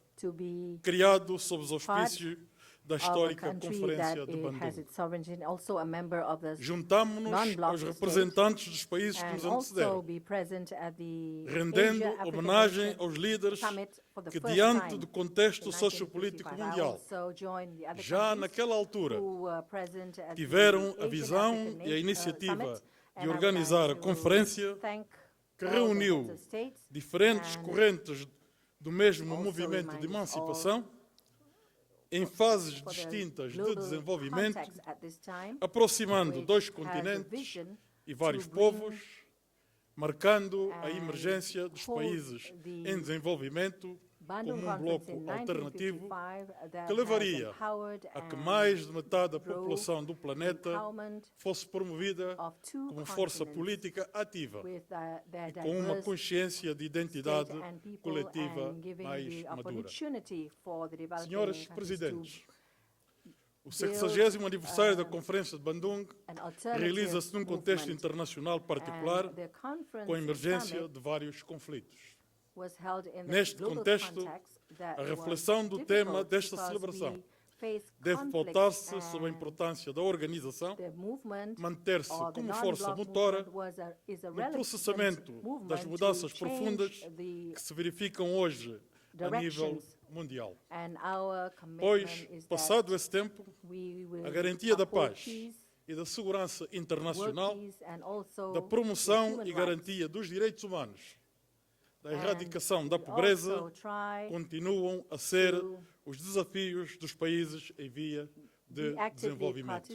[SPEAKER 9] criado sob os auspícios da histórica Conferência de Bandung. Juntamo-nos aos representantes dos países que nos antecederam, rendendo homenagem aos líderes que, diante do contexto sociopolítico mundial, já naquela altura tiveram a visão e a iniciativa de organizar a conferência que reuniu diferentes correntes do mesmo movimento de emancipação em fases distintas de desenvolvimento, aproximando 2 continentes e vários povos, marcando a emergência dos países em desenvolvimento como bloco alternativo que levaria a que mais de metade da população do planeta fosse promovida como força política ativa e com uma consciência de identidade coletiva mais madura. Senhores Presidentes, o 60º aniversário da Conferência de Bandung realiza-se num contexto internacional particular, com a emergência de vários conflitos. Neste contexto, a reflexão do tema desta celebração deve pautar-se sobre a importância da organização, manter-se como força motora no processamento das mudanças profundas que se verificam hoje a nível mundial. Pois, passado esse tempo, a garantia da paz e da segurança internacional, da promoção e garantia dos direitos humanos, da erradicação da pobreza, continuam a ser os desafios dos países em via de desenvolvimento.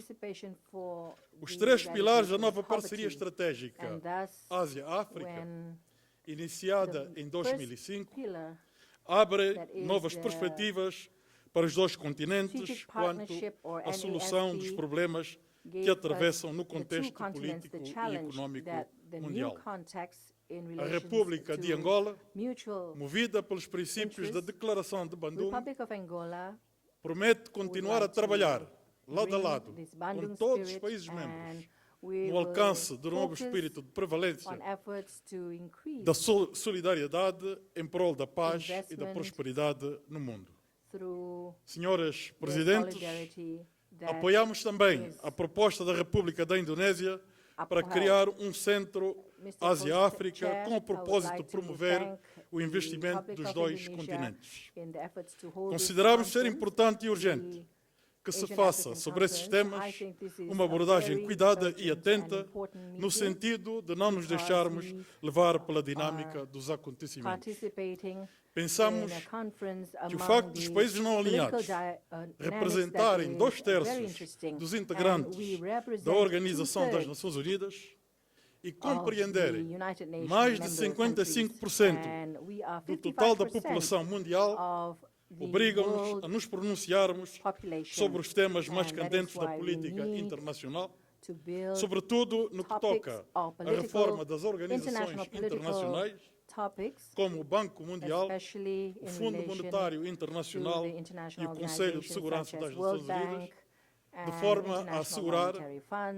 [SPEAKER 9] Os 3 pilares da nova parceria estratégica Ásia-África, iniciada em 2005, abre novas perspectivas para os 2 continentes quanto à solução dos problemas que atravessam no contexto político e económico mundial. A República de Angola, movida pelos princípios da Declaração de Bandung, promete continuar a trabalhar lado a lado com todos os países membros no alcance do novo espírito de prevalência da solidariedade em prol da paz e da prosperidade no mundo. Senhoras Presidentes, apoiamos também a proposta da República da Indonésia para criar um centro Ásia-África com o propósito de promover o investimento dos 2 continentes. Consideramos ser importante e urgente que se faça sobre esses temas uma abordagem cuidada e atenta, no sentido de não nos deixarmos levar pela dinâmica dos acontecimentos. Pensamos que o facto dos países não alinhados representarem 2/3 dos integrantes da Organização das Nações Unidas e compreenderem mais de 55% do total da população mundial, obrigam-nos a nos pronunciarmos sobre os temas mais candentes da política internacional, sobretudo no que toca à reforma das organizações internacionais, como o Banco Mundial, o Fundo Monetário Internacional e o Conselho de Segurança das Nações Unidas, de forma a assegurar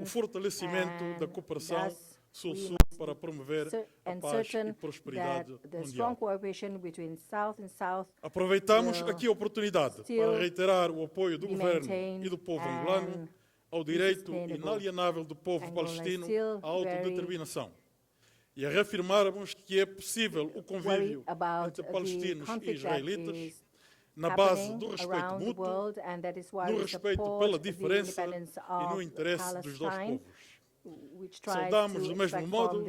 [SPEAKER 9] o fortalecimento da cooperação Sul-Sul para promover a paz e prosperidade mundial. Aproveitamos aqui a oportunidade para reiterar o apoio do governo e do povo angolano ao direito inalienável do povo palestino à autodeterminação e a reafirmarmos que é possível o convívio entre palestinos e israelitas na base do respeito mútuo, no respeito pela diferença e no interesse dos 2 povos. Saudamos, do mesmo modo,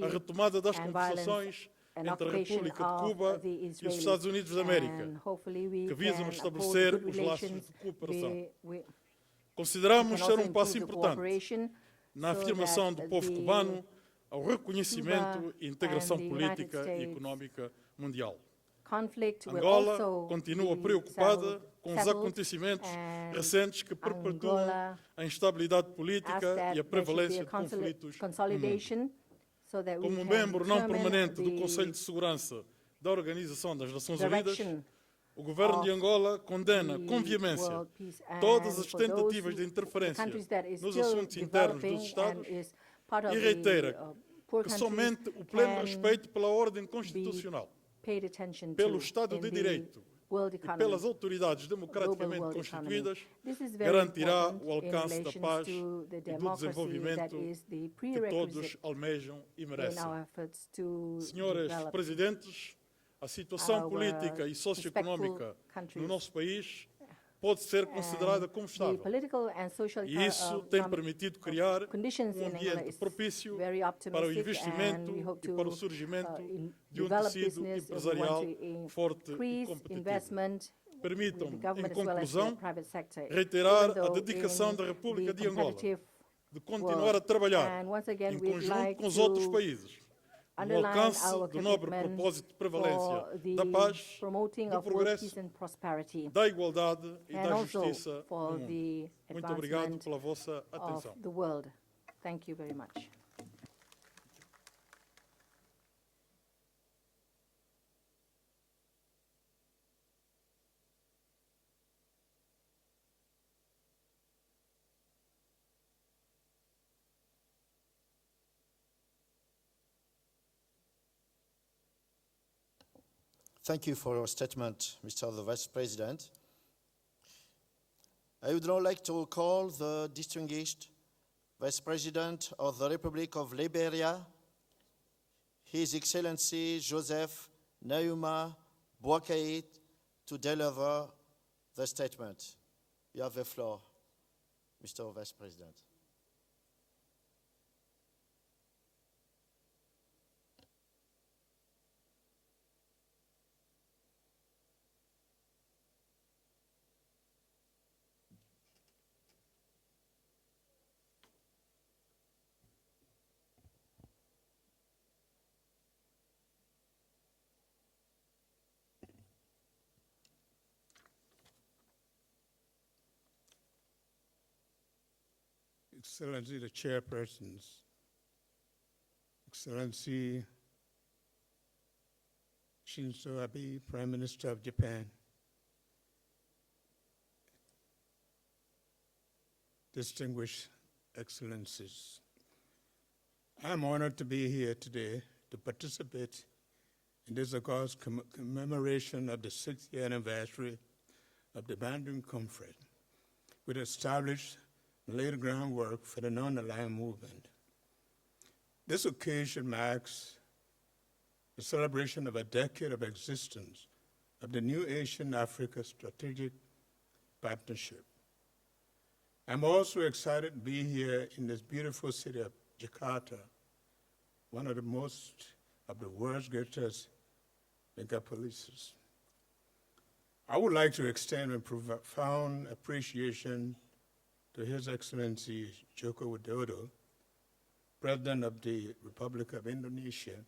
[SPEAKER 9] a retomada das conversações entre a República de Cuba e os Estados Unidos da América, que visam estabelecer os laços de cooperação. Consideramos ser um passo importante na afirmação do povo cubano ao reconhecimento e integração política e económica mundial. Angola continua preocupada com os acontecimentos recentes que perpetuam a instabilidade política e a prevalência de conflitos no mundo. Como membro não permanente do Conselho de Segurança da Organização das Nações Unidas, o governo de Angola condena com veemência todas as tentativas de interferência nos assuntos internos dos Estados e reitera que somente o pleno respeito pela ordem constitucional, pelo Estado de Direito e pelas autoridades democraticamente constituídas garantirá o alcance da paz e do desenvolvimento que todos almejam e merecem. Senhores Presidentes, a situação política e socioeconómica no nosso país pode ser considerada como estável. E isso tem permitido criar um ambiente propício para o investimento e para o surgimento de um tecido empresarial forte e competitivo. Permitam-me, em conclusão, reiterar a dedicação da República de Angola de continuar a trabalhar em conjunto com os outros países
[SPEAKER 3] underline our
[SPEAKER 9] do nobre
[SPEAKER 3] commitment
[SPEAKER 9] propósito de prevalência
[SPEAKER 3] for
[SPEAKER 9] da
[SPEAKER 3] the
[SPEAKER 9] paz,
[SPEAKER 3] promoting
[SPEAKER 9] do
[SPEAKER 3] of world
[SPEAKER 9] progresso,
[SPEAKER 3] peace and prosperity,
[SPEAKER 9] da igualdade e
[SPEAKER 3] and
[SPEAKER 9] da
[SPEAKER 3] also
[SPEAKER 9] justiça no
[SPEAKER 3] for
[SPEAKER 9] mundo.
[SPEAKER 3] the
[SPEAKER 9] Muito obrigado
[SPEAKER 3] advancement
[SPEAKER 9] pela vossa
[SPEAKER 3] of
[SPEAKER 9] atenção.
[SPEAKER 3] the world. Thank you very much.
[SPEAKER 4] Thank you for your statement, Mr. the Vice President. I would now like to call the distinguished Vice President of the Republic of Liberia, His Excellency Joseph Nauma Boakait, to deliver the statement. You have the floor, Mr. Vice President.
[SPEAKER 6] Excellency, the chairpersons, Excellency Shinzo Abe, Prime Minister of Japan, distinguished Excellencies, I'm honored to be here today to participate in this August commemoration of the 6th year anniversary of the Bandung Conference, which established and laid the groundwork for the non-aligned movement. This occasion marks the celebration of a decade of existence of the new Asian-Africa Strategic Partnership. I'm also excited to be here in this beautiful city of Jakarta, one of the world's greatest megapolises. I would like to extend a profound appreciation to His Excellency Joko Widodo, President of the Republic of Indonesia,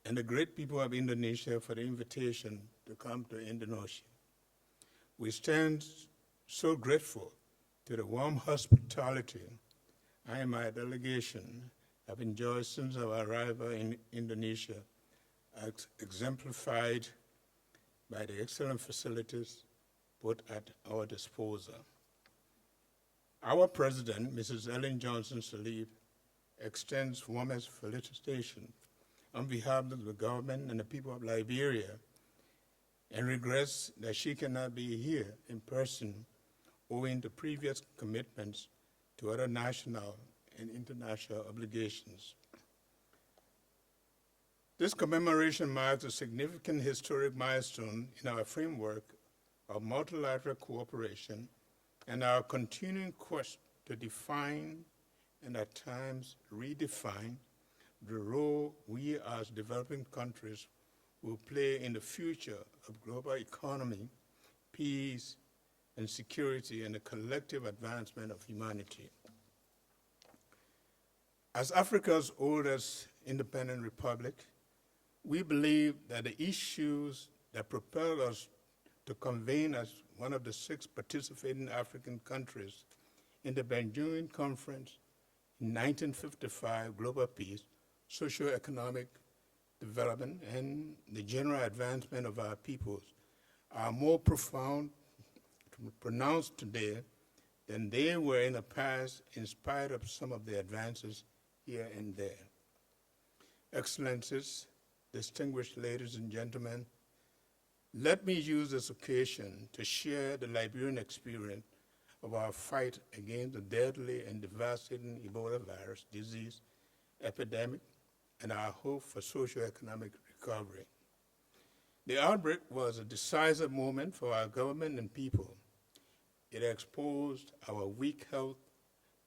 [SPEAKER 6] and the great people of Indonesia for the invitation to come to Indonesia. We stand so grateful to the warm hospitality I and my delegation have enjoyed since our arrival in Indonesia, exemplified by the excellent facilities put at our disposal. Our President, Mrs. Ellen Johnson Sirleaf, extends warmest felicitation on behalf of the government and the people of Liberia and regrets that she cannot be here in person owing to previous commitments to other national and international obligations. This commemoration marks a significant historic milestone in our framework of multilateral cooperation and our continuing quest to define and at times redefine the role we as developing countries will play in the future of global economy, peace, and security, and the collective advancement of humanity. As Africa's oldest independent republic, we believe that the issues that propel us to convene as one of the 6 participating African countries in the Bandung Conference in 1955, global peace, socio-economic development, and the general advancement of our peoples are more profound, pronounced today than they were in the past, in spite of some of the advances here and there. Excellencies, distinguished ladies and gentlemen, let me use this occasion to share the Liberian experience of our fight against the deadly and devastating Ebola virus disease epidemic and our hope for socio-economic recovery. The outbreak was a decisive moment for our government and people. It exposed our weak health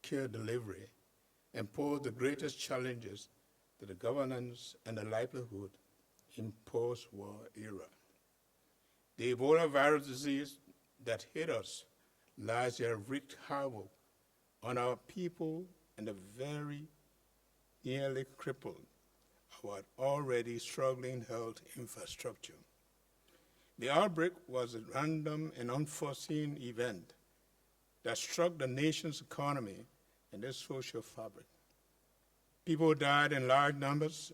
[SPEAKER 6] care delivery and posed the greatest challenges to the governance and the livelihood in post-war era. The Ebola virus disease that hit us last year wreaked havoc on our people and the very nearly crippled our already struggling health infrastructure. The outbreak was a random and unforeseen event that struck the nation's economy and its social fabric. People died in large numbers,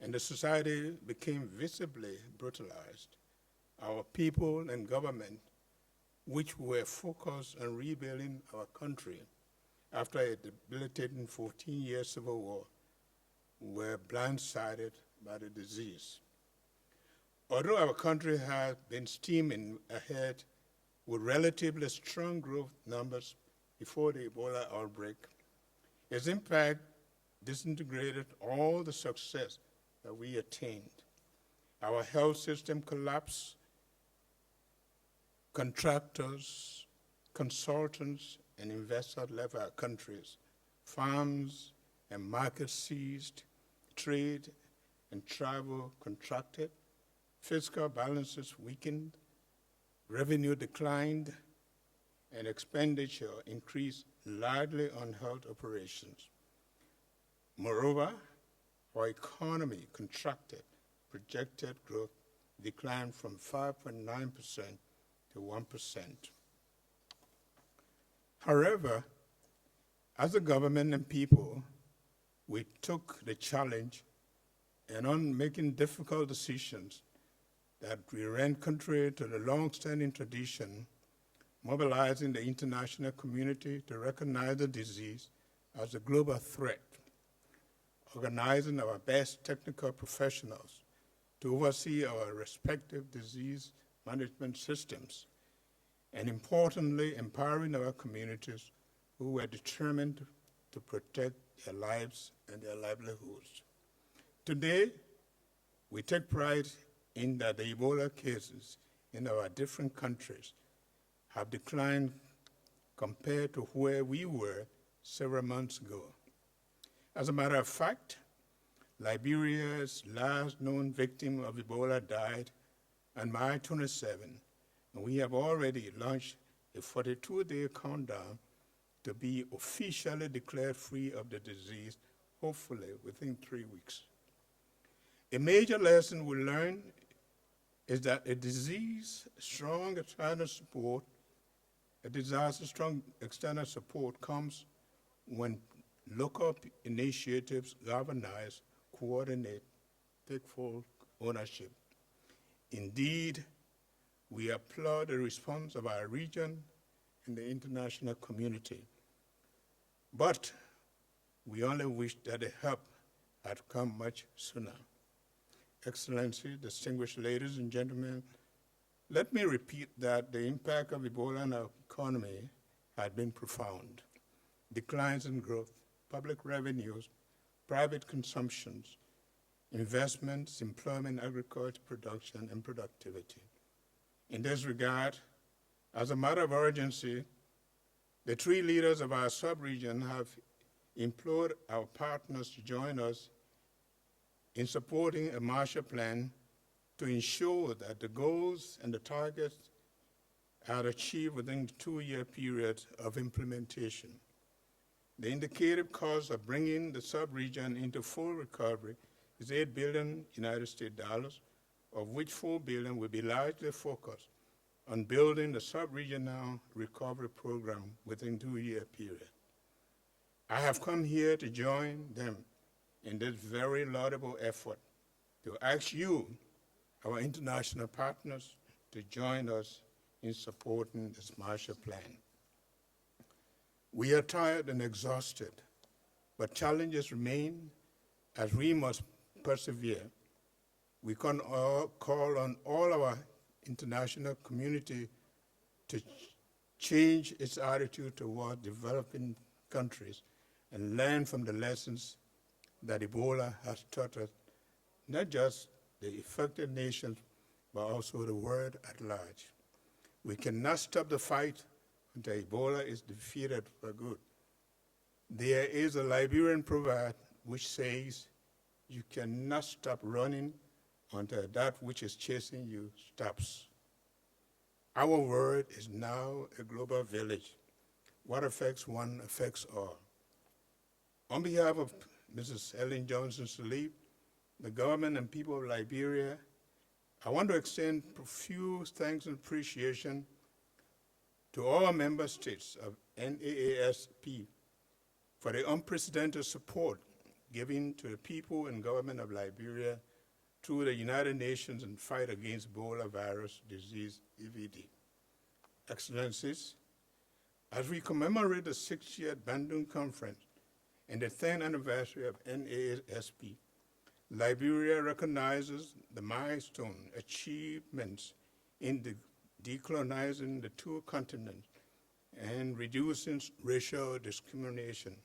[SPEAKER 6] and the society became visibly brutalized. Our people and government, which were focused on rebuilding our country after a debilitating 14-year civil war, were blindsided by the disease. Although our country had been steaming ahead with relatively strong growth numbers before the Ebola outbreak, its impact disintegrated all the success that we attained. Our health system collapsed. Contractors, consultants, and investors left our countries. Farms and markets ceased. Trade and travel contracted. Fiscal balances weakened. Revenue declined, and expenditure increased largely on health operations. Moreover, our economy contracted. Projected growth declined from 5.9% to 1%. However, as a government and people, we took the challenge and on making difficult decisions that we ran contrary to the long-standing tradition, mobilizing the international community to recognize the disease as a global threat, organizing our best technical professionals to oversee our respective disease management systems, and importantly, empowering our communities who were determined to protect their lives and their livelihoods. Today, we take pride in that the Ebola cases in our different countries have declined compared to where we were several months ago. As a matter of fact, Liberia's last known victim of Ebola died on March 27, and we have already launched a 42-day countdown to be officially declared free of the disease, hopefully within 3 weeks. A major lesson we learned is that a strong external support comes when local initiatives galvanize, coordinate, take full ownership. Indeed, we applaud the response of our region and the international community. But we only wish that the help had come much sooner. Excellency, distinguished ladies and gentlemen, let me repeat that the impact of Ebola on our economy had been profound. Declines in growth, public revenues, private consumptions, investments, employment, agriculture, production, and productivity. In this regard, as a matter of urgency, the three leaders of our sub-region have implored our partners to join us in supporting a Marshall Plan to ensure that the goals and the targets are achieved within the 2-year period of implementation. The indicative cost of bringing the sub-region into full recovery is $8 billion United States dollars, of which $4 billion will be largely focused on building the sub-regional recovery program within a 2-year period. I have come here to join them in this very laudable effort to ask you, our international partners, to join us in supporting this Marshall Plan. We are tired and exhausted, but challenges remain as we must persevere. We can call on all our international community to change its attitude toward developing countries and learn from the lessons that Ebola has taught us, not just the affected nations, but also the world at large. We cannot stop the fight until Ebola is defeated for good. There is a Liberian proverb which says, you cannot stop running until that which is chasing you stops. Our world is now a global village. What affects one affects all. On behalf of Mrs. Ellen Johnson Sirleaf, the government and people of Liberia, I want to extend profuse thanks and appreciation to all member states of NAASP for the unprecedented support given to the people and government of Liberia through the United Nations in fight against Ebola virus disease, EVD. Excellencies, as we commemorate the 6th-year Bandung Conference and the 10th anniversary of NASP, Liberia recognizes the milestone achievements in decolonizing the two continents and reducing racial discrimination.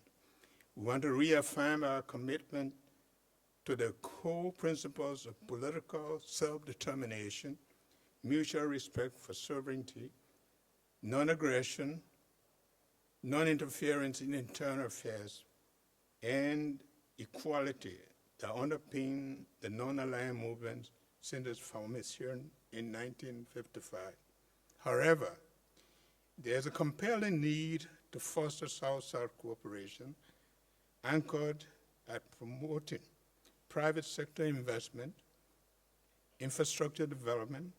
[SPEAKER 6] We want to reaffirm our commitment to the core principles of political self-determination, mutual respect for sovereignty, non-aggression, non-interference in internal affairs, and equality that underpin the non-aligned movement since its formation in 1955. However, there's a compelling need to foster South-South cooperation anchored at promoting private sector investment, infrastructure development,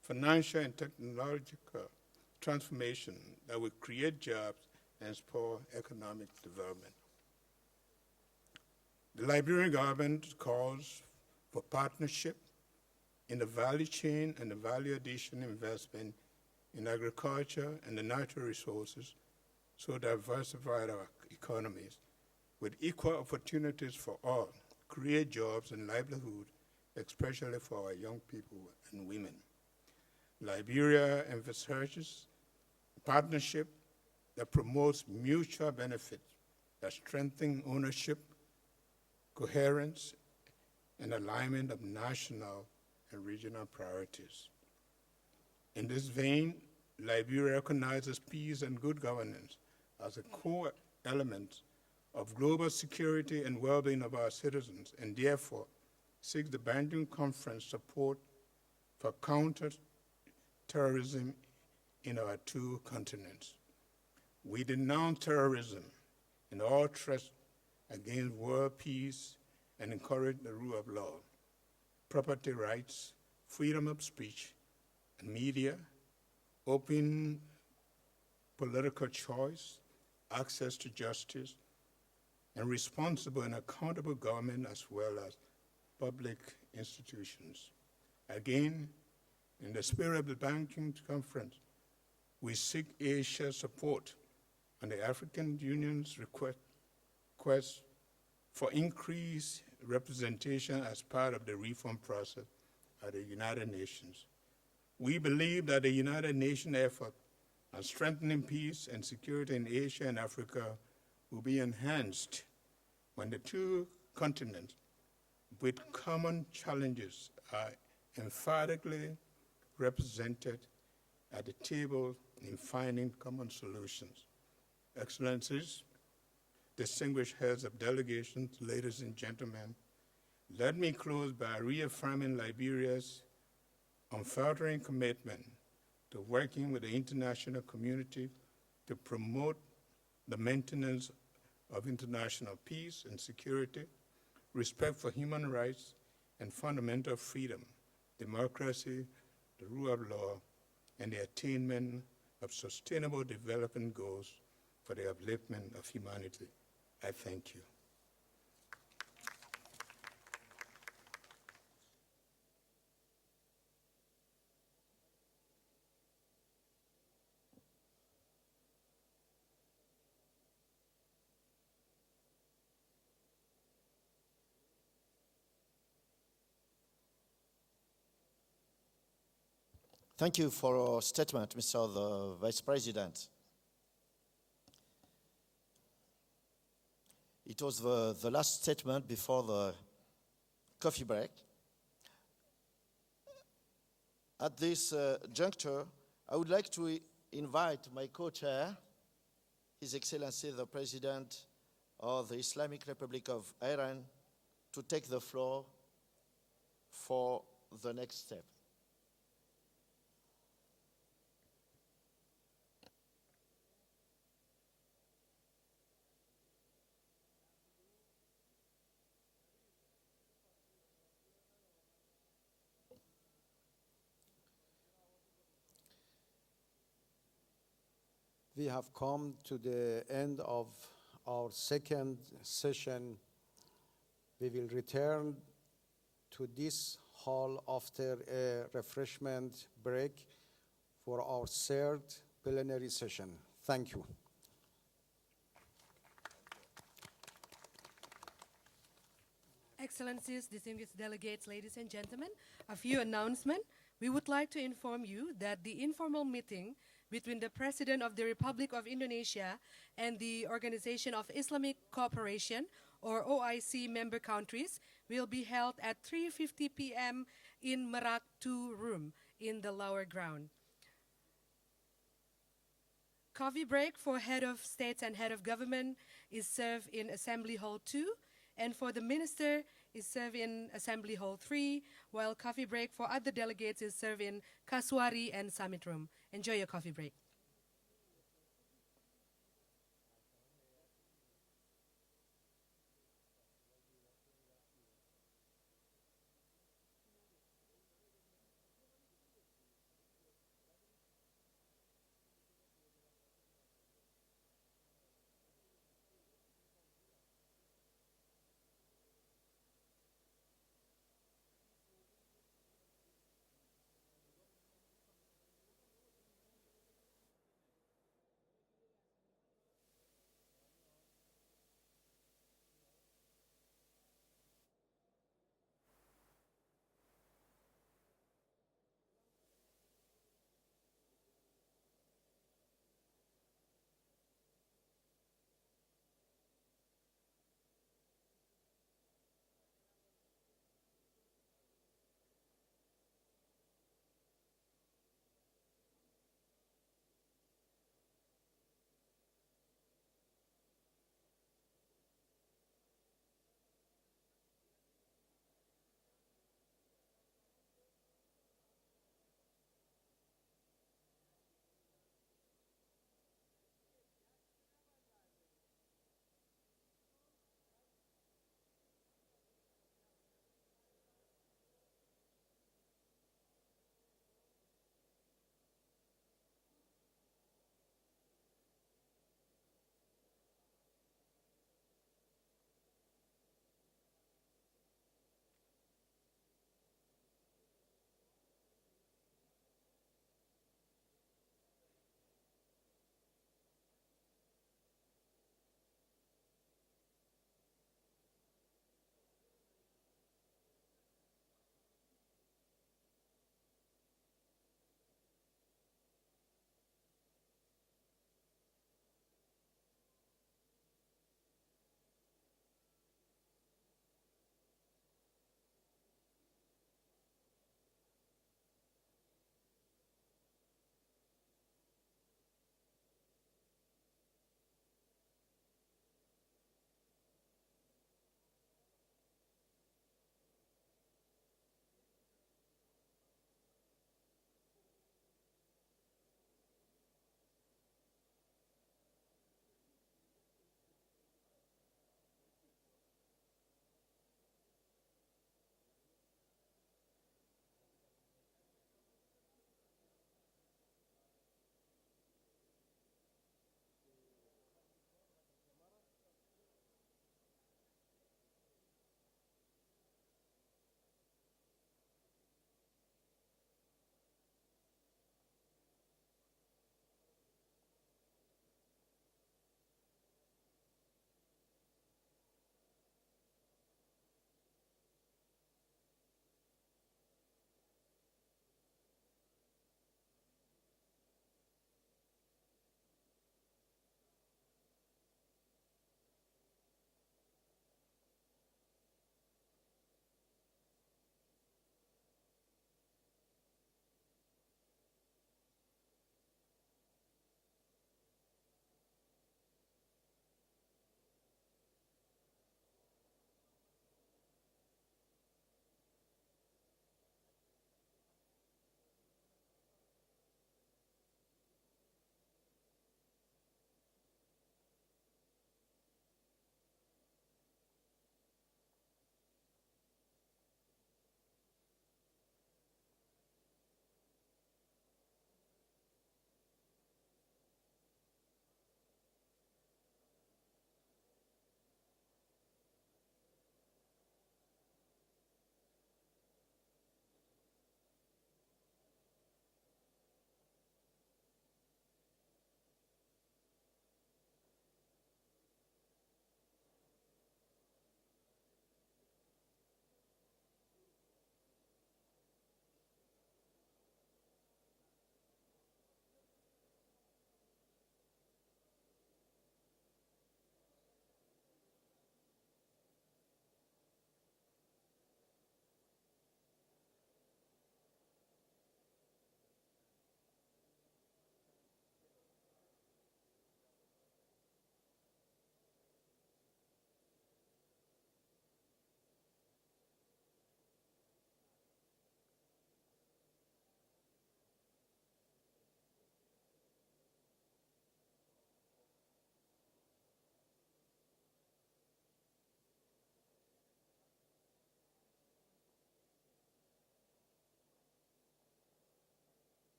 [SPEAKER 6] financial and technological transformation that will create jobs and spur economic development. The Liberian government calls for partnership in the value chain and the value addition investment in agriculture and the natural resources so diversify our economies with equal opportunities for all, create jobs and livelihood, especially for our young people and women. Liberia emphasizes partnership that promotes mutual benefit, that strengthens ownership, coherence, and alignment of national and regional priorities. In this vein, Liberia recognizes peace and good governance as a core element of global security and well-being of our citizens, and therefore seeks the Bandung Conference support for counter-terrorism in our two continents. We denounce terrorism and all threats against world peace and encourage the rule of law, property rights, freedom of speech and media, open political choice, access to justice, and responsible and accountable government as well as public institutions. Again, in the spirit of the Banking Conference, we seek Asia's support on the African Union's request for increased representation as part of the reform process at the United Nations. We believe that the United Nations effort on strengthening peace and security in Asia and Africa will be enhanced when the two continents with common challenges are emphatically represented at the table in finding common solutions. Excellencies, distinguished heads of delegations, ladies and gentlemen, let me close by reaffirming Liberia's unfaltering commitment to working with the international community to promote the maintenance of international peace and security, respect for human rights and fundamental freedom, democracy, the rule of law, and the attainment of sustainable development goals for the upliftment of humanity. I thank you.
[SPEAKER 4] Thank you for your statement, Mr. the Vice President. It was the last statement before the coffee break. At this juncture, I would like to invite my co-chair, His Excellency the President of the Islamic Republic of Iran, to take the floor for the next step.
[SPEAKER 18] we have come to the end of our second session. We will return to this hall after a refreshment break for our third plenary session. Thank you.
[SPEAKER 15] Excellencies, distinguished delegates, ladies and gentlemen, a few announcements. We would like to inform you that the informal meeting between the President of the Republic of Indonesia and the Organization of Islamic Cooperation, or OIC member countries, will be held at 3:50 p.m. in Merak 2 room in the lower ground. Coffee break for head of states and head of government is served in Assembly Hall 2, and for the minister is served in Assembly Hall 3, while coffee break for other delegates is served in Kasuari and Summit Room. Enjoy your coffee break.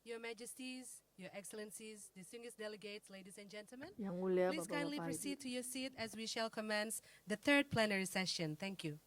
[SPEAKER 15] Your Majesties, Your Excellencies, distinguished delegates, ladies and gentlemen,
[SPEAKER 7] Yang mulia
[SPEAKER 15] please kindly
[SPEAKER 7] Bapak-bapak
[SPEAKER 15] proceed to your seat as we shall commence the third plenary session. Thank you.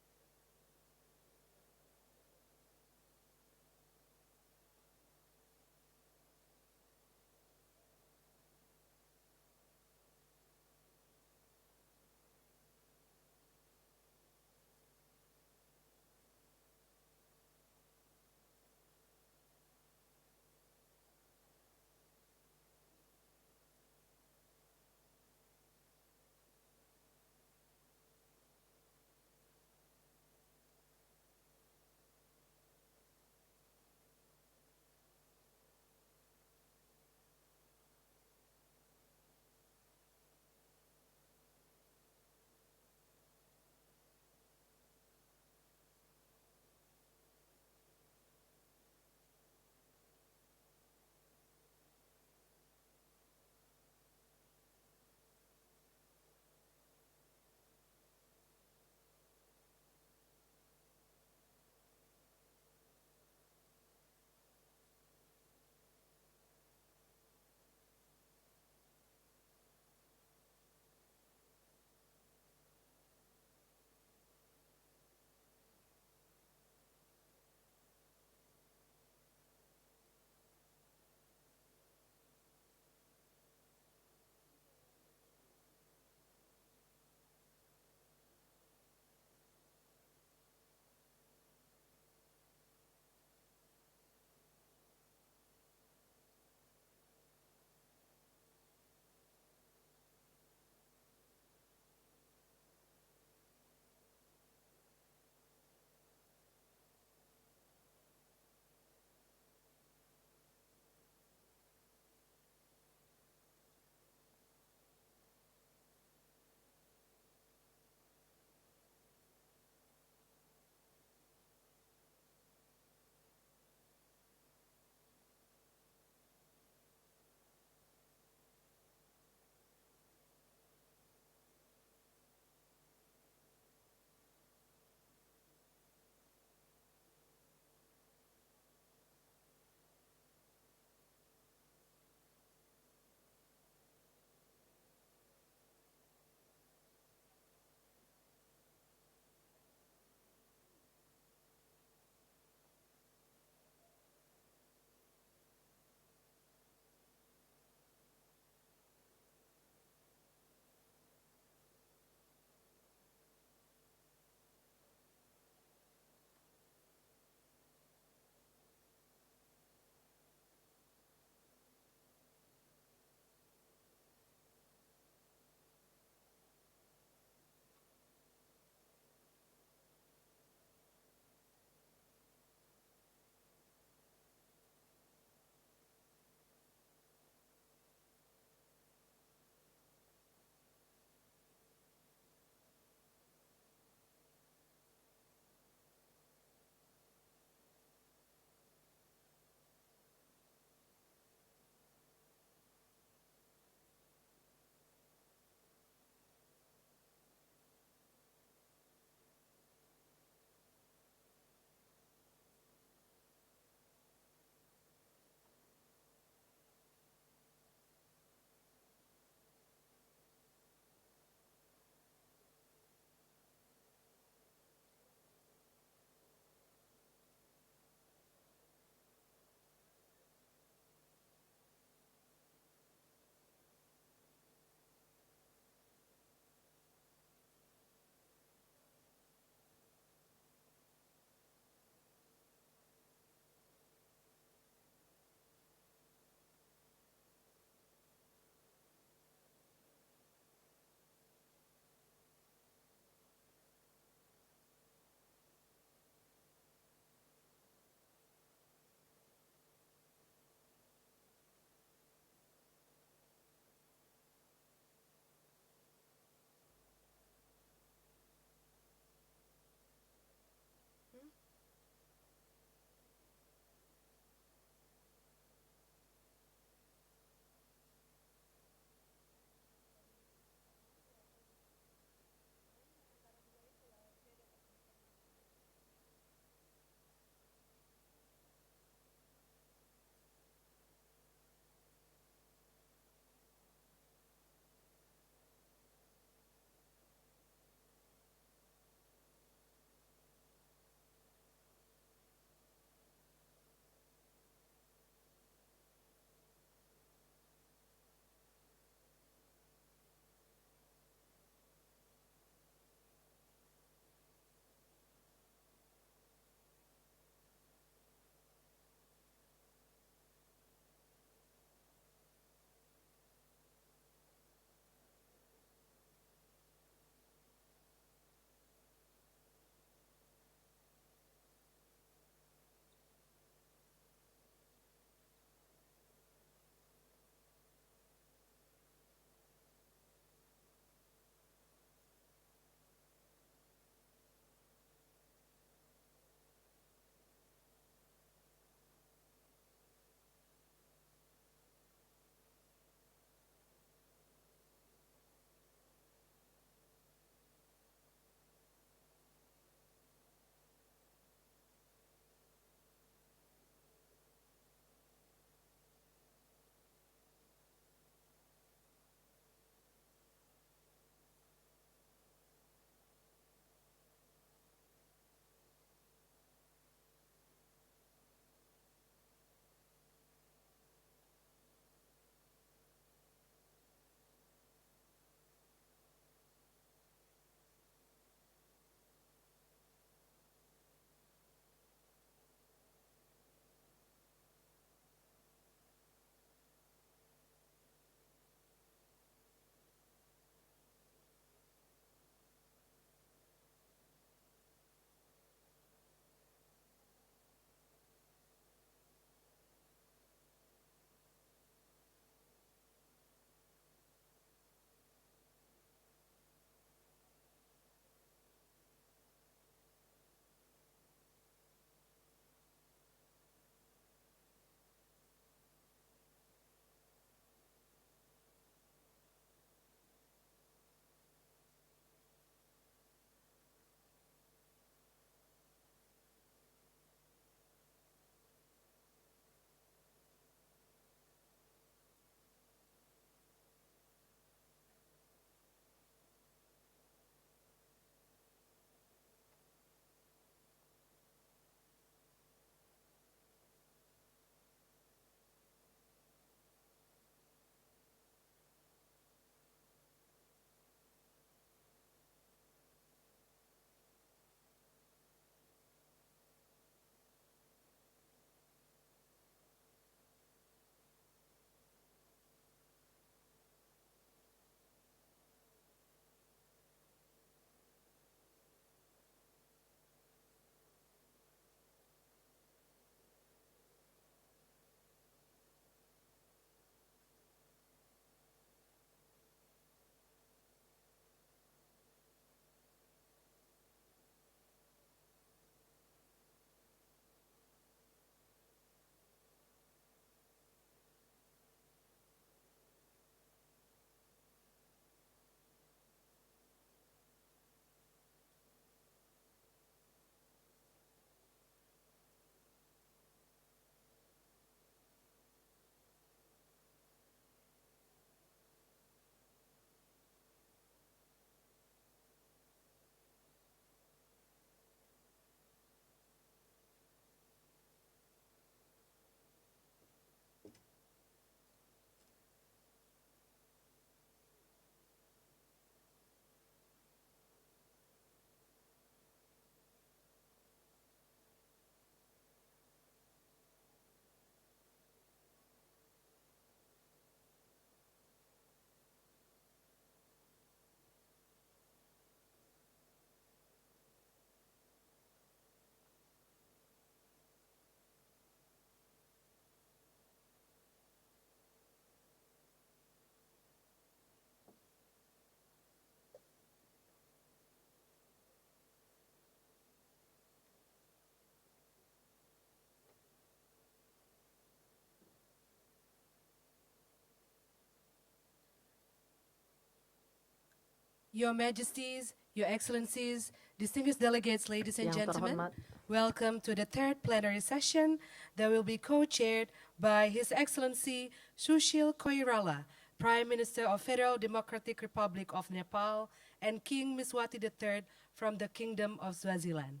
[SPEAKER 15] Your Majesties, Your Excellencies, distinguished delegates, ladies and
[SPEAKER 7] Yang
[SPEAKER 15] gentlemen,
[SPEAKER 7] terhormat,
[SPEAKER 15] welcome to the third plenary session that will be co-chaired by His Excellency Sushil Koirala, Prime Minister of Federal Democratic Republic of Nepal, and King Miswati III from the Kingdom of Swaziland.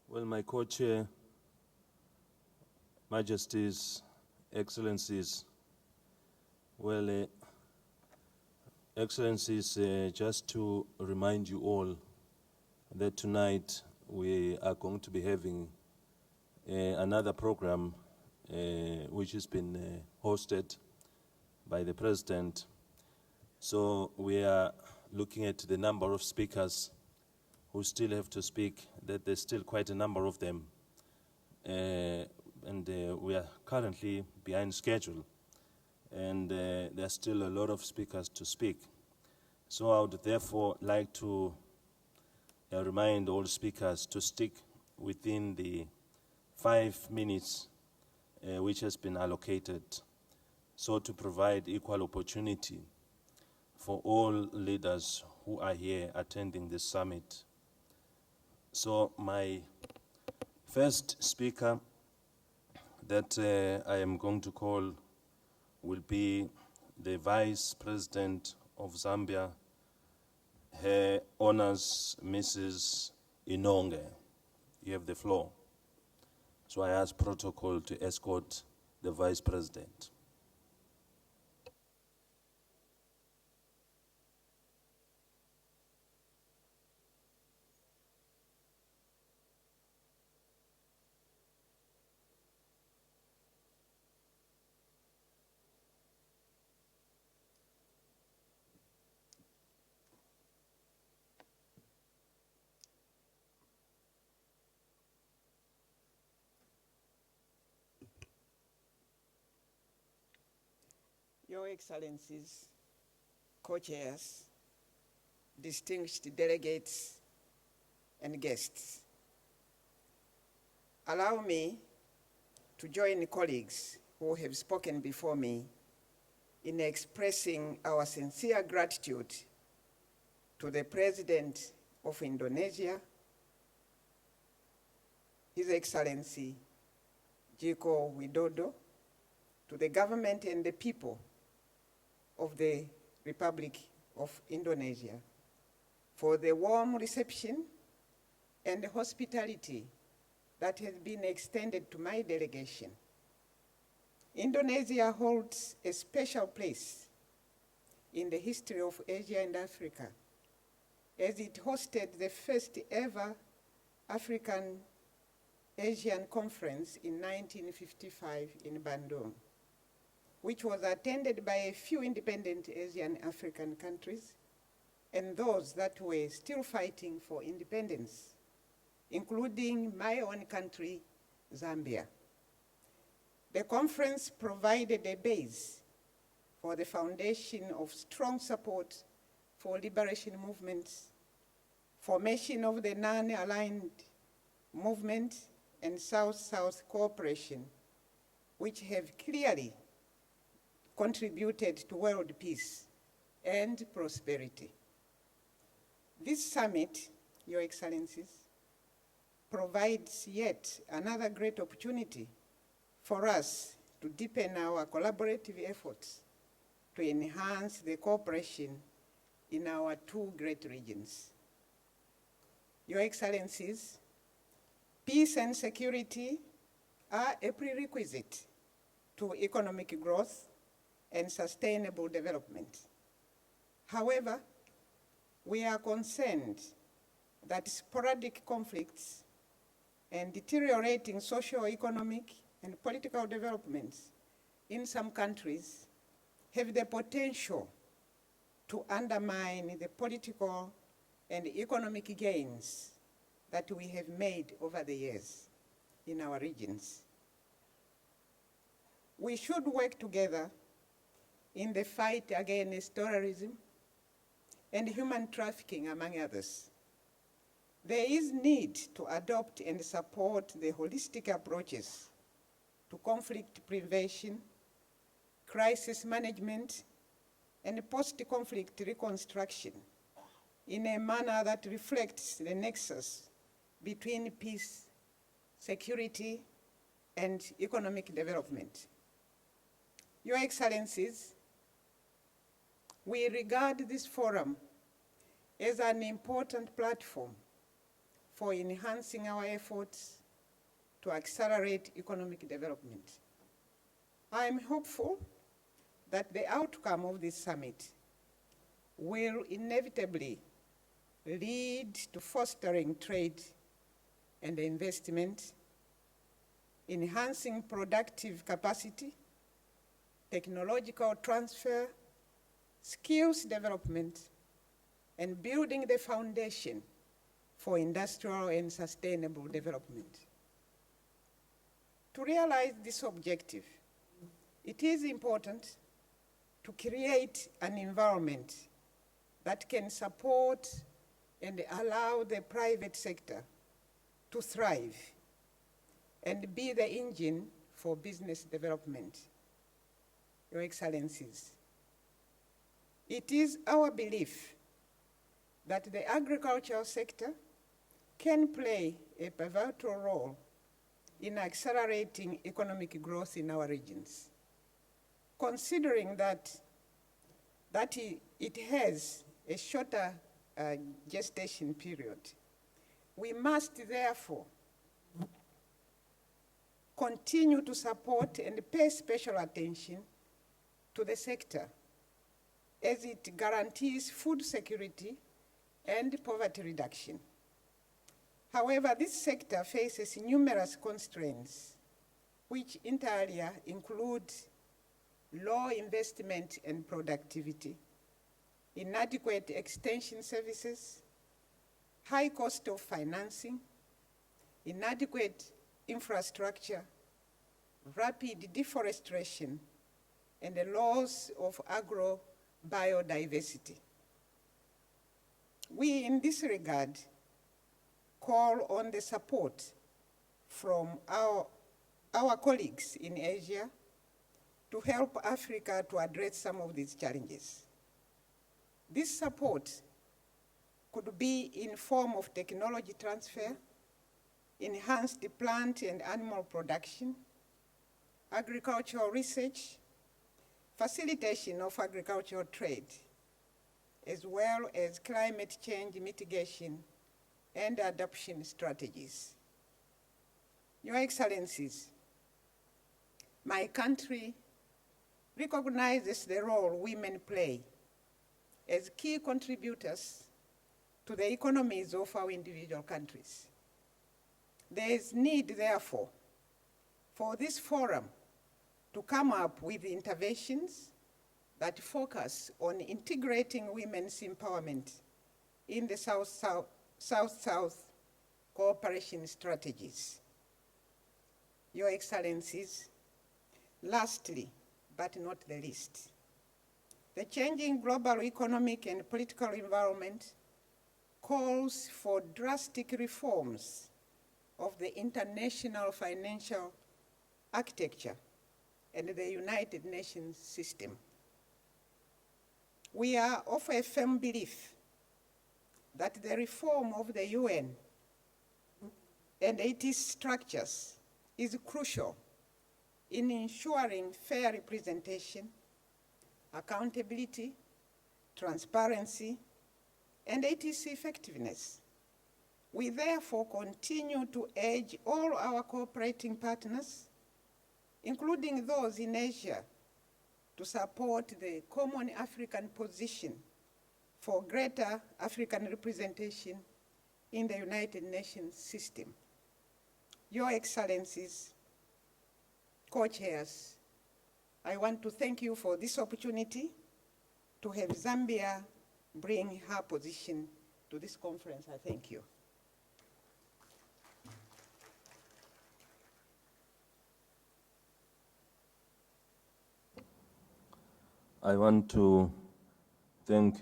[SPEAKER 10] Well, my co-chair, Majesties, Excellencies, well, Excellencies, just to remind you all that tonight we are going to be having another program which has been hosted by the President. So we are looking at the number of speakers who still have to speak, that there's still quite a number of them. And we are currently behind schedule. And there's still a lot of speakers to speak. So I would therefore like to remind all speakers to stick within the 5 minutes which has been allocated, so to provide equal opportunity for all leaders who are here attending this summit. So my first speaker that I am going to call will be the Vice President of Zambia, Her Honors Mrs. Inonge. You have the floor. So I ask protocol to escort the Vice President.
[SPEAKER 11] Your Excellencies, co-chairs, distinguished delegates, and guests, allow me to join colleagues who have spoken before me in expressing our sincere gratitude to the President of Indonesia, His Excellency Joko Widodo, to the government and the people of the Republic of Indonesia for the warm reception and hospitality that has been extended to my delegation. Indonesia holds a special place in the history of Asia and Africa, as it hosted the first ever African-Asian Conference in 1955 in Bandung, which was attended by a few independent Asian African countries and those that were still fighting for independence, including my own country, Zambia. The conference provided a base for the foundation of strong support for liberation movements, formation of the non-aligned movement, and South-South cooperation, which have clearly contributed to world peace and prosperity. This summit, Your Excellencies, provides yet another great opportunity for us to deepen our collaborative efforts to enhance the cooperation in our two great regions. Your Excellencies, peace and security are a prerequisite to economic growth and sustainable development. However, we are concerned that sporadic conflicts and deteriorating socio-economic and political developments in some countries have the potential to undermine the political and economic gains that we have made over the years in our regions. We should work together in the fight against terrorism and human trafficking, among others. There is need to adopt and support the holistic approaches to conflict prevention, crisis management, and post-conflict reconstruction in a manner that reflects the nexus between peace, security, and economic development. Your Excellencies, we regard this forum as an important platform for enhancing our efforts to accelerate economic development. I am hopeful that the outcome of this summit will inevitably lead to fostering trade and investment, enhancing productive capacity, technological transfer, skills development, and building the foundation for industrial and sustainable development. To realize this objective, it is important to create an environment that can support and allow the private sector to thrive and be the engine for business development. Your Excellencies, it is our belief that the agricultural sector can play a pivotal role in accelerating economic growth in our regions. Considering that it has a shorter gestation period, we must therefore continue to support and pay special attention to the sector as it guarantees food security and poverty reduction. However, this sector faces numerous constraints, which inter alia include low investment and productivity, inadequate extension services, high cost of financing, inadequate infrastructure, rapid deforestation, and the loss of agro biodiversity. We, in this regard, call on the support from our colleagues in Asia to help Africa to address some of these challenges. This support could be in form of technology transfer, enhanced plant and animal production, agricultural research, facilitation of agricultural trade, as well as climate change mitigation and adoption strategies. Your Excellencies, my country recognizes the role women play as key contributors to the economies of our individual countries. There is need, therefore, for this forum to come up with interventions that focus on integrating women's empowerment in the South-South cooperation strategies. Your Excellencies, lastly, but not the least, the changing global economic and political environment calls for drastic reforms of the international financial architecture and the United Nations system. We are of a firm belief that the reform of the UN and its structures is crucial in ensuring fair representation, accountability, transparency, and its effectiveness. We therefore continue to urge all our cooperating partners, including those in Asia, to support the common African position for greater African representation in the United Nations system. Your Excellencies, co-chairs, I want to thank you for this opportunity to have Zambia bring her position to this conference. I thank you.
[SPEAKER 10] I want to thank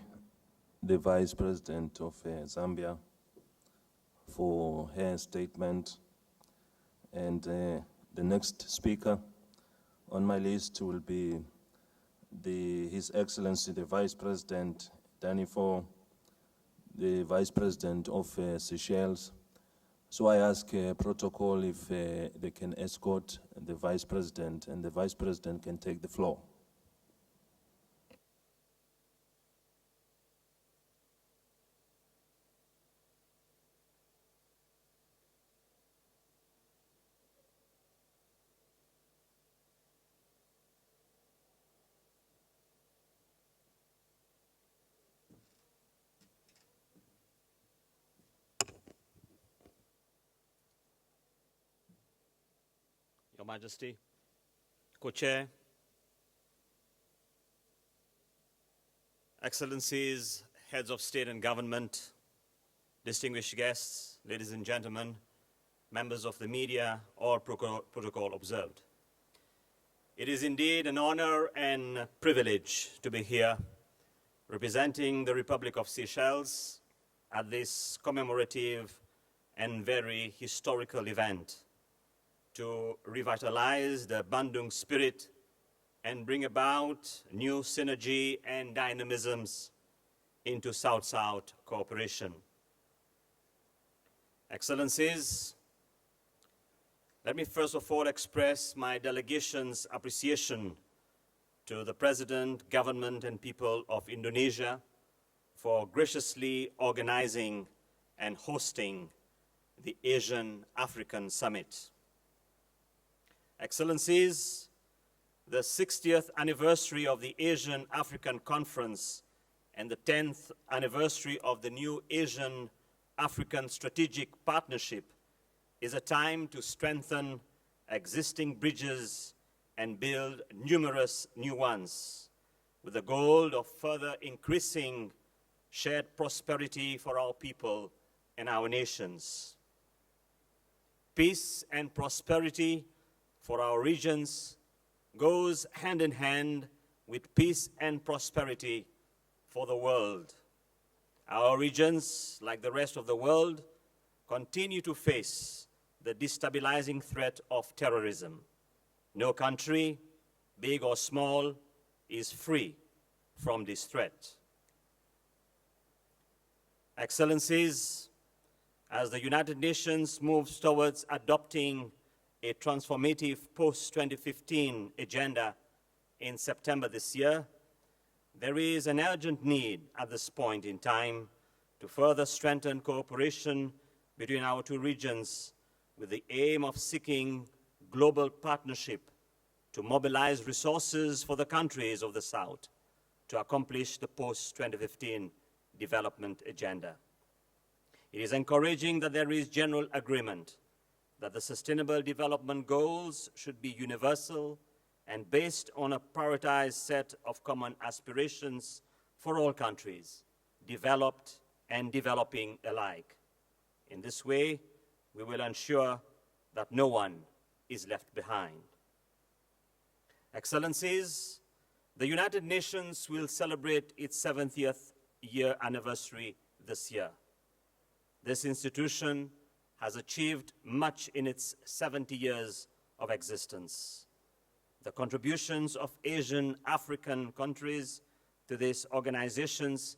[SPEAKER 10] the Vice President of Zambia for her statement. And the next speaker on my list will be His Excellency the Vice President Danifo, the Vice President of Seychelles. So I ask protocol if they can escort the Vice President, and the Vice President can take the floor.
[SPEAKER 1] Your Majesty, Co-Chair, Excellencies, Heads of State and Government, distinguished guests, ladies and gentlemen, members of the media, all protocol observed. It is indeed an honor and privilege to be here representing the Republic of Seychelles at this commemorative and very historical event to revitalize the Bandung spirit and bring about new synergy and dynamisms into South-South cooperation. Excellencies, let me first of all express my delegation's appreciation to the President, Government, and people of Indonesia for graciously organizing and hosting the Asian-African Summit. Excellencies, the 60th anniversary of the Asian-African Conference and the 10th anniversary of the new Asian-African Strategic Partnership is a time to strengthen existing bridges and build numerous new ones, with the goal of further increasing shared prosperity for our people and our nations. Peace and prosperity for our regions goes hand in hand with peace and prosperity for the world. Our regions, like the rest of the world, continue to face the destabilizing threat of terrorism. No country, big or small, is free from this threat. Excellencies, as the United Nations moves towards adopting a transformative post-2015 agenda in September this year, there is an urgent need at this point in time to further strengthen cooperation between our two regions with the aim of seeking global partnership to mobilize resources for the countries of the South to accomplish the post-2015 development agenda. It is encouraging that there is general agreement that the Sustainable Development Goals should be universal and based on a prioritized set of common aspirations for all countries, developed and developing alike. In this way, we will ensure that no one is left behind. Excellencies, the United Nations will celebrate its 70th year anniversary this year. This institution has achieved much in its 70 years of existence. The contributions of Asian African countries to these organizations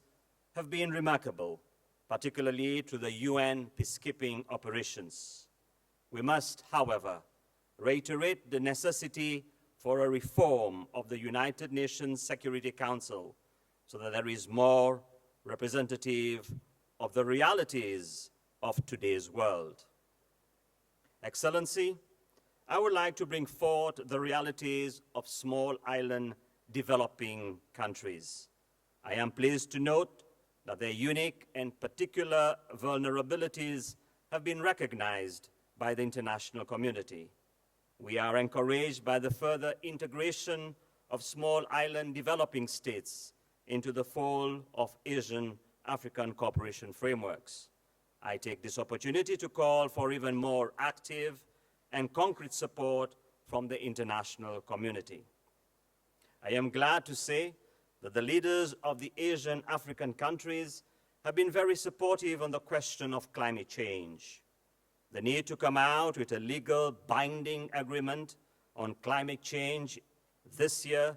[SPEAKER 1] have been remarkable, particularly to the UN peacekeeping operations. We must, however, reiterate the necessity for a reform of the United Nations Security Council so that there is more representative of the realities of today's world. Excellency, I would like to bring forth the realities of small island developing countries. I am pleased to note that their unique and particular vulnerabilities have been recognized by the international community. We are encouraged by the further integration of small island developing states into the fold of Asian African cooperation frameworks. I take this opportunity to call for even more active and concrete support from the international community. I am glad to say that the leaders of the Asian African countries have been very supportive on the question of climate change. The need to come out with a legal binding agreement on climate change this year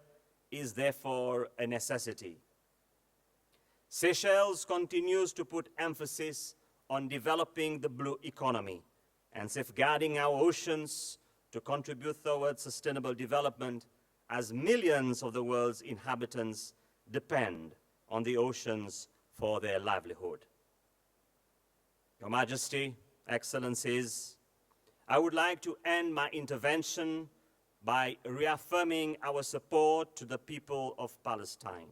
[SPEAKER 1] is therefore a necessity. Seychelles continues to put emphasis on developing the blue economy and safeguarding our oceans to contribute towards sustainable development, as millions of the world's inhabitants depend on the oceans for their livelihood. Your Majesty, Excellencies, I would like to end my intervention by reaffirming our support to the people of Palestine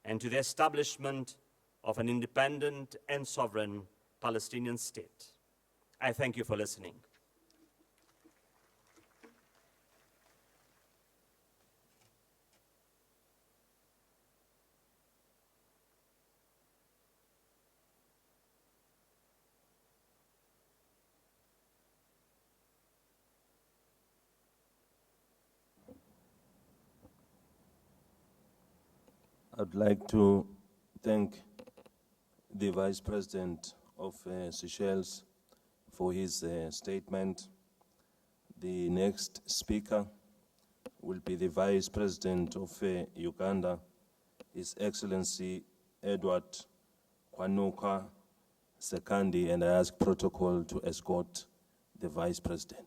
[SPEAKER 1] and to the establishment of an independent and sovereign Palestinian state. I thank you for listening.
[SPEAKER 10] I'd like to thank the Vice President of Seychelles for his statement. The next speaker will be the Vice President of Uganda, His Excellency Edward Kwanuka Sekandi, and I ask protocol to escort the Vice President.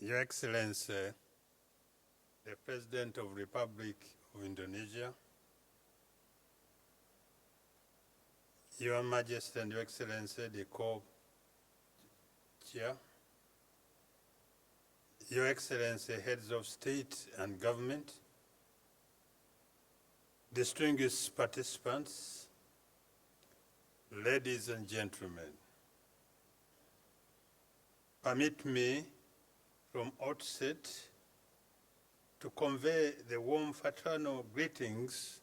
[SPEAKER 2] Your Excellency, the President of Republic of Indonesia, Your Majesty and Your Excellency, the Co-Chair, Your Excellency, Heads of State and Government, distinguished participants, ladies and gentlemen, permit me from outset to convey the warm fraternal greetings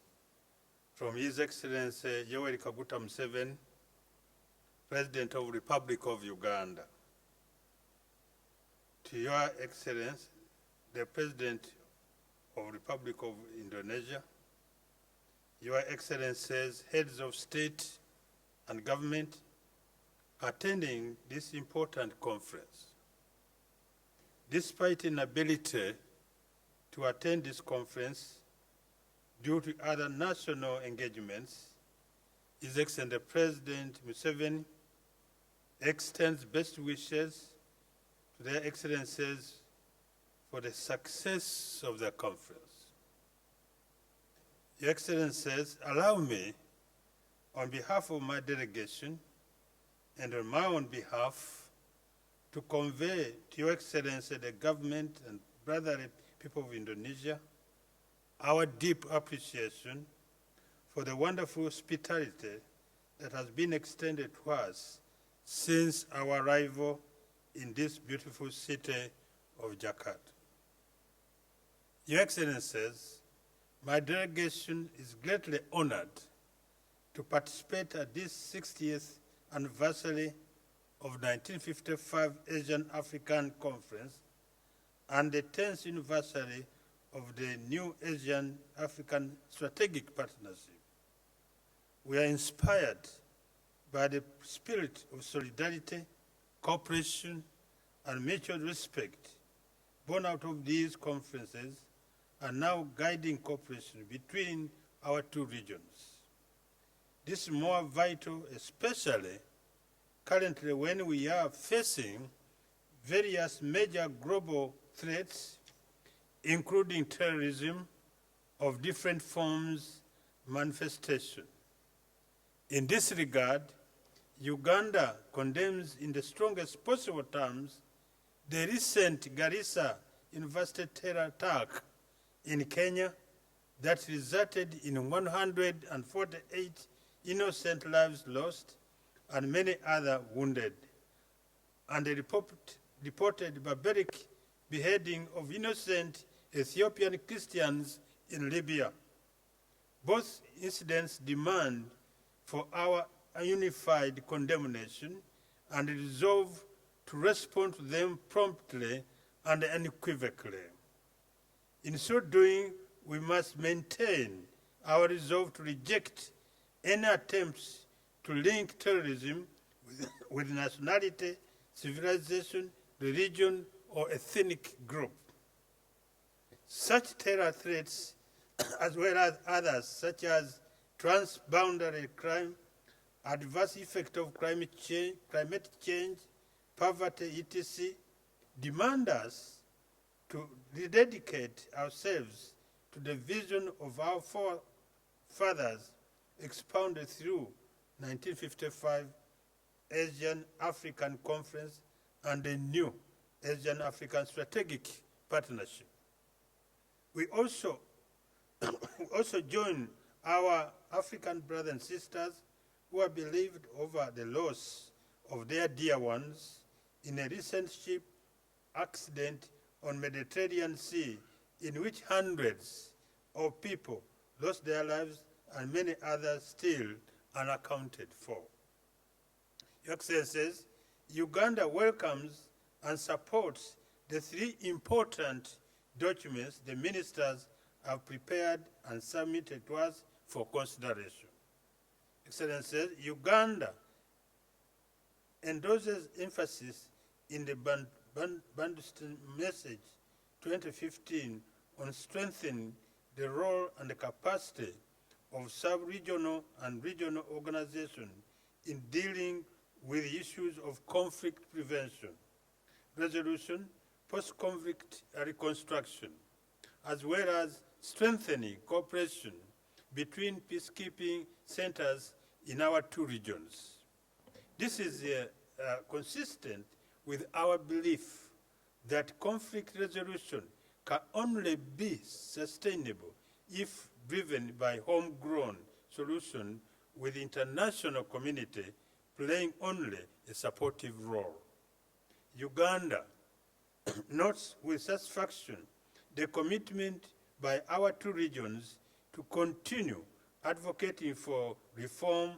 [SPEAKER 2] from His Excellency Yoweri Kaguta Museveni, President of the Republic of Uganda. To Your Excellency, the President of the Republic of Indonesia, Your Excellencies, Heads of State and Government, attending this important conference. Despite inability to attend this conference due to other national engagements, His Excellency President Museveni extends best wishes to their Excellencies for the success of the conference. Your Excellencies, allow me, on behalf of my delegation and on my own behalf, to convey to Your Excellency, the government and brotherly people of Indonesia, our deep appreciation for the wonderful hospitality that has been extended to us since our arrival in this beautiful city of Jakarta. Your Excellencies, my delegation is greatly honored to participate at this 60th anniversary of 1955 Asian African Conference and the 10th anniversary of the new Asian African Strategic Partnership. We are inspired by the spirit of solidarity, cooperation, and mutual respect born out of these conferences and now guiding cooperation between our two regions. This is more vital, especially currently when we are facing various major global threats, including terrorism of different forms, manifestation. In this regard, Uganda condemns in the strongest possible terms the recent Garissa university terror attack in Kenya that resulted in 148 innocent lives lost and many other wounded, and the reported barbaric beheading of innocent Ethiopian Christians in Libya. Both incidents demand for our unified condemnation and resolve to respond to them promptly and unequivocally. In so doing, we must maintain our resolve to reject any attempts to link terrorism with nationality, civilization, religion, or ethnic group. Such terror threats, as well as others such as transboundary crime, adverse effect of climate change, poverty, etc., demand us to rededicate ourselves to the vision of our forefathers expounded through 1955 Asian African Conference and the new Asian African Strategic Partnership. We also join our African brothers and sisters who are bereaved over the loss of their dear ones in a recent ship accident on Mediterranean Sea in which hundreds of people lost their lives and many others still unaccounted for. Your Excellencies, Uganda welcomes and supports the three important documents the ministers have prepared and submitted to us for consideration. Excellencies, Uganda endorses emphasis in the Bandustan Message 2015 on strengthening the role and the capacity of sub-regional and regional organizations in dealing with issues of conflict prevention, resolution, post-conflict reconstruction, as well as strengthening cooperation between peacekeeping centers in our two regions. This is consistent with our belief that conflict resolution can only be sustainable if driven by homegrown solutions with the international community playing only a supportive role. Uganda notes with satisfaction the commitment by our two regions to continue advocating for reform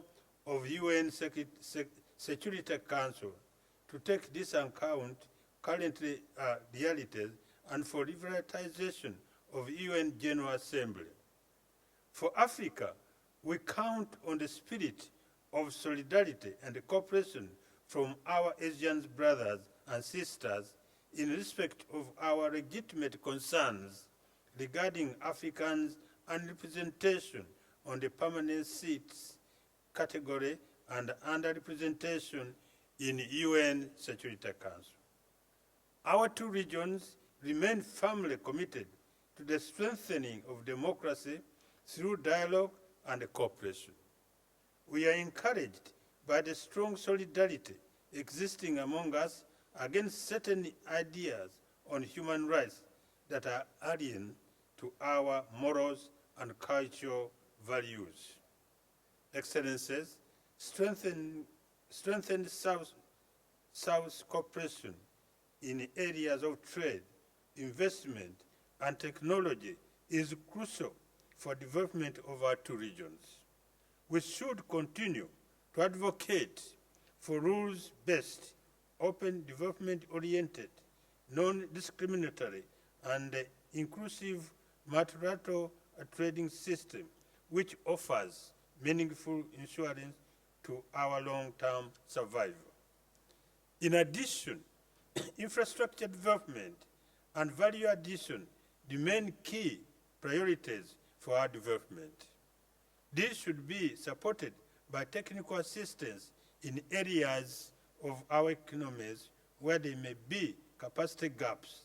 [SPEAKER 2] of UN Security Council, to take this account current realities, and for revitalization of UN General Assembly. For Africa, we count on the spirit of solidarity and cooperation from our Asian brothers and sisters in respect of our legitimate concerns regarding Africans' underrepresentation on the permanent seats category and underrepresentation in UN Security Council. Our two regions remain firmly committed to the strengthening of democracy through dialogue and cooperation. We are encouraged by the strong solidarity existing among us against certain ideas on human rights that are alien to our morals and cultural values. Excellencies, strengthened South cooperation in areas of trade, investment, and technology is crucial for development of our two regions. We should continue to advocate for rules-based, open, development-oriented, non-discriminatory, and inclusive multilateral trading system which offers meaningful insurance to our long-term survival. In addition, infrastructure development and value addition remain key priorities for our development. These should be supported by technical assistance in areas of our economies where there may be capacity gaps.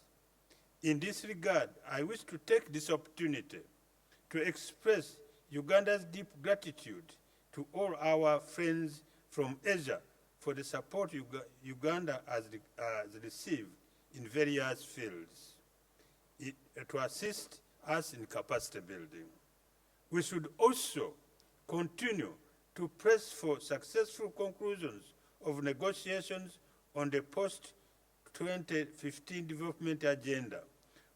[SPEAKER 2] In this regard, I wish to take this opportunity to express Uganda's deep gratitude to all our friends from Asia for the support Uganda has received in various fields. to assist us in capacity building. We should also continue to press for successful conclusions of negotiations on the post-2015 development agenda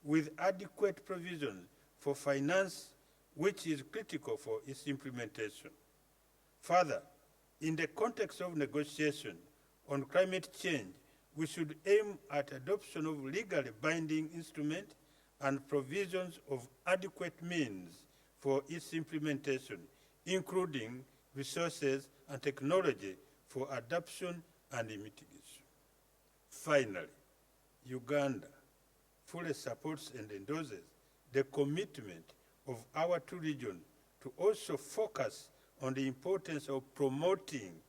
[SPEAKER 2] with adequate provision for finance, which is critical for its implementation. Further, in the context of negotiation on climate change, we should aim at adoption of legally binding instruments and provisions of adequate means for its implementation, including resources and technology for adoption and mitigation. Finally, Uganda fully supports and endorses the commitment of our two regions to also focus on the importance of promoting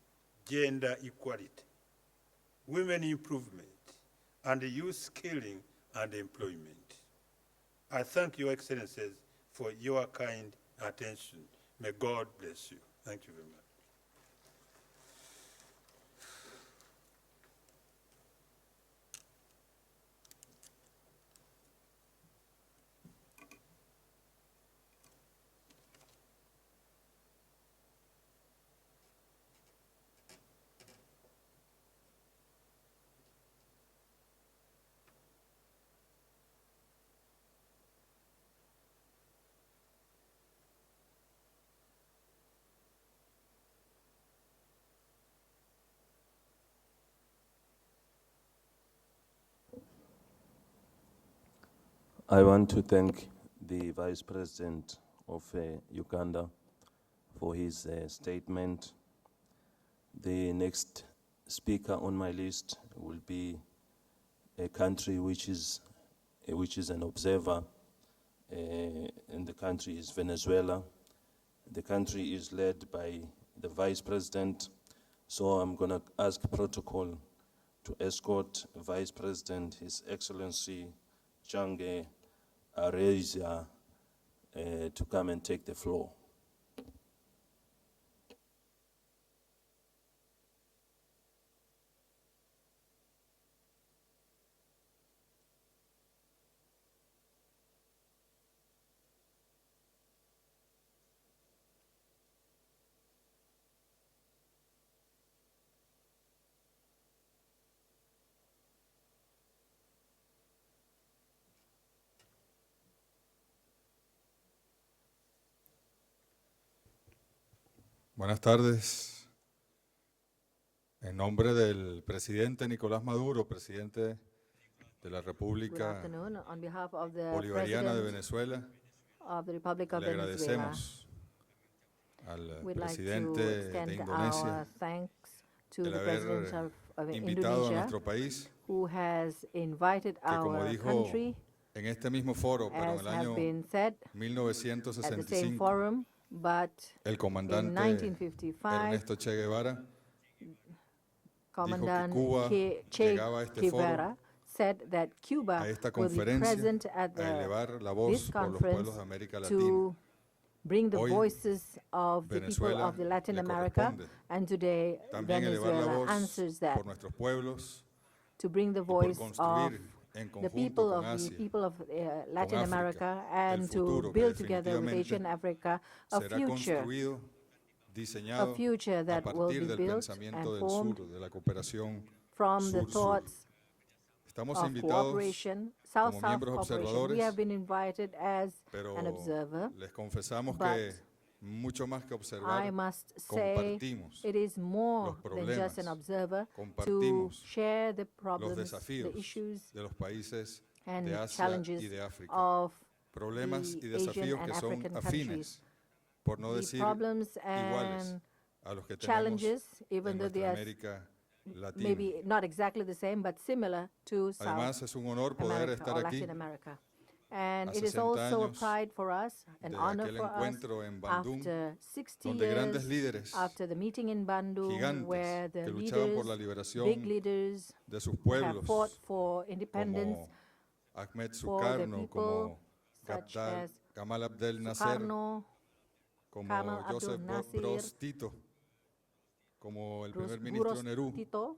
[SPEAKER 2] gender equality, women improvement, and youth skilling and employment. I thank Your Excellencies for your kind attention. May God bless you. Thank you very much.
[SPEAKER 10] I want to thank the Vice President of Uganda for his statement. The next speaker on my list will be a country which is an observer, and the country is Venezuela. The country is led by the Vice President, so I'm going to ask protocol to escort Vice President, His Excellency Jange Arezia, to come and take the floor.
[SPEAKER 14] Buenas tardes. En nombre del presidente Nicolás Maduro, presidente de la República Bolivariana de Venezuela, le agradecemos al presidente de Indonesia el haber invitado a nuestro país, que como dijo en este mismo foro, pero en el año 1965, el comandante Ernesto Che Guevara dijo que Cuba llegaba a este foro, a esta conferencia, a elevar la voz por los pueblos de América Latina.
[SPEAKER 7] Bring the
[SPEAKER 14] Hoy,
[SPEAKER 7] voices of the people of the Latin America, and today
[SPEAKER 14] también elevar la
[SPEAKER 7] Venezuela
[SPEAKER 14] voz
[SPEAKER 7] answers that,
[SPEAKER 14] por nuestros pueblos,
[SPEAKER 7] to bring the
[SPEAKER 14] y por
[SPEAKER 7] voice of
[SPEAKER 14] en
[SPEAKER 7] the
[SPEAKER 14] conjunto
[SPEAKER 7] people
[SPEAKER 14] con
[SPEAKER 7] of
[SPEAKER 14] Asia,
[SPEAKER 7] the people of Latin
[SPEAKER 14] África,
[SPEAKER 7] America,
[SPEAKER 14] el
[SPEAKER 7] and to
[SPEAKER 14] futuro que
[SPEAKER 7] build together with
[SPEAKER 14] definitivamente
[SPEAKER 7] Asian Africa a
[SPEAKER 14] será
[SPEAKER 7] future,
[SPEAKER 14] construido, diseñado
[SPEAKER 7] a
[SPEAKER 14] a
[SPEAKER 7] that will
[SPEAKER 14] partir
[SPEAKER 7] be
[SPEAKER 14] del
[SPEAKER 7] built
[SPEAKER 14] pensamiento
[SPEAKER 7] and
[SPEAKER 14] del
[SPEAKER 7] formed
[SPEAKER 14] sur, de la cooperación
[SPEAKER 7] from the
[SPEAKER 14] sur-sur.
[SPEAKER 7] thoughts
[SPEAKER 14] Estamos
[SPEAKER 7] of
[SPEAKER 14] invitados
[SPEAKER 7] cooperation,
[SPEAKER 14] como
[SPEAKER 7] South-South
[SPEAKER 14] miembros
[SPEAKER 7] cooperation. We
[SPEAKER 14] observadores,
[SPEAKER 7] have been invited as
[SPEAKER 14] pero
[SPEAKER 7] an observer,
[SPEAKER 14] les confesamos
[SPEAKER 7] but
[SPEAKER 14] que mucho más que observar,
[SPEAKER 7] I must say
[SPEAKER 14] compartimos
[SPEAKER 7] it is more
[SPEAKER 14] los
[SPEAKER 7] than just an
[SPEAKER 14] problemas,
[SPEAKER 7] observer to
[SPEAKER 14] compartimos
[SPEAKER 7] share the
[SPEAKER 14] los
[SPEAKER 7] problems,
[SPEAKER 14] desafíos
[SPEAKER 7] the issues,
[SPEAKER 14] de los países
[SPEAKER 7] and
[SPEAKER 14] de Asia
[SPEAKER 7] challenges
[SPEAKER 14] y de África,
[SPEAKER 7] of
[SPEAKER 14] problemas y
[SPEAKER 7] the Asian
[SPEAKER 14] desafíos
[SPEAKER 7] and
[SPEAKER 14] que son
[SPEAKER 7] African
[SPEAKER 14] afines,
[SPEAKER 7] countries.
[SPEAKER 14] por no
[SPEAKER 7] The
[SPEAKER 14] decir
[SPEAKER 7] problems
[SPEAKER 14] iguales
[SPEAKER 7] and
[SPEAKER 14] a los que tenemos
[SPEAKER 7] challenges, even
[SPEAKER 14] en
[SPEAKER 7] though they
[SPEAKER 14] nuestra
[SPEAKER 7] are
[SPEAKER 14] América Latina.
[SPEAKER 7] maybe not exactly the same, but similar to
[SPEAKER 14] Además,
[SPEAKER 7] South
[SPEAKER 14] es un honor poder
[SPEAKER 7] America
[SPEAKER 14] estar
[SPEAKER 7] or
[SPEAKER 14] aquí
[SPEAKER 7] Latin America. And
[SPEAKER 14] a
[SPEAKER 7] it is
[SPEAKER 14] 60
[SPEAKER 7] also a
[SPEAKER 14] años
[SPEAKER 7] pride for us, an
[SPEAKER 14] de
[SPEAKER 7] honor
[SPEAKER 14] aquel
[SPEAKER 7] for us,
[SPEAKER 14] encuentro en Bandung,
[SPEAKER 7] after 60
[SPEAKER 14] donde grandes
[SPEAKER 7] years
[SPEAKER 14] líderes
[SPEAKER 7] after the meeting in Bandung,
[SPEAKER 14] gigantes
[SPEAKER 7] where the
[SPEAKER 14] que luchaban por la
[SPEAKER 7] leaders,
[SPEAKER 14] liberación
[SPEAKER 7] big leaders
[SPEAKER 14] de sus
[SPEAKER 7] who have
[SPEAKER 14] pueblos,
[SPEAKER 7] fought for independence
[SPEAKER 14] como Ahmed
[SPEAKER 7] for the
[SPEAKER 14] Sukarno,
[SPEAKER 7] people,
[SPEAKER 14] como
[SPEAKER 7] such
[SPEAKER 14] Gamal
[SPEAKER 7] as
[SPEAKER 14] Gamal Abdel Nasser,
[SPEAKER 7] Sukarno,
[SPEAKER 14] como
[SPEAKER 7] Gamal Abdel
[SPEAKER 14] Joseph
[SPEAKER 7] Nasser,
[SPEAKER 14] Broz Tito, como el primer
[SPEAKER 7] Broz
[SPEAKER 14] ministro Nehru,
[SPEAKER 7] Tito,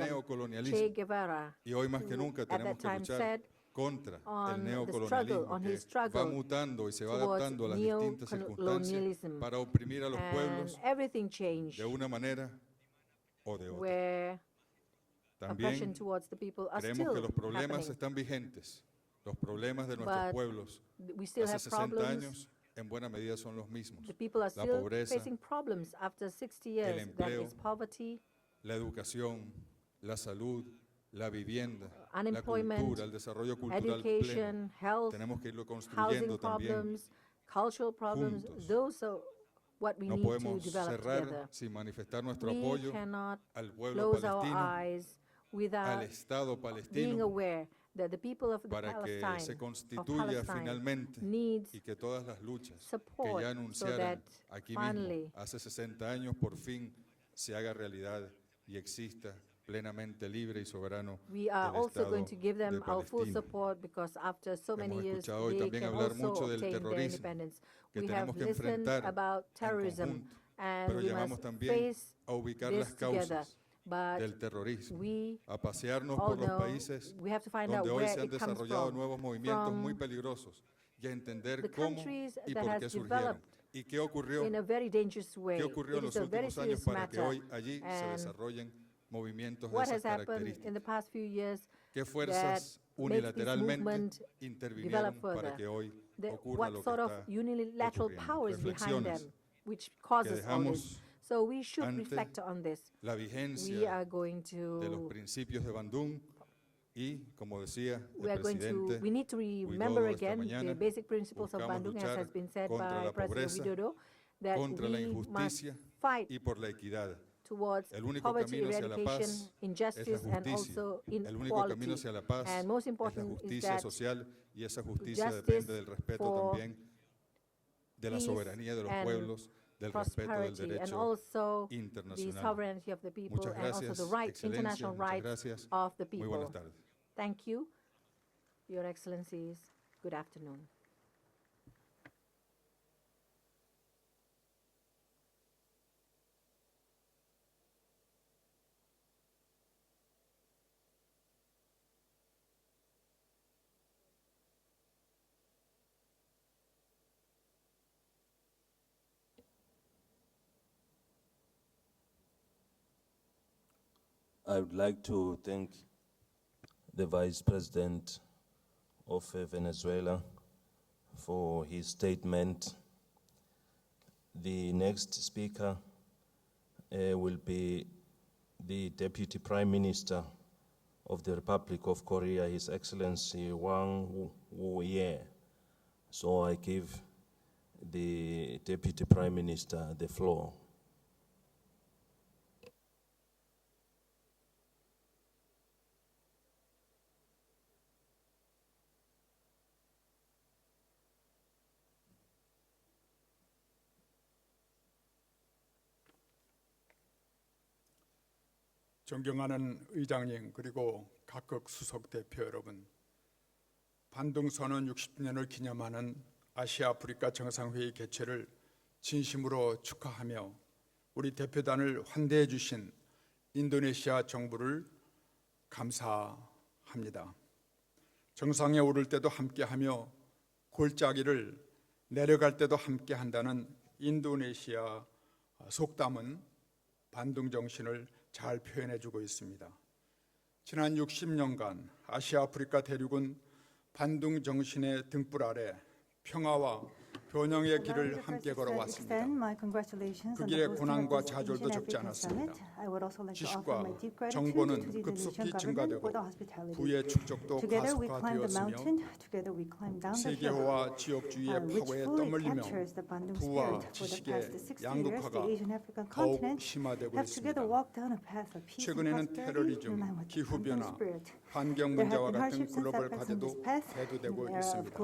[SPEAKER 7] neocolonialism.
[SPEAKER 14] neocolonialismo.
[SPEAKER 7] Che Guevara,
[SPEAKER 14] Y hoy más que
[SPEAKER 7] who
[SPEAKER 14] nunca
[SPEAKER 7] at that
[SPEAKER 14] tenemos que
[SPEAKER 7] time
[SPEAKER 14] luchar
[SPEAKER 7] said
[SPEAKER 14] contra el
[SPEAKER 7] on the
[SPEAKER 14] neocolonialismo
[SPEAKER 7] on his
[SPEAKER 14] que va
[SPEAKER 7] struggle
[SPEAKER 14] mutando y se va
[SPEAKER 7] towards
[SPEAKER 14] adaptando a las distintas circunstancias
[SPEAKER 7] neocolonialism.
[SPEAKER 14] para oprimir a los
[SPEAKER 7] And
[SPEAKER 14] pueblos
[SPEAKER 7] everything changed,
[SPEAKER 14] de una manera o de otra.
[SPEAKER 7] where oppression
[SPEAKER 14] También
[SPEAKER 7] towards the people are
[SPEAKER 14] creemos que
[SPEAKER 7] still
[SPEAKER 14] los problemas
[SPEAKER 7] happening.
[SPEAKER 14] están vigentes. Los problemas de nuestros
[SPEAKER 7] But
[SPEAKER 14] pueblos
[SPEAKER 7] we still
[SPEAKER 14] hace
[SPEAKER 7] have
[SPEAKER 14] 60
[SPEAKER 7] problems.
[SPEAKER 14] años en buena medida son los mismos.
[SPEAKER 7] The people are
[SPEAKER 14] La
[SPEAKER 7] still
[SPEAKER 14] pobreza,
[SPEAKER 7] facing problems after 60
[SPEAKER 14] el
[SPEAKER 7] years. That
[SPEAKER 14] empleo,
[SPEAKER 7] is poverty,
[SPEAKER 14] la educación, la salud, la vivienda, la
[SPEAKER 7] unemployment,
[SPEAKER 14] cultura, el desarrollo cultural pleno.
[SPEAKER 7] education, health,
[SPEAKER 14] Tenemos que irlo
[SPEAKER 7] housing
[SPEAKER 14] construyendo también.
[SPEAKER 7] problems, cultural problems.
[SPEAKER 14] juntos.
[SPEAKER 7] Those are what we
[SPEAKER 14] No
[SPEAKER 7] need to
[SPEAKER 14] podemos
[SPEAKER 7] develop
[SPEAKER 14] cerrar
[SPEAKER 7] together.
[SPEAKER 14] sin manifestar nuestro
[SPEAKER 7] We
[SPEAKER 14] apoyo
[SPEAKER 7] cannot
[SPEAKER 14] al pueblo
[SPEAKER 7] close our
[SPEAKER 14] palestino,
[SPEAKER 7] eyes
[SPEAKER 14] al
[SPEAKER 7] without
[SPEAKER 14] Estado
[SPEAKER 7] being
[SPEAKER 14] palestino,
[SPEAKER 7] aware that the people of the
[SPEAKER 14] para que se
[SPEAKER 7] Palestine, of
[SPEAKER 14] constituya
[SPEAKER 7] Palestine
[SPEAKER 14] finalmente
[SPEAKER 7] needs
[SPEAKER 14] y que todas las luchas que
[SPEAKER 7] support
[SPEAKER 14] ya
[SPEAKER 7] so
[SPEAKER 14] anunciaron
[SPEAKER 7] that
[SPEAKER 14] aquí
[SPEAKER 7] finally
[SPEAKER 14] mismo hace 60 años por fin se haga realidad y exista plenamente libre y soberano
[SPEAKER 7] we are
[SPEAKER 14] el
[SPEAKER 7] also
[SPEAKER 14] Estado
[SPEAKER 7] going to give
[SPEAKER 14] de
[SPEAKER 7] them our full
[SPEAKER 14] Palestina.
[SPEAKER 7] support because after so many
[SPEAKER 14] Hemos
[SPEAKER 7] years
[SPEAKER 14] escuchado hoy
[SPEAKER 7] they
[SPEAKER 14] también
[SPEAKER 7] can
[SPEAKER 14] hablar
[SPEAKER 7] also
[SPEAKER 14] mucho del
[SPEAKER 7] obtain their
[SPEAKER 14] terrorismo
[SPEAKER 7] independence.
[SPEAKER 14] que
[SPEAKER 7] We have
[SPEAKER 14] tenemos que
[SPEAKER 7] listened
[SPEAKER 14] enfrentar
[SPEAKER 7] about
[SPEAKER 14] en
[SPEAKER 7] terrorism
[SPEAKER 14] conjunto,
[SPEAKER 7] and
[SPEAKER 14] pero
[SPEAKER 7] we
[SPEAKER 14] llamamos
[SPEAKER 7] must
[SPEAKER 14] también
[SPEAKER 7] face
[SPEAKER 14] a ubicar
[SPEAKER 7] this
[SPEAKER 14] las
[SPEAKER 7] together.
[SPEAKER 14] causas
[SPEAKER 7] But
[SPEAKER 14] del terrorismo,
[SPEAKER 7] we
[SPEAKER 14] a pasearnos
[SPEAKER 7] all
[SPEAKER 14] por los
[SPEAKER 7] know
[SPEAKER 14] países
[SPEAKER 7] we have to find out
[SPEAKER 14] donde hoy
[SPEAKER 7] where
[SPEAKER 14] se han
[SPEAKER 7] it comes
[SPEAKER 14] desarrollado
[SPEAKER 7] from.
[SPEAKER 14] nuevos movimientos muy
[SPEAKER 7] From
[SPEAKER 14] peligrosos y a entender
[SPEAKER 7] the
[SPEAKER 14] cómo
[SPEAKER 7] countries
[SPEAKER 14] y
[SPEAKER 7] that
[SPEAKER 14] por
[SPEAKER 7] has
[SPEAKER 14] qué surgieron
[SPEAKER 7] developed
[SPEAKER 14] y qué ocurrió,
[SPEAKER 7] in a very dangerous way.
[SPEAKER 14] qué ocurrió en
[SPEAKER 7] It is
[SPEAKER 14] los
[SPEAKER 7] a very
[SPEAKER 14] últimos años
[SPEAKER 7] serious
[SPEAKER 14] para que
[SPEAKER 7] matter.
[SPEAKER 14] hoy allí se
[SPEAKER 7] And
[SPEAKER 14] desarrollen movimientos de
[SPEAKER 7] what
[SPEAKER 14] esas
[SPEAKER 7] has happened in
[SPEAKER 14] características.
[SPEAKER 7] the past few years
[SPEAKER 14] ¿Qué
[SPEAKER 7] that
[SPEAKER 14] fuerzas
[SPEAKER 7] makes this
[SPEAKER 14] unilateralmente
[SPEAKER 7] movement develop
[SPEAKER 14] intervinieron para
[SPEAKER 7] further?
[SPEAKER 14] que hoy ocurra
[SPEAKER 7] What
[SPEAKER 14] lo que
[SPEAKER 7] sort of
[SPEAKER 14] está
[SPEAKER 7] unilateral
[SPEAKER 14] ocurriendo?
[SPEAKER 7] power is behind
[SPEAKER 14] Reflexiones
[SPEAKER 7] them, which causes all
[SPEAKER 14] dejamos
[SPEAKER 7] this? So we should
[SPEAKER 14] ante
[SPEAKER 7] reflect on this.
[SPEAKER 14] la
[SPEAKER 7] We
[SPEAKER 14] vigencia
[SPEAKER 7] are going
[SPEAKER 14] de los
[SPEAKER 7] to
[SPEAKER 14] principios de Bandung y, como decía
[SPEAKER 7] we
[SPEAKER 14] el
[SPEAKER 7] are going to
[SPEAKER 14] presidente
[SPEAKER 7] we need to
[SPEAKER 14] Widodo
[SPEAKER 7] remember
[SPEAKER 14] esta
[SPEAKER 7] again the
[SPEAKER 14] mañana,
[SPEAKER 7] basic principles of
[SPEAKER 14] buscamos
[SPEAKER 7] Bandung, as
[SPEAKER 14] luchar
[SPEAKER 7] has been said
[SPEAKER 14] contra
[SPEAKER 7] by
[SPEAKER 14] la
[SPEAKER 7] President
[SPEAKER 14] pobreza,
[SPEAKER 7] Widodo, that
[SPEAKER 14] contra la
[SPEAKER 7] we must
[SPEAKER 14] injusticia
[SPEAKER 7] fight
[SPEAKER 14] y por la equidad.
[SPEAKER 7] towards
[SPEAKER 14] El único
[SPEAKER 7] poverty
[SPEAKER 14] camino hacia la
[SPEAKER 7] eradication,
[SPEAKER 14] paz es la
[SPEAKER 7] injustice, and
[SPEAKER 14] justicia.
[SPEAKER 7] also
[SPEAKER 14] El único camino
[SPEAKER 7] inequality.
[SPEAKER 14] hacia la paz
[SPEAKER 7] And most
[SPEAKER 14] es la
[SPEAKER 7] important is
[SPEAKER 14] justicia
[SPEAKER 7] that
[SPEAKER 14] social y esa justicia
[SPEAKER 7] justice
[SPEAKER 14] depende del respeto
[SPEAKER 7] for
[SPEAKER 14] también de la
[SPEAKER 7] peace
[SPEAKER 14] soberanía de los
[SPEAKER 7] and
[SPEAKER 14] pueblos, del respeto del
[SPEAKER 7] prosperity, and
[SPEAKER 14] derecho
[SPEAKER 7] also the
[SPEAKER 14] internacional.
[SPEAKER 7] sovereignty of the people,
[SPEAKER 14] Muchas
[SPEAKER 7] and also
[SPEAKER 14] gracias,
[SPEAKER 7] the right,
[SPEAKER 14] Excelencia,
[SPEAKER 7] international
[SPEAKER 14] muchas
[SPEAKER 7] rights
[SPEAKER 14] gracias.
[SPEAKER 7] of the
[SPEAKER 14] Muy buenas
[SPEAKER 7] people.
[SPEAKER 14] tardes.
[SPEAKER 7] Thank you, Your Excellencies. Good afternoon.
[SPEAKER 10] I would like to thank the Vice President of Venezuela for his statement. The next speaker will be the Deputy Prime Minister of the Republic of Korea, His Excellency Wang Woo-ye. So I give the Deputy Prime Minister the floor.
[SPEAKER 8] 존경하는 의장님 그리고 각국 수석 대표 여러분, 반둥 선언 60주년을 기념하는 아시아 아프리카 정상회의 개최를 진심으로 축하하며 우리 대표단을 환대해 주신 인도네시아 정부를 감사합니다. 정상에 오를 때도 함께하며 골짜기를 내려갈 때도 함께한다는 인도네시아 속담은 반둥 정신을 잘 표현해주고 있습니다. 지난 60년간 아시아 아프리카 대륙은 반둥 정신의 등불 아래 평화와 변형의 길을 함께 걸어왔습니다. 그 길에 고난과 좌절도 적지 않았습니다. 지식과 정보는 급속히 증가되고 부의 축적도 가속화되었으며 세계화와 지역주의의 파고에 떠밀리며 부와 지식의 양극화가 더욱 심화되고 있습니다. 최근에는 테러리즘, 기후변화, 환경 문제와 같은 글로벌 과제도 대두되고 있습니다.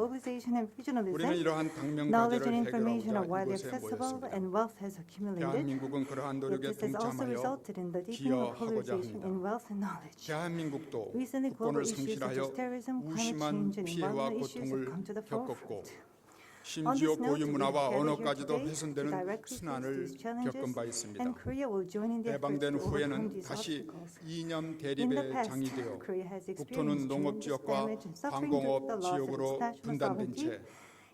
[SPEAKER 8] 우리는 이러한 당면
[SPEAKER 17] Knowledge and
[SPEAKER 8] 과제를
[SPEAKER 17] information are widely
[SPEAKER 8] 해결하고자 이곳에
[SPEAKER 17] accessible
[SPEAKER 8] 모였습니다.
[SPEAKER 17] and wealth has accumulated.
[SPEAKER 8] 대한민국은 그러한
[SPEAKER 17] But
[SPEAKER 8] 노력에
[SPEAKER 17] this has also
[SPEAKER 8] 동참하여
[SPEAKER 17] resulted in the deepening of
[SPEAKER 8] 기여하고자
[SPEAKER 17] polarization
[SPEAKER 8] 합니다.
[SPEAKER 17] in wealth and knowledge.
[SPEAKER 8] 대한민국도
[SPEAKER 17] Recently, global
[SPEAKER 8] 국권을
[SPEAKER 17] issues such
[SPEAKER 8] 상실하여
[SPEAKER 17] as terrorism, climate
[SPEAKER 8] 무심한
[SPEAKER 17] change, and
[SPEAKER 8] 피해와
[SPEAKER 17] environmental issues have
[SPEAKER 8] 고통을
[SPEAKER 17] come to the
[SPEAKER 8] 겪었고
[SPEAKER 17] forefront.
[SPEAKER 8] 심지어
[SPEAKER 17] On this note,
[SPEAKER 8] 고유
[SPEAKER 17] we
[SPEAKER 8] 문화와
[SPEAKER 17] gather here
[SPEAKER 8] 언어까지도
[SPEAKER 17] today to
[SPEAKER 8] 훼손되는
[SPEAKER 17] directly face
[SPEAKER 8] 순환을
[SPEAKER 17] these challenges,
[SPEAKER 8] 겪은 바 있습니다.
[SPEAKER 17] and Korea will join in the efforts
[SPEAKER 8] 해방된
[SPEAKER 17] to overcome
[SPEAKER 8] 후에는
[SPEAKER 17] these
[SPEAKER 8] 다시
[SPEAKER 17] obstacles.
[SPEAKER 8] 이념
[SPEAKER 17] In the
[SPEAKER 8] 대립의
[SPEAKER 17] past,
[SPEAKER 8] 장이 되어
[SPEAKER 17] Korea has
[SPEAKER 8] 국토는
[SPEAKER 17] experienced
[SPEAKER 8] 농업
[SPEAKER 17] tremendous
[SPEAKER 8] 지역과
[SPEAKER 17] damage and suffering due to
[SPEAKER 8] 항공업
[SPEAKER 17] the loss of
[SPEAKER 8] 지역으로
[SPEAKER 17] its national
[SPEAKER 8] 분단된
[SPEAKER 17] sovereignty
[SPEAKER 8] 채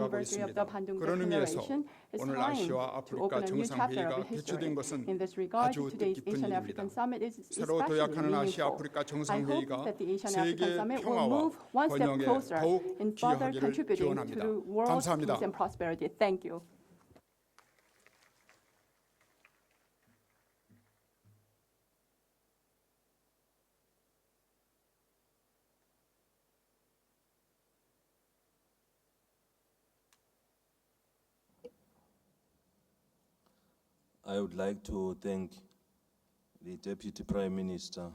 [SPEAKER 8] 나아가고
[SPEAKER 3] anniversary of
[SPEAKER 8] 있습니다.
[SPEAKER 3] the Bandung
[SPEAKER 8] 그런 의미에서
[SPEAKER 3] Declaration, it's
[SPEAKER 8] 오늘
[SPEAKER 3] time
[SPEAKER 8] 아시아
[SPEAKER 3] to
[SPEAKER 8] 아프리카
[SPEAKER 3] open a new chapter
[SPEAKER 8] 정상회의가
[SPEAKER 3] of history.
[SPEAKER 8] 개최된 것은
[SPEAKER 3] In this regard,
[SPEAKER 8] 아주
[SPEAKER 3] today's
[SPEAKER 8] 뜻깊은
[SPEAKER 3] Asian
[SPEAKER 8] 일입니다.
[SPEAKER 3] African Summit is
[SPEAKER 8] 새로
[SPEAKER 3] especially
[SPEAKER 8] 도약하는 아시아
[SPEAKER 3] meaningful.
[SPEAKER 8] 아프리카
[SPEAKER 3] I hope
[SPEAKER 8] 정상회의가
[SPEAKER 3] that the Asian African
[SPEAKER 8] 세계
[SPEAKER 3] Summit will
[SPEAKER 8] 평화와
[SPEAKER 3] move one step
[SPEAKER 8] 번영에
[SPEAKER 3] closer
[SPEAKER 8] 더욱
[SPEAKER 3] in further
[SPEAKER 8] 기여하기를
[SPEAKER 3] contributing to
[SPEAKER 8] 기원합니다.
[SPEAKER 3] the world's
[SPEAKER 8] 감사합니다.
[SPEAKER 3] peace and prosperity. Thank you.
[SPEAKER 10] I would like to thank the Deputy Prime Minister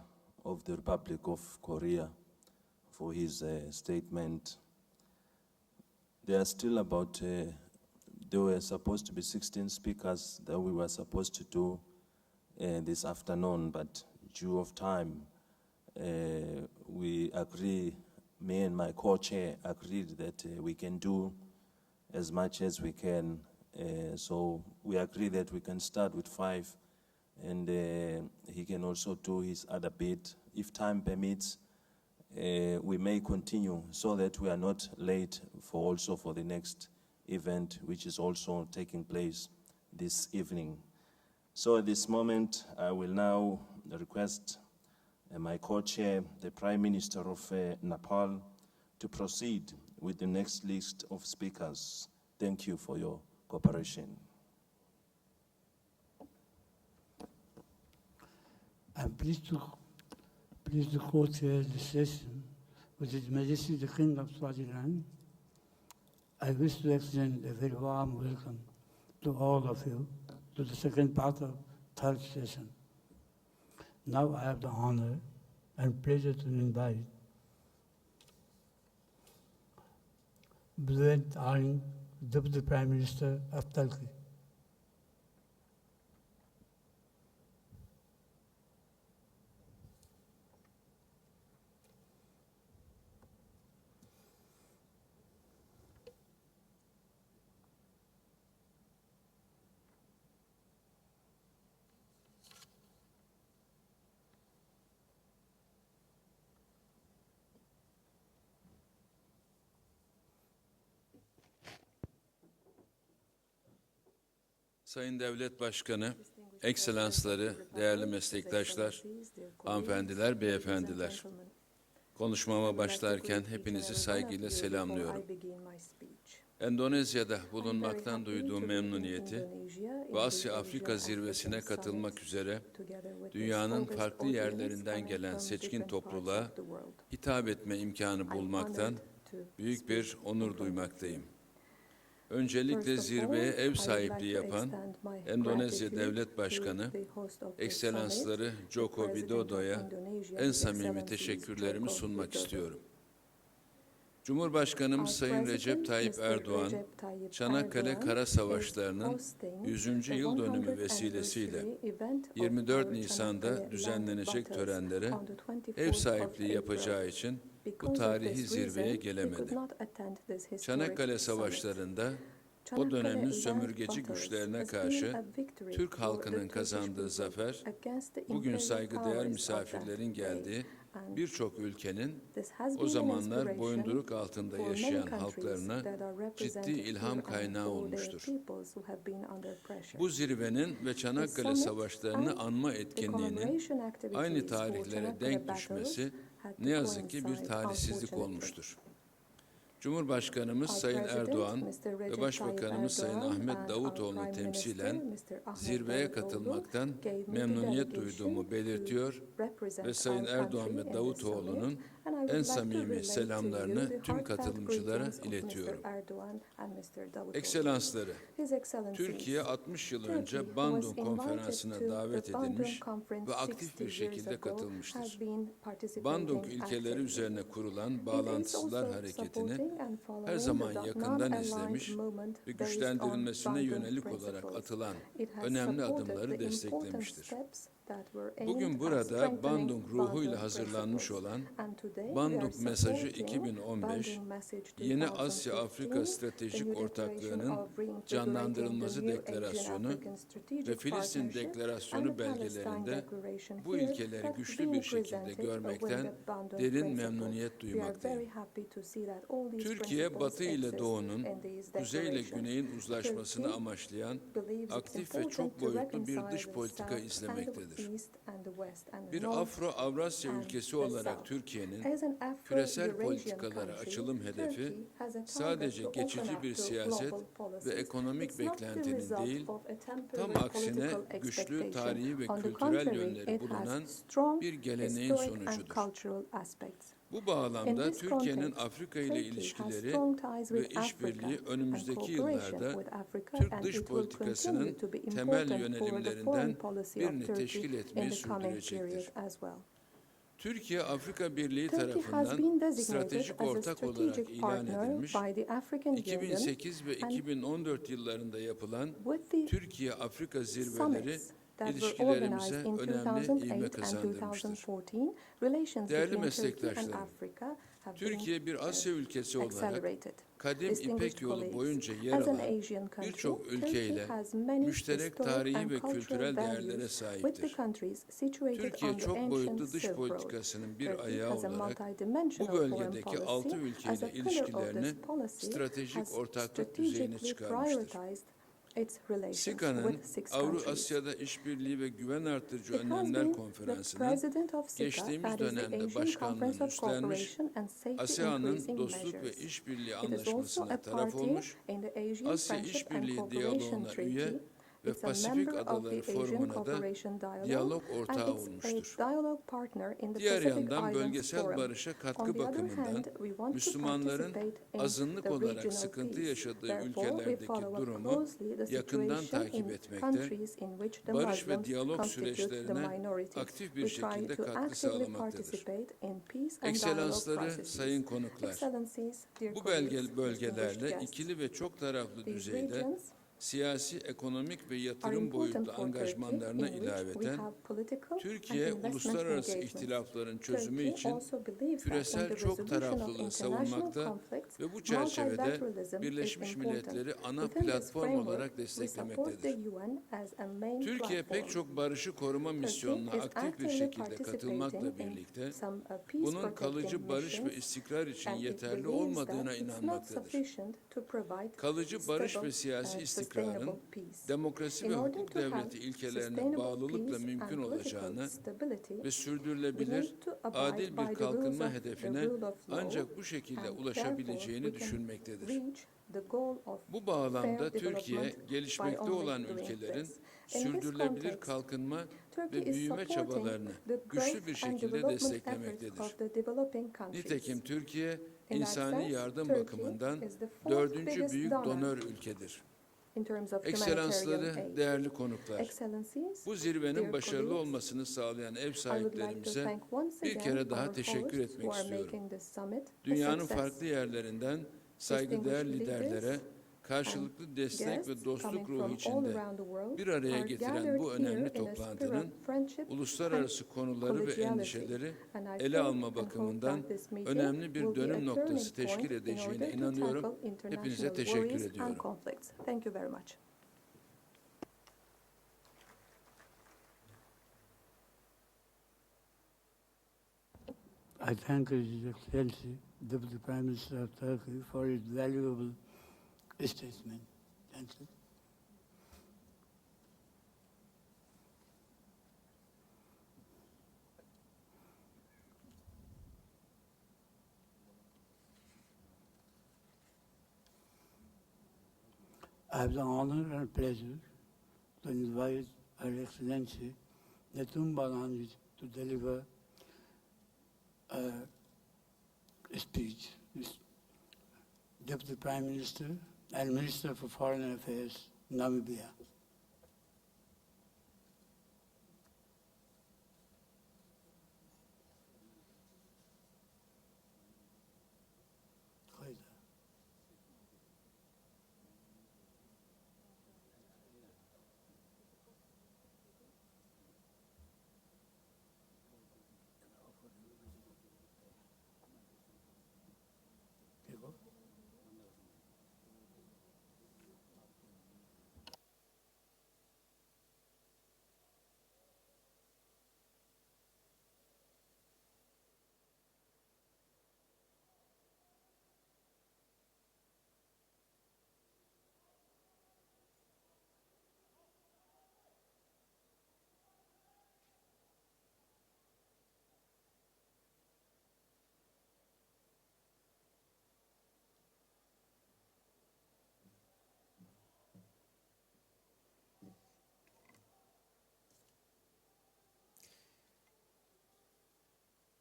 [SPEAKER 10] of the Republic of Korea for his statement. There are still about there were supposed to be 16 speakers that we were supposed to do this afternoon, but due of time, we agree, me and my co-chair agreed that we can do as much as we can. So we agree that we can start with 5, and he can also do his other bit. If time permits, we may continue so that we are not late for the next event, which is also taking place this evening. So at this moment, I will now request my co-chair, the Prime Minister of Nepal, to proceed with the next list of speakers. Thank you for your cooperation.
[SPEAKER 22] I'm pleased to co-chair the session with His Majesty the King of Swaziland. I wish to extend a very warm welcome to all of you to the second part of third session. Now I have the honor and pleasure to invite Brilliant Arling, Deputy Prime Minister of Turkey.
[SPEAKER 12] Sayın Devlet Başkanı, Ekselansları, değerli meslektaşlar, hanımefendiler, beyefendiler. Konuşmama başlarken hepinizi saygıyla selamlıyorum. Endonezya'da bulunmaktan duyduğum memnuniyeti ve Asya-Afrika zirvesine katılmak üzere dünyanın farklı yerlerinden gelen seçkin topluluğa hitap etme imkanı bulmaktan büyük bir onur duymaktayım. Öncelikle zirveye ev sahipliği yapan Endonezya Devlet Başkanı, Ekselansları Joko Widodo'ya en samimi teşekkürlerimi sunmak istiyorum. Cumhurbaşkanımız Sayın Recep Tayyip Erdoğan, Çanakkale Kara Savaşları'nın 100. yıl dönümü vesilesiyle 24 Nisan'da düzenlenecek törenlere ev sahipliği yapacağı için bu tarihi zirveye gelemedi. Çanakkale Savaşları'nda o dönemin sömürgeci güçlerine karşı Türk halkının kazandığı zafer, bugün saygıdeğer misafirlerin geldiği birçok ülkenin o zamanlar boyunduruk altında yaşayan halklarına ciddi ilham kaynağı olmuştur. Bu zirvenin ve Çanakkale Savaşları'nı anma etkinliğinin aynı tarihlere denk düşmesi ne yazık ki bir talihsizlik olmuştur. Cumhurbaşkanımız Sayın Erdoğan ve Başbakanımız Sayın Ahmet Davutoğlu'nu temsilen zirveye katılmaktan memnuniyet duyduğumu belirtiyor ve Sayın Erdoğan ve Davutoğlu'nun en samimi selamlarını tüm katılımcılara iletiyorum. Ekselansları, Türkiye 60 yıl önce Bandung Konferansı'na davet edilmiş ve aktif bir şekilde katılmıştır. Bandung ilkeleri üzerine kurulan Bağlantısızlar Hareketi'ni her zaman yakından izlemiş ve güçlendirilmesine yönelik olarak atılan önemli adımları desteklemiştir. Bugün burada Bandung ruhuyla hazırlanmış olan Bandung Mesajı 2015, Yeni Asya-Afrika Stratejik Ortaklığı'nın canlandırılması deklarasyonu ve Filistin Deklarasyonu belgelerinde bu ilkeleri güçlü bir şekilde görmekten derin memnuniyet duymaktayım. Türkiye, Batı ile Doğu'nun, Kuzey ile Güney'in uzlaşmasını amaçlayan aktif ve çok boyutlu bir dış politika izlemektedir. Bir Afro-Avrasya ülkesi olarak Türkiye'nin küresel politikalara açılım hedefi sadece geçici bir siyaset ve ekonomik beklentinin değil, tam aksine güçlü tarihi ve kültürel yönleri bulunan bir geleneğin sonucudur. Bu bağlamda Türkiye'nin Afrika ile ilişkileri ve işbirliği önümüzdeki yıllarda Türk dış politikasının temel yönelimlerinden birini teşkil etmeyi sürdürecektir. Türkiye Afrika Birliği
[SPEAKER 3] Turkey has
[SPEAKER 12] tarafından
[SPEAKER 3] been designated
[SPEAKER 12] stratejik
[SPEAKER 3] as a
[SPEAKER 12] ortak olarak
[SPEAKER 3] strategic
[SPEAKER 12] ilan
[SPEAKER 3] partner
[SPEAKER 12] edilmiş.
[SPEAKER 3] by the African Union
[SPEAKER 12] 2008 ve
[SPEAKER 3] and
[SPEAKER 12] 2014 yıllarında yapılan
[SPEAKER 3] with the
[SPEAKER 12] Türkiye-Afrika zirveleri
[SPEAKER 3] summits that were
[SPEAKER 12] ilişkilerimize
[SPEAKER 3] organized in
[SPEAKER 12] önemli
[SPEAKER 3] 2008
[SPEAKER 12] ivme
[SPEAKER 3] and
[SPEAKER 12] kazandırmıştır.
[SPEAKER 3] 2014, relations
[SPEAKER 12] Değerli
[SPEAKER 3] between Turkey and
[SPEAKER 12] meslektaşlarım,
[SPEAKER 3] Africa have
[SPEAKER 12] Türkiye bir Asya ülkesi olarak
[SPEAKER 3] accelerated.
[SPEAKER 12] kadim
[SPEAKER 3] Distinguished
[SPEAKER 12] İpek yolu
[SPEAKER 3] colleagues,
[SPEAKER 12] boyunca yer
[SPEAKER 3] as an
[SPEAKER 12] alan
[SPEAKER 3] Asian country,
[SPEAKER 12] birçok
[SPEAKER 3] Turkey
[SPEAKER 12] ülkeyle
[SPEAKER 3] has many
[SPEAKER 12] müşterek
[SPEAKER 3] historic
[SPEAKER 12] tarihi
[SPEAKER 3] and
[SPEAKER 12] ve
[SPEAKER 3] cultural
[SPEAKER 12] kültürel değerlere
[SPEAKER 3] values with the
[SPEAKER 12] sahiptir.
[SPEAKER 3] countries situated
[SPEAKER 12] Türkiye
[SPEAKER 3] on the
[SPEAKER 12] çok
[SPEAKER 3] ancient
[SPEAKER 12] boyutlu dış
[SPEAKER 3] Silk Road.
[SPEAKER 12] politikasının bir
[SPEAKER 3] Turkey
[SPEAKER 12] ayağı
[SPEAKER 3] has a
[SPEAKER 12] olarak bu
[SPEAKER 3] multidimensional foreign
[SPEAKER 12] bölgedeki
[SPEAKER 3] policy.
[SPEAKER 12] 6
[SPEAKER 3] As a
[SPEAKER 12] ülkeyle
[SPEAKER 3] pillar of
[SPEAKER 12] ilişkilerini
[SPEAKER 3] this policy,
[SPEAKER 12] stratejik
[SPEAKER 3] has
[SPEAKER 12] ortaklık düzeyine
[SPEAKER 3] strategically
[SPEAKER 12] çıkarmıştır.
[SPEAKER 3] prioritized its relations
[SPEAKER 12] SİKA'nın
[SPEAKER 3] with six
[SPEAKER 12] Avru
[SPEAKER 3] countries.
[SPEAKER 12] Asya'da İşbirliği ve Güven Artırıcı
[SPEAKER 3] It has
[SPEAKER 12] Önlemler
[SPEAKER 3] been the
[SPEAKER 12] Konferansı'nın
[SPEAKER 3] president of SICA,
[SPEAKER 12] geçtiğimiz
[SPEAKER 3] that is the
[SPEAKER 12] dönemde
[SPEAKER 3] Asian
[SPEAKER 12] başkanlığını
[SPEAKER 3] Conference of
[SPEAKER 12] üstlenmiş,
[SPEAKER 3] Cooperation and Safety
[SPEAKER 12] ASEAN'ın
[SPEAKER 3] Increasing
[SPEAKER 12] dostluk ve
[SPEAKER 3] Measures.
[SPEAKER 12] işbirliği
[SPEAKER 3] It is also
[SPEAKER 12] anlaşmasına
[SPEAKER 3] a
[SPEAKER 12] taraf
[SPEAKER 3] party
[SPEAKER 12] olmuş,
[SPEAKER 3] in the Asian
[SPEAKER 12] Asya
[SPEAKER 3] Friendship and
[SPEAKER 12] İşbirliği
[SPEAKER 3] Cooperation
[SPEAKER 12] Diyaloğu'na üye
[SPEAKER 3] Treaty.
[SPEAKER 12] ve
[SPEAKER 3] It's a
[SPEAKER 12] Pasifik
[SPEAKER 3] member of
[SPEAKER 12] Adaları
[SPEAKER 3] the Asian
[SPEAKER 12] Forumu'na da
[SPEAKER 3] Cooperation Dialogue
[SPEAKER 12] diyalog
[SPEAKER 3] and
[SPEAKER 12] ortağı
[SPEAKER 3] it's
[SPEAKER 12] olmuştur.
[SPEAKER 3] a dialogue partner in the
[SPEAKER 12] Diğer
[SPEAKER 3] Pacific
[SPEAKER 12] yandan
[SPEAKER 3] Islands
[SPEAKER 12] bölgesel
[SPEAKER 3] Forum.
[SPEAKER 12] barışa
[SPEAKER 3] On
[SPEAKER 12] katkı
[SPEAKER 3] the other
[SPEAKER 12] bakımından
[SPEAKER 3] hand, we want to
[SPEAKER 12] Müslümanların
[SPEAKER 3] participate in
[SPEAKER 12] azınlık
[SPEAKER 3] the
[SPEAKER 12] olarak
[SPEAKER 3] regional
[SPEAKER 12] sıkıntı
[SPEAKER 3] peace.
[SPEAKER 12] yaşadığı
[SPEAKER 3] Therefore, we
[SPEAKER 12] ülkelerdeki
[SPEAKER 3] follow up
[SPEAKER 12] durumu
[SPEAKER 3] closely the
[SPEAKER 12] yakından
[SPEAKER 3] situation
[SPEAKER 12] takip
[SPEAKER 3] in
[SPEAKER 12] etmekte,
[SPEAKER 3] countries in which the
[SPEAKER 12] barış ve
[SPEAKER 3] Muslims
[SPEAKER 12] diyalog
[SPEAKER 3] constitute the
[SPEAKER 12] süreçlerine
[SPEAKER 3] minorities.
[SPEAKER 12] aktif bir
[SPEAKER 3] We try
[SPEAKER 12] şekilde
[SPEAKER 3] to
[SPEAKER 12] katkı
[SPEAKER 3] actively
[SPEAKER 12] sağlamaktadır.
[SPEAKER 3] participate in peace and dialogue
[SPEAKER 12] Ekselansları,
[SPEAKER 3] processes.
[SPEAKER 12] sayın konuklar,
[SPEAKER 3] Excellencies, dear
[SPEAKER 12] bu
[SPEAKER 3] colleagues,
[SPEAKER 12] bölgelerle
[SPEAKER 3] distinguished guests,
[SPEAKER 12] ikili ve çok taraflı
[SPEAKER 3] these
[SPEAKER 12] düzeyde
[SPEAKER 3] regions
[SPEAKER 12] siyasi, ekonomik ve
[SPEAKER 3] are
[SPEAKER 12] yatırım
[SPEAKER 3] important
[SPEAKER 12] boyutlu
[SPEAKER 3] for Turkey,
[SPEAKER 12] angajmanlarına
[SPEAKER 3] in which we
[SPEAKER 12] ilaveten
[SPEAKER 3] have political
[SPEAKER 12] Türkiye,
[SPEAKER 3] and investment
[SPEAKER 12] uluslararası
[SPEAKER 3] engagements.
[SPEAKER 12] ihtilafların çözümü
[SPEAKER 3] Turkey
[SPEAKER 12] için
[SPEAKER 3] also believes that in
[SPEAKER 12] küresel
[SPEAKER 3] the
[SPEAKER 12] çok
[SPEAKER 3] resolution of
[SPEAKER 12] taraflılığı
[SPEAKER 3] international
[SPEAKER 12] savunmakta
[SPEAKER 3] conflicts,
[SPEAKER 12] ve bu çerçevede
[SPEAKER 3] multilateralism is
[SPEAKER 12] Birleşmiş
[SPEAKER 3] important.
[SPEAKER 12] Milletleri ana
[SPEAKER 3] Within this
[SPEAKER 12] platform
[SPEAKER 3] framework,
[SPEAKER 12] olarak
[SPEAKER 3] we support the
[SPEAKER 12] desteklemektedir.
[SPEAKER 3] UN as a main
[SPEAKER 12] Türkiye
[SPEAKER 3] platform.
[SPEAKER 12] pek çok barışı koruma misyonuna
[SPEAKER 3] Turkey is
[SPEAKER 12] aktif bir
[SPEAKER 3] actively
[SPEAKER 12] şekilde
[SPEAKER 3] participating
[SPEAKER 12] katılmakla
[SPEAKER 3] in
[SPEAKER 12] birlikte
[SPEAKER 3] some peace
[SPEAKER 12] bunun
[SPEAKER 3] protecting
[SPEAKER 12] kalıcı barış ve
[SPEAKER 3] missions,
[SPEAKER 12] istikrar için
[SPEAKER 3] and it
[SPEAKER 12] yeterli
[SPEAKER 3] believes
[SPEAKER 12] olmadığına
[SPEAKER 3] that it's not
[SPEAKER 12] inanmaktadır.
[SPEAKER 3] sufficient to provide
[SPEAKER 12] Kalıcı barış
[SPEAKER 3] stable
[SPEAKER 12] ve siyasi
[SPEAKER 3] and
[SPEAKER 12] istikrarın
[SPEAKER 3] sustainable peace.
[SPEAKER 12] demokrasi
[SPEAKER 3] In
[SPEAKER 12] ve
[SPEAKER 3] order
[SPEAKER 12] hukuk
[SPEAKER 3] to have
[SPEAKER 12] devleti ilkelerine
[SPEAKER 3] sustainable
[SPEAKER 12] bağlılıkla
[SPEAKER 3] peace
[SPEAKER 12] mümkün
[SPEAKER 3] and political
[SPEAKER 12] olacağını
[SPEAKER 3] stability,
[SPEAKER 12] ve
[SPEAKER 3] we
[SPEAKER 12] sürdürülebilir,
[SPEAKER 3] need to abide
[SPEAKER 12] adil
[SPEAKER 3] by
[SPEAKER 12] bir
[SPEAKER 3] the rules
[SPEAKER 12] kalkınma
[SPEAKER 3] of the
[SPEAKER 12] hedefine
[SPEAKER 3] rule of law,
[SPEAKER 12] ancak bu şekilde
[SPEAKER 3] and
[SPEAKER 12] ulaşabileceğini
[SPEAKER 3] therefore we can
[SPEAKER 12] düşünmektedir.
[SPEAKER 3] reach the goal of
[SPEAKER 12] Bu bağlamda
[SPEAKER 3] fair
[SPEAKER 12] Türkiye,
[SPEAKER 3] development by
[SPEAKER 12] gelişmekte
[SPEAKER 3] only
[SPEAKER 12] olan
[SPEAKER 3] doing
[SPEAKER 12] ülkelerin
[SPEAKER 3] this. In this
[SPEAKER 12] sürdürülebilir
[SPEAKER 3] context,
[SPEAKER 12] kalkınma
[SPEAKER 3] Turkey
[SPEAKER 12] ve
[SPEAKER 3] is
[SPEAKER 12] büyüme
[SPEAKER 3] supporting
[SPEAKER 12] çabalarını
[SPEAKER 3] the
[SPEAKER 12] güçlü
[SPEAKER 3] growth
[SPEAKER 12] bir
[SPEAKER 3] and
[SPEAKER 12] şekilde
[SPEAKER 3] development efforts
[SPEAKER 12] desteklemektedir.
[SPEAKER 3] of the developing countries.
[SPEAKER 12] Nitekim Türkiye,
[SPEAKER 3] In that
[SPEAKER 12] insani
[SPEAKER 3] sense,
[SPEAKER 12] yardım
[SPEAKER 3] Turkey
[SPEAKER 12] bakımından
[SPEAKER 3] is the fourth
[SPEAKER 12] dördüncü
[SPEAKER 3] biggest
[SPEAKER 12] büyük
[SPEAKER 3] donor
[SPEAKER 12] donör ülkedir.
[SPEAKER 3] in terms of
[SPEAKER 12] Ekselansları,
[SPEAKER 3] humanitarian aid.
[SPEAKER 12] değerli konuklar,
[SPEAKER 3] Excellencies,
[SPEAKER 12] bu zirvenin
[SPEAKER 3] dear
[SPEAKER 12] başarılı
[SPEAKER 3] colleagues,
[SPEAKER 12] olmasını sağlayan ev
[SPEAKER 3] I would like to
[SPEAKER 12] sahiplerimize
[SPEAKER 3] thank once
[SPEAKER 12] bir
[SPEAKER 3] again
[SPEAKER 12] kere daha
[SPEAKER 3] our
[SPEAKER 12] teşekkür
[SPEAKER 3] hosts
[SPEAKER 12] etmek
[SPEAKER 3] who are
[SPEAKER 12] istiyorum.
[SPEAKER 3] making this summit a
[SPEAKER 12] Dünyanın
[SPEAKER 3] success.
[SPEAKER 12] farklı yerlerinden saygıdeğer
[SPEAKER 3] Distinguished
[SPEAKER 12] liderlere
[SPEAKER 3] leaders
[SPEAKER 12] karşılıklı destek
[SPEAKER 3] guests
[SPEAKER 12] ve dostluk
[SPEAKER 3] coming
[SPEAKER 12] ruhu
[SPEAKER 3] from all
[SPEAKER 12] içinde
[SPEAKER 3] around the world
[SPEAKER 12] bir araya
[SPEAKER 3] are
[SPEAKER 12] getiren
[SPEAKER 3] gathered
[SPEAKER 12] bu
[SPEAKER 3] here
[SPEAKER 12] önemli
[SPEAKER 3] in a spirit
[SPEAKER 12] toplantının
[SPEAKER 3] of friendship
[SPEAKER 12] uluslararası konuları ve
[SPEAKER 3] collegiality.
[SPEAKER 12] endişeleri
[SPEAKER 3] And I
[SPEAKER 12] ele
[SPEAKER 3] think
[SPEAKER 12] alma
[SPEAKER 3] and hope
[SPEAKER 12] bakımından
[SPEAKER 3] that this meeting
[SPEAKER 12] önemli bir
[SPEAKER 3] will be a
[SPEAKER 12] dönüm
[SPEAKER 3] turning
[SPEAKER 12] noktası teşkil
[SPEAKER 3] point in
[SPEAKER 12] edeceğine
[SPEAKER 3] order to
[SPEAKER 12] inanıyorum.
[SPEAKER 3] tackle
[SPEAKER 12] Hepinize
[SPEAKER 3] international
[SPEAKER 12] teşekkür
[SPEAKER 3] worries and
[SPEAKER 12] ediyorum.
[SPEAKER 3] conflicts. Thank you very much.
[SPEAKER 22] I thank His Excellency, Deputy Prime Minister of Turkey, for his valuable statement. Thank you. I have the honor and pleasure to invite Her Excellency Netun Balanji to deliver a speech. Deputy Prime Minister and Minister for Foreign Affairs, Namibia.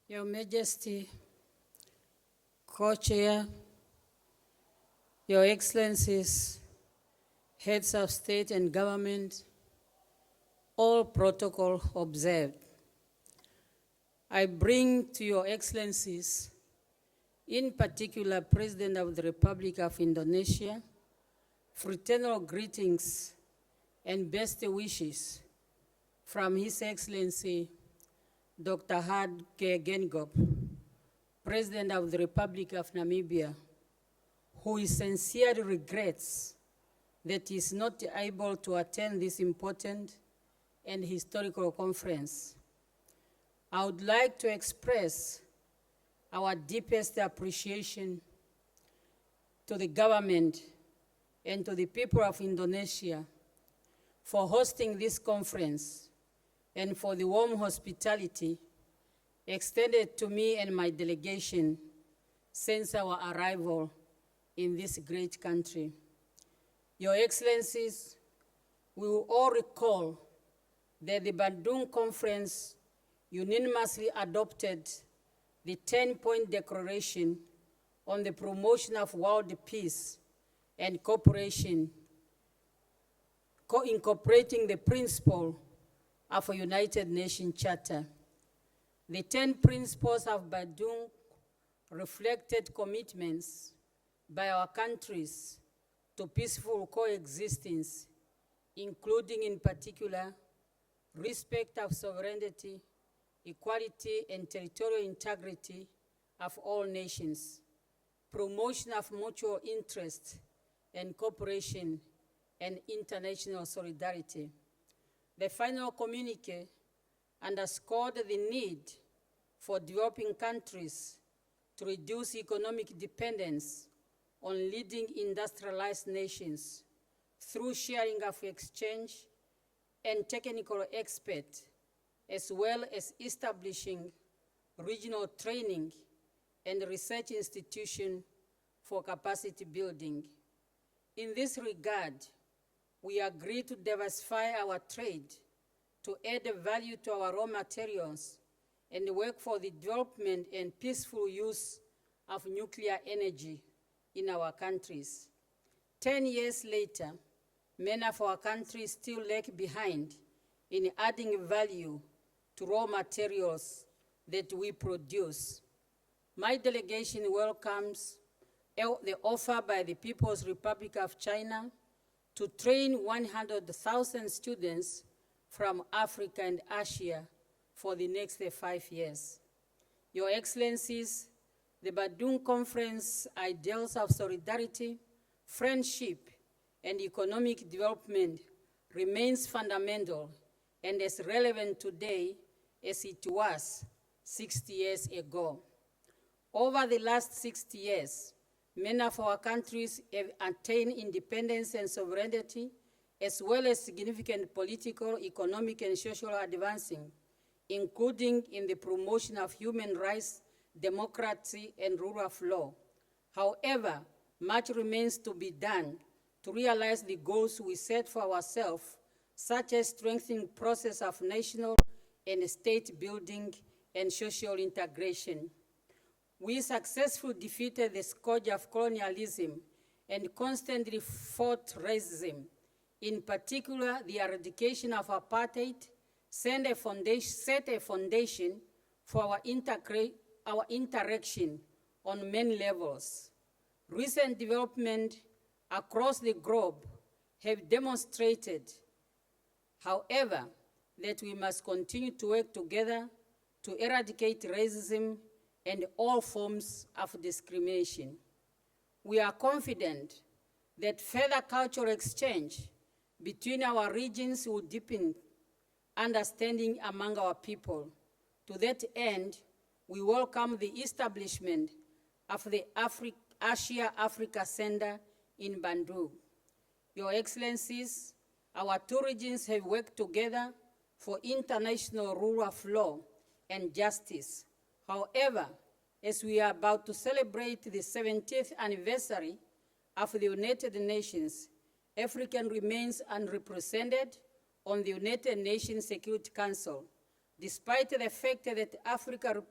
[SPEAKER 19] Your Majesty, Co-Chair, Your Excellencies, Heads of State and Government, all protocol observed. I bring to your excellencies, in particular President of the Republic of Indonesia, fraternal greetings and best wishes from His Excellency Dr. Hage Geingob, President of the Republic of Namibia, who sincerely regrets that he is not able to attend this important and historical conference. I would like to express our deepest appreciation to the government and to the people of Indonesia for hosting this conference and for the warm hospitality extended to me and my delegation since our arrival in this great country. Your Excellencies, we will all recall that the Bandung Conference unanimously adopted the 10-point declaration on the promotion of world peace and cooperation, incorporating the principle of a United Nations Charter. The 10 principles of Bandung reflected commitments by our countries to peaceful coexistence, including in particular respect of sovereignty, equality and territorial integrity of all nations, promotion of mutual interest and cooperation and international solidarity. The final communique underscored the need for developing countries to reduce economic dependence on leading industrialized nations through sharing of exchange and technical experts, as well as establishing regional training and research institutions for capacity building. In this regard, we agree to diversify our trade to add value to our raw materials and work for the development and peaceful use of nuclear energy in our countries. 10 years later, many of our countries still lag behind in adding value to raw materials that we produce. My delegation welcomes the offer by the People's Republic of China to train 100,000 students from Africa and Asia for the next 5 years. Your Excellencies, the Bandung Conference ideals of solidarity, friendship, and economic development remains fundamental and as relevant today as it was 60 years ago. Over the last 60 years, many of our countries have attained independence and sovereignty, as well as significant political, economic, and social advancing, including in the promotion of human rights, democracy, and rule of law. However, much remains to be done to realize the goals we set for ourselves, such as strengthening process of national and state building and social integration. We successfully defeated the scourge of colonialism and constantly fought racism. In particular, the eradication of apartheid set a foundation for our interaction on many levels. Recent development across the globe have demonstrated, however, that we must continue to work together to eradicate racism and all forms of discrimination. We are confident that further cultural exchange between our regions will deepen understanding among our people. To that end, we welcome the establishment of the Asia-Africa Center in Bandung. Your Excellencies, our two regions have worked together for international rule of law and justice. However, as we are about to celebrate the 70th anniversary of the United Nations, Africa remains unrepresented on the United Nations Security Council, despite the fact that Africa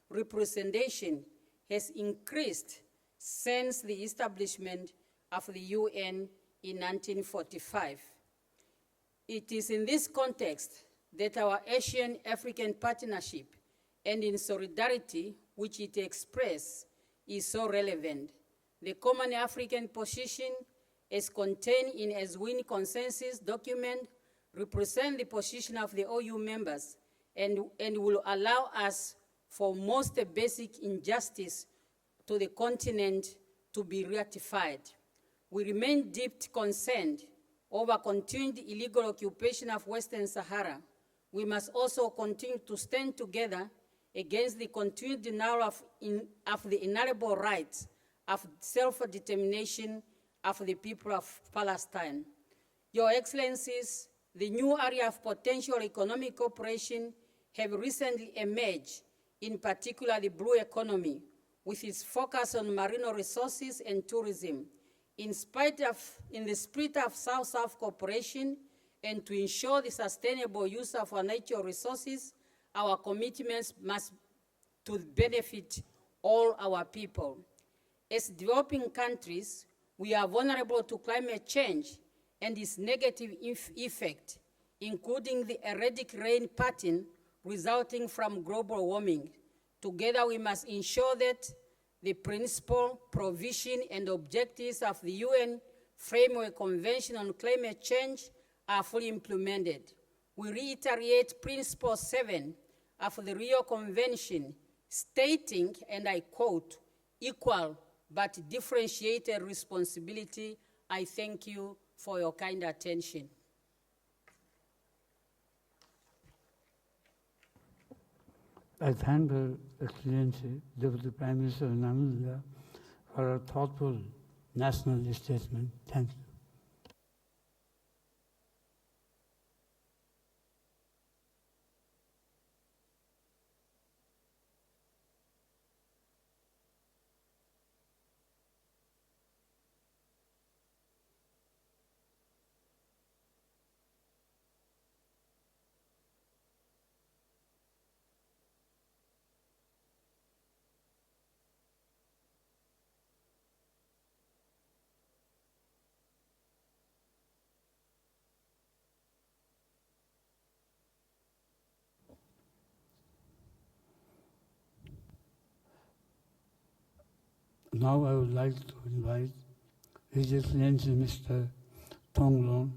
[SPEAKER 19] representation has increased since the establishment of the UN in 1945. It is in this context that our Asian-African partnership and in solidarity, which it expresses, is so relevant. The common African position, as contained in a Zwin consensus document, represents the position of the OU members and will allow us for most basic injustice to the continent to be ratified. We remain deeply concerned over continued illegal occupation of Western Sahara. We must also continue to stand together against the continued denial of the inalienable rights of self-determination of the people of Palestine. Your Excellencies, the new area of potential economic cooperation have recently emerged, in particular the blue economy, with its focus on marine resources and tourism. In the spirit of South-South cooperation and to ensure the sustainable use of our natural resources, our commitments must to benefit all our people. As developing countries, we are vulnerable to climate change and its negative effect, including the erratic rain pattern resulting from global warming. Together, we must ensure that the principle, provision, and objectives of the UN Framework Convention on Climate Change are fully implemented. We reiterate Principle 7 of the Rio Convention, stating, and I quote, equal but differentiated responsibility. I thank you for your kind attention.
[SPEAKER 22] I thank Her Excellency, Deputy Prime Minister of Namibia, for a thoughtful national statement. Thank you. Now I would like to invite His Excellency Mr. Thongloun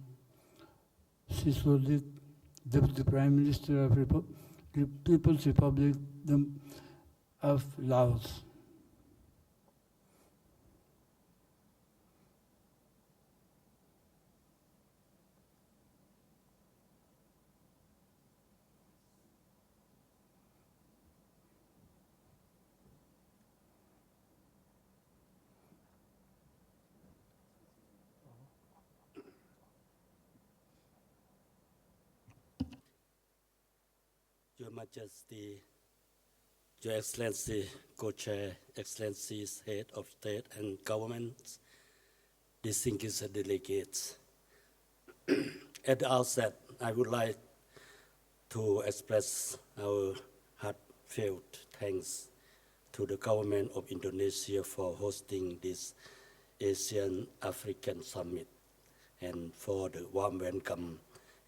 [SPEAKER 22] Sisolit, Deputy Prime Minister of the People's Republic of Laos.
[SPEAKER 20] Your Majesty, Your Excellency, Co-Chair, Excellencies, Head of State and Governments, distinguished delegates. At the outset, I would like to express our heartfelt thanks to the government of Indonesia for hosting this Asian African Summit and for the warm welcome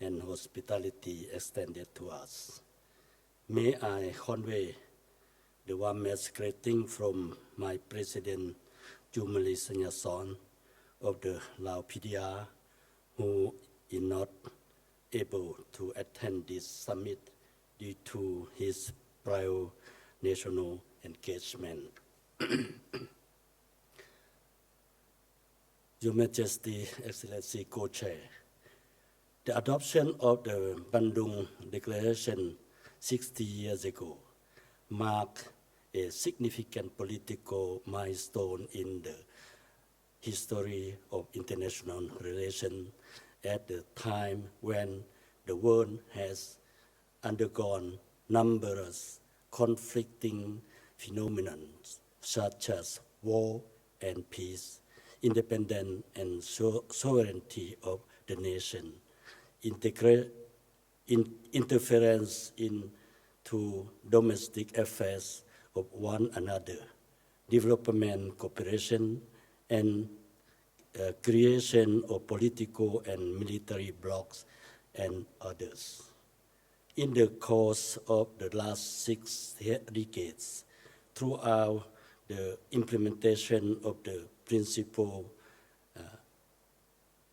[SPEAKER 20] and hospitality extended to us. May I convey the warmest greeting from my President Jumali Sanyason of the Lao PDR, who is not able to attend this summit due to his prior national engagement. Your Majesty, Excellency, Co-Chair, the adoption of the Bandung Declaration 60 years ago marked a significant political milestone in the history of international relations at the time when the world has undergone numerous conflicting phenomena such as war and peace, independence and sovereignty of the nation, interference into domestic affairs of one another, development cooperation, and creation of political and military blocs and others. In the course of the last 6 decades, throughout the implementation of the principle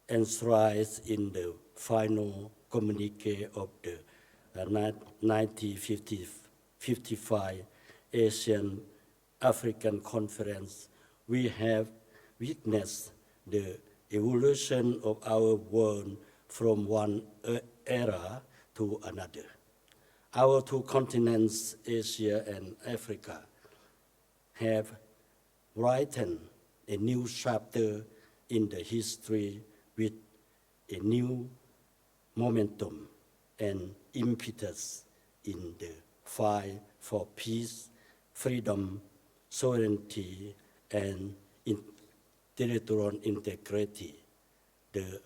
[SPEAKER 20] enshrined in the final communique of the 1955 Asian African Conference, we have witnessed the evolution of our world from one era to another. Our two continents, Asia and Africa, have written a new chapter in the history with a new momentum and impetus in the fight for peace, freedom, sovereignty, and territorial integrity, the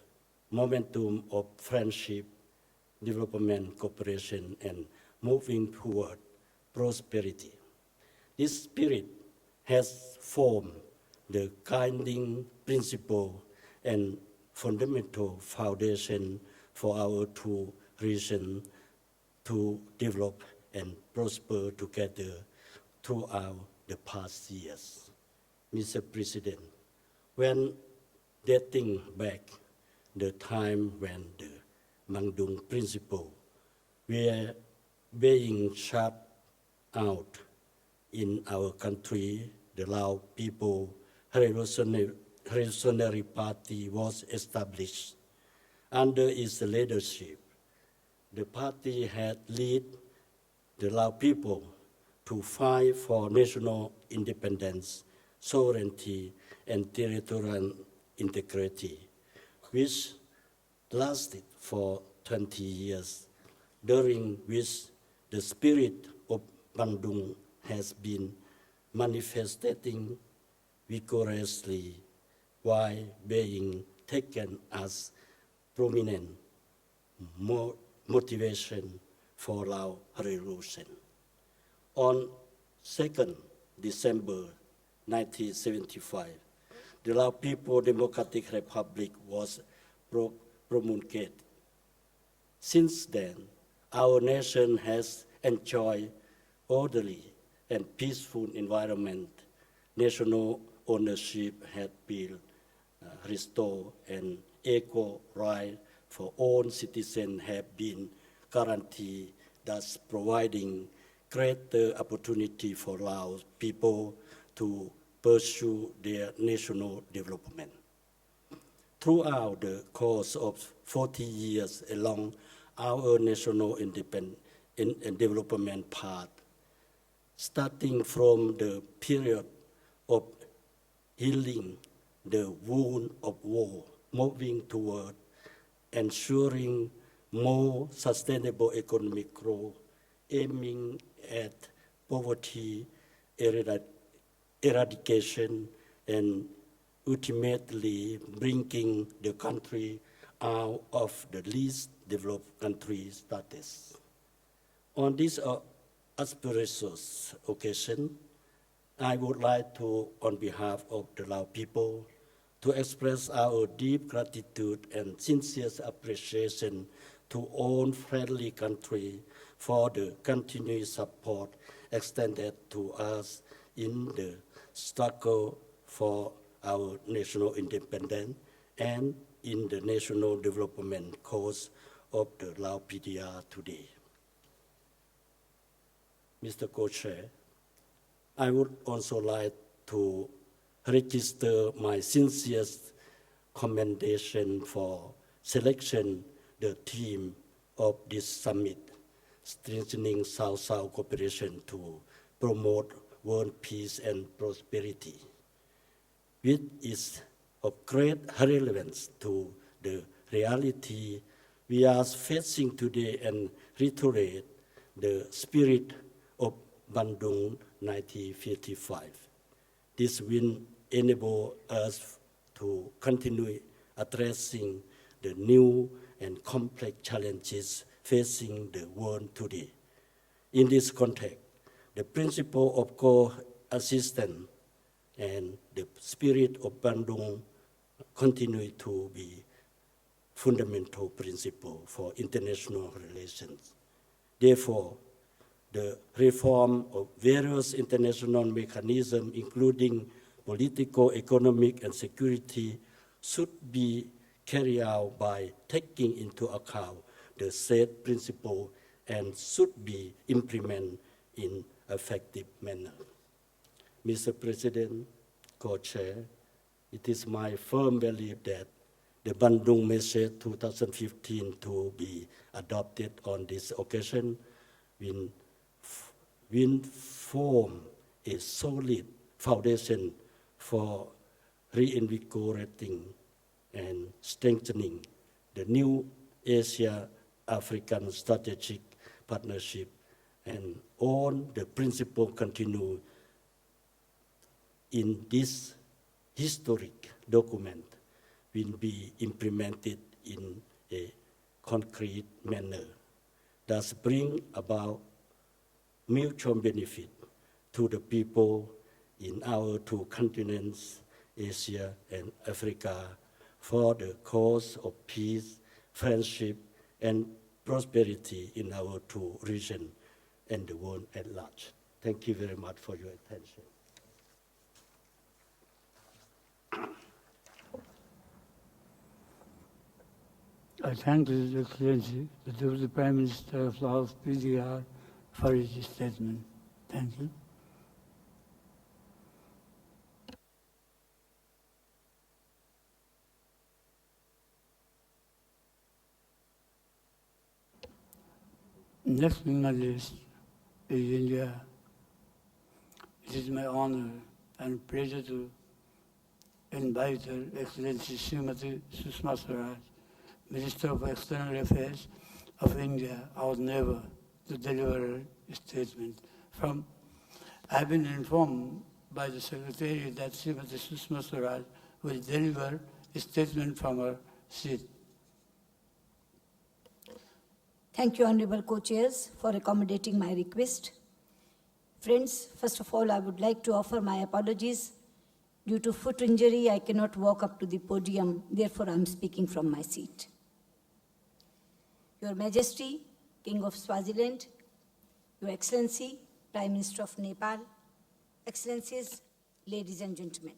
[SPEAKER 20] momentum of friendship, development, cooperation, and moving toward prosperity. This spirit has formed the guiding principle and fundamental foundation for our two regions to develop and prosper together throughout the past years. Mr. President, when dating back the time when the Bandung Principle were being shut out in our country, the Lao People Revolutionary Party was established. Under its leadership, the party had led the Lao people to fight for national independence, sovereignty, and territorial integrity, which lasted for 20 years, during which the spirit of Bandung has been manifesting vigorously while being taken as prominent motivation for Lao Revolution. On 2nd December 1975, the Lao People Democratic Republic was promulgated. Since then, our nation has enjoyed orderly and peaceful environment. National ownership had been restored, and equal rights for all citizens have been guaranteed, thus providing greater opportunity for Lao people to pursue their national development. Throughout the course of 40 years along our national independence and development path, starting from the period of healing the wound of war, moving toward ensuring more sustainable economic growth, aiming at poverty eradication, and ultimately bringing the country out of the least developed country status. On this auspicious occasion, I would like to, on behalf of the Lao people, to express our deep gratitude and sincere appreciation to all friendly countries for the continued support extended to us in the struggle for our national independence and in the national development cause of the Lao PDR today. Mr. Co-Chair, I would also like to register my sincerest commendation for selection the theme of this summit, strengthening South-South cooperation to promote world peace and prosperity, which is of great relevance to the reality we are facing today and reiterate the spirit of Bandung 1955. This will enable us to continue addressing the new and complex challenges facing the world today. In this context, the principle of coexistence and the spirit of Bandung continue to be fundamental principle for international relations. Therefore, the reform of various international mechanisms, including political, economic, and security, should be carried out by taking into account the said principle and should be implemented in effective manner. Mr. President, Co-Chair, it is my firm belief that the Bandung Message 2015 to be adopted on this occasion will form a solid foundation for reinvigorating and strengthening the new Asia-African strategic partnership, and all the principles continue in this historic document will be implemented in a concrete manner, thus bring about mutual benefit to the people in our two continents, Asia and Africa, for the cause of peace, friendship, and prosperity in our two regions and the world at large. Thank you very much for your attention.
[SPEAKER 22] I thank His Excellency, the Deputy Prime Minister of Laos, PDR, for his statement. Thank you. Next on my list is India. It is my honor and pleasure to invite Her Excellency Srimati Sushma Swaraj, Minister of External Affairs of India, our neighbor, to deliver a statement. I've been informed by the Secretary that Srimati Sushma Swaraj will deliver a statement from her seat.
[SPEAKER 5] Thank you, Honorable Co-Chairs, for accommodating my request. Friends, first of all, I would like to offer my apologies. Due to foot injury, I cannot walk up to the podium, therefore I'm speaking from my seat. Your Majesty, King of Swaziland, Your Excellency, Prime Minister of Nepal, Excellencies, ladies and gentlemen.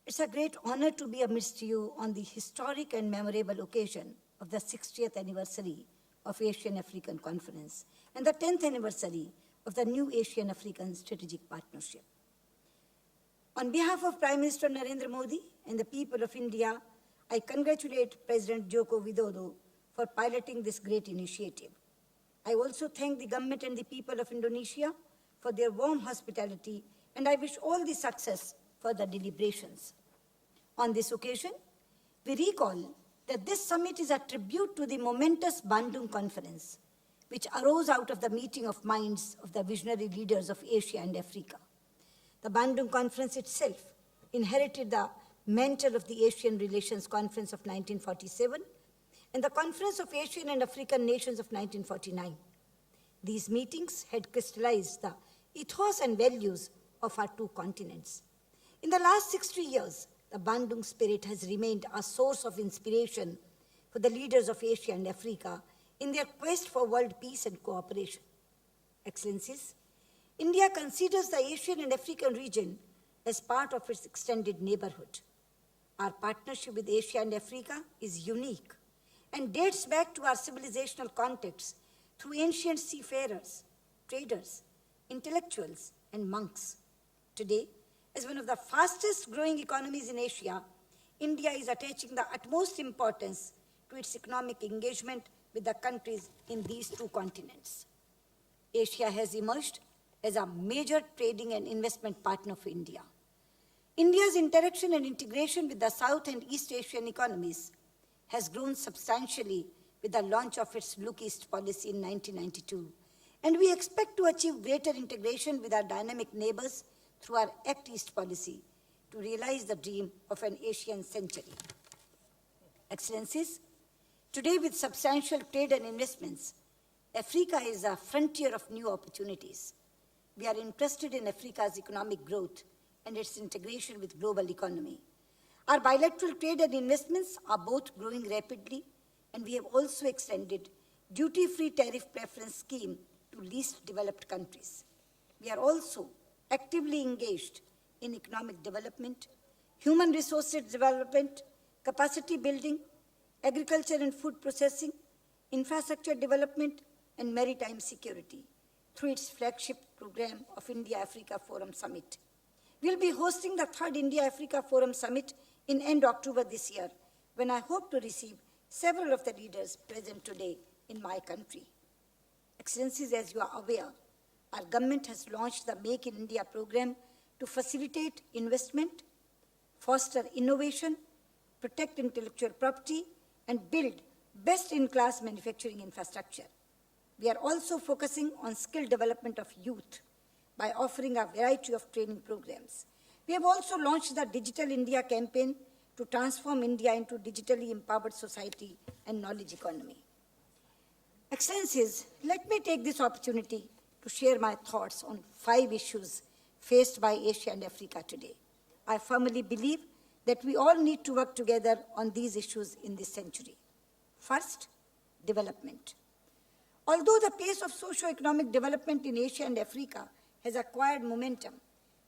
[SPEAKER 5] It's a great honor to be amidst you on the historic and memorable occasion of the 60th anniversary of Asian-African Conference and the 10th anniversary of the new Asian-African Strategic Partnership. On behalf of Prime Minister Narendra Modi and the people of India, I congratulate President Joko Widodo for piloting this great initiative. I also thank the government and the people of Indonesia for their warm hospitality, and I wish all the success for the deliberations. On this occasion, we recall that this summit is a tribute to the momentous Bandung Conference, which arose out of the meeting of minds of the visionary leaders of Asia and Africa. The Bandung Conference itself inherited the mantle of the Asian Relations Conference of 1947 and the Conference of Asian and African Nations of 1949. These meetings had crystallized the ethos and values of our two continents. In the last 60 years, the Bandung spirit has remained a source of inspiration for the leaders of Asia and Africa in their quest for world peace and cooperation. Excellencies, India considers the Asian and African region as part of its extended neighborhood. Our partnership with Asia and Africa is unique and dates back to our civilizational contacts through ancient seafarers, traders, intellectuals, and monks. Today, as one of the fastest growing economies in Asia, India is attaching the utmost importance to its economic engagement with the countries in these two continents. Asia has emerged as a major trading and investment partner for India. India's interaction and integration with the South and East Asian economies has grown substantially with the launch of its Look East policy in 1992, and we expect to achieve greater integration with our dynamic neighbors through our Act East policy to realize the dream of an Asian century. Excellencies, today with substantial trade and investments, Africa is a frontier of new opportunities. We are interested in Africa's economic growth and its integration with global economy. Our bilateral trade and investments are both growing rapidly, and we have also extended duty-free tariff preference scheme to least developed countries. We are also actively engaged in economic development, human resources development, capacity building, agriculture and food processing, infrastructure development, and maritime security through its flagship program of India-Africa Forum Summit. We'll be hosting the 3rd India-Africa Forum Summit in end October this year, when I hope to receive several of the leaders present today in my country. Excellencies, as you are aware, our government has launched the Make in India program to facilitate investment, foster innovation, protect intellectual property, and build best-in-class manufacturing infrastructure. We are also focusing on skill development of youth by offering a variety of training programs. We have also launched the Digital India campaign to transform India into digitally empowered society and knowledge economy. Excellencies, let me take this opportunity to share my thoughts on 5 issues faced by Asia and Africa today. I firmly believe that we all need to work together on these issues in this century. First, development. Although the pace of socio-economic development in Asia and Africa has acquired momentum,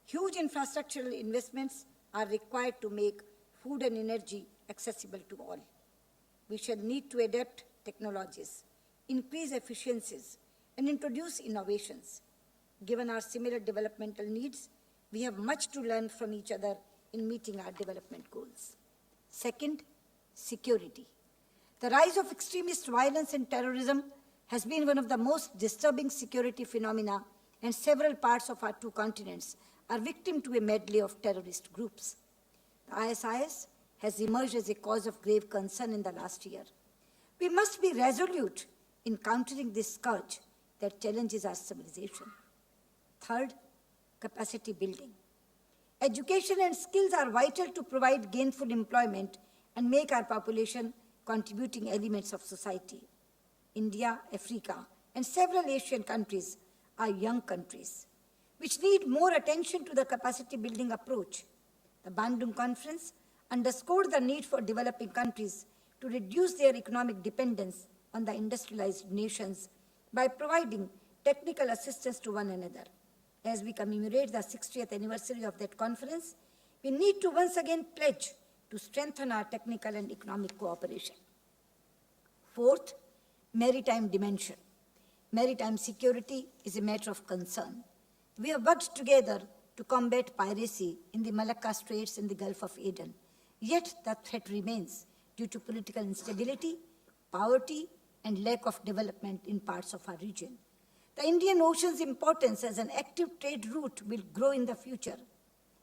[SPEAKER 5] huge infrastructural investments are required to make food and energy accessible to all. We shall need to adapt technologies, increase efficiencies, and introduce innovations. Given our similar developmental needs, we have much to learn from each other in meeting our development goals. Second, security. The rise of extremist violence and terrorism has been one of the most disturbing security phenomena, and several parts of our 2 continents are victim to a medley of terrorist groups. The ISIS has emerged as a cause of grave concern in the last year. We must be resolute in countering this scourge that challenges our civilization. Third, capacity building. Education and skills are vital to provide gainful employment and make our population contributing elements of society. India, Africa, and several Asian countries are young countries, which need more attention to the capacity building approach. The Bandung Conference underscored the need for developing countries to reduce their economic dependence on the industrialized nations by providing technical assistance to one another. As we commemorate the 60th anniversary of that conference, we need to once again pledge to strengthen our technical and economic cooperation. Fourth, maritime dimension. Maritime security is a matter of concern. We have worked together to combat piracy in the Malacca Straits and the Gulf of Aden. Yet the threat remains due to political instability, poverty, and lack of development in parts of our region. The Indian Ocean's importance as an active trade route will grow in the future.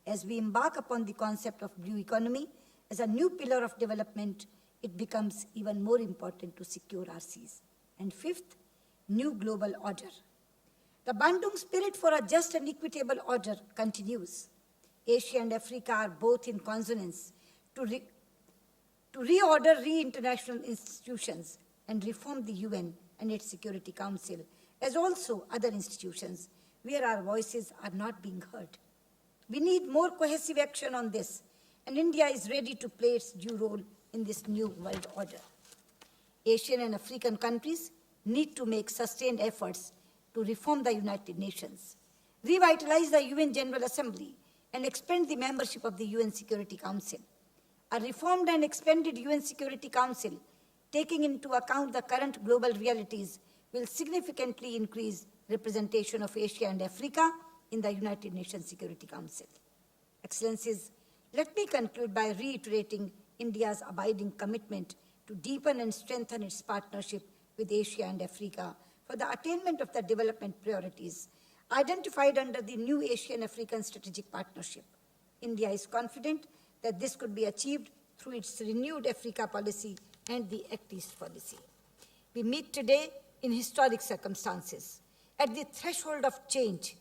[SPEAKER 5] As we embark upon the concept of blue economy as a new pillar of development, it becomes even more important to secure our seas. And fifth, new global order. The Bandung spirit for a just and equitable order continues. Asia and Africa are both in consonance to reorder international institutions and reform the UN and its Security Council, as also other institutions where our voices are not being heard. We need more cohesive action on this, and India is ready to play its due role in this new world order. Asian and African countries need to make sustained efforts to reform the United Nations, revitalize the UN General Assembly, and expand the membership of the UN Security Council. A reformed and expanded UN Security Council, taking into account the current global realities, will significantly increase representation of Asia and Africa in the United Nations Security Council. Excellencies, let me conclude by reiterating India's abiding commitment to deepen and strengthen its partnership with Asia and Africa for the attainment of the development priorities identified under the new Asian-African Strategic Partnership. India is confident that this could be achieved through its renewed Africa policy and the Act East policy. We meet today in historic circumstances, at the threshold of change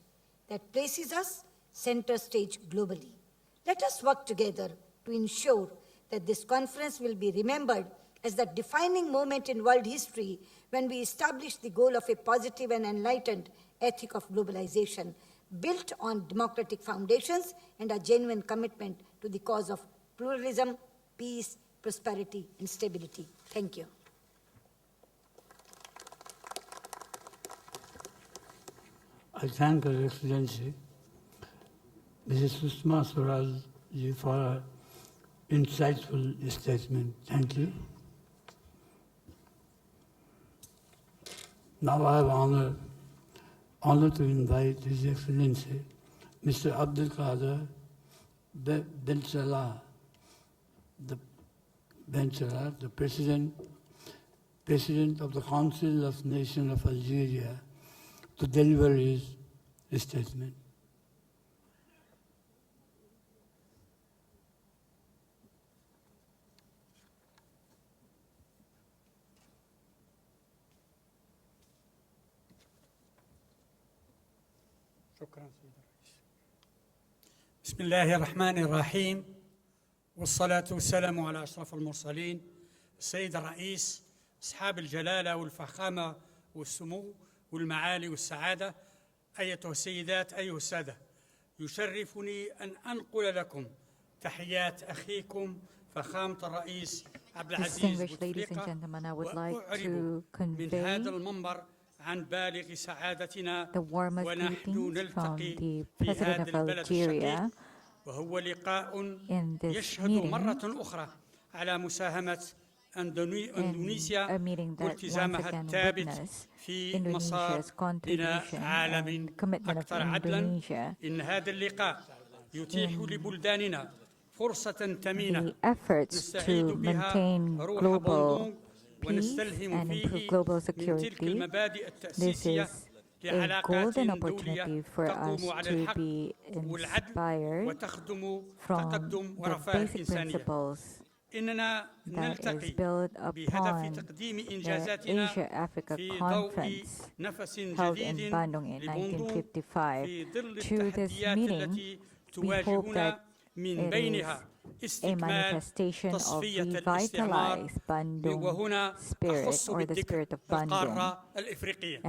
[SPEAKER 5] that places us center stage globally. Let us work together to ensure that this conference will be remembered as the defining moment in world history when we establish the goal of a positive and enlightened ethic of globalization built on democratic foundations and a genuine commitment to the cause of pluralism, peace, prosperity, and stability. Thank you.
[SPEAKER 22] I thank Her Excellency, Mrs. Sushma Swaraj ji, for her insightful statement. Thank you. Now I have honor to invite His Excellency, Mr. Abdul Qadir Ben Salah, the President of the Council of Nations of Algeria, to deliver his statement.
[SPEAKER 16] شكرا سيد الرئيس. بسم الله الرحمن الرحيم، والصلاة والسلام على أشرف المرسلين، السيد الرئيس، أصحاب الجلالة والفخامة والسمو والمعالي والسعادة، أيتها السيدات أيها السادة، يشرفني أن أنقل لكم تحيات أخيكم فخامة الرئيس عبد العزيز بوتفليقة، وأعرب من هذا المنبر عن بالغ سعادتنا ونحن نلتقي في هذا البلد الشقيق، وهو لقاء يشهد مرة أخرى على مساهمة إندونيسيا والتزامها الثابت في مسار بناء عالم أكثر عدلا. إن هذا اللقاء يتيح لبلداننا فرصة ثمينة نستعيد بها روح بندونغ ونستلهم فيه من تلك المبادئ التأسيسية لعلاقات دولية تقوم على الحق والعدل وتخدم تقدم ورفاه الإنسانية. إننا نلتقي بهدف تقديم إنجازاتنا في ضوء نفس جديد لبندونغ في ظل التحديات التي تواجهنا، من بينها استكمال تصفية الاستعمار، وهنا أخص بالذكر القارة الإفريقية.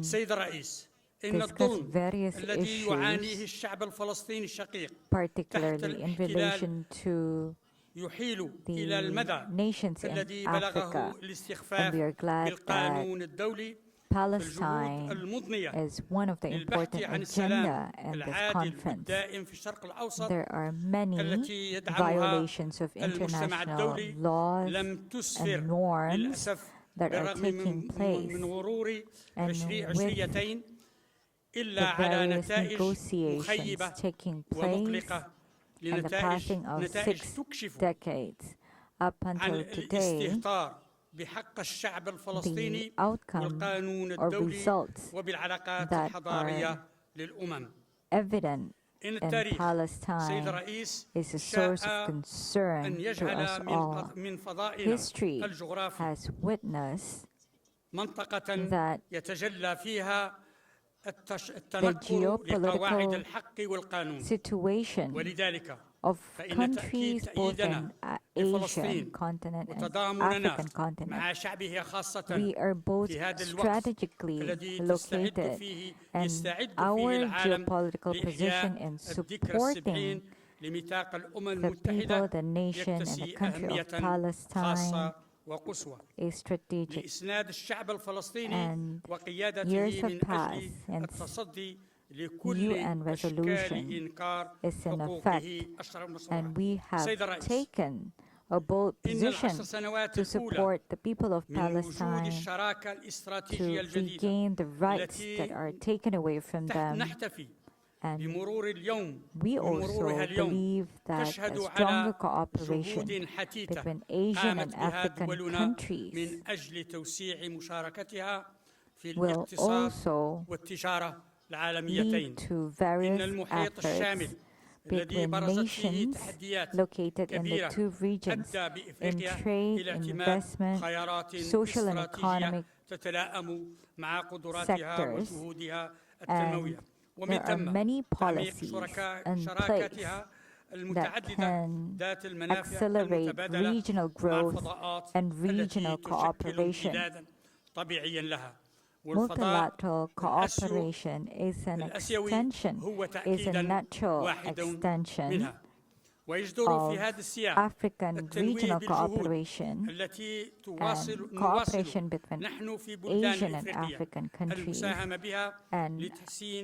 [SPEAKER 16] سيد الرئيس، إن الظلم الذي يعانيه الشعب الفلسطيني الشقيق تحت الاحتلال يحيل إلى المدى الذي بلغه الاستخفاف بالقانون الدولي.
[SPEAKER 7] Palestine is one of the important agenda in this conference. There are many violations of international laws and norms that are taking place, and with the various negotiations taking place and the passing of 6 decades up until today, the outcome or results that are evident in Palestine is a source of concern to us all. History has witnessed that the geopolitical situation of countries both in Asian continent and African continent, we are both strategically located, and our geopolitical position in supporting the people, the nation, and the country of Palestine is strategic. And years have passed since UN resolution is in effect, and we have taken a bold position to support the people of Palestine to regain the rights that are taken away from them. And we also believe that a stronger cooperation between Asian and African countries will also lead to various efforts between nations located in the two regions in trade, investment, social and economic sectors. And there are many policies in place that can accelerate regional growth and regional cooperation. Multilateral cooperation is an extension, is a natural extension
[SPEAKER 3] of African regional cooperation and cooperation between Asian and African countries. And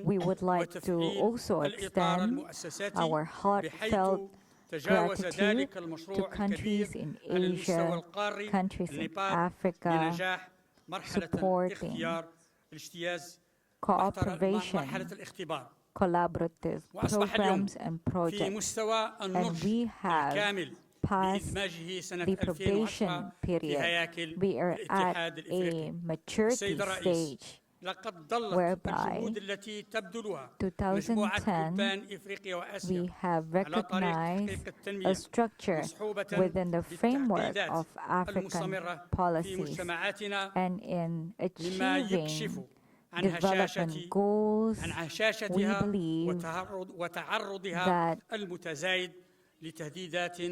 [SPEAKER 3] we would like to also extend our heartfelt gratitude to countries in Asia, countries in Africa, supporting cooperation, collaborative programs and projects. And we have passed the probation period. We are at a maturity stage whereby 2010 we have recognized a structure within the framework of African policies, and in achieving development goals, we believe that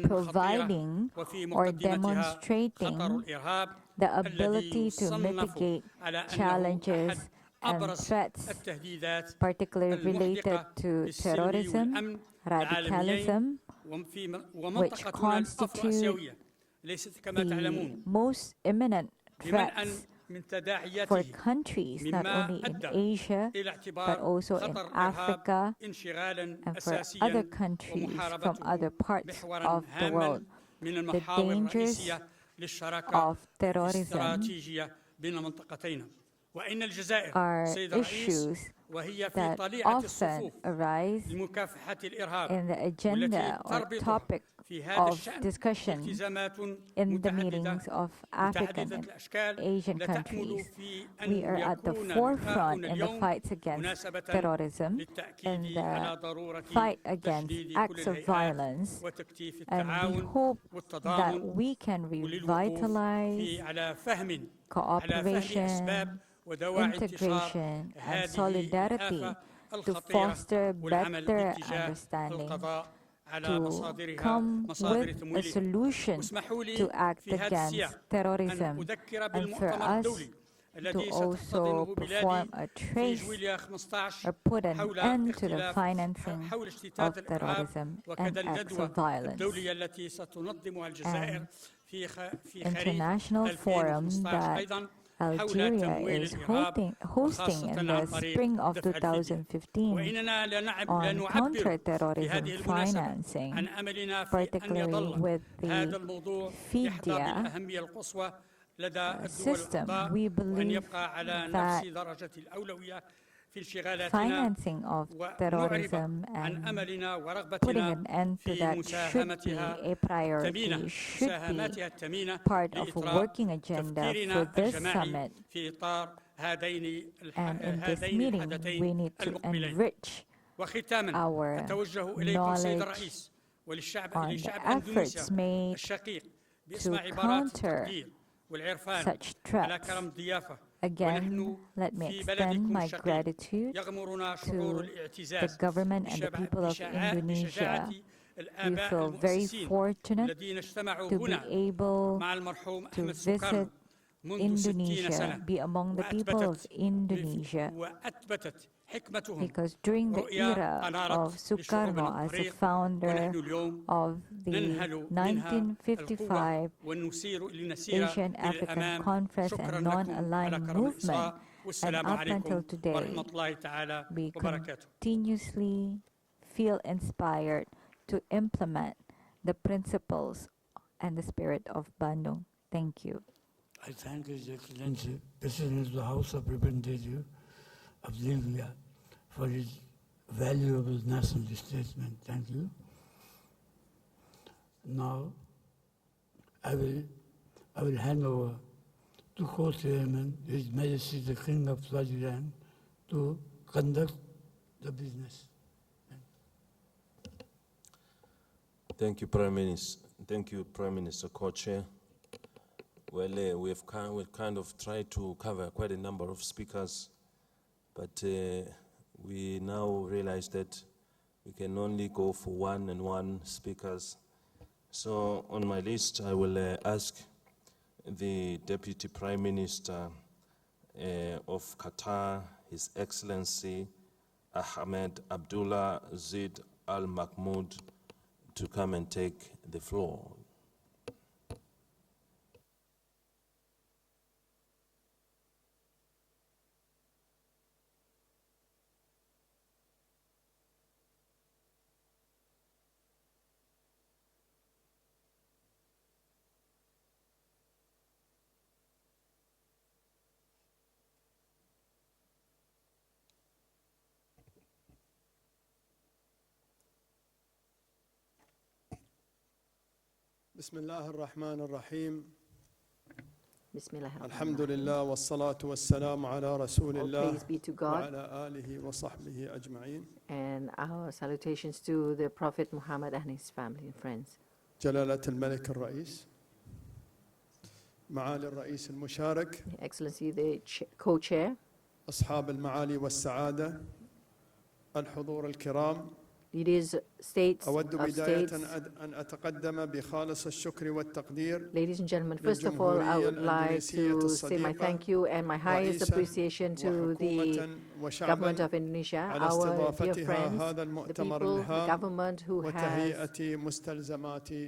[SPEAKER 3] providing or demonstrating the ability to mitigate challenges and threats, particularly related to terrorism, radicalism, which constitute the most imminent threats for countries not only in Asia, but also in Africa and for other countries from other parts of the world. The dangers of terrorism are issues that often arise in the agenda or topic of discussion in the meetings of African and Asian countries. We are at the forefront in the fights against terrorism, in the fight against acts of violence, and we hope that we can revitalize cooperation, integration, and solidarity to foster better understanding, to come with a solution to act against terrorism, and for us to also perform a trace or put an end to the financing of terrorism and acts of violence. An international forum that Algeria is hosting in the spring of 2015 on counter-terrorism financing, particularly with the FIDIA system. We believe that financing of terrorism and putting an end to that should be a priority, should be part of a working agenda for this summit. And in this meeting, we need to enrich our knowledge on the efforts made to counter such threats. Again, let me extend my gratitude to the government and the people of Indonesia. We feel very fortunate to be able to visit Indonesia, be among the people of Indonesia, because during the era of Sukarno as the founder of the 1955 Asian African Conference and Non-Aligned Movement, and up until today, we continuously feel inspired to implement the principles and the spirit of Bandung. Thank you.
[SPEAKER 22] I thank His Excellency, President of the House of Representatives of Libya, for his valuable national statement. Thank you. Now, I will hand over to co-chairman, His Majesty the King of Swaziland, to conduct the business.
[SPEAKER 10] Thank you, Prime Minister. Thank you, Prime Minister, co-chair. Well, we've kind of tried to cover quite a number of speakers, but we now realize that we can only go for one speakers. So on my list, I will ask the Deputy Prime Minister of Qatar, His Excellency Ahmed Abdullah Zid Al Mahmoud, to come and take the floor.
[SPEAKER 13] بسم الله الرحمن الرحيم
[SPEAKER 7] بسم الله الرحمن
[SPEAKER 13] الحمد
[SPEAKER 7] الرحيم.
[SPEAKER 13] لله والصلاة والسلام على رسول
[SPEAKER 7] All
[SPEAKER 13] الله
[SPEAKER 7] praise be to God.
[SPEAKER 13] وعلى آله وصحبه أجمعين.
[SPEAKER 7] And our salutations to the Prophet Muhammad and his family and friends.
[SPEAKER 13] جلالة الملك الرئيس، معالي الرئيس المشارك،
[SPEAKER 7] Excellency the co-chair,
[SPEAKER 13] أصحاب المعالي والسعادة، الحضور الكرام،
[SPEAKER 7] leaders, states
[SPEAKER 13] أود
[SPEAKER 7] of
[SPEAKER 13] بداية
[SPEAKER 7] states.
[SPEAKER 13] أن أتقدم بخالص الشكر والتقدير
[SPEAKER 7] Ladies and gentlemen, first of all, I would like to say my thank you and my highest appreciation to the government of Indonesia, our dear friends, the people, the government who has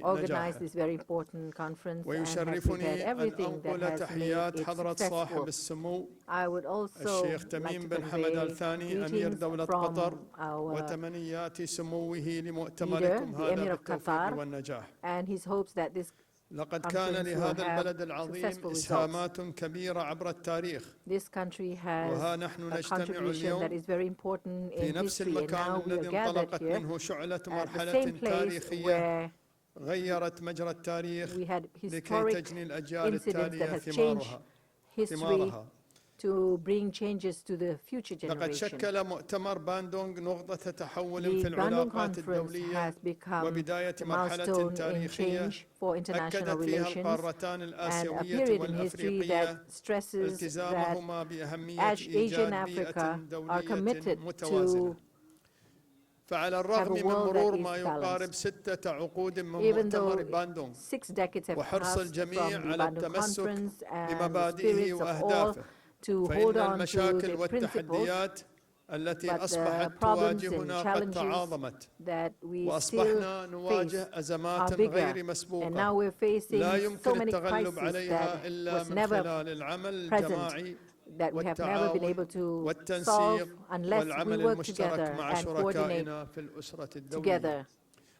[SPEAKER 7] organized this very important conference and has prepared everything that has made it successful. I would also like to convey greetings from our leader, the Emir of Qatar, and his hopes that this
[SPEAKER 13] لقد كان
[SPEAKER 7] conference will
[SPEAKER 13] لهذا
[SPEAKER 7] have
[SPEAKER 13] البلد العظيم
[SPEAKER 7] successful results.
[SPEAKER 13] إسهامات كبيرة عبر التاريخ.
[SPEAKER 7] This country has
[SPEAKER 13] وها نحن
[SPEAKER 7] a
[SPEAKER 13] نجتمع
[SPEAKER 7] contribution that
[SPEAKER 13] اليوم
[SPEAKER 7] is very important
[SPEAKER 13] في
[SPEAKER 7] in
[SPEAKER 13] نفس
[SPEAKER 7] history, and
[SPEAKER 13] المكان
[SPEAKER 7] now we are
[SPEAKER 13] الذي
[SPEAKER 7] gathered
[SPEAKER 13] انطلقت
[SPEAKER 7] here
[SPEAKER 13] منه شعلة
[SPEAKER 7] at the
[SPEAKER 13] مرحلة
[SPEAKER 7] same place
[SPEAKER 13] تاريخية
[SPEAKER 7] where
[SPEAKER 13] غيرت مجرى التاريخ
[SPEAKER 7] we had
[SPEAKER 13] لكي
[SPEAKER 7] historic
[SPEAKER 13] تجني الأجيال
[SPEAKER 7] incidents that
[SPEAKER 13] التالية
[SPEAKER 7] have changed
[SPEAKER 13] ثمارها.
[SPEAKER 7] history to bring changes to the future
[SPEAKER 13] لقد
[SPEAKER 7] generation.
[SPEAKER 13] شكل مؤتمر باندونغ نقطة تحول
[SPEAKER 7] The
[SPEAKER 13] في
[SPEAKER 7] Bandung
[SPEAKER 13] العلاقات
[SPEAKER 7] Conference
[SPEAKER 13] الدولية
[SPEAKER 7] has become
[SPEAKER 13] وبداية
[SPEAKER 7] a
[SPEAKER 13] مرحلة
[SPEAKER 7] milestone in
[SPEAKER 13] تاريخية
[SPEAKER 7] change for international
[SPEAKER 13] أكدت فيها
[SPEAKER 7] relations
[SPEAKER 13] القارتان
[SPEAKER 7] and a
[SPEAKER 13] الآسيوية
[SPEAKER 7] period in history
[SPEAKER 13] والأفريقية
[SPEAKER 7] that stresses that
[SPEAKER 13] التزامهما بأهمية
[SPEAKER 7] Asia and
[SPEAKER 13] إيجاد بيئة
[SPEAKER 7] Africa are
[SPEAKER 13] دولية
[SPEAKER 7] committed
[SPEAKER 13] متوازنة.
[SPEAKER 7] to
[SPEAKER 13] فعلى
[SPEAKER 7] have
[SPEAKER 13] الرغم
[SPEAKER 7] a
[SPEAKER 13] من
[SPEAKER 7] world that
[SPEAKER 13] مرور
[SPEAKER 7] is
[SPEAKER 13] ما يقارب
[SPEAKER 7] balanced.
[SPEAKER 13] 6 عقود من
[SPEAKER 7] Even
[SPEAKER 13] مؤتمر
[SPEAKER 7] though
[SPEAKER 13] باندونغ
[SPEAKER 7] 6 decades have
[SPEAKER 13] وحرص
[SPEAKER 7] passed
[SPEAKER 13] الجميع
[SPEAKER 7] from the
[SPEAKER 13] على
[SPEAKER 7] Bandung
[SPEAKER 13] التمسك
[SPEAKER 7] Conference and the
[SPEAKER 13] بمبادئه
[SPEAKER 7] spirits of all
[SPEAKER 13] وأهدافه
[SPEAKER 7] to hold
[SPEAKER 13] فإن
[SPEAKER 7] on to
[SPEAKER 13] المشاكل
[SPEAKER 7] the principles,
[SPEAKER 13] والتحديات التي
[SPEAKER 7] but the
[SPEAKER 13] أصبحت
[SPEAKER 7] problems and
[SPEAKER 13] تواجهنا قد
[SPEAKER 7] challenges
[SPEAKER 13] تعاظمت
[SPEAKER 7] that we
[SPEAKER 13] وأصبحنا
[SPEAKER 7] still
[SPEAKER 13] نواجه
[SPEAKER 7] face are
[SPEAKER 13] أزمات
[SPEAKER 7] bigger,
[SPEAKER 13] غير
[SPEAKER 7] and now
[SPEAKER 13] مسبوقة
[SPEAKER 7] we're facing
[SPEAKER 13] لا
[SPEAKER 7] so
[SPEAKER 13] يمكن
[SPEAKER 7] many
[SPEAKER 13] التغلب
[SPEAKER 7] crises
[SPEAKER 13] عليها
[SPEAKER 7] that
[SPEAKER 13] إلا
[SPEAKER 7] was
[SPEAKER 13] من
[SPEAKER 7] never
[SPEAKER 13] خلال العمل
[SPEAKER 7] present,
[SPEAKER 13] الجماعي
[SPEAKER 7] that we have never been able
[SPEAKER 13] والتعاون
[SPEAKER 7] to solve
[SPEAKER 13] والتنسيق
[SPEAKER 7] unless we
[SPEAKER 13] والعمل
[SPEAKER 7] work
[SPEAKER 13] المشترك
[SPEAKER 7] together
[SPEAKER 13] مع
[SPEAKER 7] and coordinate
[SPEAKER 13] شركائنا في الأسرة الدولية.
[SPEAKER 7] together and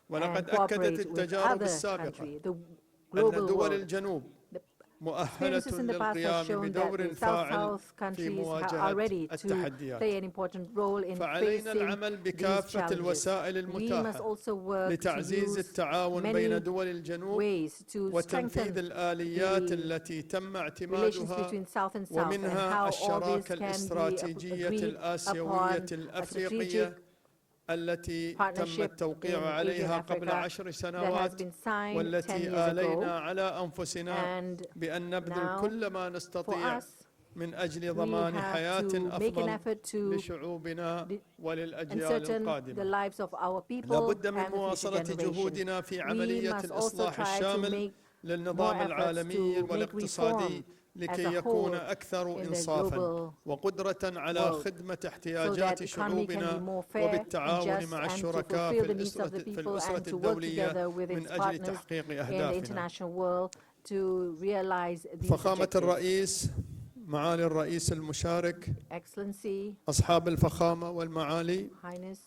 [SPEAKER 13] ولقد أكدت
[SPEAKER 7] cooperate with
[SPEAKER 13] التجارب
[SPEAKER 7] other
[SPEAKER 13] السابقة
[SPEAKER 7] countries, the
[SPEAKER 13] أن
[SPEAKER 7] global
[SPEAKER 13] دول
[SPEAKER 7] world.
[SPEAKER 13] الجنوب
[SPEAKER 7] The
[SPEAKER 13] مؤهلة
[SPEAKER 7] experiences in the past have
[SPEAKER 13] للقيام
[SPEAKER 7] shown that
[SPEAKER 13] بدور
[SPEAKER 7] the
[SPEAKER 13] فاعل
[SPEAKER 7] South-South
[SPEAKER 13] في
[SPEAKER 7] countries are
[SPEAKER 13] مواجهة
[SPEAKER 7] ready to
[SPEAKER 13] التحديات.
[SPEAKER 7] play an important role in
[SPEAKER 13] فعلينا
[SPEAKER 7] facing
[SPEAKER 13] العمل
[SPEAKER 7] these
[SPEAKER 13] بكافة
[SPEAKER 7] challenges.
[SPEAKER 13] الوسائل
[SPEAKER 7] We must
[SPEAKER 13] المتاحة
[SPEAKER 7] also work to
[SPEAKER 13] لتعزيز
[SPEAKER 7] use
[SPEAKER 13] التعاون
[SPEAKER 7] many
[SPEAKER 13] بين دول الجنوب
[SPEAKER 7] ways to
[SPEAKER 13] وتنفيذ
[SPEAKER 7] strengthen
[SPEAKER 13] الآليات
[SPEAKER 7] the
[SPEAKER 13] التي تم
[SPEAKER 7] relations
[SPEAKER 13] اعتمادها
[SPEAKER 7] between South and South and
[SPEAKER 13] ومنها
[SPEAKER 7] how all this
[SPEAKER 13] الشراكة
[SPEAKER 7] can be
[SPEAKER 13] الاستراتيجية
[SPEAKER 7] agreed
[SPEAKER 13] الآسيوية
[SPEAKER 7] upon a
[SPEAKER 13] الأفريقية
[SPEAKER 7] strategic
[SPEAKER 13] التي تم
[SPEAKER 7] partnership
[SPEAKER 13] التوقيع
[SPEAKER 7] in Asia and
[SPEAKER 13] عليها قبل
[SPEAKER 7] Africa
[SPEAKER 13] 10
[SPEAKER 7] that has
[SPEAKER 13] سنوات
[SPEAKER 7] been signed 10
[SPEAKER 13] والتي
[SPEAKER 7] years
[SPEAKER 13] آلينا
[SPEAKER 7] ago,
[SPEAKER 13] على أنفسنا
[SPEAKER 7] and
[SPEAKER 13] بأن نبذل
[SPEAKER 7] now
[SPEAKER 13] كل ما
[SPEAKER 7] for
[SPEAKER 13] نستطيع
[SPEAKER 7] us
[SPEAKER 13] من أجل
[SPEAKER 7] we
[SPEAKER 13] ضمان
[SPEAKER 7] have
[SPEAKER 13] حياة
[SPEAKER 7] to make an
[SPEAKER 13] أفضل
[SPEAKER 7] effort to
[SPEAKER 13] لشعوبنا
[SPEAKER 7] and
[SPEAKER 13] وللأجيال
[SPEAKER 7] certain the
[SPEAKER 13] القادمة.
[SPEAKER 7] lives of our people
[SPEAKER 13] لابد
[SPEAKER 7] and
[SPEAKER 13] من
[SPEAKER 7] the future
[SPEAKER 13] مواصلة
[SPEAKER 7] generation.
[SPEAKER 13] جهودنا في
[SPEAKER 7] We
[SPEAKER 13] عملية
[SPEAKER 7] must also
[SPEAKER 13] الإصلاح
[SPEAKER 7] try to
[SPEAKER 13] الشامل
[SPEAKER 7] make
[SPEAKER 13] للنظام
[SPEAKER 7] more efforts
[SPEAKER 13] العالمي
[SPEAKER 7] to make
[SPEAKER 13] والاقتصادي
[SPEAKER 7] reform as
[SPEAKER 13] لكي
[SPEAKER 7] a
[SPEAKER 13] يكون
[SPEAKER 7] whole
[SPEAKER 13] أكثر
[SPEAKER 7] in the
[SPEAKER 13] إنصافا
[SPEAKER 7] global
[SPEAKER 13] وقدرة على
[SPEAKER 7] world,
[SPEAKER 13] خدمة
[SPEAKER 7] so
[SPEAKER 13] احتياجات
[SPEAKER 7] that economy can be
[SPEAKER 13] شعوبنا
[SPEAKER 7] more fair and
[SPEAKER 13] وبالتعاون
[SPEAKER 7] just
[SPEAKER 13] مع
[SPEAKER 7] and to
[SPEAKER 13] الشركاء
[SPEAKER 7] fulfill the needs of the
[SPEAKER 13] في
[SPEAKER 7] people
[SPEAKER 13] الأسرة
[SPEAKER 7] and to work
[SPEAKER 13] الدولية
[SPEAKER 7] together with
[SPEAKER 13] من
[SPEAKER 7] its
[SPEAKER 13] أجل
[SPEAKER 7] partners
[SPEAKER 13] تحقيق
[SPEAKER 7] in the
[SPEAKER 13] أهدافنا.
[SPEAKER 7] international world to realize these
[SPEAKER 13] فخامة
[SPEAKER 7] objectives.
[SPEAKER 13] الرئيس، معالي الرئيس المشارك،
[SPEAKER 7] Excellency,
[SPEAKER 13] أصحاب الفخامة والمعالي،
[SPEAKER 7] Highness,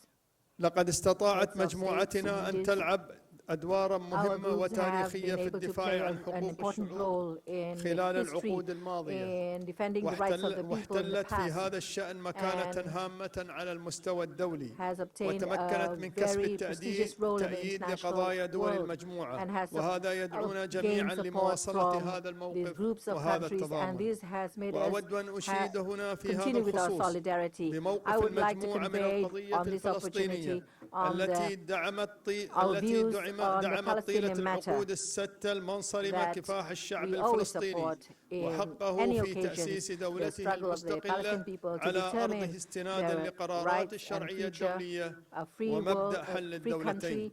[SPEAKER 13] لقد استطاعت
[SPEAKER 7] heads of
[SPEAKER 13] مجموعتنا
[SPEAKER 7] states,
[SPEAKER 13] أن
[SPEAKER 7] leaders,
[SPEAKER 13] تلعب أدوارا
[SPEAKER 7] our
[SPEAKER 13] مهمة
[SPEAKER 7] groups have
[SPEAKER 13] وتاريخية
[SPEAKER 7] been
[SPEAKER 13] في
[SPEAKER 7] able to
[SPEAKER 13] الدفاع
[SPEAKER 7] play
[SPEAKER 13] عن
[SPEAKER 7] an
[SPEAKER 13] حقوق
[SPEAKER 7] important
[SPEAKER 13] الشعوب
[SPEAKER 7] role in
[SPEAKER 13] خلال
[SPEAKER 7] history
[SPEAKER 13] العقود الماضية
[SPEAKER 7] in defending the rights of the people in the
[SPEAKER 13] واحتلت في
[SPEAKER 7] past
[SPEAKER 13] هذا الشأن مكانة
[SPEAKER 7] and
[SPEAKER 13] هامة على المستوى الدولي
[SPEAKER 7] has obtained
[SPEAKER 13] وتمكنت
[SPEAKER 7] a
[SPEAKER 13] من كسب
[SPEAKER 7] very prestigious role in the
[SPEAKER 13] التأييد
[SPEAKER 7] international
[SPEAKER 13] لقضايا دول
[SPEAKER 7] world
[SPEAKER 13] المجموعة
[SPEAKER 7] and has
[SPEAKER 13] وهذا يدعونا
[SPEAKER 7] gained
[SPEAKER 13] جميعا
[SPEAKER 7] support
[SPEAKER 13] لمواصلة
[SPEAKER 7] from
[SPEAKER 13] هذا
[SPEAKER 7] these
[SPEAKER 13] الموقف
[SPEAKER 7] groups of
[SPEAKER 13] وهذا
[SPEAKER 7] countries, and
[SPEAKER 13] التضامن.
[SPEAKER 7] this has made us
[SPEAKER 13] وأود أن أشيد هنا في هذا
[SPEAKER 7] continue with our
[SPEAKER 13] الخصوص
[SPEAKER 7] solidarity. I
[SPEAKER 13] بموقف
[SPEAKER 7] would like to
[SPEAKER 13] المجموعة من
[SPEAKER 7] convey
[SPEAKER 13] القضية
[SPEAKER 7] on this opportunity
[SPEAKER 13] الفلسطينية
[SPEAKER 7] on
[SPEAKER 13] التي
[SPEAKER 7] our views on the
[SPEAKER 13] دعمت طيلة
[SPEAKER 7] Palestinian matter
[SPEAKER 13] العقود الستة المنصرمة
[SPEAKER 7] that
[SPEAKER 13] كفاح الشعب
[SPEAKER 7] we always
[SPEAKER 13] الفلسطيني
[SPEAKER 7] support in
[SPEAKER 13] وحقه
[SPEAKER 7] any
[SPEAKER 13] في
[SPEAKER 7] occasion
[SPEAKER 13] تأسيس
[SPEAKER 7] the
[SPEAKER 13] دولته
[SPEAKER 7] struggle of the
[SPEAKER 13] المستقلة
[SPEAKER 7] Palestinian people to
[SPEAKER 13] على أرضه
[SPEAKER 7] determine
[SPEAKER 13] استنادا
[SPEAKER 7] their
[SPEAKER 13] لقرارات
[SPEAKER 7] rights and
[SPEAKER 13] الشرعية
[SPEAKER 7] future,
[SPEAKER 13] الدولية
[SPEAKER 7] a free
[SPEAKER 13] ومبدأ
[SPEAKER 7] world,
[SPEAKER 13] حل
[SPEAKER 7] a free
[SPEAKER 13] الدولتين.
[SPEAKER 7] country,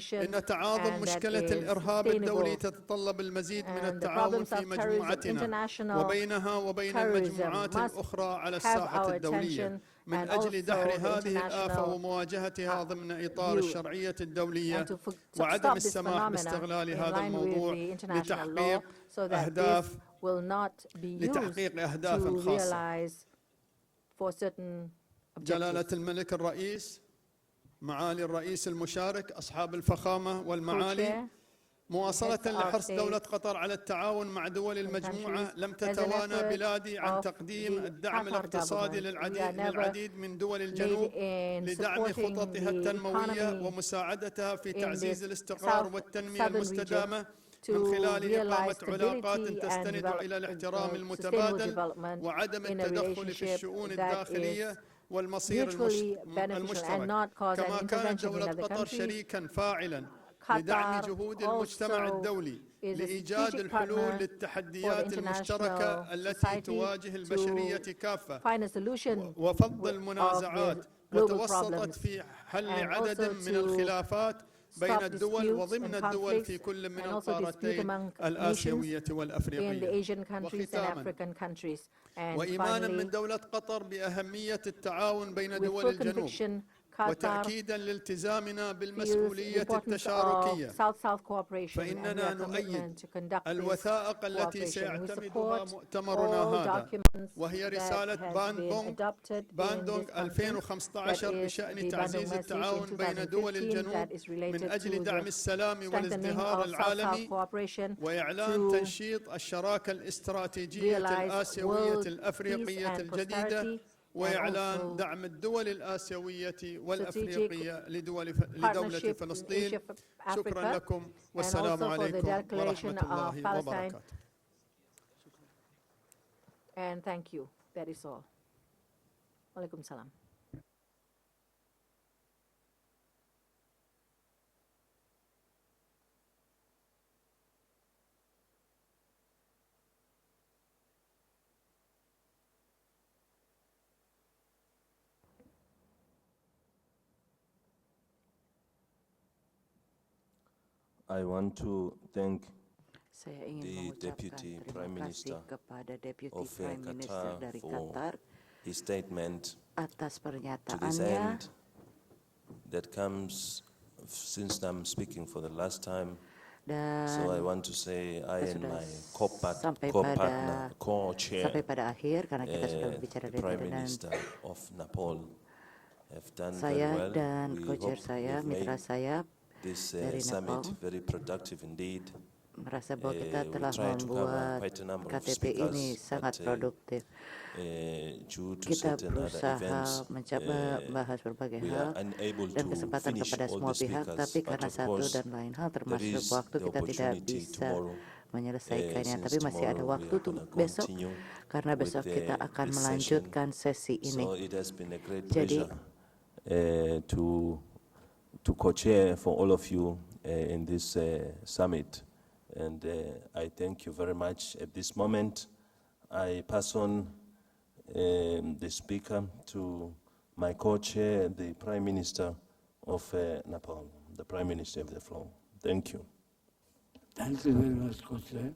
[SPEAKER 7] innovation,
[SPEAKER 13] إن تعاظم
[SPEAKER 7] and that
[SPEAKER 13] مشكلة
[SPEAKER 7] is
[SPEAKER 13] الإرهاب الدولي
[SPEAKER 7] sustainable.
[SPEAKER 13] تتطلب المزيد من
[SPEAKER 7] And the
[SPEAKER 13] التعاون
[SPEAKER 7] problems
[SPEAKER 13] في
[SPEAKER 7] of terrorism,
[SPEAKER 13] مجموعتنا
[SPEAKER 7] international
[SPEAKER 13] وبينها وبين
[SPEAKER 7] terrorism
[SPEAKER 13] المجموعات
[SPEAKER 7] must
[SPEAKER 13] الأخرى على
[SPEAKER 7] have
[SPEAKER 13] الساحة
[SPEAKER 7] our
[SPEAKER 13] الدولية
[SPEAKER 7] attention,
[SPEAKER 13] من
[SPEAKER 7] and
[SPEAKER 13] أجل دحر
[SPEAKER 7] also the
[SPEAKER 13] هذه الآفة
[SPEAKER 7] international
[SPEAKER 13] ومواجهتها ضمن إطار
[SPEAKER 7] view,
[SPEAKER 13] الشرعية الدولية
[SPEAKER 7] and to
[SPEAKER 13] وعدم
[SPEAKER 7] stop this
[SPEAKER 13] السماح
[SPEAKER 7] phenomena
[SPEAKER 13] باستغلال
[SPEAKER 7] in
[SPEAKER 13] هذا
[SPEAKER 7] line with
[SPEAKER 13] الموضوع
[SPEAKER 7] the international law,
[SPEAKER 13] لتحقيق
[SPEAKER 7] so that
[SPEAKER 13] أهداف
[SPEAKER 7] this will not be used
[SPEAKER 13] لتحقيق أهداف
[SPEAKER 7] to
[SPEAKER 13] خاصة.
[SPEAKER 7] realize for certain
[SPEAKER 13] جلالة
[SPEAKER 7] objectives.
[SPEAKER 13] الملك الرئيس، معالي الرئيس المشارك، أصحاب الفخامة والمعالي،
[SPEAKER 7] Co-chair,
[SPEAKER 13] مواصلة
[SPEAKER 7] heads of
[SPEAKER 13] لحرص دولة
[SPEAKER 7] state
[SPEAKER 13] قطر على التعاون مع دول المجموعة،
[SPEAKER 7] countries,
[SPEAKER 13] لم
[SPEAKER 7] as an
[SPEAKER 13] تتوانى
[SPEAKER 7] effort
[SPEAKER 13] بلادي عن
[SPEAKER 7] of
[SPEAKER 13] تقديم
[SPEAKER 7] the
[SPEAKER 13] الدعم
[SPEAKER 7] Qatar
[SPEAKER 13] الاقتصادي
[SPEAKER 7] government, we are never
[SPEAKER 13] للعديد من دول
[SPEAKER 7] late
[SPEAKER 13] الجنوب
[SPEAKER 7] in
[SPEAKER 13] لدعم
[SPEAKER 7] supporting
[SPEAKER 13] خططها
[SPEAKER 7] the
[SPEAKER 13] التنموية
[SPEAKER 7] economy
[SPEAKER 13] ومساعدتها في
[SPEAKER 7] in
[SPEAKER 13] تعزيز
[SPEAKER 7] this
[SPEAKER 13] الاستقرار والتنمية
[SPEAKER 7] southern region
[SPEAKER 13] المستدامة
[SPEAKER 7] to
[SPEAKER 13] من خلال إقامة
[SPEAKER 7] realize
[SPEAKER 13] علاقات
[SPEAKER 7] stability and
[SPEAKER 13] تستند إلى الاحترام
[SPEAKER 7] sustainable
[SPEAKER 13] المتبادل
[SPEAKER 7] development
[SPEAKER 13] وعدم
[SPEAKER 7] in a
[SPEAKER 13] التدخل في
[SPEAKER 7] relationship
[SPEAKER 13] الشؤون
[SPEAKER 7] that
[SPEAKER 13] الداخلية
[SPEAKER 7] is
[SPEAKER 13] والمصير
[SPEAKER 7] mutually beneficial and
[SPEAKER 13] المشترك.
[SPEAKER 7] not cause an
[SPEAKER 13] كما كانت
[SPEAKER 7] intervention in
[SPEAKER 13] دولة
[SPEAKER 7] other
[SPEAKER 13] قطر
[SPEAKER 7] countries.
[SPEAKER 13] شريكا فاعلا لدعم
[SPEAKER 7] Qatar
[SPEAKER 13] جهود المجتمع
[SPEAKER 7] also
[SPEAKER 13] الدولي
[SPEAKER 7] is a
[SPEAKER 13] لإيجاد
[SPEAKER 7] strategic
[SPEAKER 13] الحلول
[SPEAKER 7] partner for the
[SPEAKER 13] للتحديات
[SPEAKER 7] international
[SPEAKER 13] المشتركة التي
[SPEAKER 7] society
[SPEAKER 13] تواجه البشرية
[SPEAKER 7] to
[SPEAKER 13] كافة
[SPEAKER 7] find a solution
[SPEAKER 13] وفض
[SPEAKER 7] of the
[SPEAKER 13] المنازعات
[SPEAKER 7] global
[SPEAKER 13] وتوسطت
[SPEAKER 7] problems
[SPEAKER 13] في حل
[SPEAKER 7] and
[SPEAKER 13] عدد
[SPEAKER 7] also
[SPEAKER 13] من
[SPEAKER 7] to
[SPEAKER 13] الخلافات بين
[SPEAKER 7] stop
[SPEAKER 13] الدول
[SPEAKER 7] disputes
[SPEAKER 13] وضمن
[SPEAKER 7] and
[SPEAKER 13] الدول في
[SPEAKER 7] conflicts
[SPEAKER 13] كل من
[SPEAKER 7] and also dispute
[SPEAKER 13] القارتين
[SPEAKER 7] among nations
[SPEAKER 13] الآسيوية
[SPEAKER 7] in the
[SPEAKER 13] والأفريقية.
[SPEAKER 7] Asian countries and
[SPEAKER 13] وختاما
[SPEAKER 7] African countries. And
[SPEAKER 13] وإيمانا من
[SPEAKER 7] finally,
[SPEAKER 13] دولة قطر بأهمية التعاون بين
[SPEAKER 7] with
[SPEAKER 13] دول
[SPEAKER 7] full
[SPEAKER 13] الجنوب
[SPEAKER 7] conviction, Qatar
[SPEAKER 13] وتأكيدا لالتزامنا
[SPEAKER 7] feels the
[SPEAKER 13] بالمسؤولية
[SPEAKER 7] importance of
[SPEAKER 13] التشاركية
[SPEAKER 7] South-South cooperation and
[SPEAKER 13] فإننا
[SPEAKER 7] their commitment
[SPEAKER 13] نؤيد
[SPEAKER 7] to conduct this
[SPEAKER 13] الوثائق التي
[SPEAKER 7] cooperation. We
[SPEAKER 13] سيعتمدها
[SPEAKER 7] support
[SPEAKER 13] مؤتمرنا
[SPEAKER 7] all
[SPEAKER 13] هذا
[SPEAKER 7] documents
[SPEAKER 13] وهي
[SPEAKER 7] that
[SPEAKER 13] رسالة
[SPEAKER 7] has been adopted in
[SPEAKER 13] باندونغ
[SPEAKER 7] this conference, that
[SPEAKER 13] 2015
[SPEAKER 7] is
[SPEAKER 13] بشأن
[SPEAKER 7] the Bandung
[SPEAKER 13] تعزيز
[SPEAKER 7] message in
[SPEAKER 13] التعاون بين دول
[SPEAKER 7] 2015
[SPEAKER 13] الجنوب
[SPEAKER 7] that is
[SPEAKER 13] من
[SPEAKER 7] related
[SPEAKER 13] أجل
[SPEAKER 7] to
[SPEAKER 13] دعم
[SPEAKER 7] the
[SPEAKER 13] السلام
[SPEAKER 7] strengthening
[SPEAKER 13] والازدهار
[SPEAKER 7] of South-South
[SPEAKER 13] العالمي
[SPEAKER 7] cooperation
[SPEAKER 13] وإعلان
[SPEAKER 7] to
[SPEAKER 13] تنشيط الشراكة الاستراتيجية
[SPEAKER 7] realize
[SPEAKER 13] الآسيوية
[SPEAKER 7] world peace
[SPEAKER 13] الأفريقية
[SPEAKER 7] and
[SPEAKER 13] الجديدة
[SPEAKER 7] prosperity, and
[SPEAKER 13] وإعلان
[SPEAKER 7] also
[SPEAKER 13] دعم الدول الآسيوية
[SPEAKER 7] strategic
[SPEAKER 13] والأفريقية لدولة
[SPEAKER 7] partnership with
[SPEAKER 13] فلسطين.
[SPEAKER 7] Asia,
[SPEAKER 13] شكرا
[SPEAKER 7] Africa,
[SPEAKER 13] لكم
[SPEAKER 7] and
[SPEAKER 13] والسلام
[SPEAKER 7] also for the
[SPEAKER 13] عليكم
[SPEAKER 7] declaration
[SPEAKER 13] ورحمة
[SPEAKER 7] of
[SPEAKER 13] الله
[SPEAKER 7] Palestine.
[SPEAKER 13] وبركاته.
[SPEAKER 7] And thank you. That is all. Walaikum salam.
[SPEAKER 10] I want to thank
[SPEAKER 9] Saya ingin
[SPEAKER 10] the
[SPEAKER 9] mengucapkan
[SPEAKER 10] Deputy
[SPEAKER 9] terima
[SPEAKER 10] Prime
[SPEAKER 9] kasih
[SPEAKER 10] Minister
[SPEAKER 9] kepada Deputy
[SPEAKER 10] of
[SPEAKER 9] Prime Minister
[SPEAKER 10] Qatar
[SPEAKER 9] dari
[SPEAKER 10] for
[SPEAKER 9] Qatar
[SPEAKER 10] his statement
[SPEAKER 9] atas
[SPEAKER 10] to this
[SPEAKER 9] pernyataannya.
[SPEAKER 10] end that comes since I'm speaking for the last time. So I
[SPEAKER 9] Dan
[SPEAKER 10] want to say I and
[SPEAKER 9] sudah
[SPEAKER 10] my
[SPEAKER 9] sampai
[SPEAKER 10] co-partner,
[SPEAKER 9] pada
[SPEAKER 10] co-chair,
[SPEAKER 9] sampai pada akhir karena kita sudah berbicara
[SPEAKER 10] the
[SPEAKER 9] dari
[SPEAKER 10] Prime
[SPEAKER 9] tadi dan
[SPEAKER 10] Minister of Nepal have done very
[SPEAKER 9] saya
[SPEAKER 10] well.
[SPEAKER 9] dan
[SPEAKER 10] We
[SPEAKER 9] co-chair
[SPEAKER 10] hope
[SPEAKER 9] saya,
[SPEAKER 10] we've
[SPEAKER 9] mitra
[SPEAKER 10] made
[SPEAKER 9] saya
[SPEAKER 10] this
[SPEAKER 9] dari
[SPEAKER 10] summit
[SPEAKER 9] Nepal
[SPEAKER 10] very productive indeed.
[SPEAKER 9] merasa bahwa kita
[SPEAKER 10] We
[SPEAKER 9] telah
[SPEAKER 10] try to cover
[SPEAKER 9] membuat
[SPEAKER 10] quite a number of
[SPEAKER 9] KTP
[SPEAKER 10] speakers,
[SPEAKER 9] ini sangat
[SPEAKER 10] but,
[SPEAKER 9] produktif.
[SPEAKER 10] due to
[SPEAKER 9] Kita
[SPEAKER 10] certain other
[SPEAKER 9] berusaha
[SPEAKER 10] events,
[SPEAKER 9] mencoba membahas berbagai
[SPEAKER 10] we
[SPEAKER 9] hal
[SPEAKER 10] are unable
[SPEAKER 9] dan
[SPEAKER 10] to
[SPEAKER 9] kesempatan
[SPEAKER 10] finish
[SPEAKER 9] kepada
[SPEAKER 10] all
[SPEAKER 9] semua
[SPEAKER 10] the
[SPEAKER 9] pihak,
[SPEAKER 10] speakers,
[SPEAKER 9] tapi
[SPEAKER 10] but
[SPEAKER 9] karena
[SPEAKER 10] of
[SPEAKER 9] satu
[SPEAKER 10] course
[SPEAKER 9] dan lain hal
[SPEAKER 10] there
[SPEAKER 9] termasuk
[SPEAKER 10] is
[SPEAKER 9] waktu
[SPEAKER 10] the
[SPEAKER 9] kita tidak
[SPEAKER 10] opportunity
[SPEAKER 9] bisa
[SPEAKER 10] tomorrow,
[SPEAKER 9] menyelesaikannya,
[SPEAKER 10] since
[SPEAKER 9] tapi masih ada
[SPEAKER 10] tomorrow we
[SPEAKER 9] waktu
[SPEAKER 10] are
[SPEAKER 9] untuk
[SPEAKER 10] gonna
[SPEAKER 9] besok
[SPEAKER 10] continue
[SPEAKER 9] karena
[SPEAKER 10] with
[SPEAKER 9] besok kita akan
[SPEAKER 10] this
[SPEAKER 9] melanjutkan
[SPEAKER 10] session.
[SPEAKER 9] sesi ini.
[SPEAKER 10] So it has been a great
[SPEAKER 9] Jadi
[SPEAKER 10] pleasure to co-chair for all of you in this summit. And I thank you very much. At this moment, I pass on the speaker to my co-chair, the Prime Minister of Nepal. The Prime Minister of the floor. Thank you.
[SPEAKER 22] Thank you very much, Co-Chair.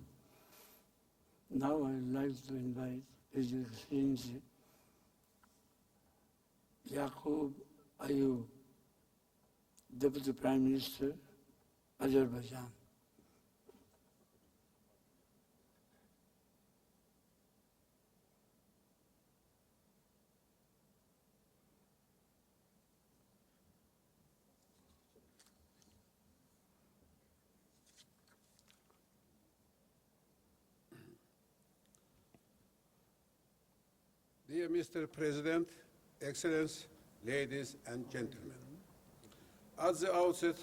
[SPEAKER 22] Now I'd like to invite His Excellency Yaqub Ayub, Deputy Prime Minister, Azerbaijan.
[SPEAKER 21] Dear Mr. President, Excellencies, ladies and gentlemen. At the outset,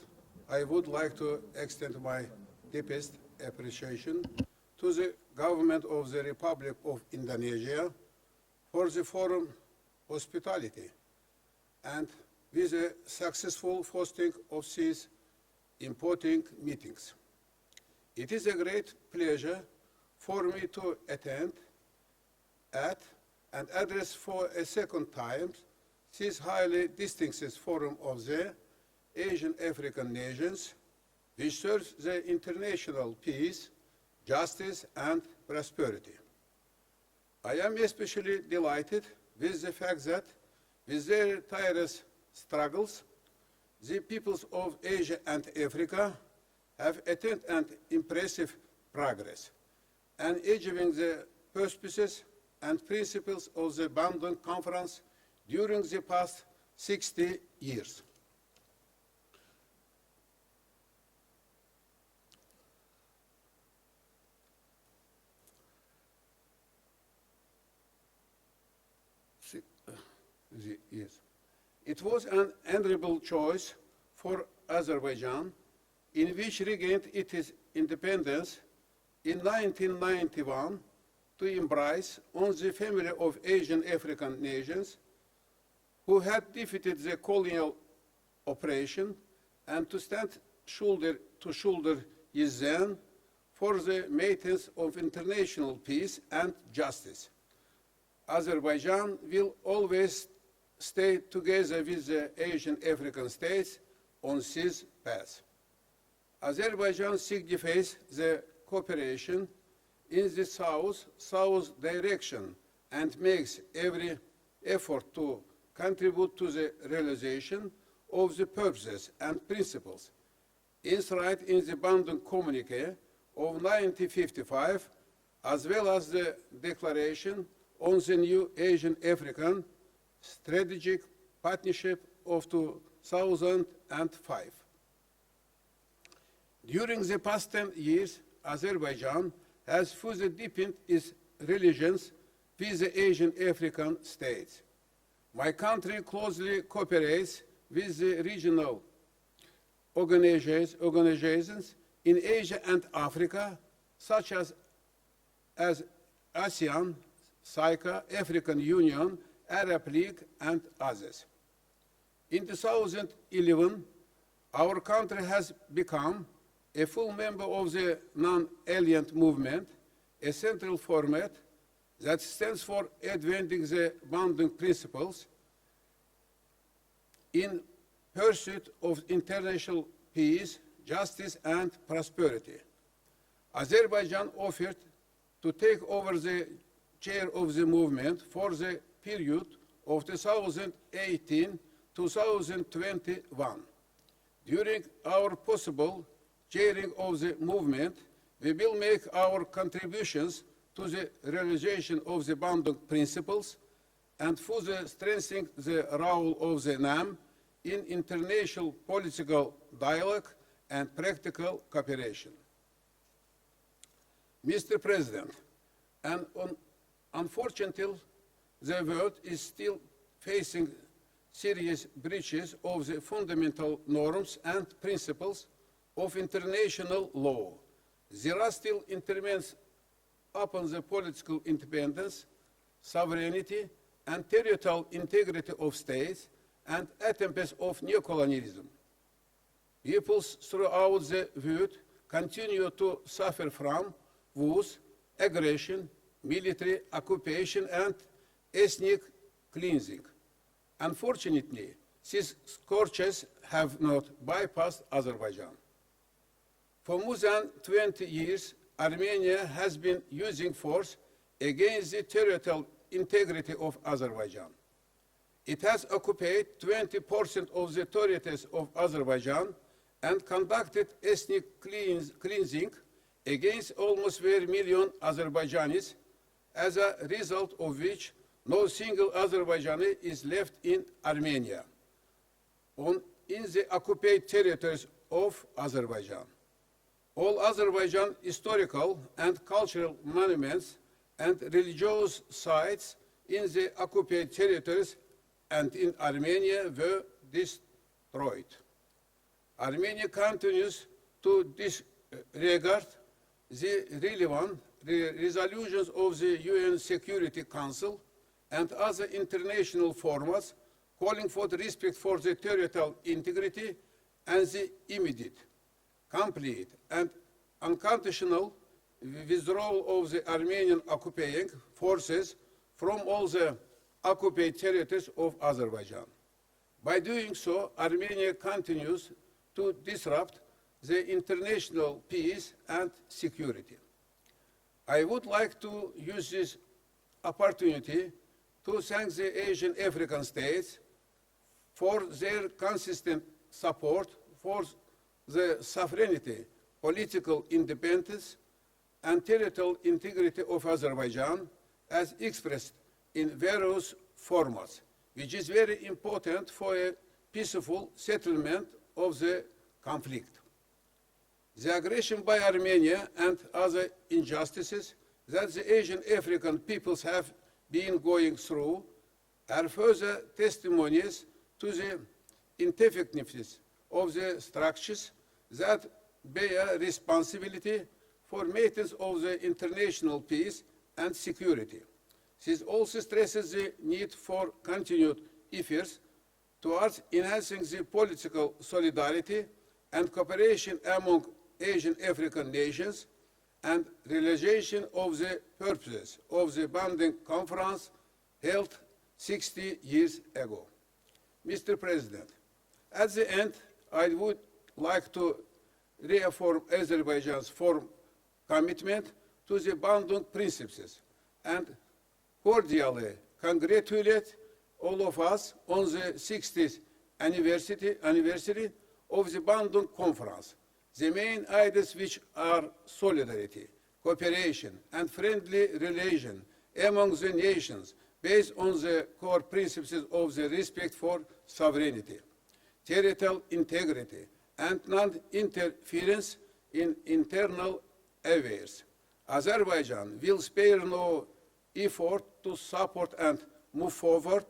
[SPEAKER 21] I would like to extend my deepest appreciation to the government of the Republic of Indonesia for the forum hospitality and with a successful hosting of these important meetings. It is a great pleasure for me to attend at and address for a second time this highly distinguished forum of the Asian African nations, which serves the international peace, justice, and prosperity. I am especially delighted with the fact that, with their tireless struggles, the peoples of Asia and Africa have attained an impressive progress and achieving the purposes and principles of the Bandung Conference during the past 60 years. Yes. It was an honorable choice for Azerbaijan, in which regained its independence in 1991, to embrace on the family of Asian African nations who had defeated the colonial operation, and to stand shoulder to shoulder with them for the maintenance of international peace and justice. Azerbaijan will always stay together with the Asian African states on this path. Azerbaijan signifies the cooperation in the south direction and makes every effort to contribute to the realization of the purposes and principles enshrined in the Bandung Communique of 1955, as well as the Declaration on the new Asian-African Strategic Partnership of 2005. During the past 10 years, Azerbaijan has further deepened its relations with the Asian African states. My country closely cooperates with the regional organizations in Asia and Africa, such as ASEAN, SAICA, African Union, Arab League, and others. In 2011, our country has become a full member of the Non-Aligned Movement, a central format that stands for advancing the Bandung principles in pursuit of international peace, justice, and prosperity. Azerbaijan offered to take over the chair of the movement for the period of 2018-2021. During our possible chairing of the movement, we will make our contributions to the realization of the Bandung principles and further strengthening the role of the NAM in international political dialogue and practical cooperation. Mr. President, and unfortunately, the world is still facing serious breaches of the fundamental norms and principles of international law. There are still interferences upon the political independence, sovereignty, and territorial integrity of states, and attempts of neocolonialism. Peoples throughout the world continue to suffer from wars, aggression, military occupation, and ethnic cleansing. Unfortunately, these scourges have not bypassed Azerbaijan. For more than 20 years, Armenia has been using force against the territorial integrity of Azerbaijan. It has occupied 20% of the territories of Azerbaijan and conducted ethnic cleansing against almost 1 million Azerbaijanis, as a result of which no single Azerbaijani is left in Armenia, in the occupied territories of Azerbaijan. All Azerbaijan historical and cultural monuments and religious sites in the occupied territories and in Armenia were destroyed. Armenia continues to disregard the relevant resolutions of the UN Security Council and other international formats calling for the respect for the territorial integrity and the immediate, complete, and unconditional withdrawal of the Armenian occupying forces from all the occupied territories of Azerbaijan. By doing so, Armenia continues to disrupt the international peace and security. I would like to use this opportunity to thank the Asian African states for their consistent support for the sovereignty, political independence, and territorial integrity of Azerbaijan, as expressed in various formats, which is very important for a peaceful settlement of the conflict. The aggression by Armenia and other injustices that the Asian African peoples have been going through are further testimonies to the ineffectiveness of the structures that bear responsibility for matters of the international peace and security. This also stresses the need for continued efforts towards enhancing the political solidarity and cooperation among Asian African nations and realization of the purposes of the Bandung Conference held 60 years ago. Mr. President, at the end, I would like to reaffirm Azerbaijan's firm commitment to the Bandung principles and cordially congratulate all of us on the 60th anniversary of the Bandung Conference. The main ideas which are solidarity, cooperation, and friendly relation among the nations based on the core principles of the respect for sovereignty, territorial integrity, and non-interference in internal affairs. Azerbaijan will spare no effort to support and move forward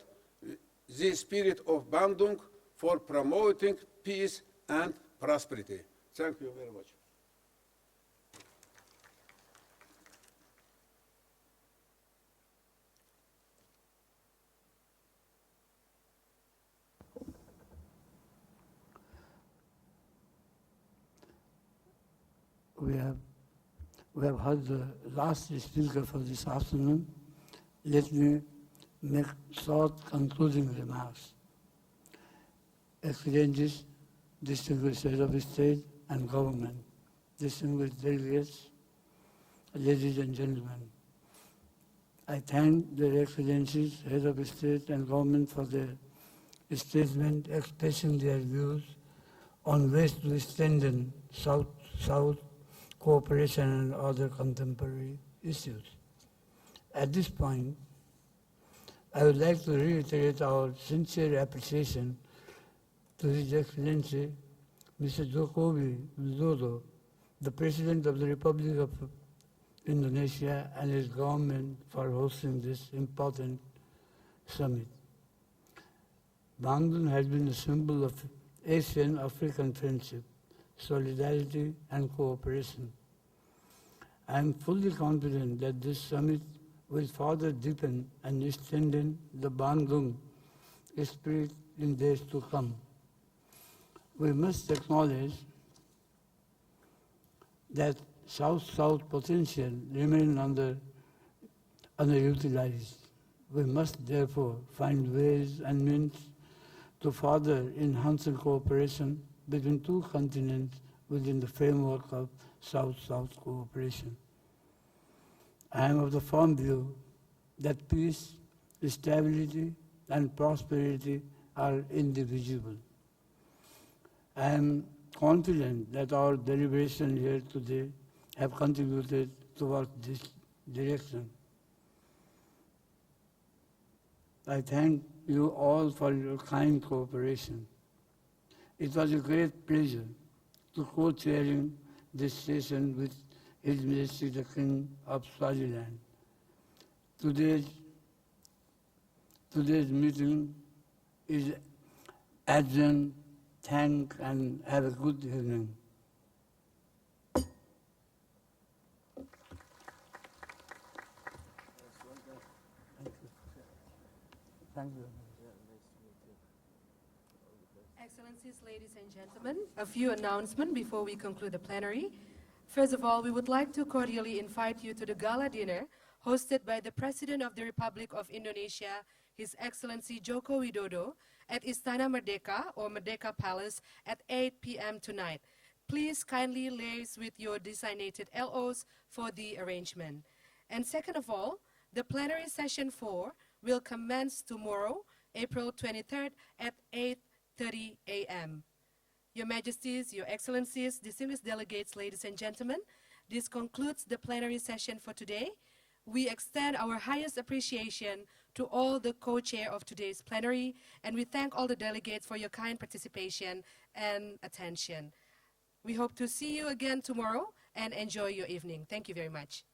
[SPEAKER 21] the spirit of Bandung for promoting peace and prosperity. Thank you very much.
[SPEAKER 22] We have heard the last speaker for this afternoon. Let me make short concluding remarks. Excellencies, distinguished head of state and government, distinguished delegates, ladies and gentlemen, I thank their excellencies, head of state and government for their statement expressing their views on ways to strengthen South-South cooperation and other contemporary issues. At this point, I would like to reiterate our sincere appreciation to His Excellency Mr. Joko Widodo, the President of the Republic of Indonesia, and his government for hosting this important summit. Bandung has been a symbol of Asian-African friendship, solidarity, and cooperation. I am fully confident that this summit will further deepen and strengthen the Bandung spirit in days to come. We must acknowledge that South-South potential remains underutilized. We must therefore find ways and means to further enhance cooperation between two continents within the framework of South-South cooperation. I am of the firm view that peace, stability, and prosperity are indivisible. I am confident that our deliberations here today have contributed towards this direction. I thank you all for your kind cooperation. It was a great pleasure to co-chairing this session with His Majesty the King of Swaziland. Today's meeting is adjourned. Thank and have a good evening. Thank you.
[SPEAKER 15] Excellencies, ladies and gentlemen, a few announcements before we conclude the plenary. First of all, we would like to cordially invite you to the gala dinner hosted by the President of the Republic of Indonesia, His Excellency Joko Widodo, at Istana Merdeka or Merdeka Palace at 8 p.m. tonight. Please kindly liaise with your designated LOs for the arrangement. And second of all, the plenary session 4 will commence tomorrow, April 23rd at 8:30 a.m. Your Majesties, Your Excellencies, distinguished delegates, ladies and gentlemen, this concludes the plenary session for today. We extend our highest appreciation to all the co-chair of today's plenary, and we thank all the delegates for your kind participation and attention. We hope to see you again tomorrow and enjoy your evening. Thank you very much.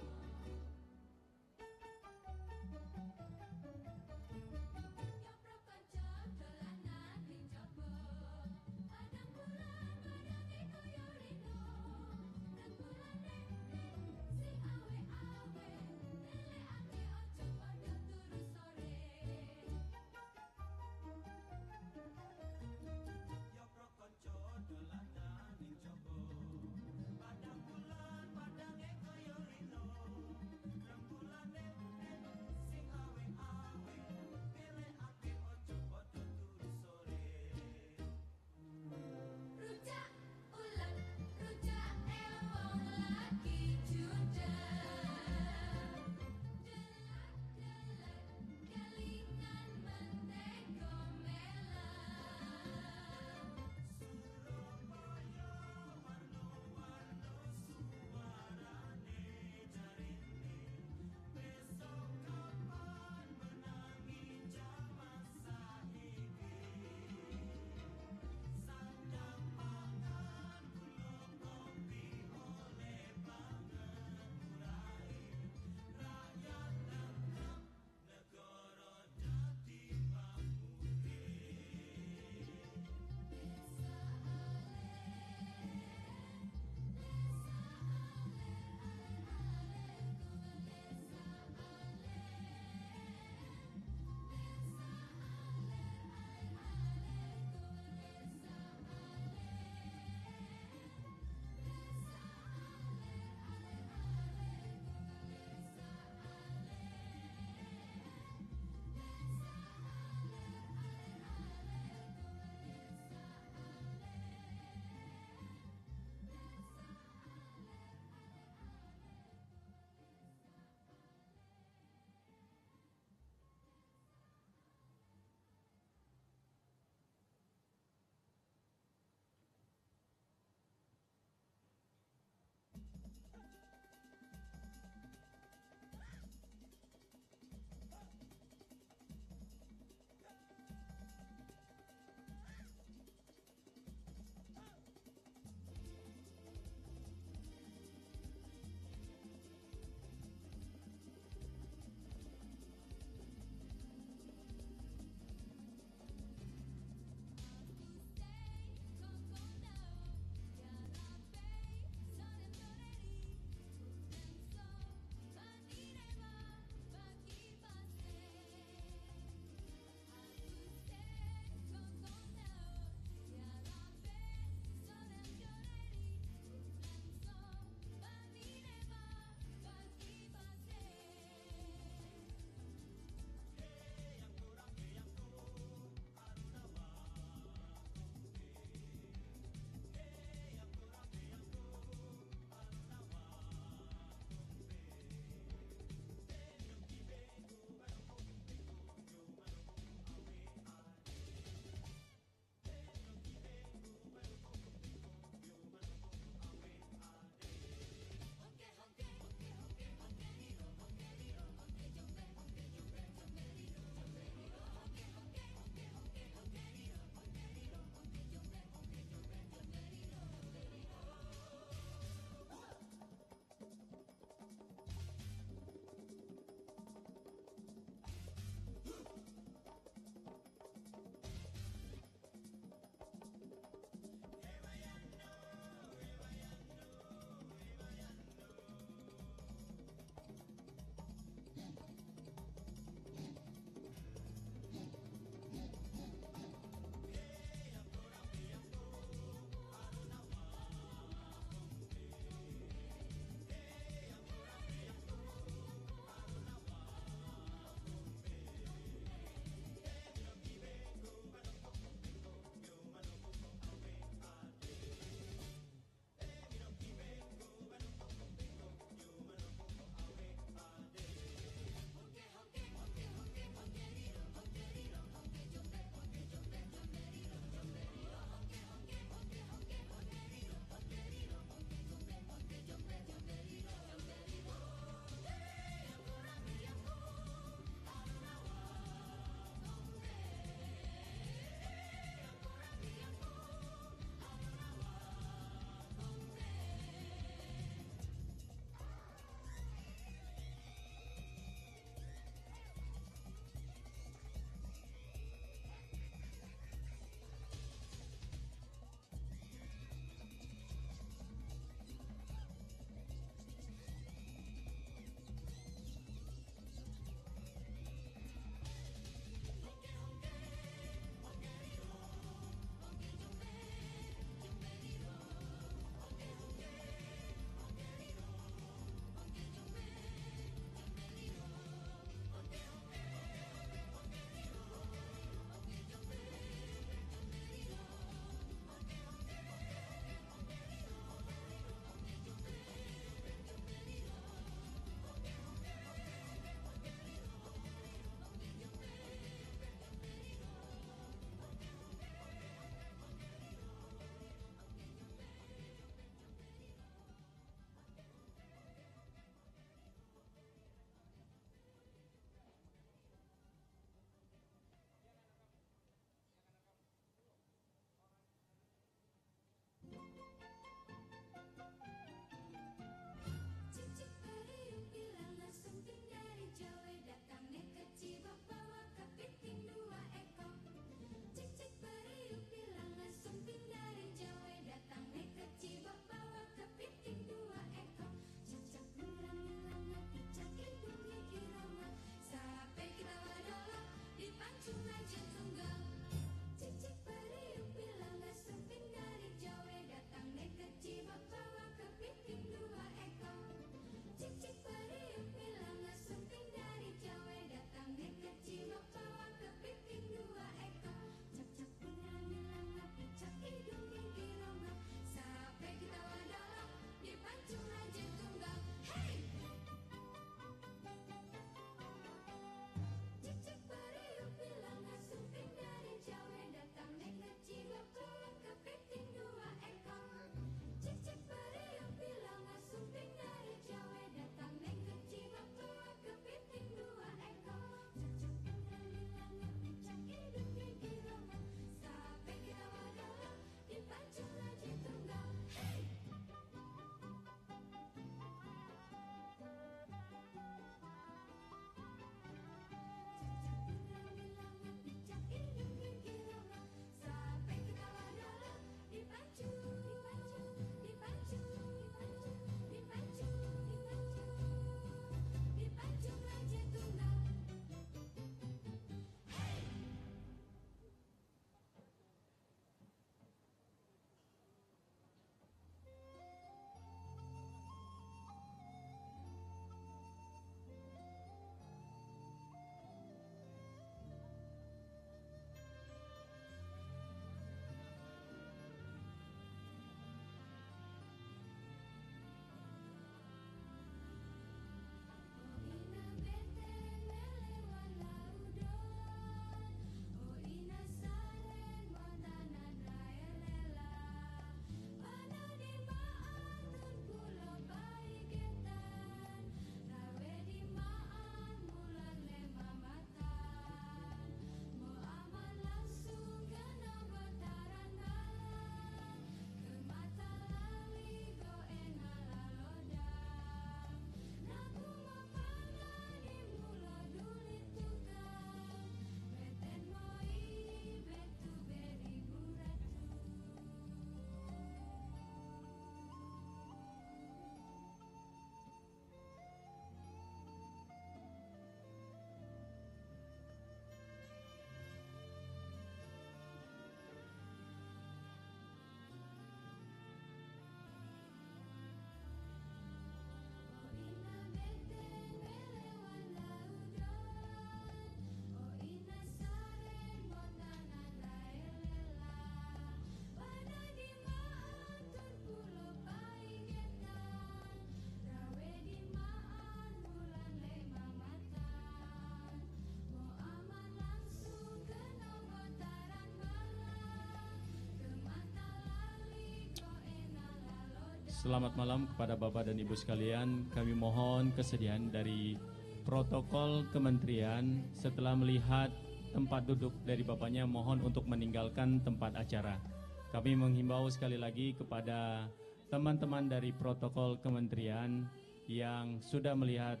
[SPEAKER 4] Selamat malam kepada Bapak dan Ibu sekalian. Kami mohon kesediaan dari protokol kementerian setelah melihat tempat duduk dari Bapaknya mohon untuk meninggalkan tempat acara. Kami menghimbau sekali lagi kepada teman-teman dari protokol kementerian yang sudah melihat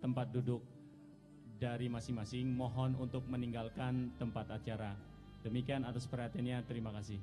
[SPEAKER 4] tempat duduk dari masing-masing mohon untuk meninggalkan tempat acara. Demikian atas perhatiannya, terima kasih.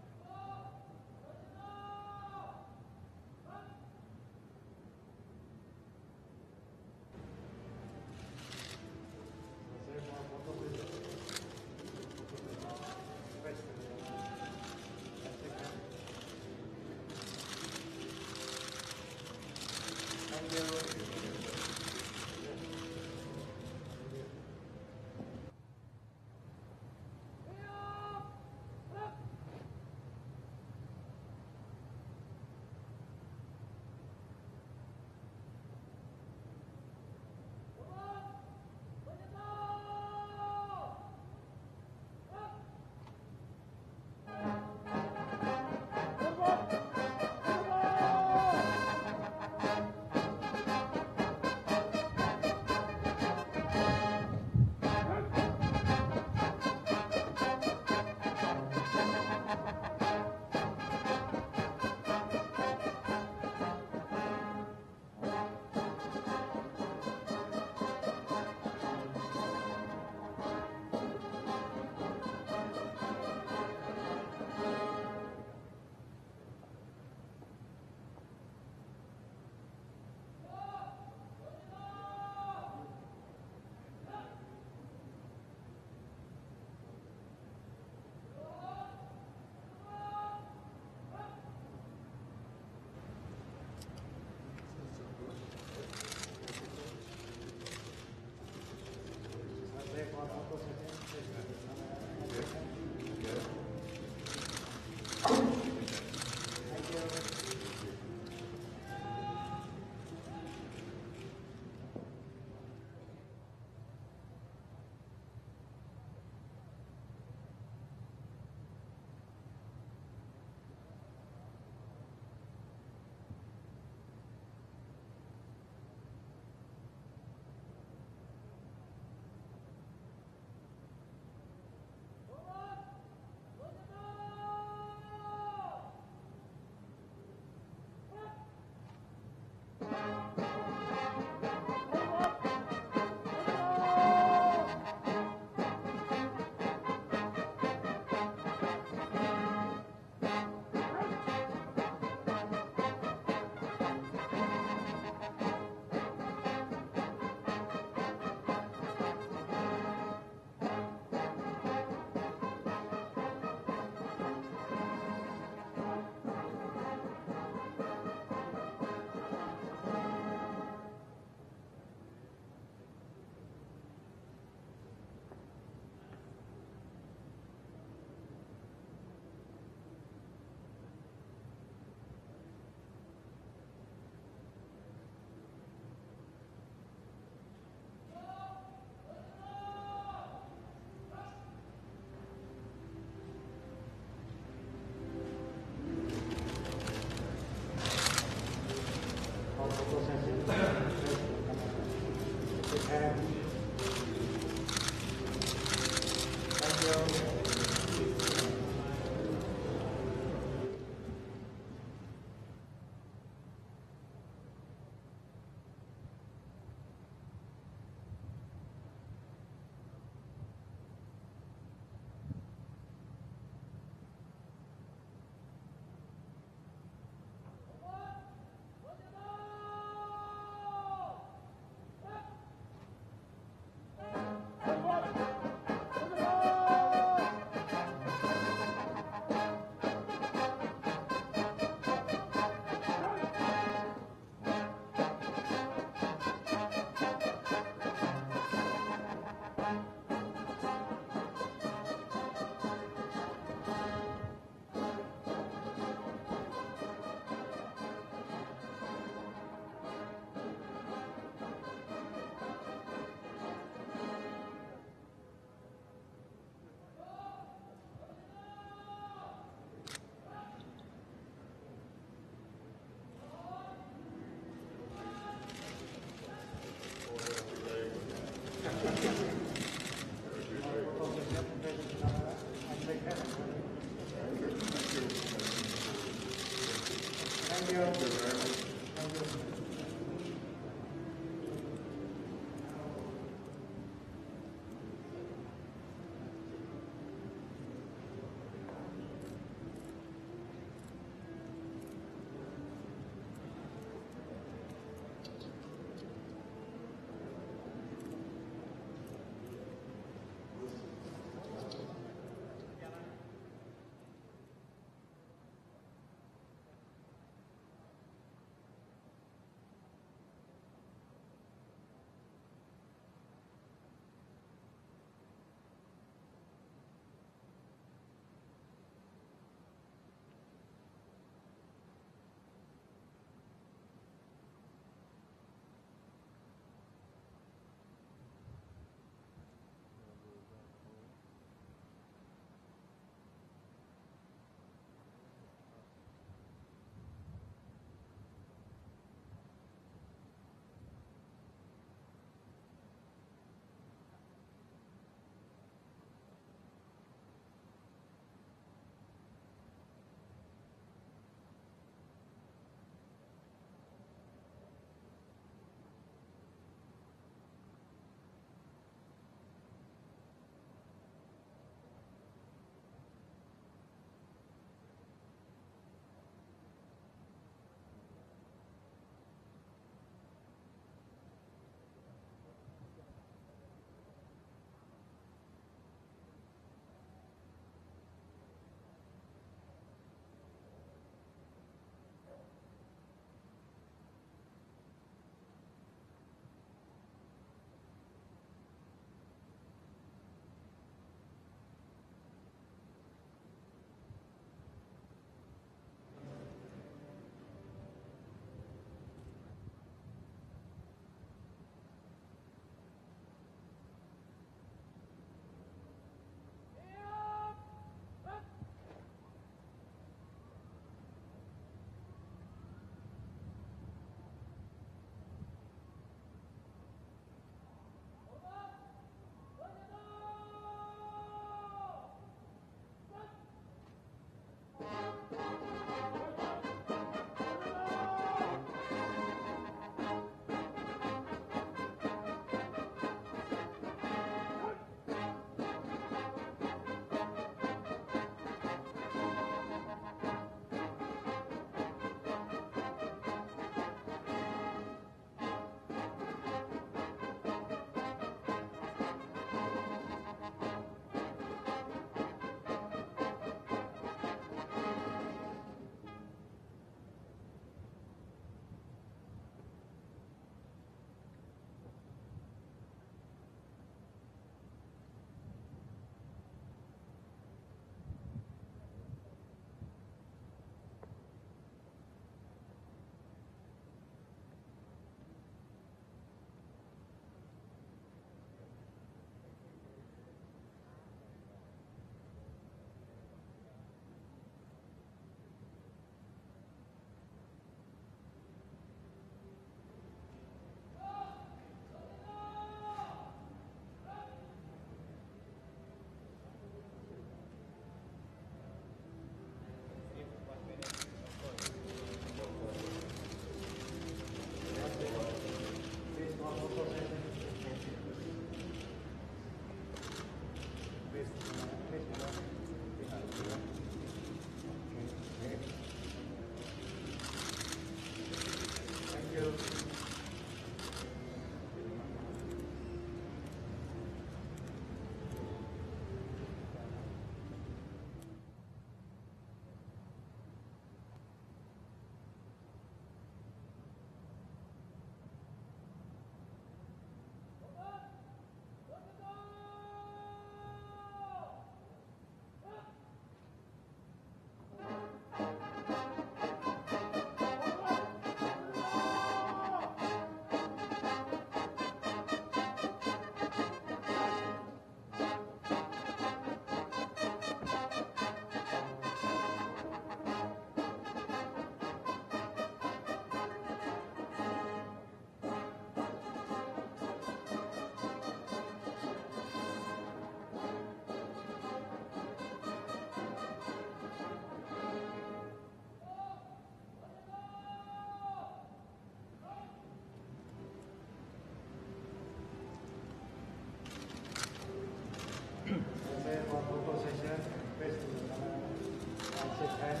[SPEAKER 11] shake hands.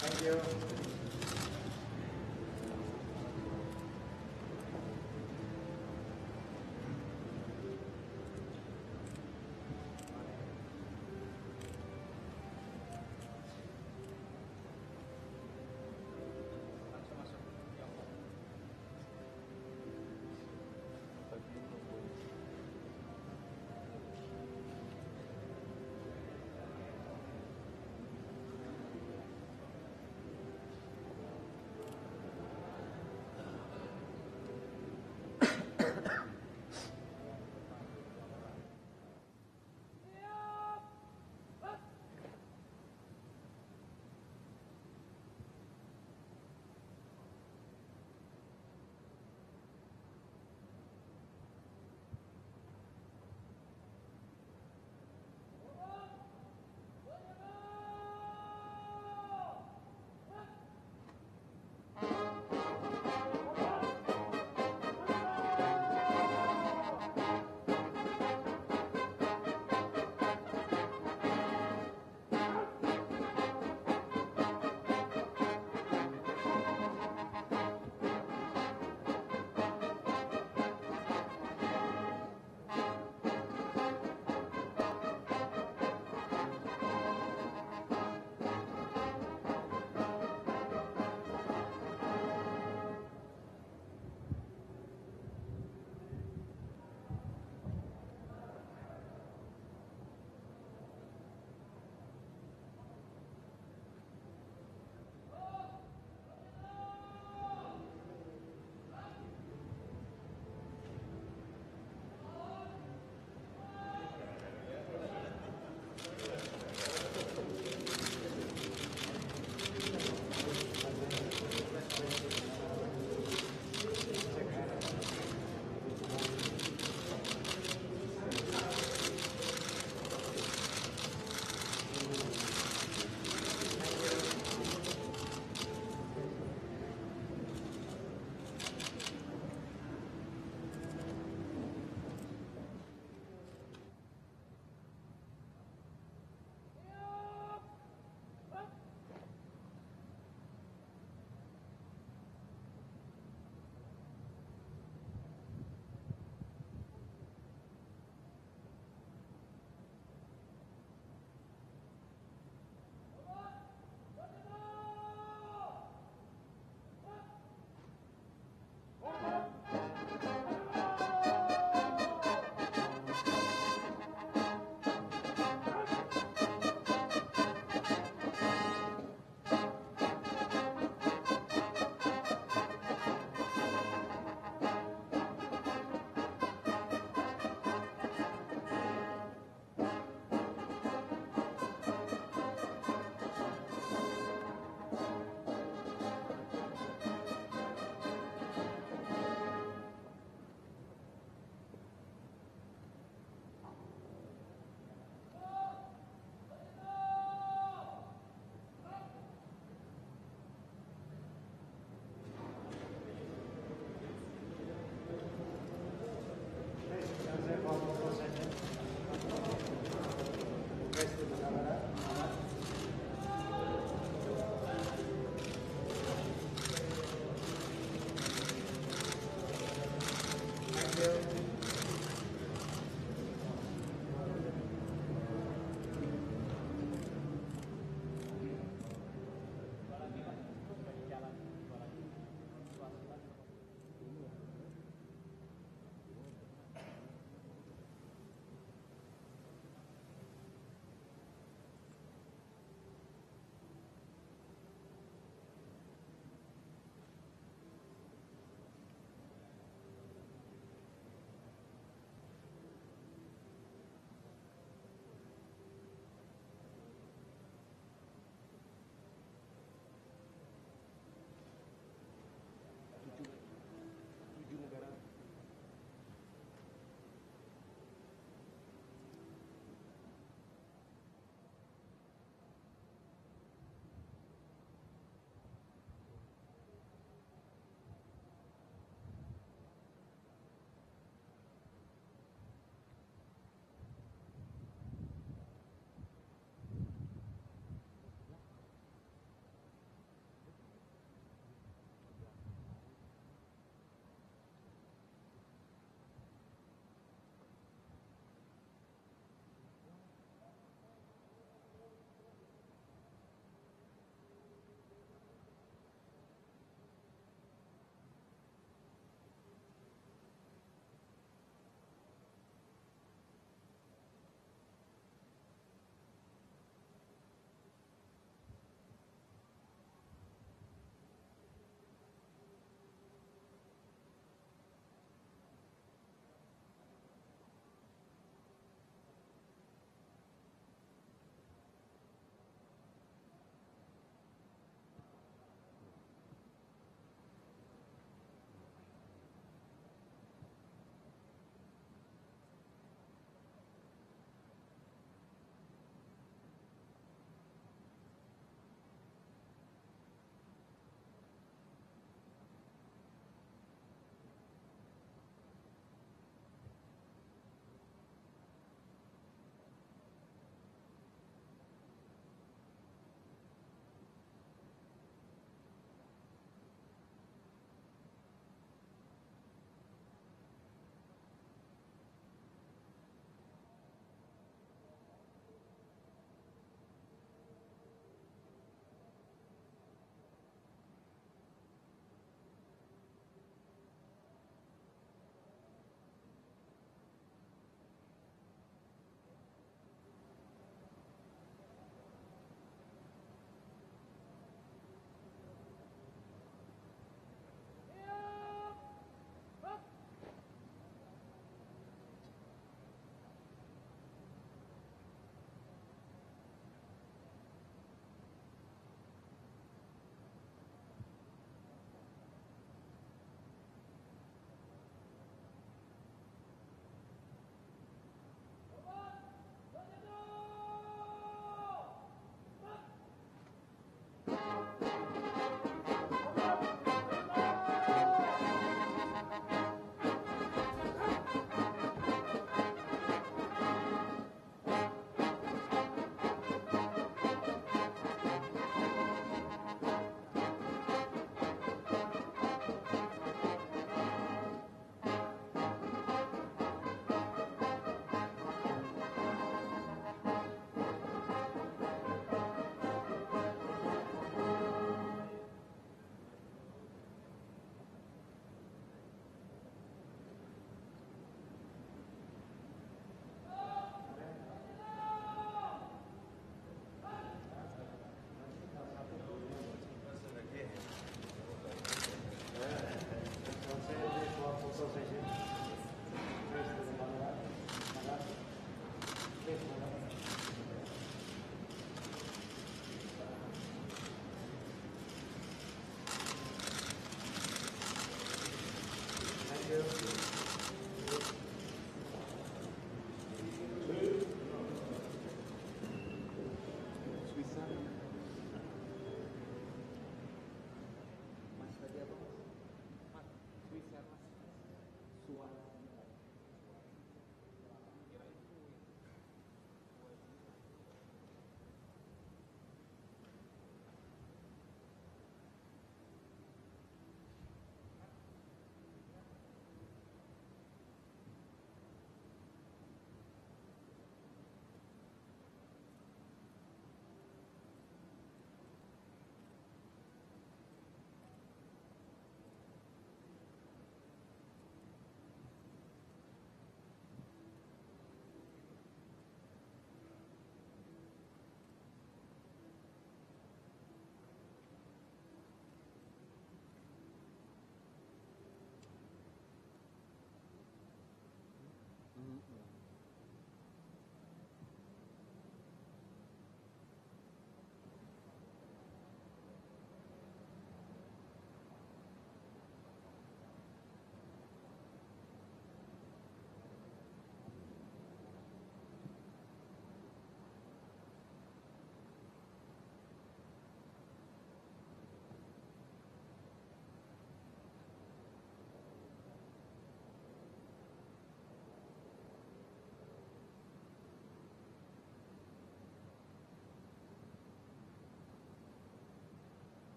[SPEAKER 11] Thank you.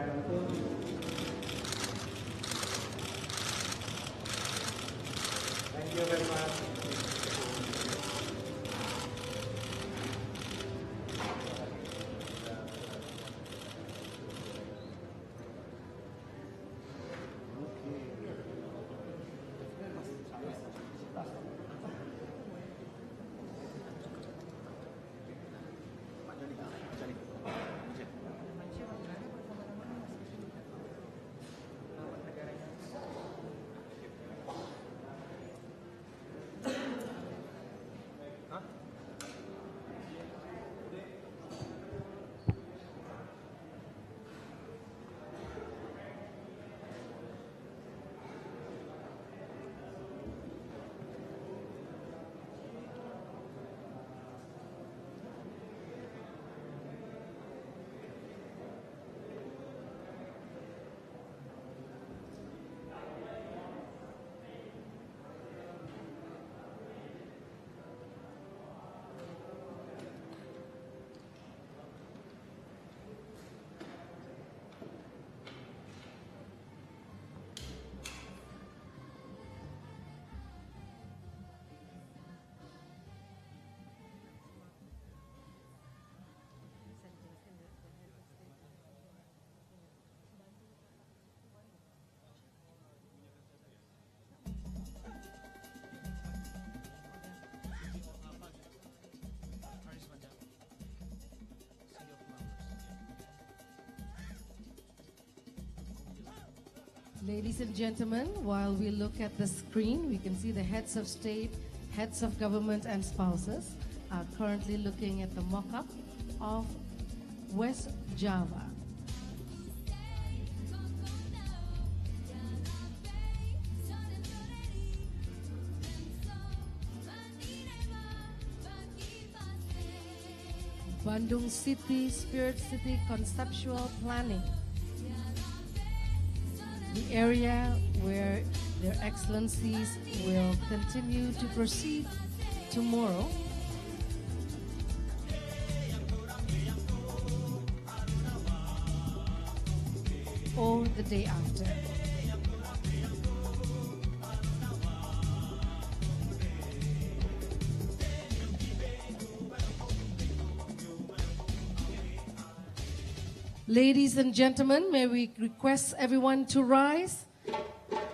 [SPEAKER 6] Thank you very much.
[SPEAKER 15] Ladies and gentlemen, while we look at the screen, we can see the heads of state, heads of government, and spouses are currently looking at the mock-up of West Java. Bandung City, Spirit City Conceptual Planning. The area where Their Excellencies will continue to proceed tomorrow. Or the day after. Ladies and gentlemen, may we request everyone to rise,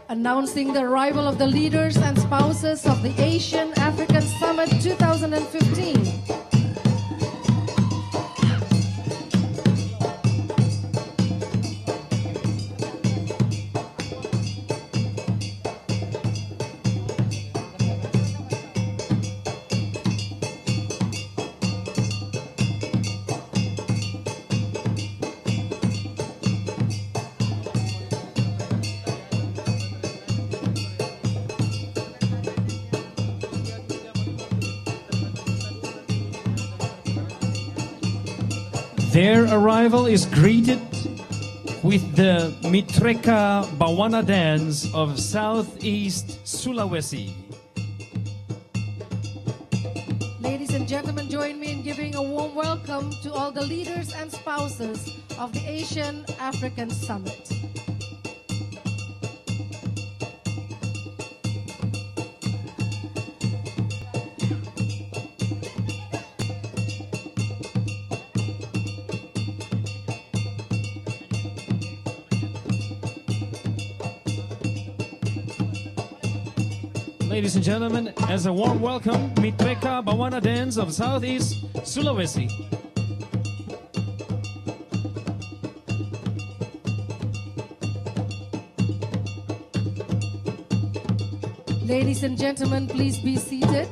[SPEAKER 15] announcing the arrival of the leaders and spouses of the Asian African Summit 2015.
[SPEAKER 18] Their arrival is greeted with the Mitreka Bawana dance of Southeast Sulawesi.
[SPEAKER 15] Ladies and gentlemen, join me in giving a warm welcome to all the leaders and spouses of the Asian African Summit.
[SPEAKER 18] Ladies and gentlemen, as a warm welcome, Mitreka Bawana dance of Southeast Sulawesi.
[SPEAKER 15] Ladies and gentlemen, please be seated.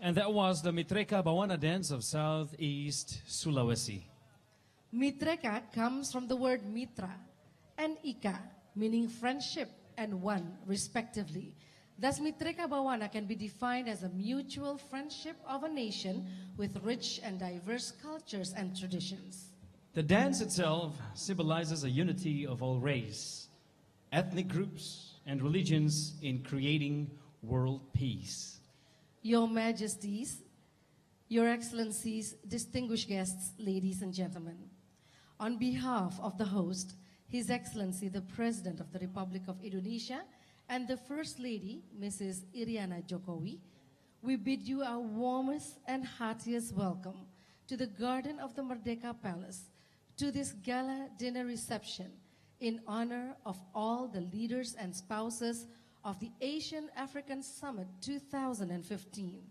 [SPEAKER 18] And that was the Mitreka Bawana dance of Southeast Sulawesi.
[SPEAKER 15] Mitreka comes from the word mitra and ika, meaning friendship and one, respectively. Thus, Mitreka Bawana can be defined as a mutual friendship of a nation with rich and diverse cultures and traditions.
[SPEAKER 18] The dance itself symbolizes a unity of all race, ethnic groups, and religions in creating world peace.
[SPEAKER 15] Your Majesties, Your Excellencies, distinguished guests, ladies and gentlemen, on behalf of the host, His Excellency, the President of the Republic of Indonesia, and the First Lady, Mrs. Iriana Jokowi, we bid you our warmest and heartiest welcome to the Garden of the Merdeka Palace, to this gala dinner reception in honor of all the leaders and spouses of the Asian-African Summit 2015,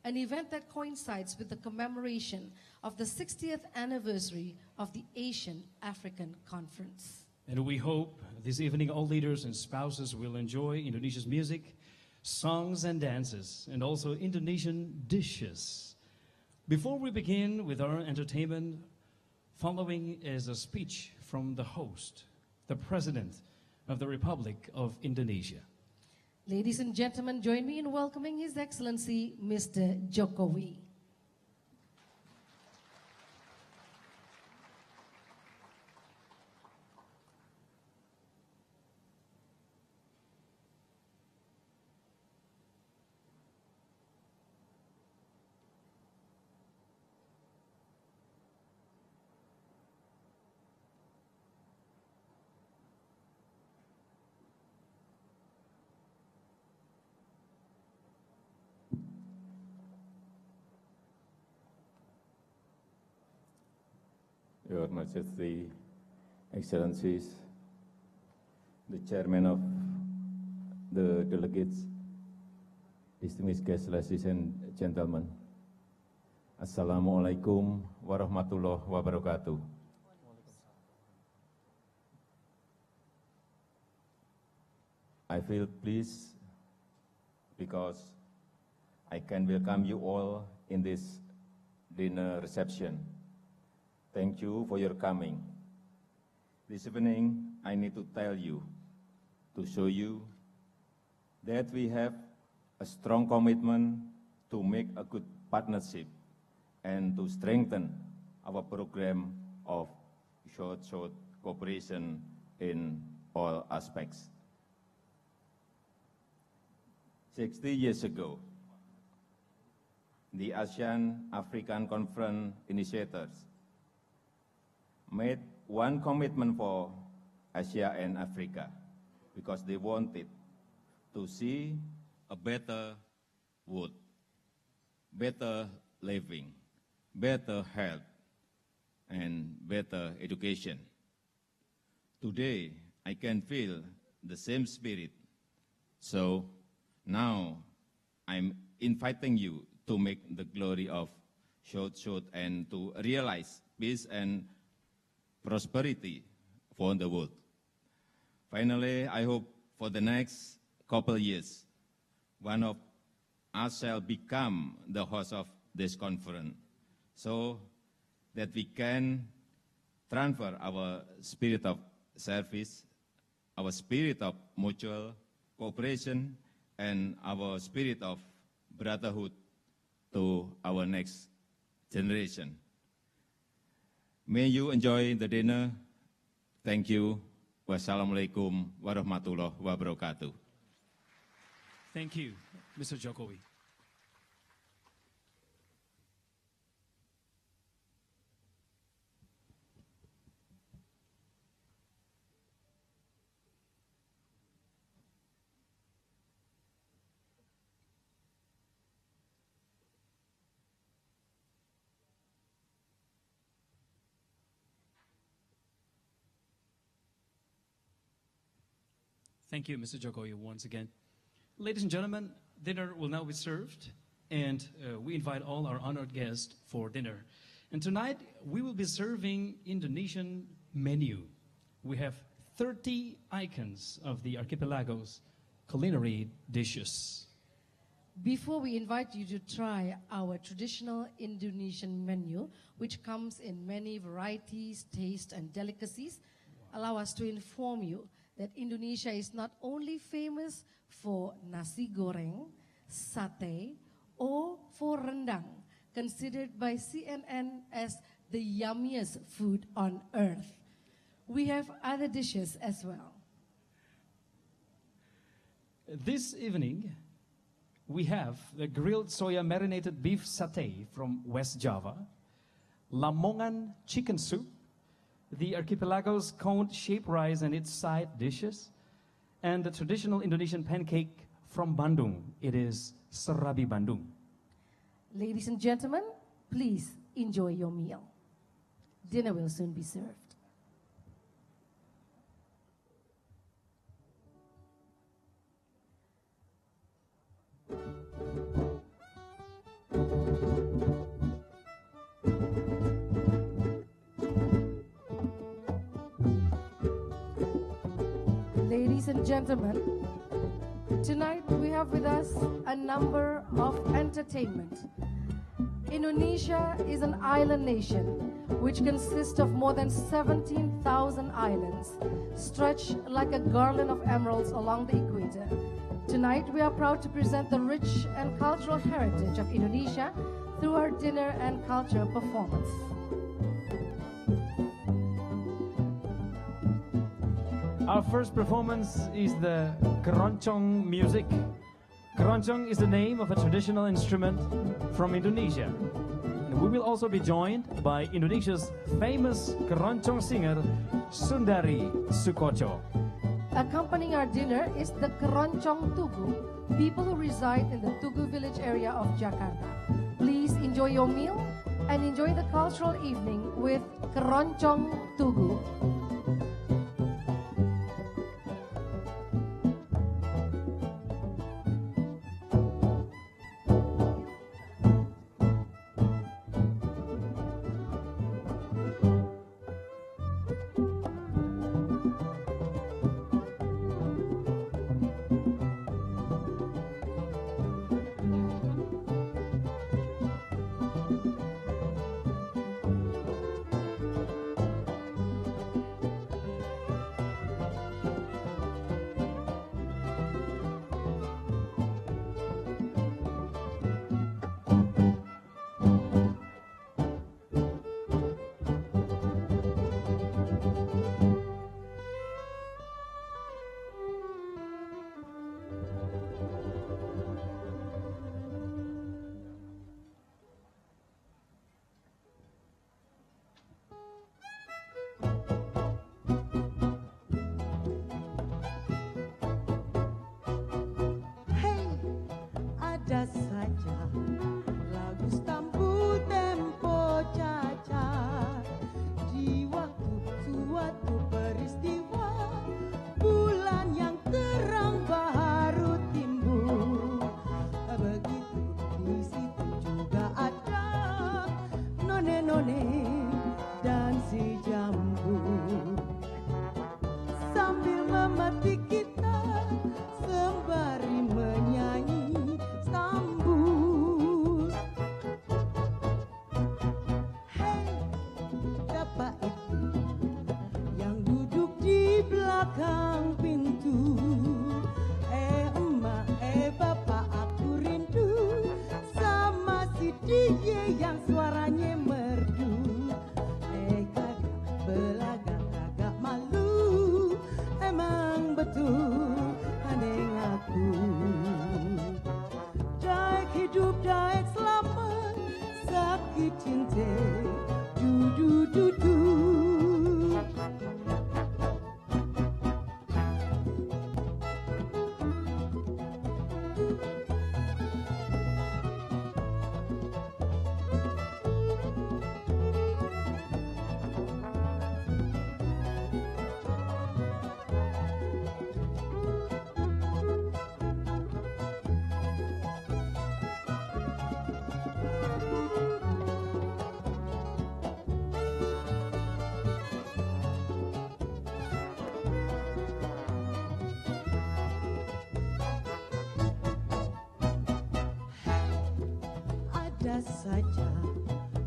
[SPEAKER 15] an event that coincides with the commemoration of the 60th anniversary of the Asian-African Conference.
[SPEAKER 18] And we hope this evening all leaders and spouses will enjoy Indonesia's music, songs and dances, and also Indonesian dishes. Before we begin with our entertainment, following is a speech from the host, the President of the Republic of Indonesia.
[SPEAKER 15] Ladies and gentlemen, join me in welcoming His Excellency, Mr. Jokowi.
[SPEAKER 1] Your Majesty, Excellencies, the Chairman of the delegates, distinguished guests, ladies and gentlemen, Assalamualaikum warahmatullahi wabarakatuh. I feel pleased because I can welcome you all in this dinner reception. Thank you for your coming. This evening, I need to tell you, to show you that we have a strong commitment to make a good partnership and to strengthen our program of short cooperation in all aspects. 60 years ago, the ASEAN-African Conference initiators made one commitment for Asia and Africa because they wanted to see a better world, better living, better health, and better education. Today, I can feel the same spirit. So now I'm inviting you to make the glory of short and to realize peace and prosperity for the world. Finally, I hope for the next couple years, one of us shall become the host of this conference so that we can transfer our spirit of service, our spirit of mutual cooperation, and our spirit of brotherhood to our next generation. May you enjoy the dinner. Thank you. Wassalamualaikum warahmatullahi wabarakatuh.
[SPEAKER 18] Thank you, Mr. Jokowi. Thank you, Mr. Jokowi, once again. Ladies and gentlemen, dinner will now be served, and we invite all our honored guests for dinner. And tonight, we will be serving Indonesian menu. We have 30 icons of the archipelago's culinary dishes.
[SPEAKER 15] Before we invite you to try our traditional Indonesian menu, which comes in many varieties, tastes, and delicacies, allow us to inform you that Indonesia is not only famous for nasi goreng, sate, or for rendang, considered by CNN as the yummiest food on earth. We have other dishes as well.
[SPEAKER 18] This evening, we have the grilled soya marinated beef satay from West Java, Lamongan chicken soup, the archipelago's cone-shaped rice and its side dishes, and the traditional Indonesian pancake from Bandung. It is Serabi Bandung.
[SPEAKER 15] Ladies and gentlemen, please enjoy your meal. Dinner will soon be served. Ladies and gentlemen, tonight we have with us a number of entertainment. Indonesia is an island nation which consists of more than 17,000 islands stretched like a garland of emeralds along the equator. Tonight we are proud to present the rich and cultural heritage of Indonesia through our dinner and culture performance.
[SPEAKER 18] Our first performance is the keroncong music. Keroncong is the name of a traditional instrument from Indonesia. And we will also be joined by Indonesia's famous keroncong singer, Sundari Sukocho.
[SPEAKER 15] Accompanying our dinner is the Keroncong Tugu, people who reside in the Tugu village area of Jakarta. Please enjoy your meal and enjoy the cultural evening with Keroncong Tugu.
[SPEAKER 2] Ada saja lagu stambul tempo cacat di waktu suatu peristiwa bulan yang terang baru timbul. Begitu di situ juga ada none-none dan si jambu sambil memetik kita sembari menyanyi sambut. Hei, siapa itu yang duduk di belakang pintu? Emak, bapak, aku rindu sama si DJ yang suaranya merdu. Kagak belaga, kagak malu, emang betul aneh aku. Daek hidup, daek selamat, sakit cinta, du-du-du-du. Ada saja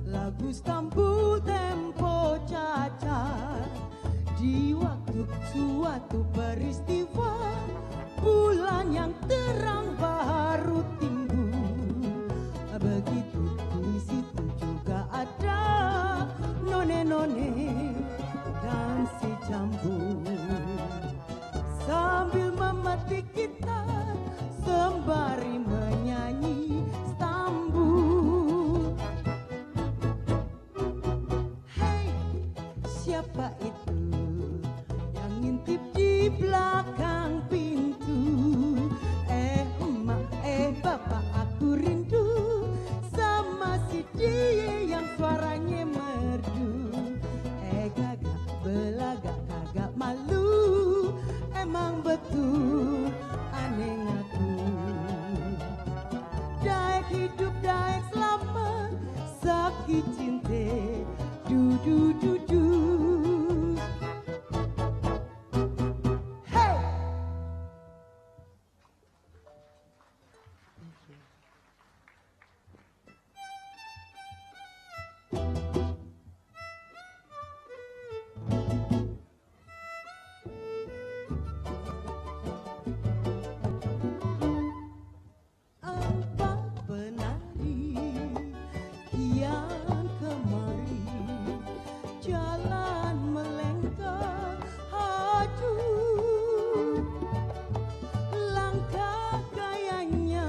[SPEAKER 2] lagu Istanbul tempo cacat di waktu suatu peristiwa, bulan yang terang baru timbul. Begitu di situ juga ada none-none dan si jambu, sambil memetik gitar sembari menyanyi Istanbul. Hey, siapa itu yang ngintip di belakang pintu? Emak, bapak, aku rindu sama si dia yang suaranya merdu. Gagak belagak kagak malu, emang betul aneh ngaku. Daek hidup daek selamat, sakit cinta du du du du. Hey! Empat penari kian kemari, jalan melengkar haju, langkah gayanya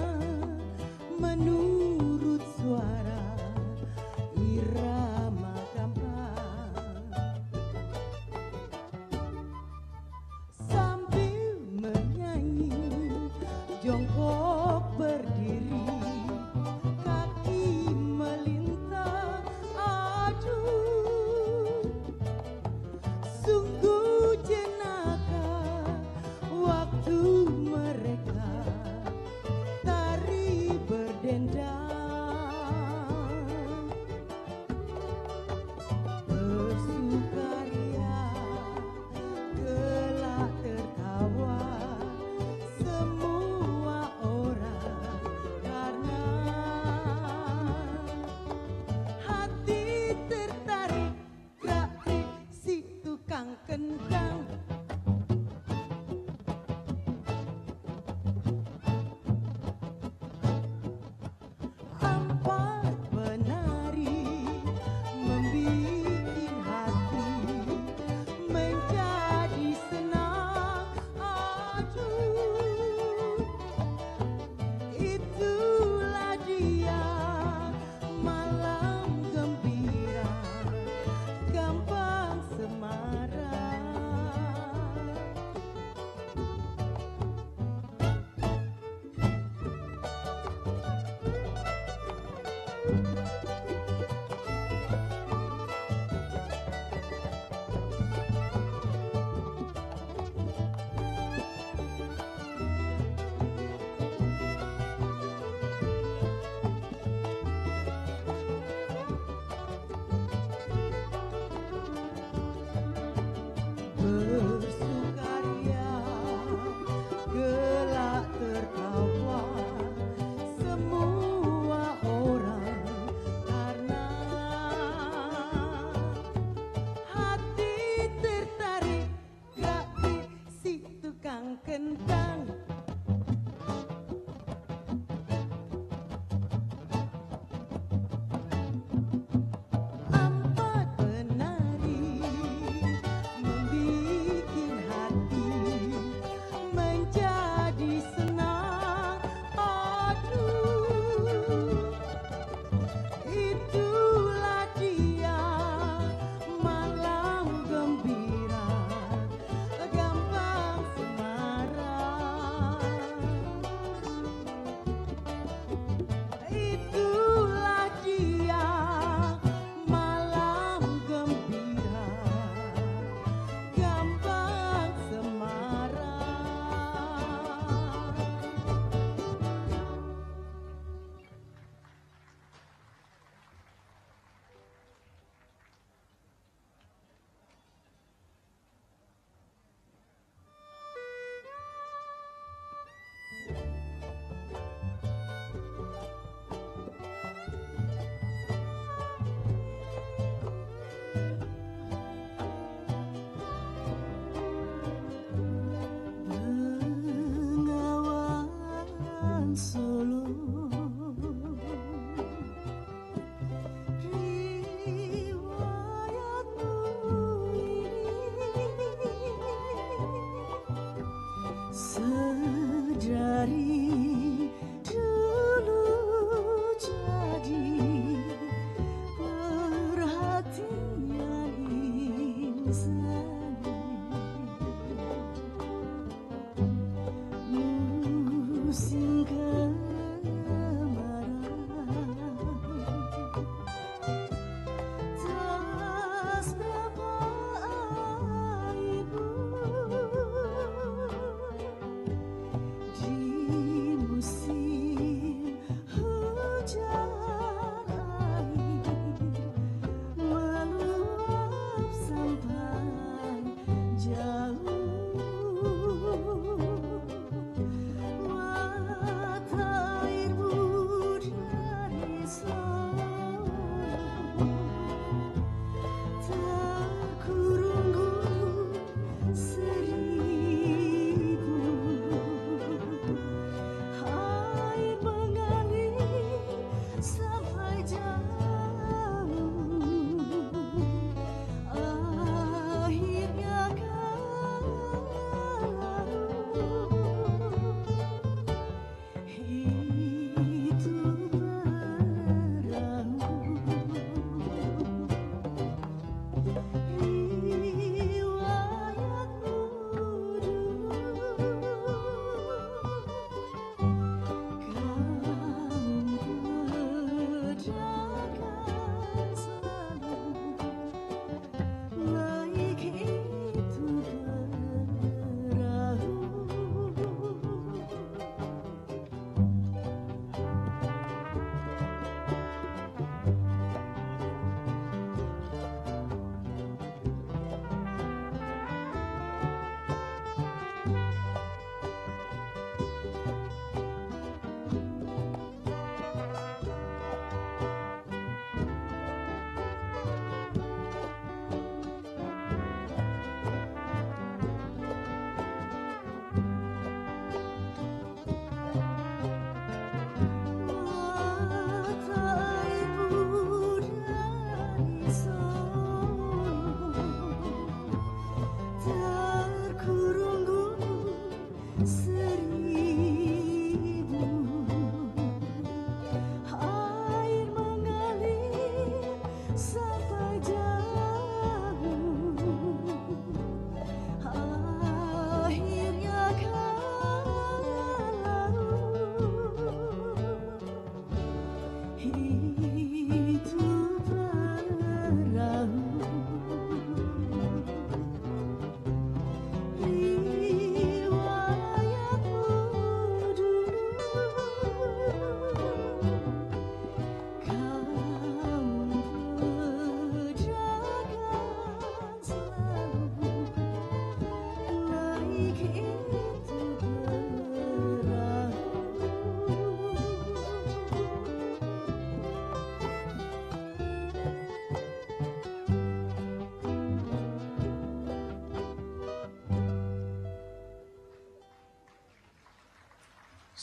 [SPEAKER 2] menurut suara irama.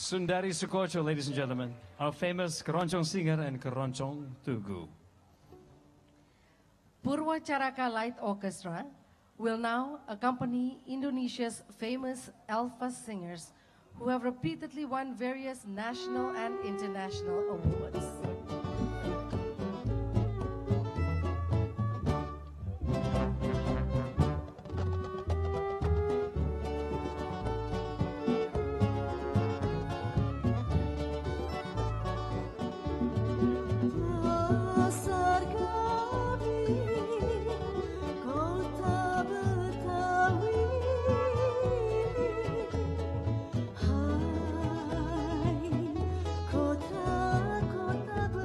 [SPEAKER 18] Sundari Sukocho, ladies and gentlemen, our famous keroncong singer and keroncong tugu.
[SPEAKER 15] Purwa Caraka Light Orchestra will now accompany Indonesia's famous alpha singers who have repeatedly won various national and international awards.
[SPEAKER 2] Kota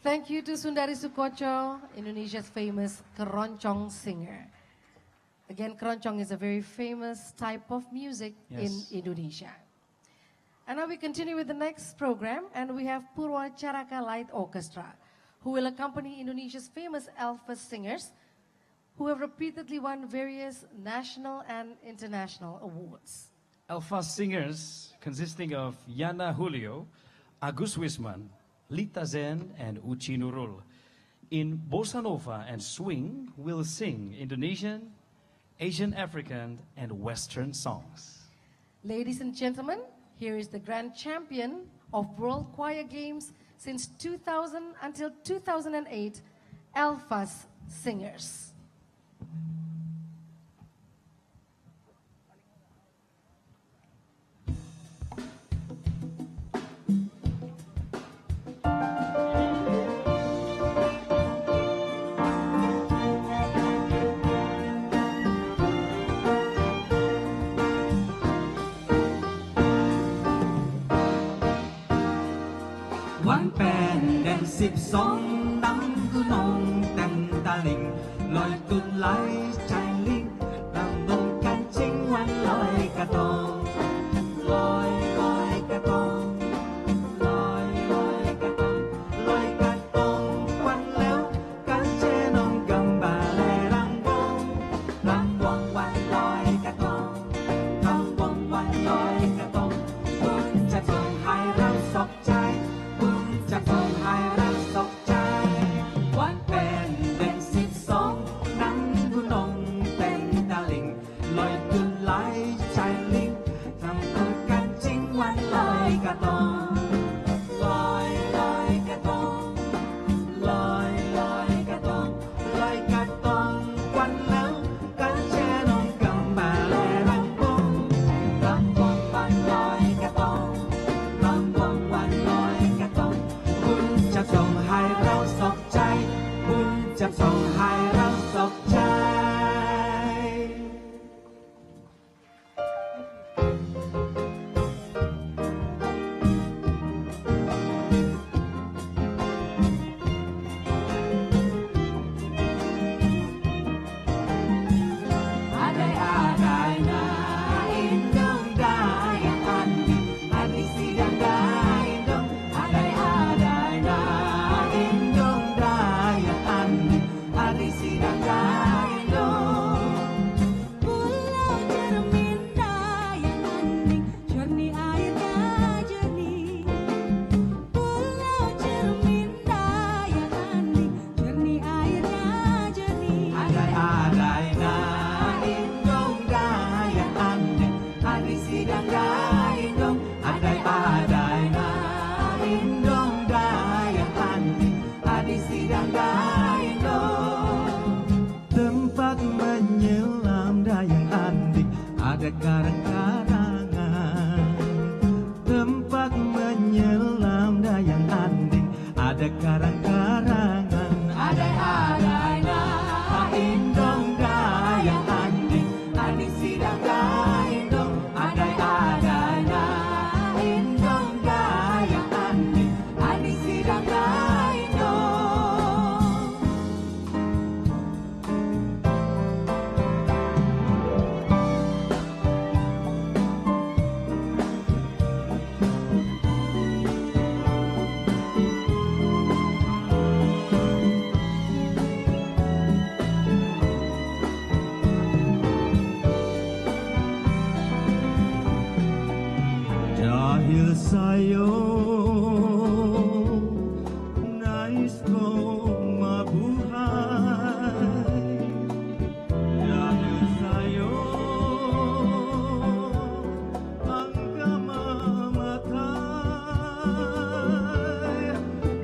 [SPEAKER 15] Thank you to Sundari Sukocho, Indonesia's famous keroncong singer. Again, keroncong is a very famous type of music in Indonesia. And now we continue with the next program, and we have Purwa Caraka Light Orchestra, who will accompany Indonesia's famous alpha singers, who have repeatedly won various national and international awards.
[SPEAKER 18] Alpha singers consisting of Yana Julio, Agus Wisman, Lita Zen, and Uchi Nurul. In Bossa Nova and Swing, will sing Indonesian, Asian, African, and Western songs.
[SPEAKER 15] Ladies and gentlemen, here is the grand champion of World Choir Games since 2000 until 2008, Alphas Singers.
[SPEAKER 14] One pen dan 12 năm gunung dan taling loi tut lai chai ling lambung kancing wan loi katong loi loi katong loi loi katong loi katong wan leo kan chenong gambale rambong rambong wan loi katong rambong wan loi katong kun chap song hai ram sok chaiจับทองให้รักสกใจวันเป็นเดือน12น้ำกุนงเต็มตาลิงลอยตุนไหลชายลิงทำเอากันจริงวันลอยกระทงลอยลอยกระทงลอยลอยกระทงลอยกระทงวันแล้วกันแช่นองกำมาแลรำวงวันลอยกระทงรำวงวันลอยกระทงจับส่งให้เราสกใจบุญจับส่งให้เราสกใจ Adai-adai na indong dayang andi adi sidang dayang adai-adai na indong dayang andi adi sidang dayang
[SPEAKER 2] Pulau cermin dayang andi jernih airnya jernih Pulau cermin dayang andi jernih airnya jernih
[SPEAKER 14] adai-adai na indong dayang andi adi sidang dayang adai-adai na indong dayang andi adi sidang dayang tempat menyelam dayang andi ada karang-karangan tempat menyelam dayang andi ada karang-karangan adai-adai na indong dayang andi adi sidang dayang adai-adai na indong dayang andi adi sidang dayang Jahil sayo nais ko mabuhay Jahil sayo hanggang mamatay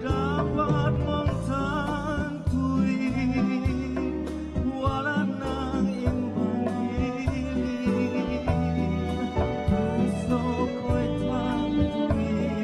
[SPEAKER 14] dapat mong tantuin wala nang imbang hiling puso ko'y tantuin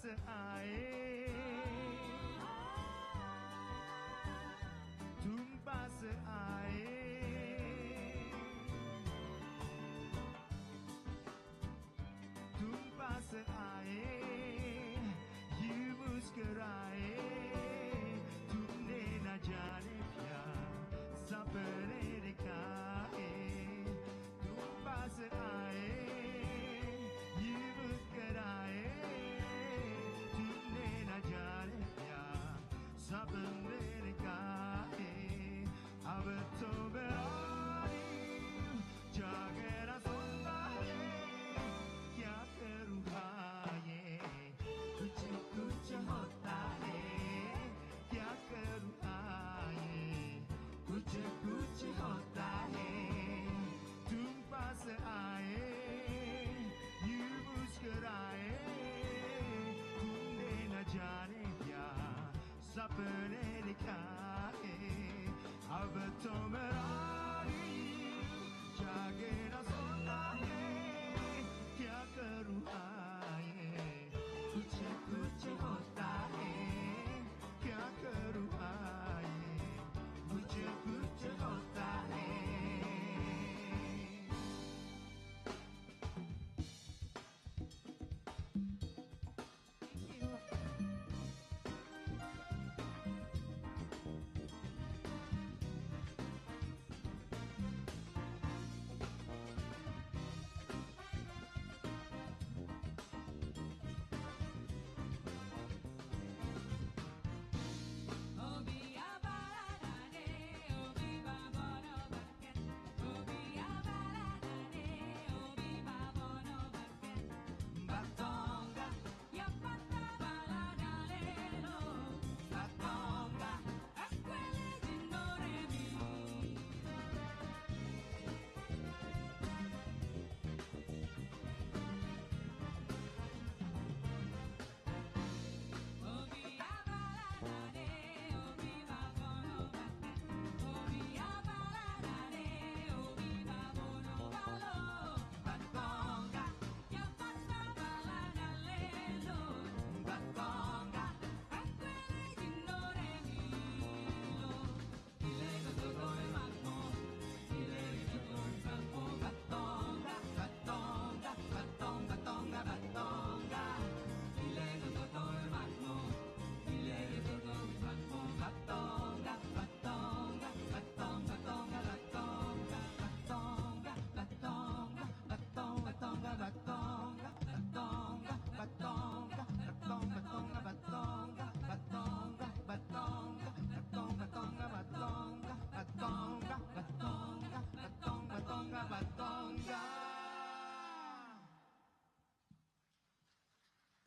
[SPEAKER 8] se ae, tumba se ae, tumba se ae, you muskurae, tumne na jaane kya, sapne दिखाए, tumba se ae, you muskurae, tumne na jaane kya, sapne दिखाए, अब तो मेरी जागेरा सुनता है, क्या करूँ भाई, कुछ कुछ होता है, क्या करूँ भाई, कुछ कुछ होता है, तुम पास आए, यूं मुस्कुराए, तुमने न जाने क्या सपने दिखाए, अब तो मेरा जागे न सोता है, क्या करूँ आए, कुछ कुछ होता है, क्या करूँ आए, कुछ कुछ होता है.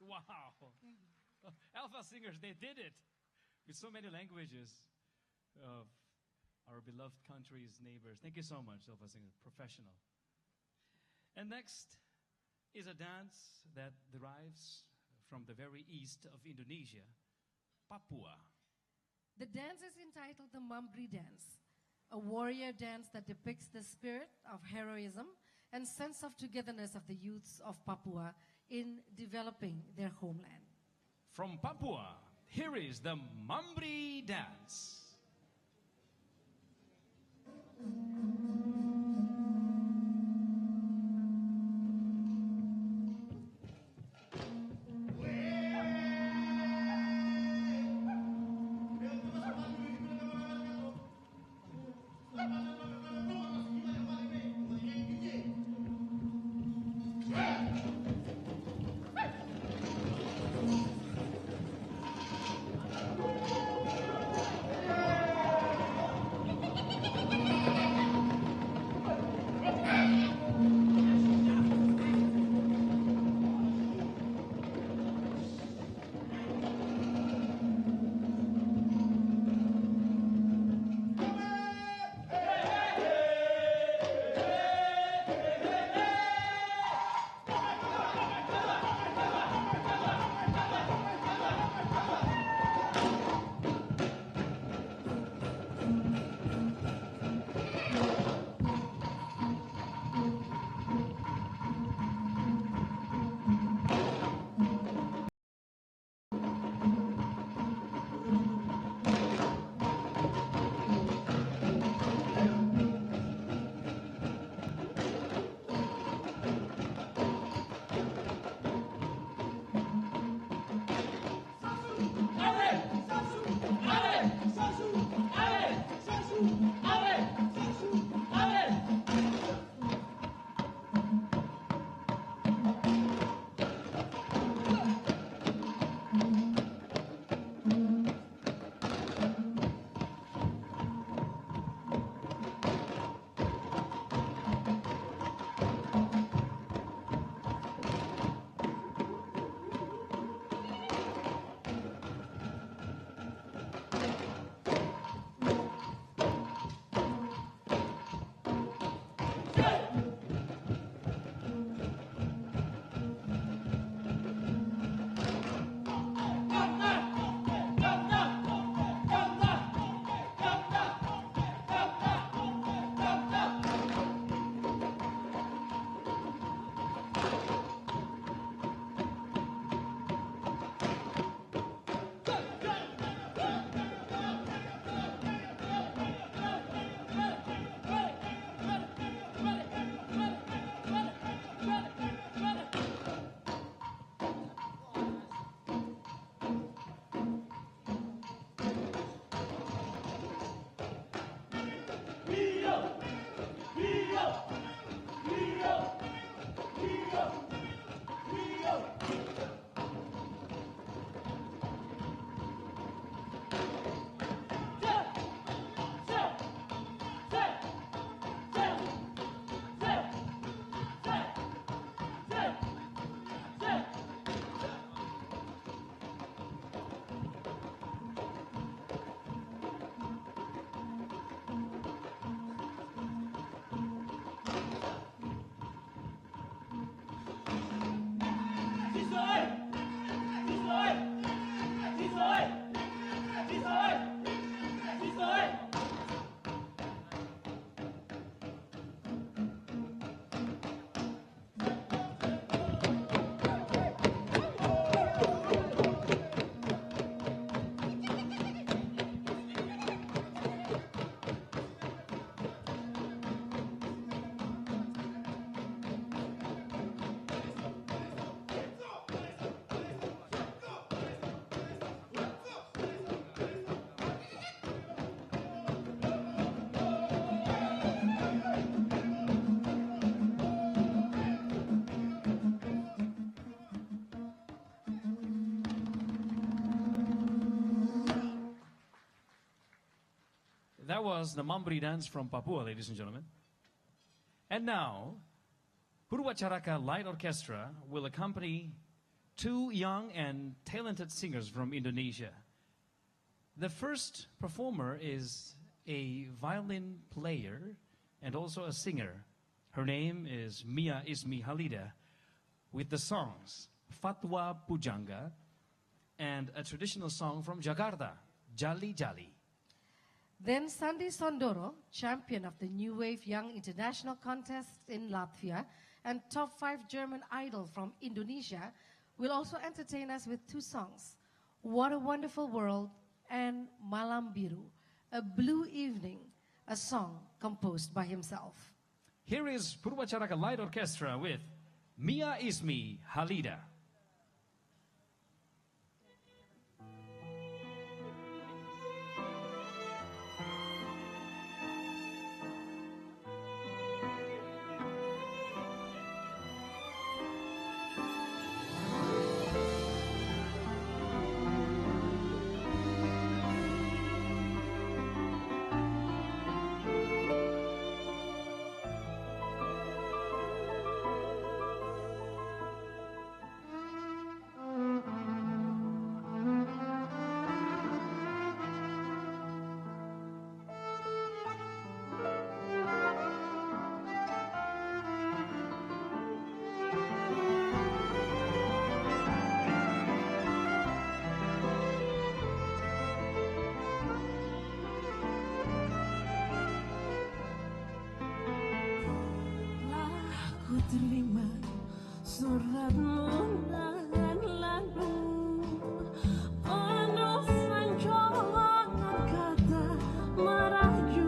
[SPEAKER 18] Wow. Alpha Singers, they did it with so many languages of our beloved country's neighbors. Thank you so much, Alpha Singers, professional. And next is a dance that derives from the very east of Indonesia, Papua.
[SPEAKER 15] The dance is entitled the Mambri Dance, a warrior dance that depicts the spirit of heroism and sense of togetherness of the youths of Papua in developing their homeland.
[SPEAKER 18] From Papua, here is the Mambri Dance. was the Mambri dance from Papua, ladies and gentlemen. And now, Purwacaraka Light Orchestra will accompany two young and talented singers from Indonesia. The first performer is a violin player and also a singer. Her name is Mia Ismi Halida, with the songs Fatwa Pujangga and a traditional song from Jakarta, Jali Jali.
[SPEAKER 15] Then Sandi Sondoro, champion of the New Wave Young International Contest in Latvia and top 5 German idol from Indonesia, will also entertain us with 2 songs, What a Wonderful World and Malam Biru, a blue evening, a song composed by himself.
[SPEAKER 18] Here is Purwacaraka Light Orchestra with Mia Ismi Halida.
[SPEAKER 2] Terima suratmu dan lalu penuh sanjoran kata merayu,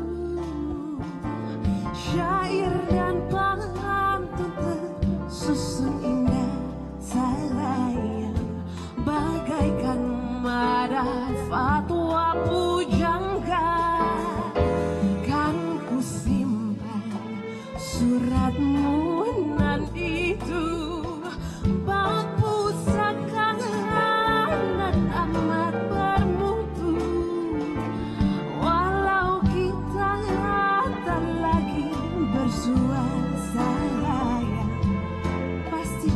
[SPEAKER 2] syair dan pantun tersusun indah sayang bagaikan mada fatwa pujangga. Kan ku simpan suratmu nan itu bak pusaka dan amat bermutu. Walau kita tak lagi bersua sayang, pasti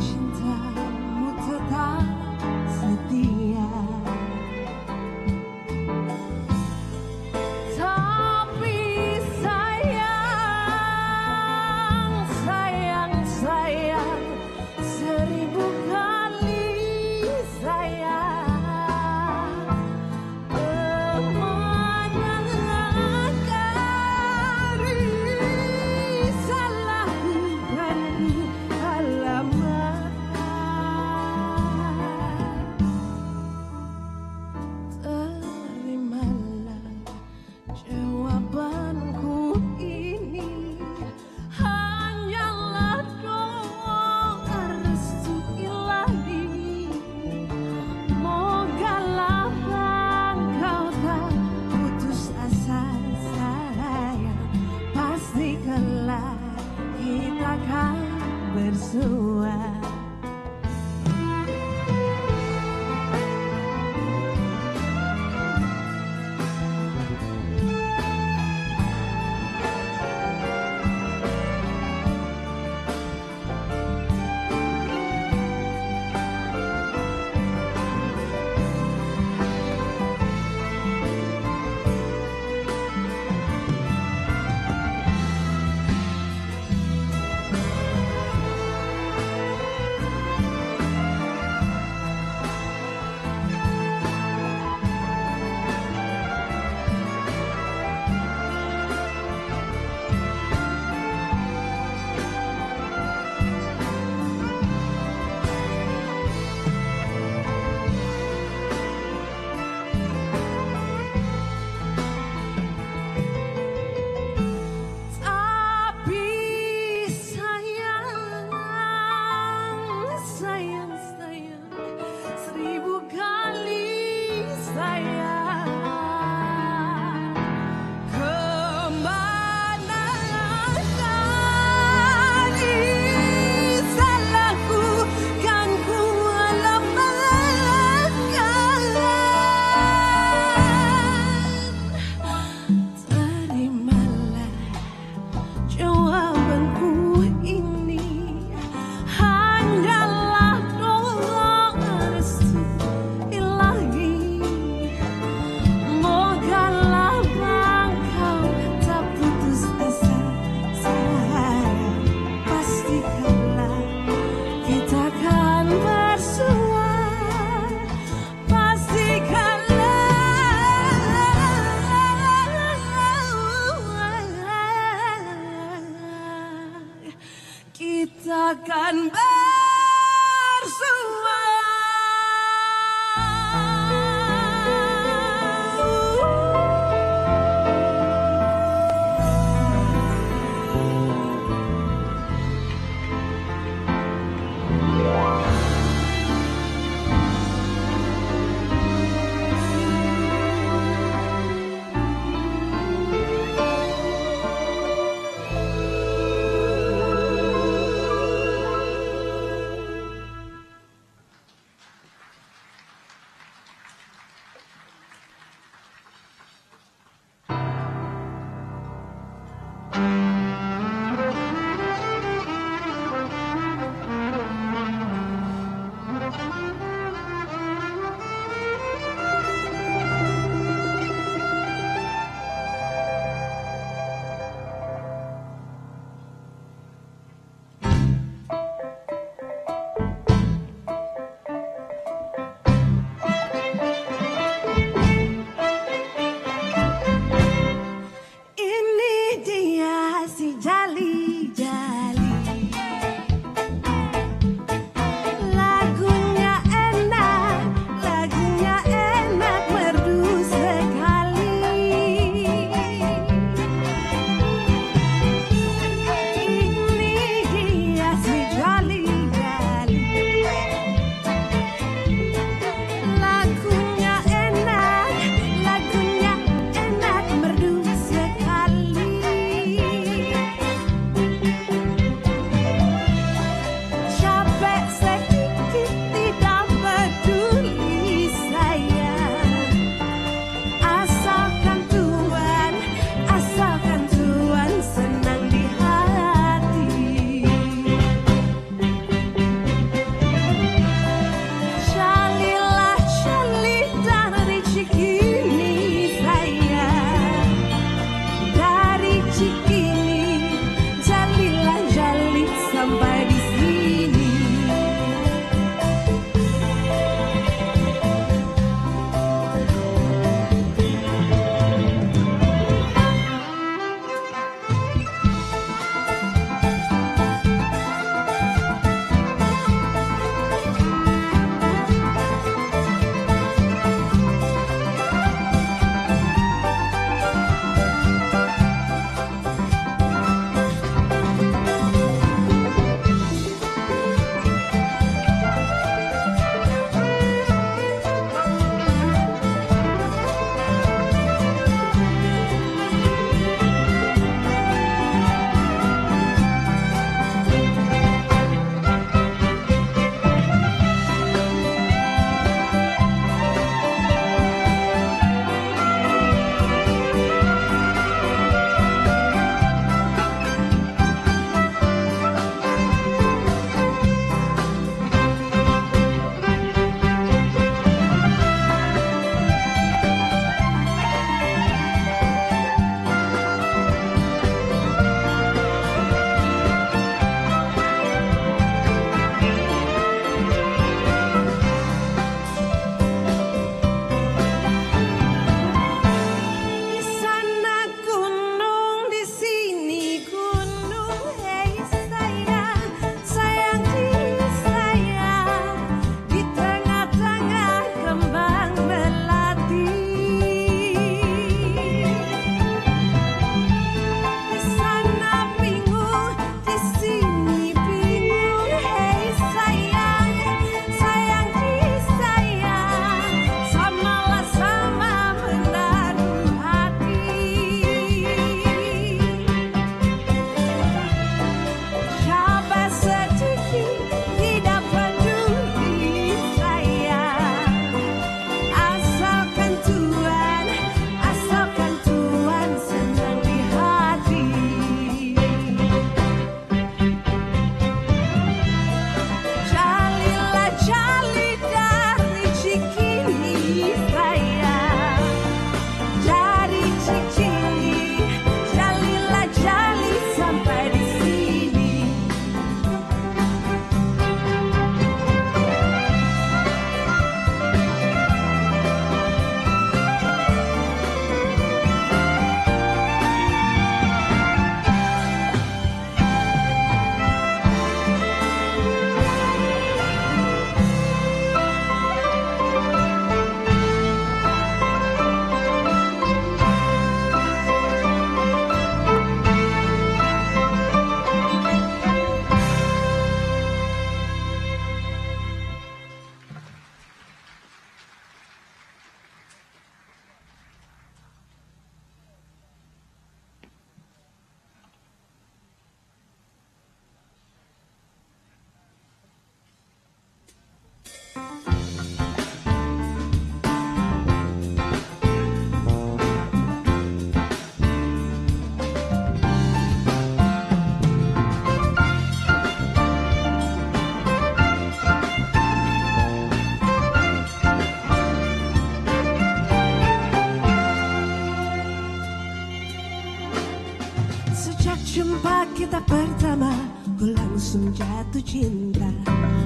[SPEAKER 2] langsung jatuh cinta,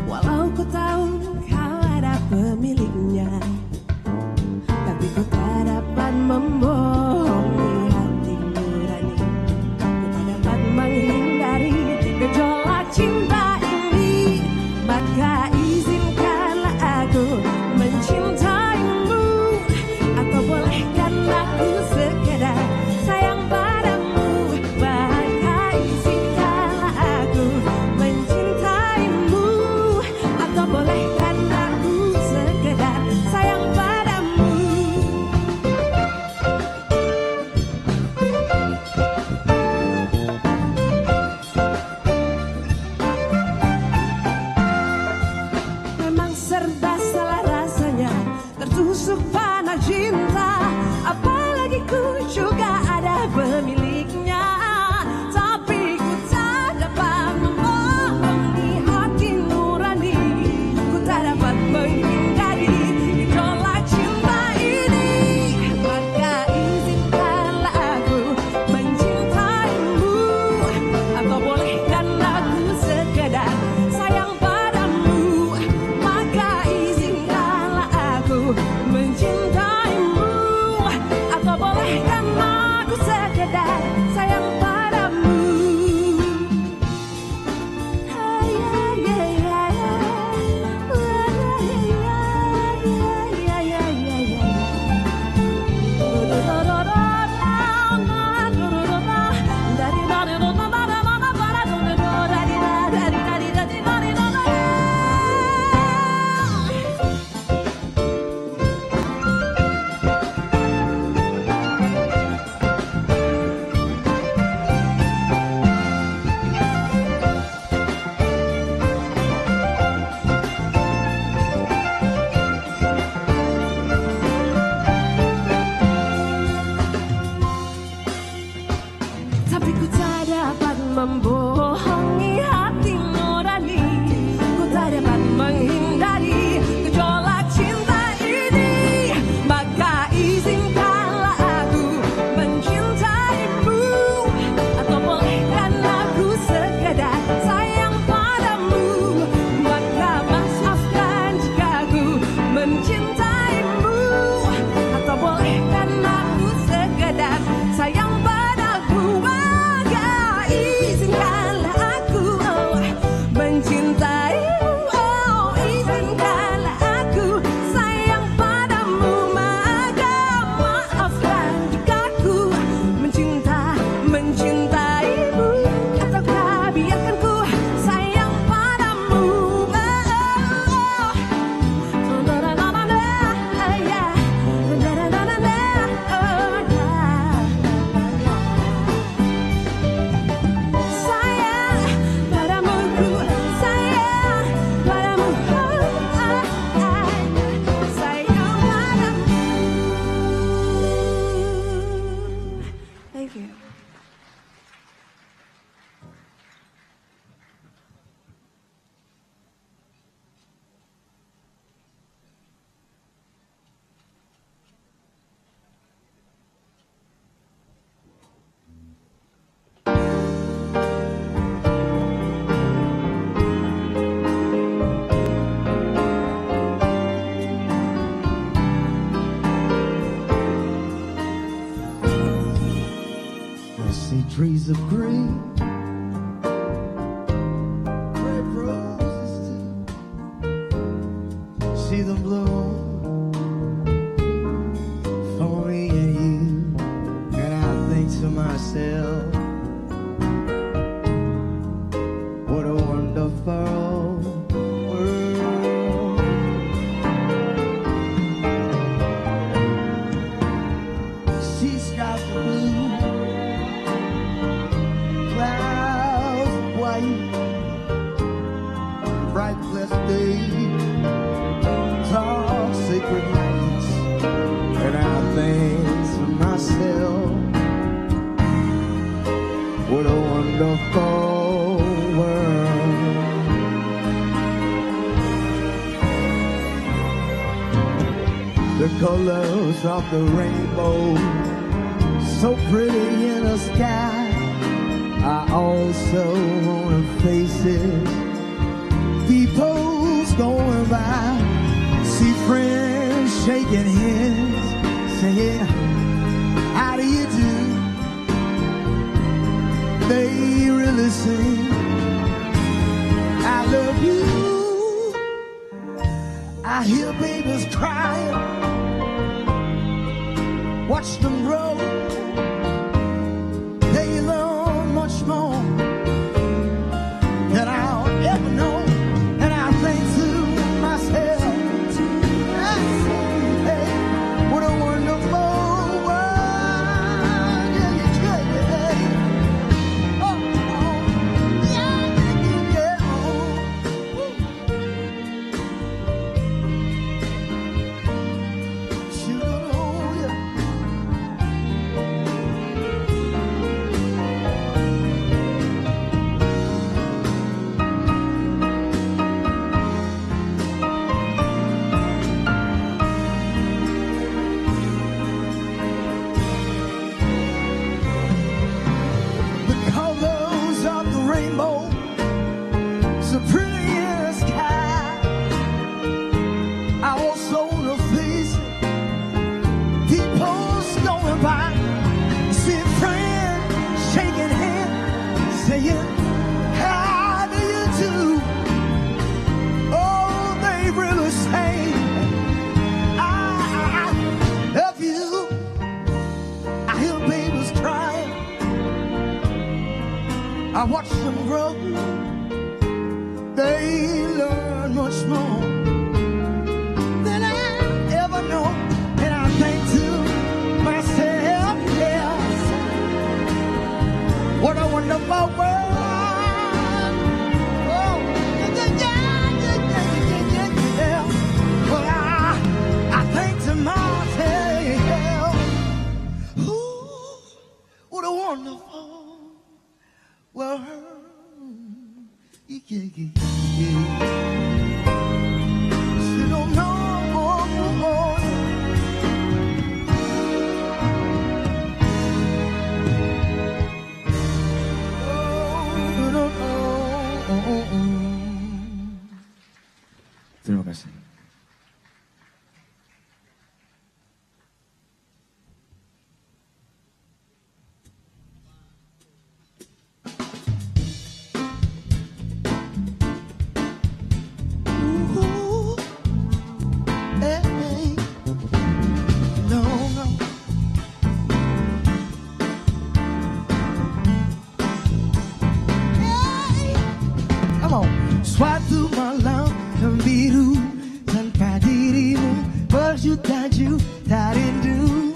[SPEAKER 2] walau ku tahu kau ada pemiliknya, tapi ku tak dapat membohongi hati nurani. Ku tak dapat menghindari gejolak cinta ini, maka izinkanlah aku mencintaimu, atau bolehkan aku sekedar sayang padamu. Maka izinkanlah aku mencintaimu, atau bolehkan aku sekedar sayang padamu. Memang serba salah rasanya tertusuk panah cinta, apalagi ku juga ada pemiliknya, tapi ku tak dapat membohongi hati nurani. Ku tak dapat menghindari gejolak cinta ini, maka izinkanlah aku mencintaimu, atau bolehkan aku sekedar sayang padamu. Maka izinkanlah aku mencintaimu, atau bolehkan aku sekedar sayang padamu. Tapi ku tak dapat membohongi hati nurani. Ku tak dapat menghindari gejolak cinta ini, maka izinkanlah aku mencintaimu, atau bolehkan aku sekedar sayang padamu. Maka maafkan jika aku mencintaimu, atau bolehkan aku sekedar sayang padamu. Maka izinkanlah aku mencintaimu, izinkanlah aku sayang padamu. Maka maafkan jika aku mencintaimu, ataukah biarkan ku sayang padamu. Thank you.
[SPEAKER 8] I see trees of green, red roses too. See them bloom for me and you, and I think to myself, what a wonderful world. Sea skies are blue, clouds white, bright blessed days, tall sacred nights, and I think to myself, what a wonderful world. The colors of the rainbow, so pretty in the sky, I also wanna face it. People's going by, see friends shaking hands, saying, how do you do? They really sing, I love you. I hear babies crying, watch them grow. They learn much more than I'll ever know. And I think to myself, hey, what a wonderful world. Yeah, yeah. Oh, yeah, yeah. So pretty in the sky. I also wanna face it. People's going by, see friends shaking hands, saying, how do you do? Oh, they really say, I love you. I hear babies crying, I watch them grow. They learn much more than I ever know. And I think to myself, yes, what a wonderful world. Oh, yeah. Well, I think to myself, ooh, what a wonderful world. Yeah. You don't know. Terima kasih. Suatu malam yang biru tanpa dirimu, berjuta-juta rindu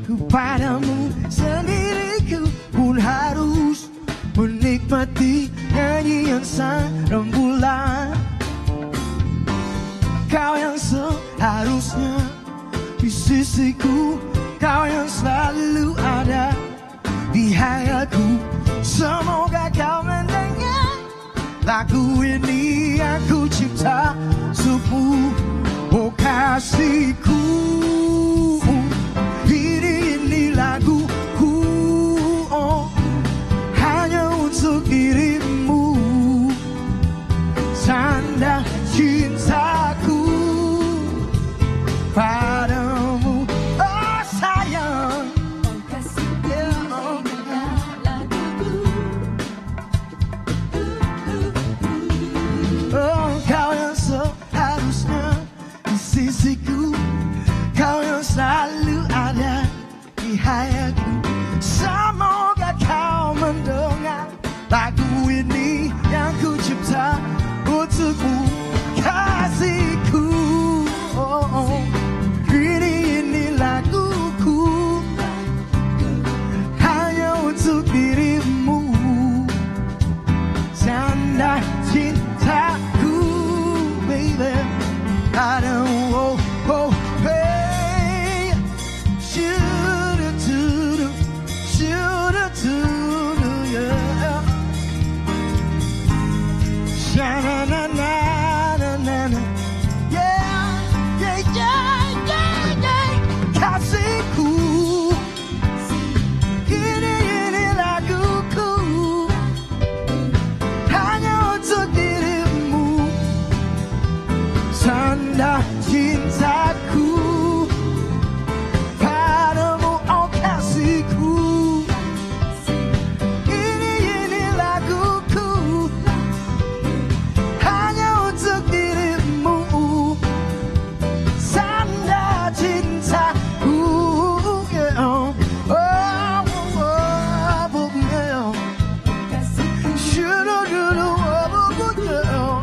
[SPEAKER 8] kepadamu. Sendiriku pun harus menikmati nyanyian sang rembulan. Kau yang seharusnya di sisiku, kau yang selalu ada di hayalku. Semoga kau mendengar lagu ini yang ku cipta untukmu, oh kasihku. Ini laguku, oh, hanya untuk dirimu. Tanda cintaku padamu, oh sayang. Oh kasih, oh laguku. Oh kau yang seharusnya di sisiku, kau yang selalu ada di hayalku. Semoga kau mendengar lagu ini yang ku cipta untukmu, kasihku. Oh, ini laguku, hanya untuk dirimu. Tanda cintaku, baby. I don't, oh, hey, should do. tanda cintaku padamu, oh kasihku. Ini laguku hanya untuk dirimu, tanda cintaku. Yeah. Oh, oh, oh, yeah. Shoo-doo-doo-doo, oh, yeah.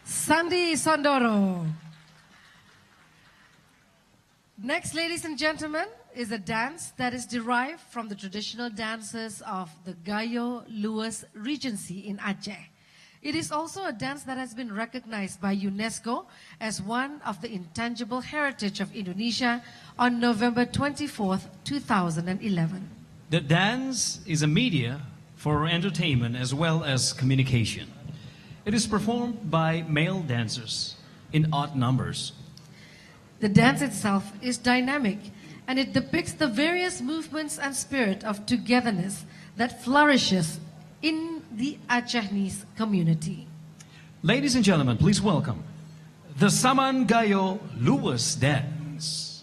[SPEAKER 15] Sandi Sondoro. Next, ladies and gentlemen, is a dance that is derived from the traditional dances of the Gayo Luas Regency in Aceh. It is also a dance that has been recognized by UNESCO as one of the intangible heritage of Indonesia on November 24th, 2011.
[SPEAKER 18] The dance is a media for entertainment as well as communication. It is performed by male dancers in odd numbers.
[SPEAKER 15] The dance itself is dynamic, and it depicts the various movements and spirit of togetherness that flourishes in the Acehese community.
[SPEAKER 18] Ladies and gentlemen, please welcome the Saman Gayo Luas Dance.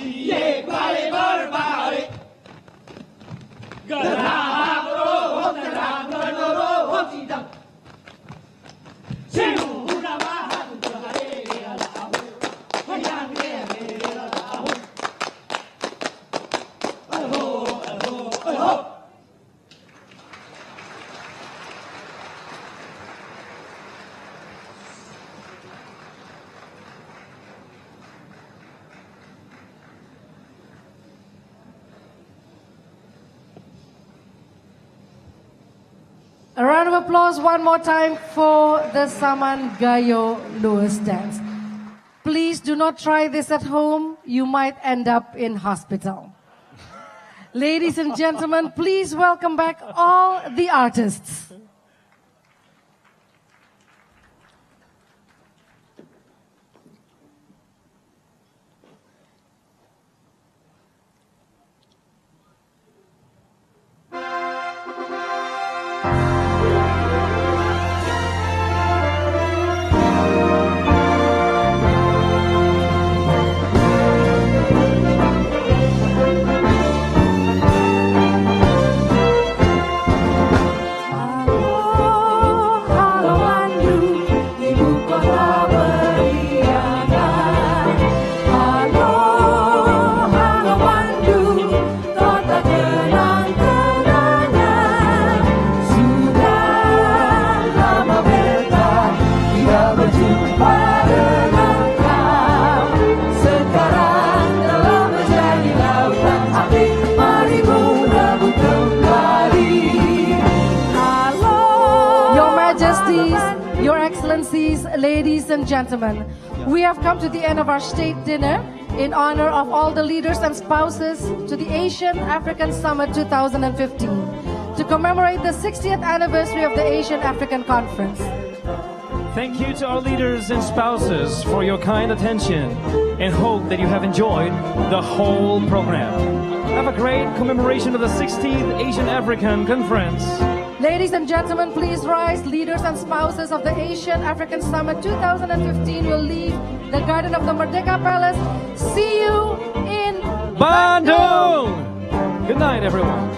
[SPEAKER 14] Ye bale barbare. Garabro, garabro, hotidam. Sinu una bahan gare alahu. Hayang ge alahu. Alho, alho, alho.
[SPEAKER 15] A round of applause one more time for the Saman Gayo Lewis dance. Please do not try this at home. You might end up in hospital. Ladies and gentlemen, please welcome back all the artists. Your Excellencies, ladies and gentlemen, we have come to the end of our state dinner in honor of all the leaders and spouses to the Asian African Summit 2015 to commemorate the 60th anniversary of the Asian African Conference.
[SPEAKER 18] Thank you to our leaders and spouses for your kind attention and hope that you have enjoyed the whole program. Have a great commemoration of the 60th Asian African Conference.
[SPEAKER 15] Ladies and gentlemen, please rise. Leaders and spouses of the Asian African Summit 2015 will leave the garden of the Merdeka Palace. See you in
[SPEAKER 18] Bandung! Good night, everyone.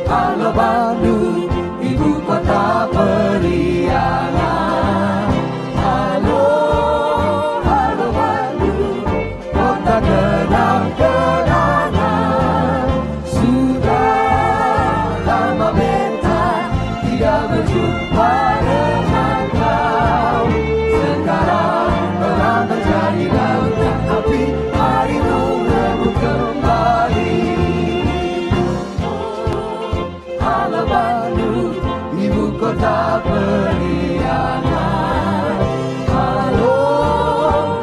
[SPEAKER 14] Halo Bandung, ibu kota periangan. Halo, halo Bandung, kota kenang-kenangan. Sudah lama beta tidak berjumpa dengan kau. Sekarang telah menjadi lautan api, marimu rebut kembali. Halo Bandung, ibu kota periangan. Halo,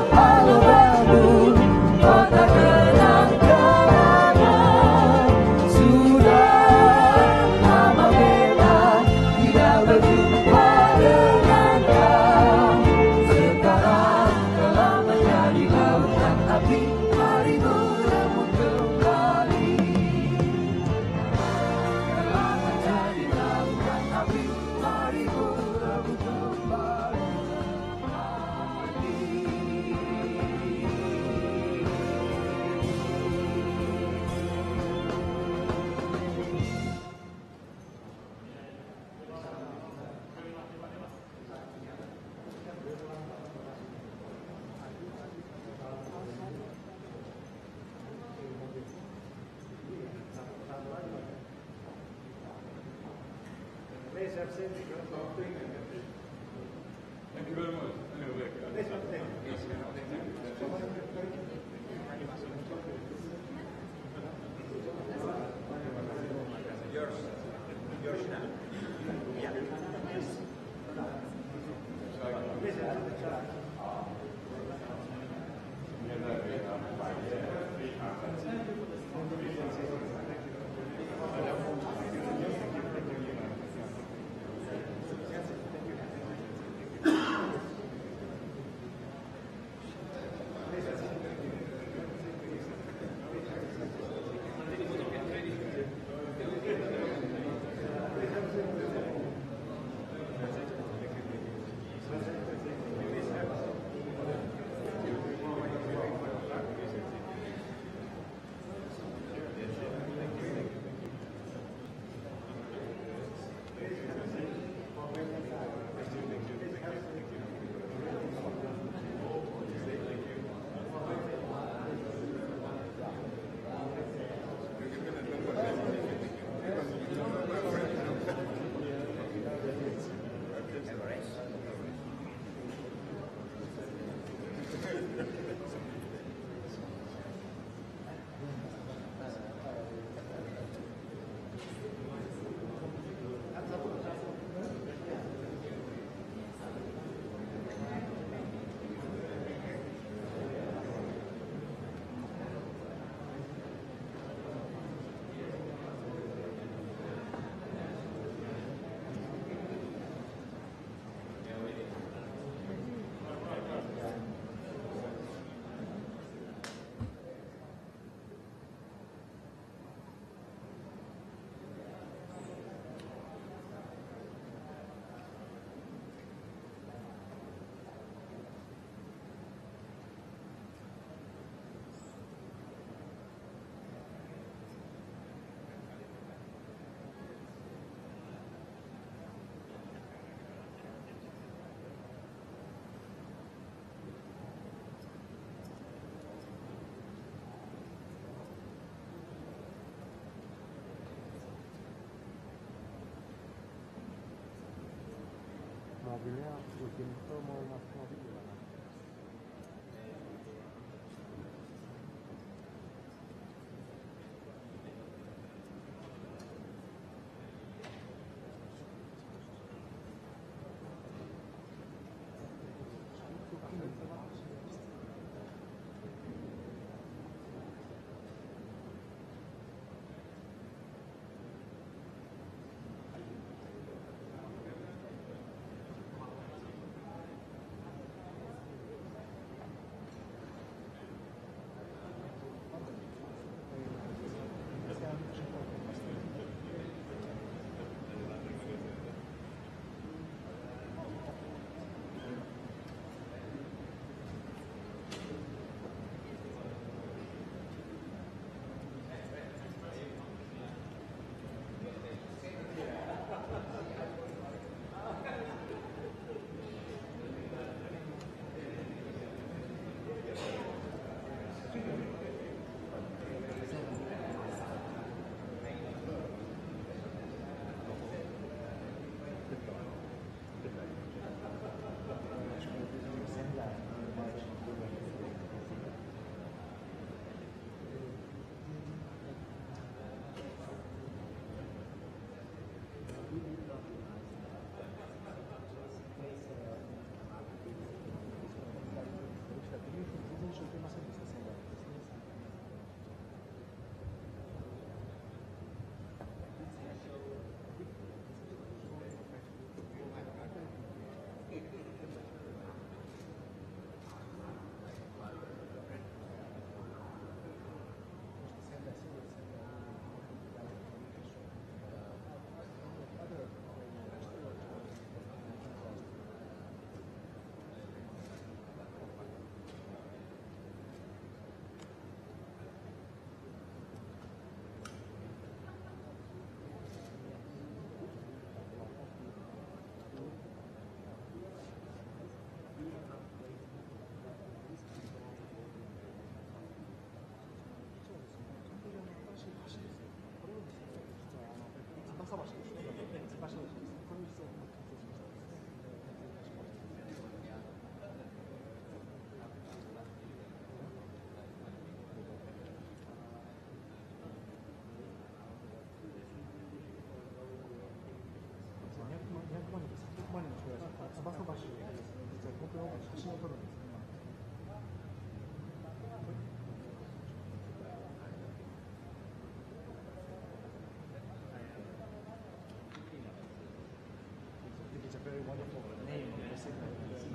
[SPEAKER 14] halo Bandung, kota kenang-kenangan. Sudah lama beta tidak berjumpa dengan kau. Sekarang telah menjadi lautan api, marimu rebut kembali.
[SPEAKER 21] Please have seen the Thank you very much.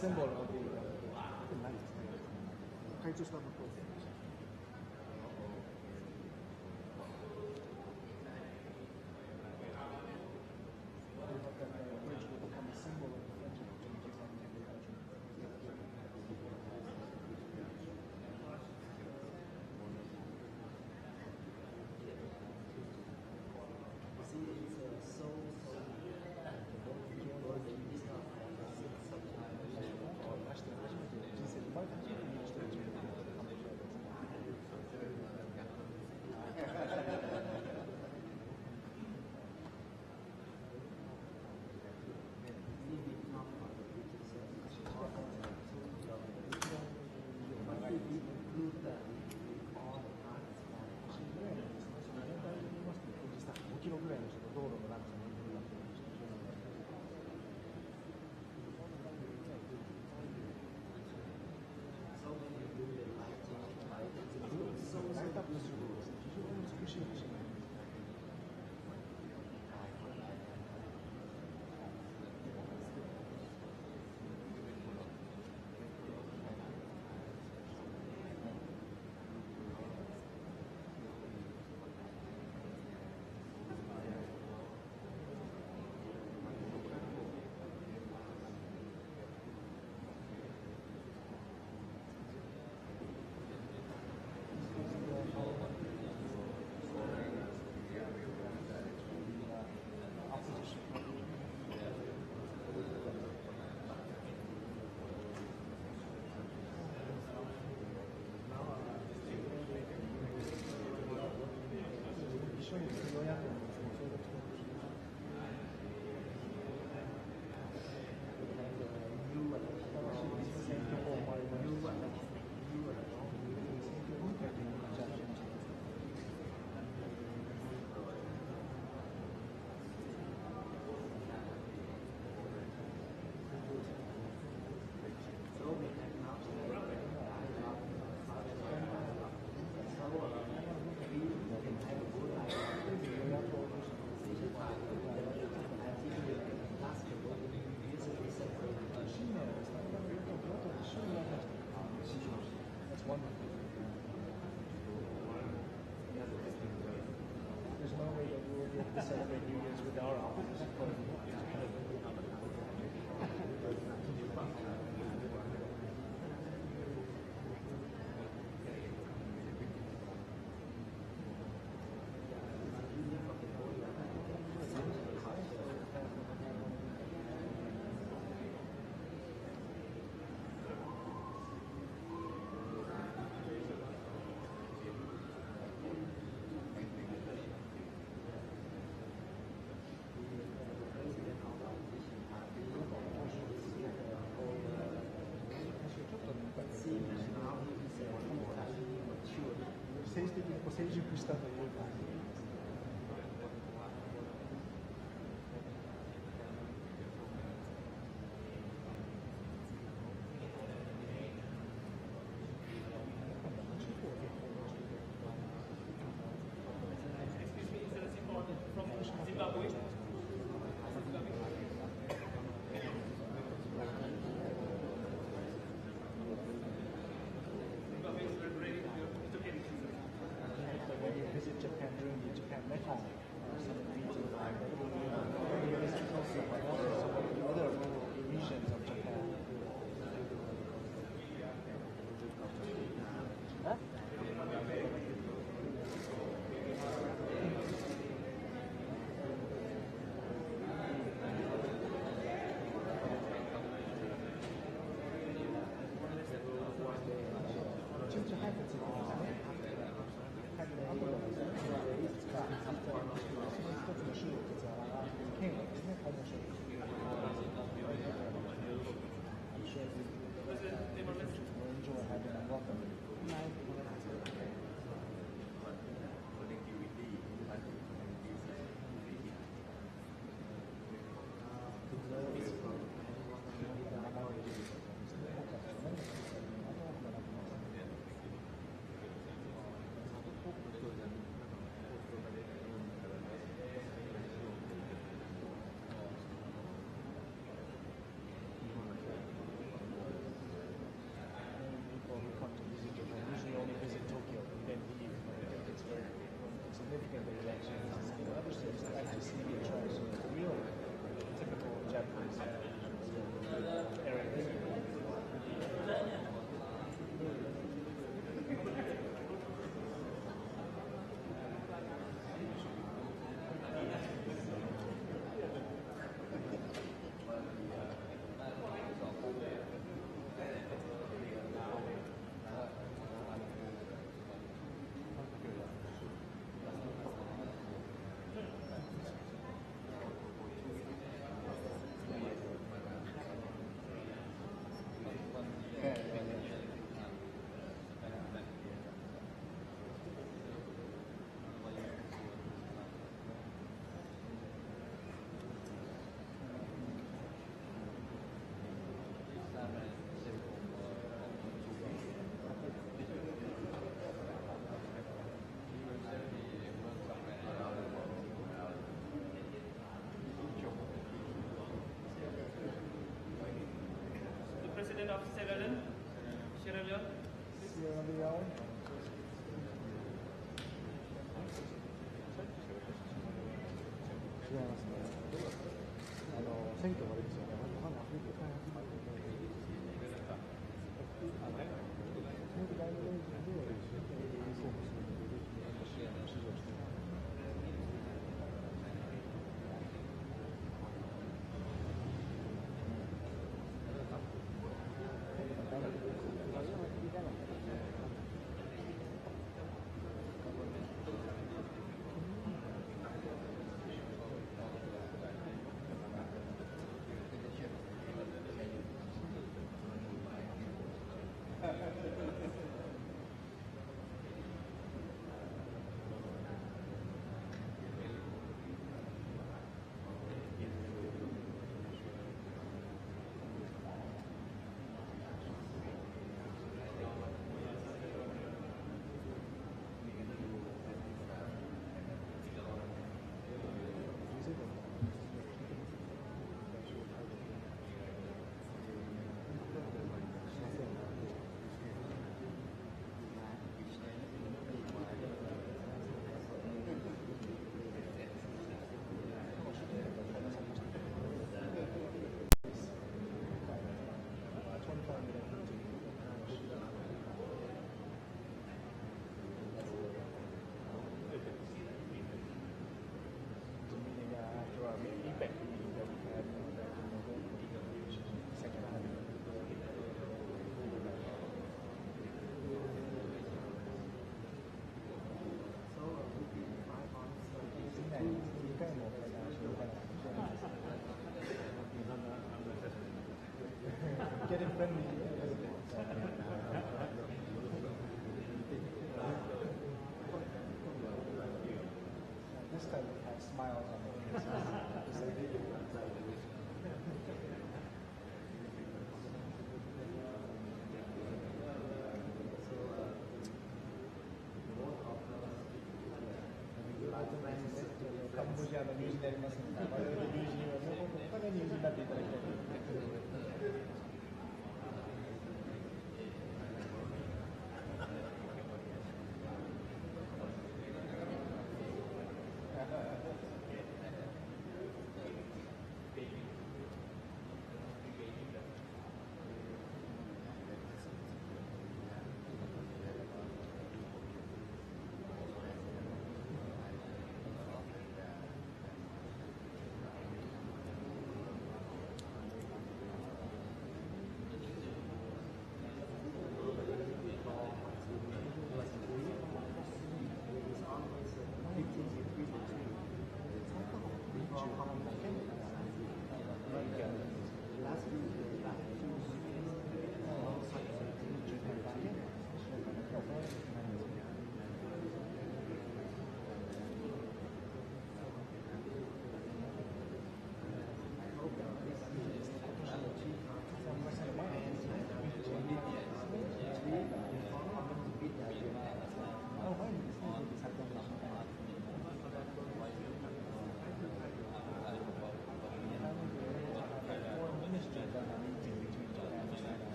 [SPEAKER 6] symbol of the light. Can you just stop recording? celebrate New Year's with our officers.
[SPEAKER 12] President of Sierra Leone.
[SPEAKER 6] Getting friendly. This time it has smiles on their faces.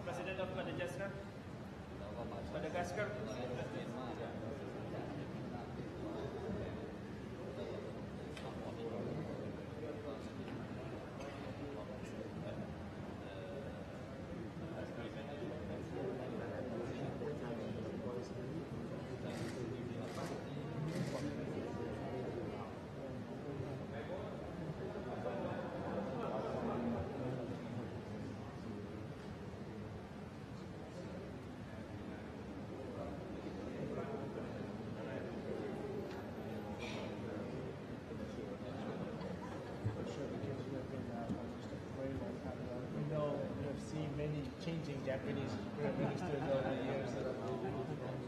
[SPEAKER 12] President of Madagascar. Madagascar.
[SPEAKER 6] Many changing Japanese prime ministers over the years.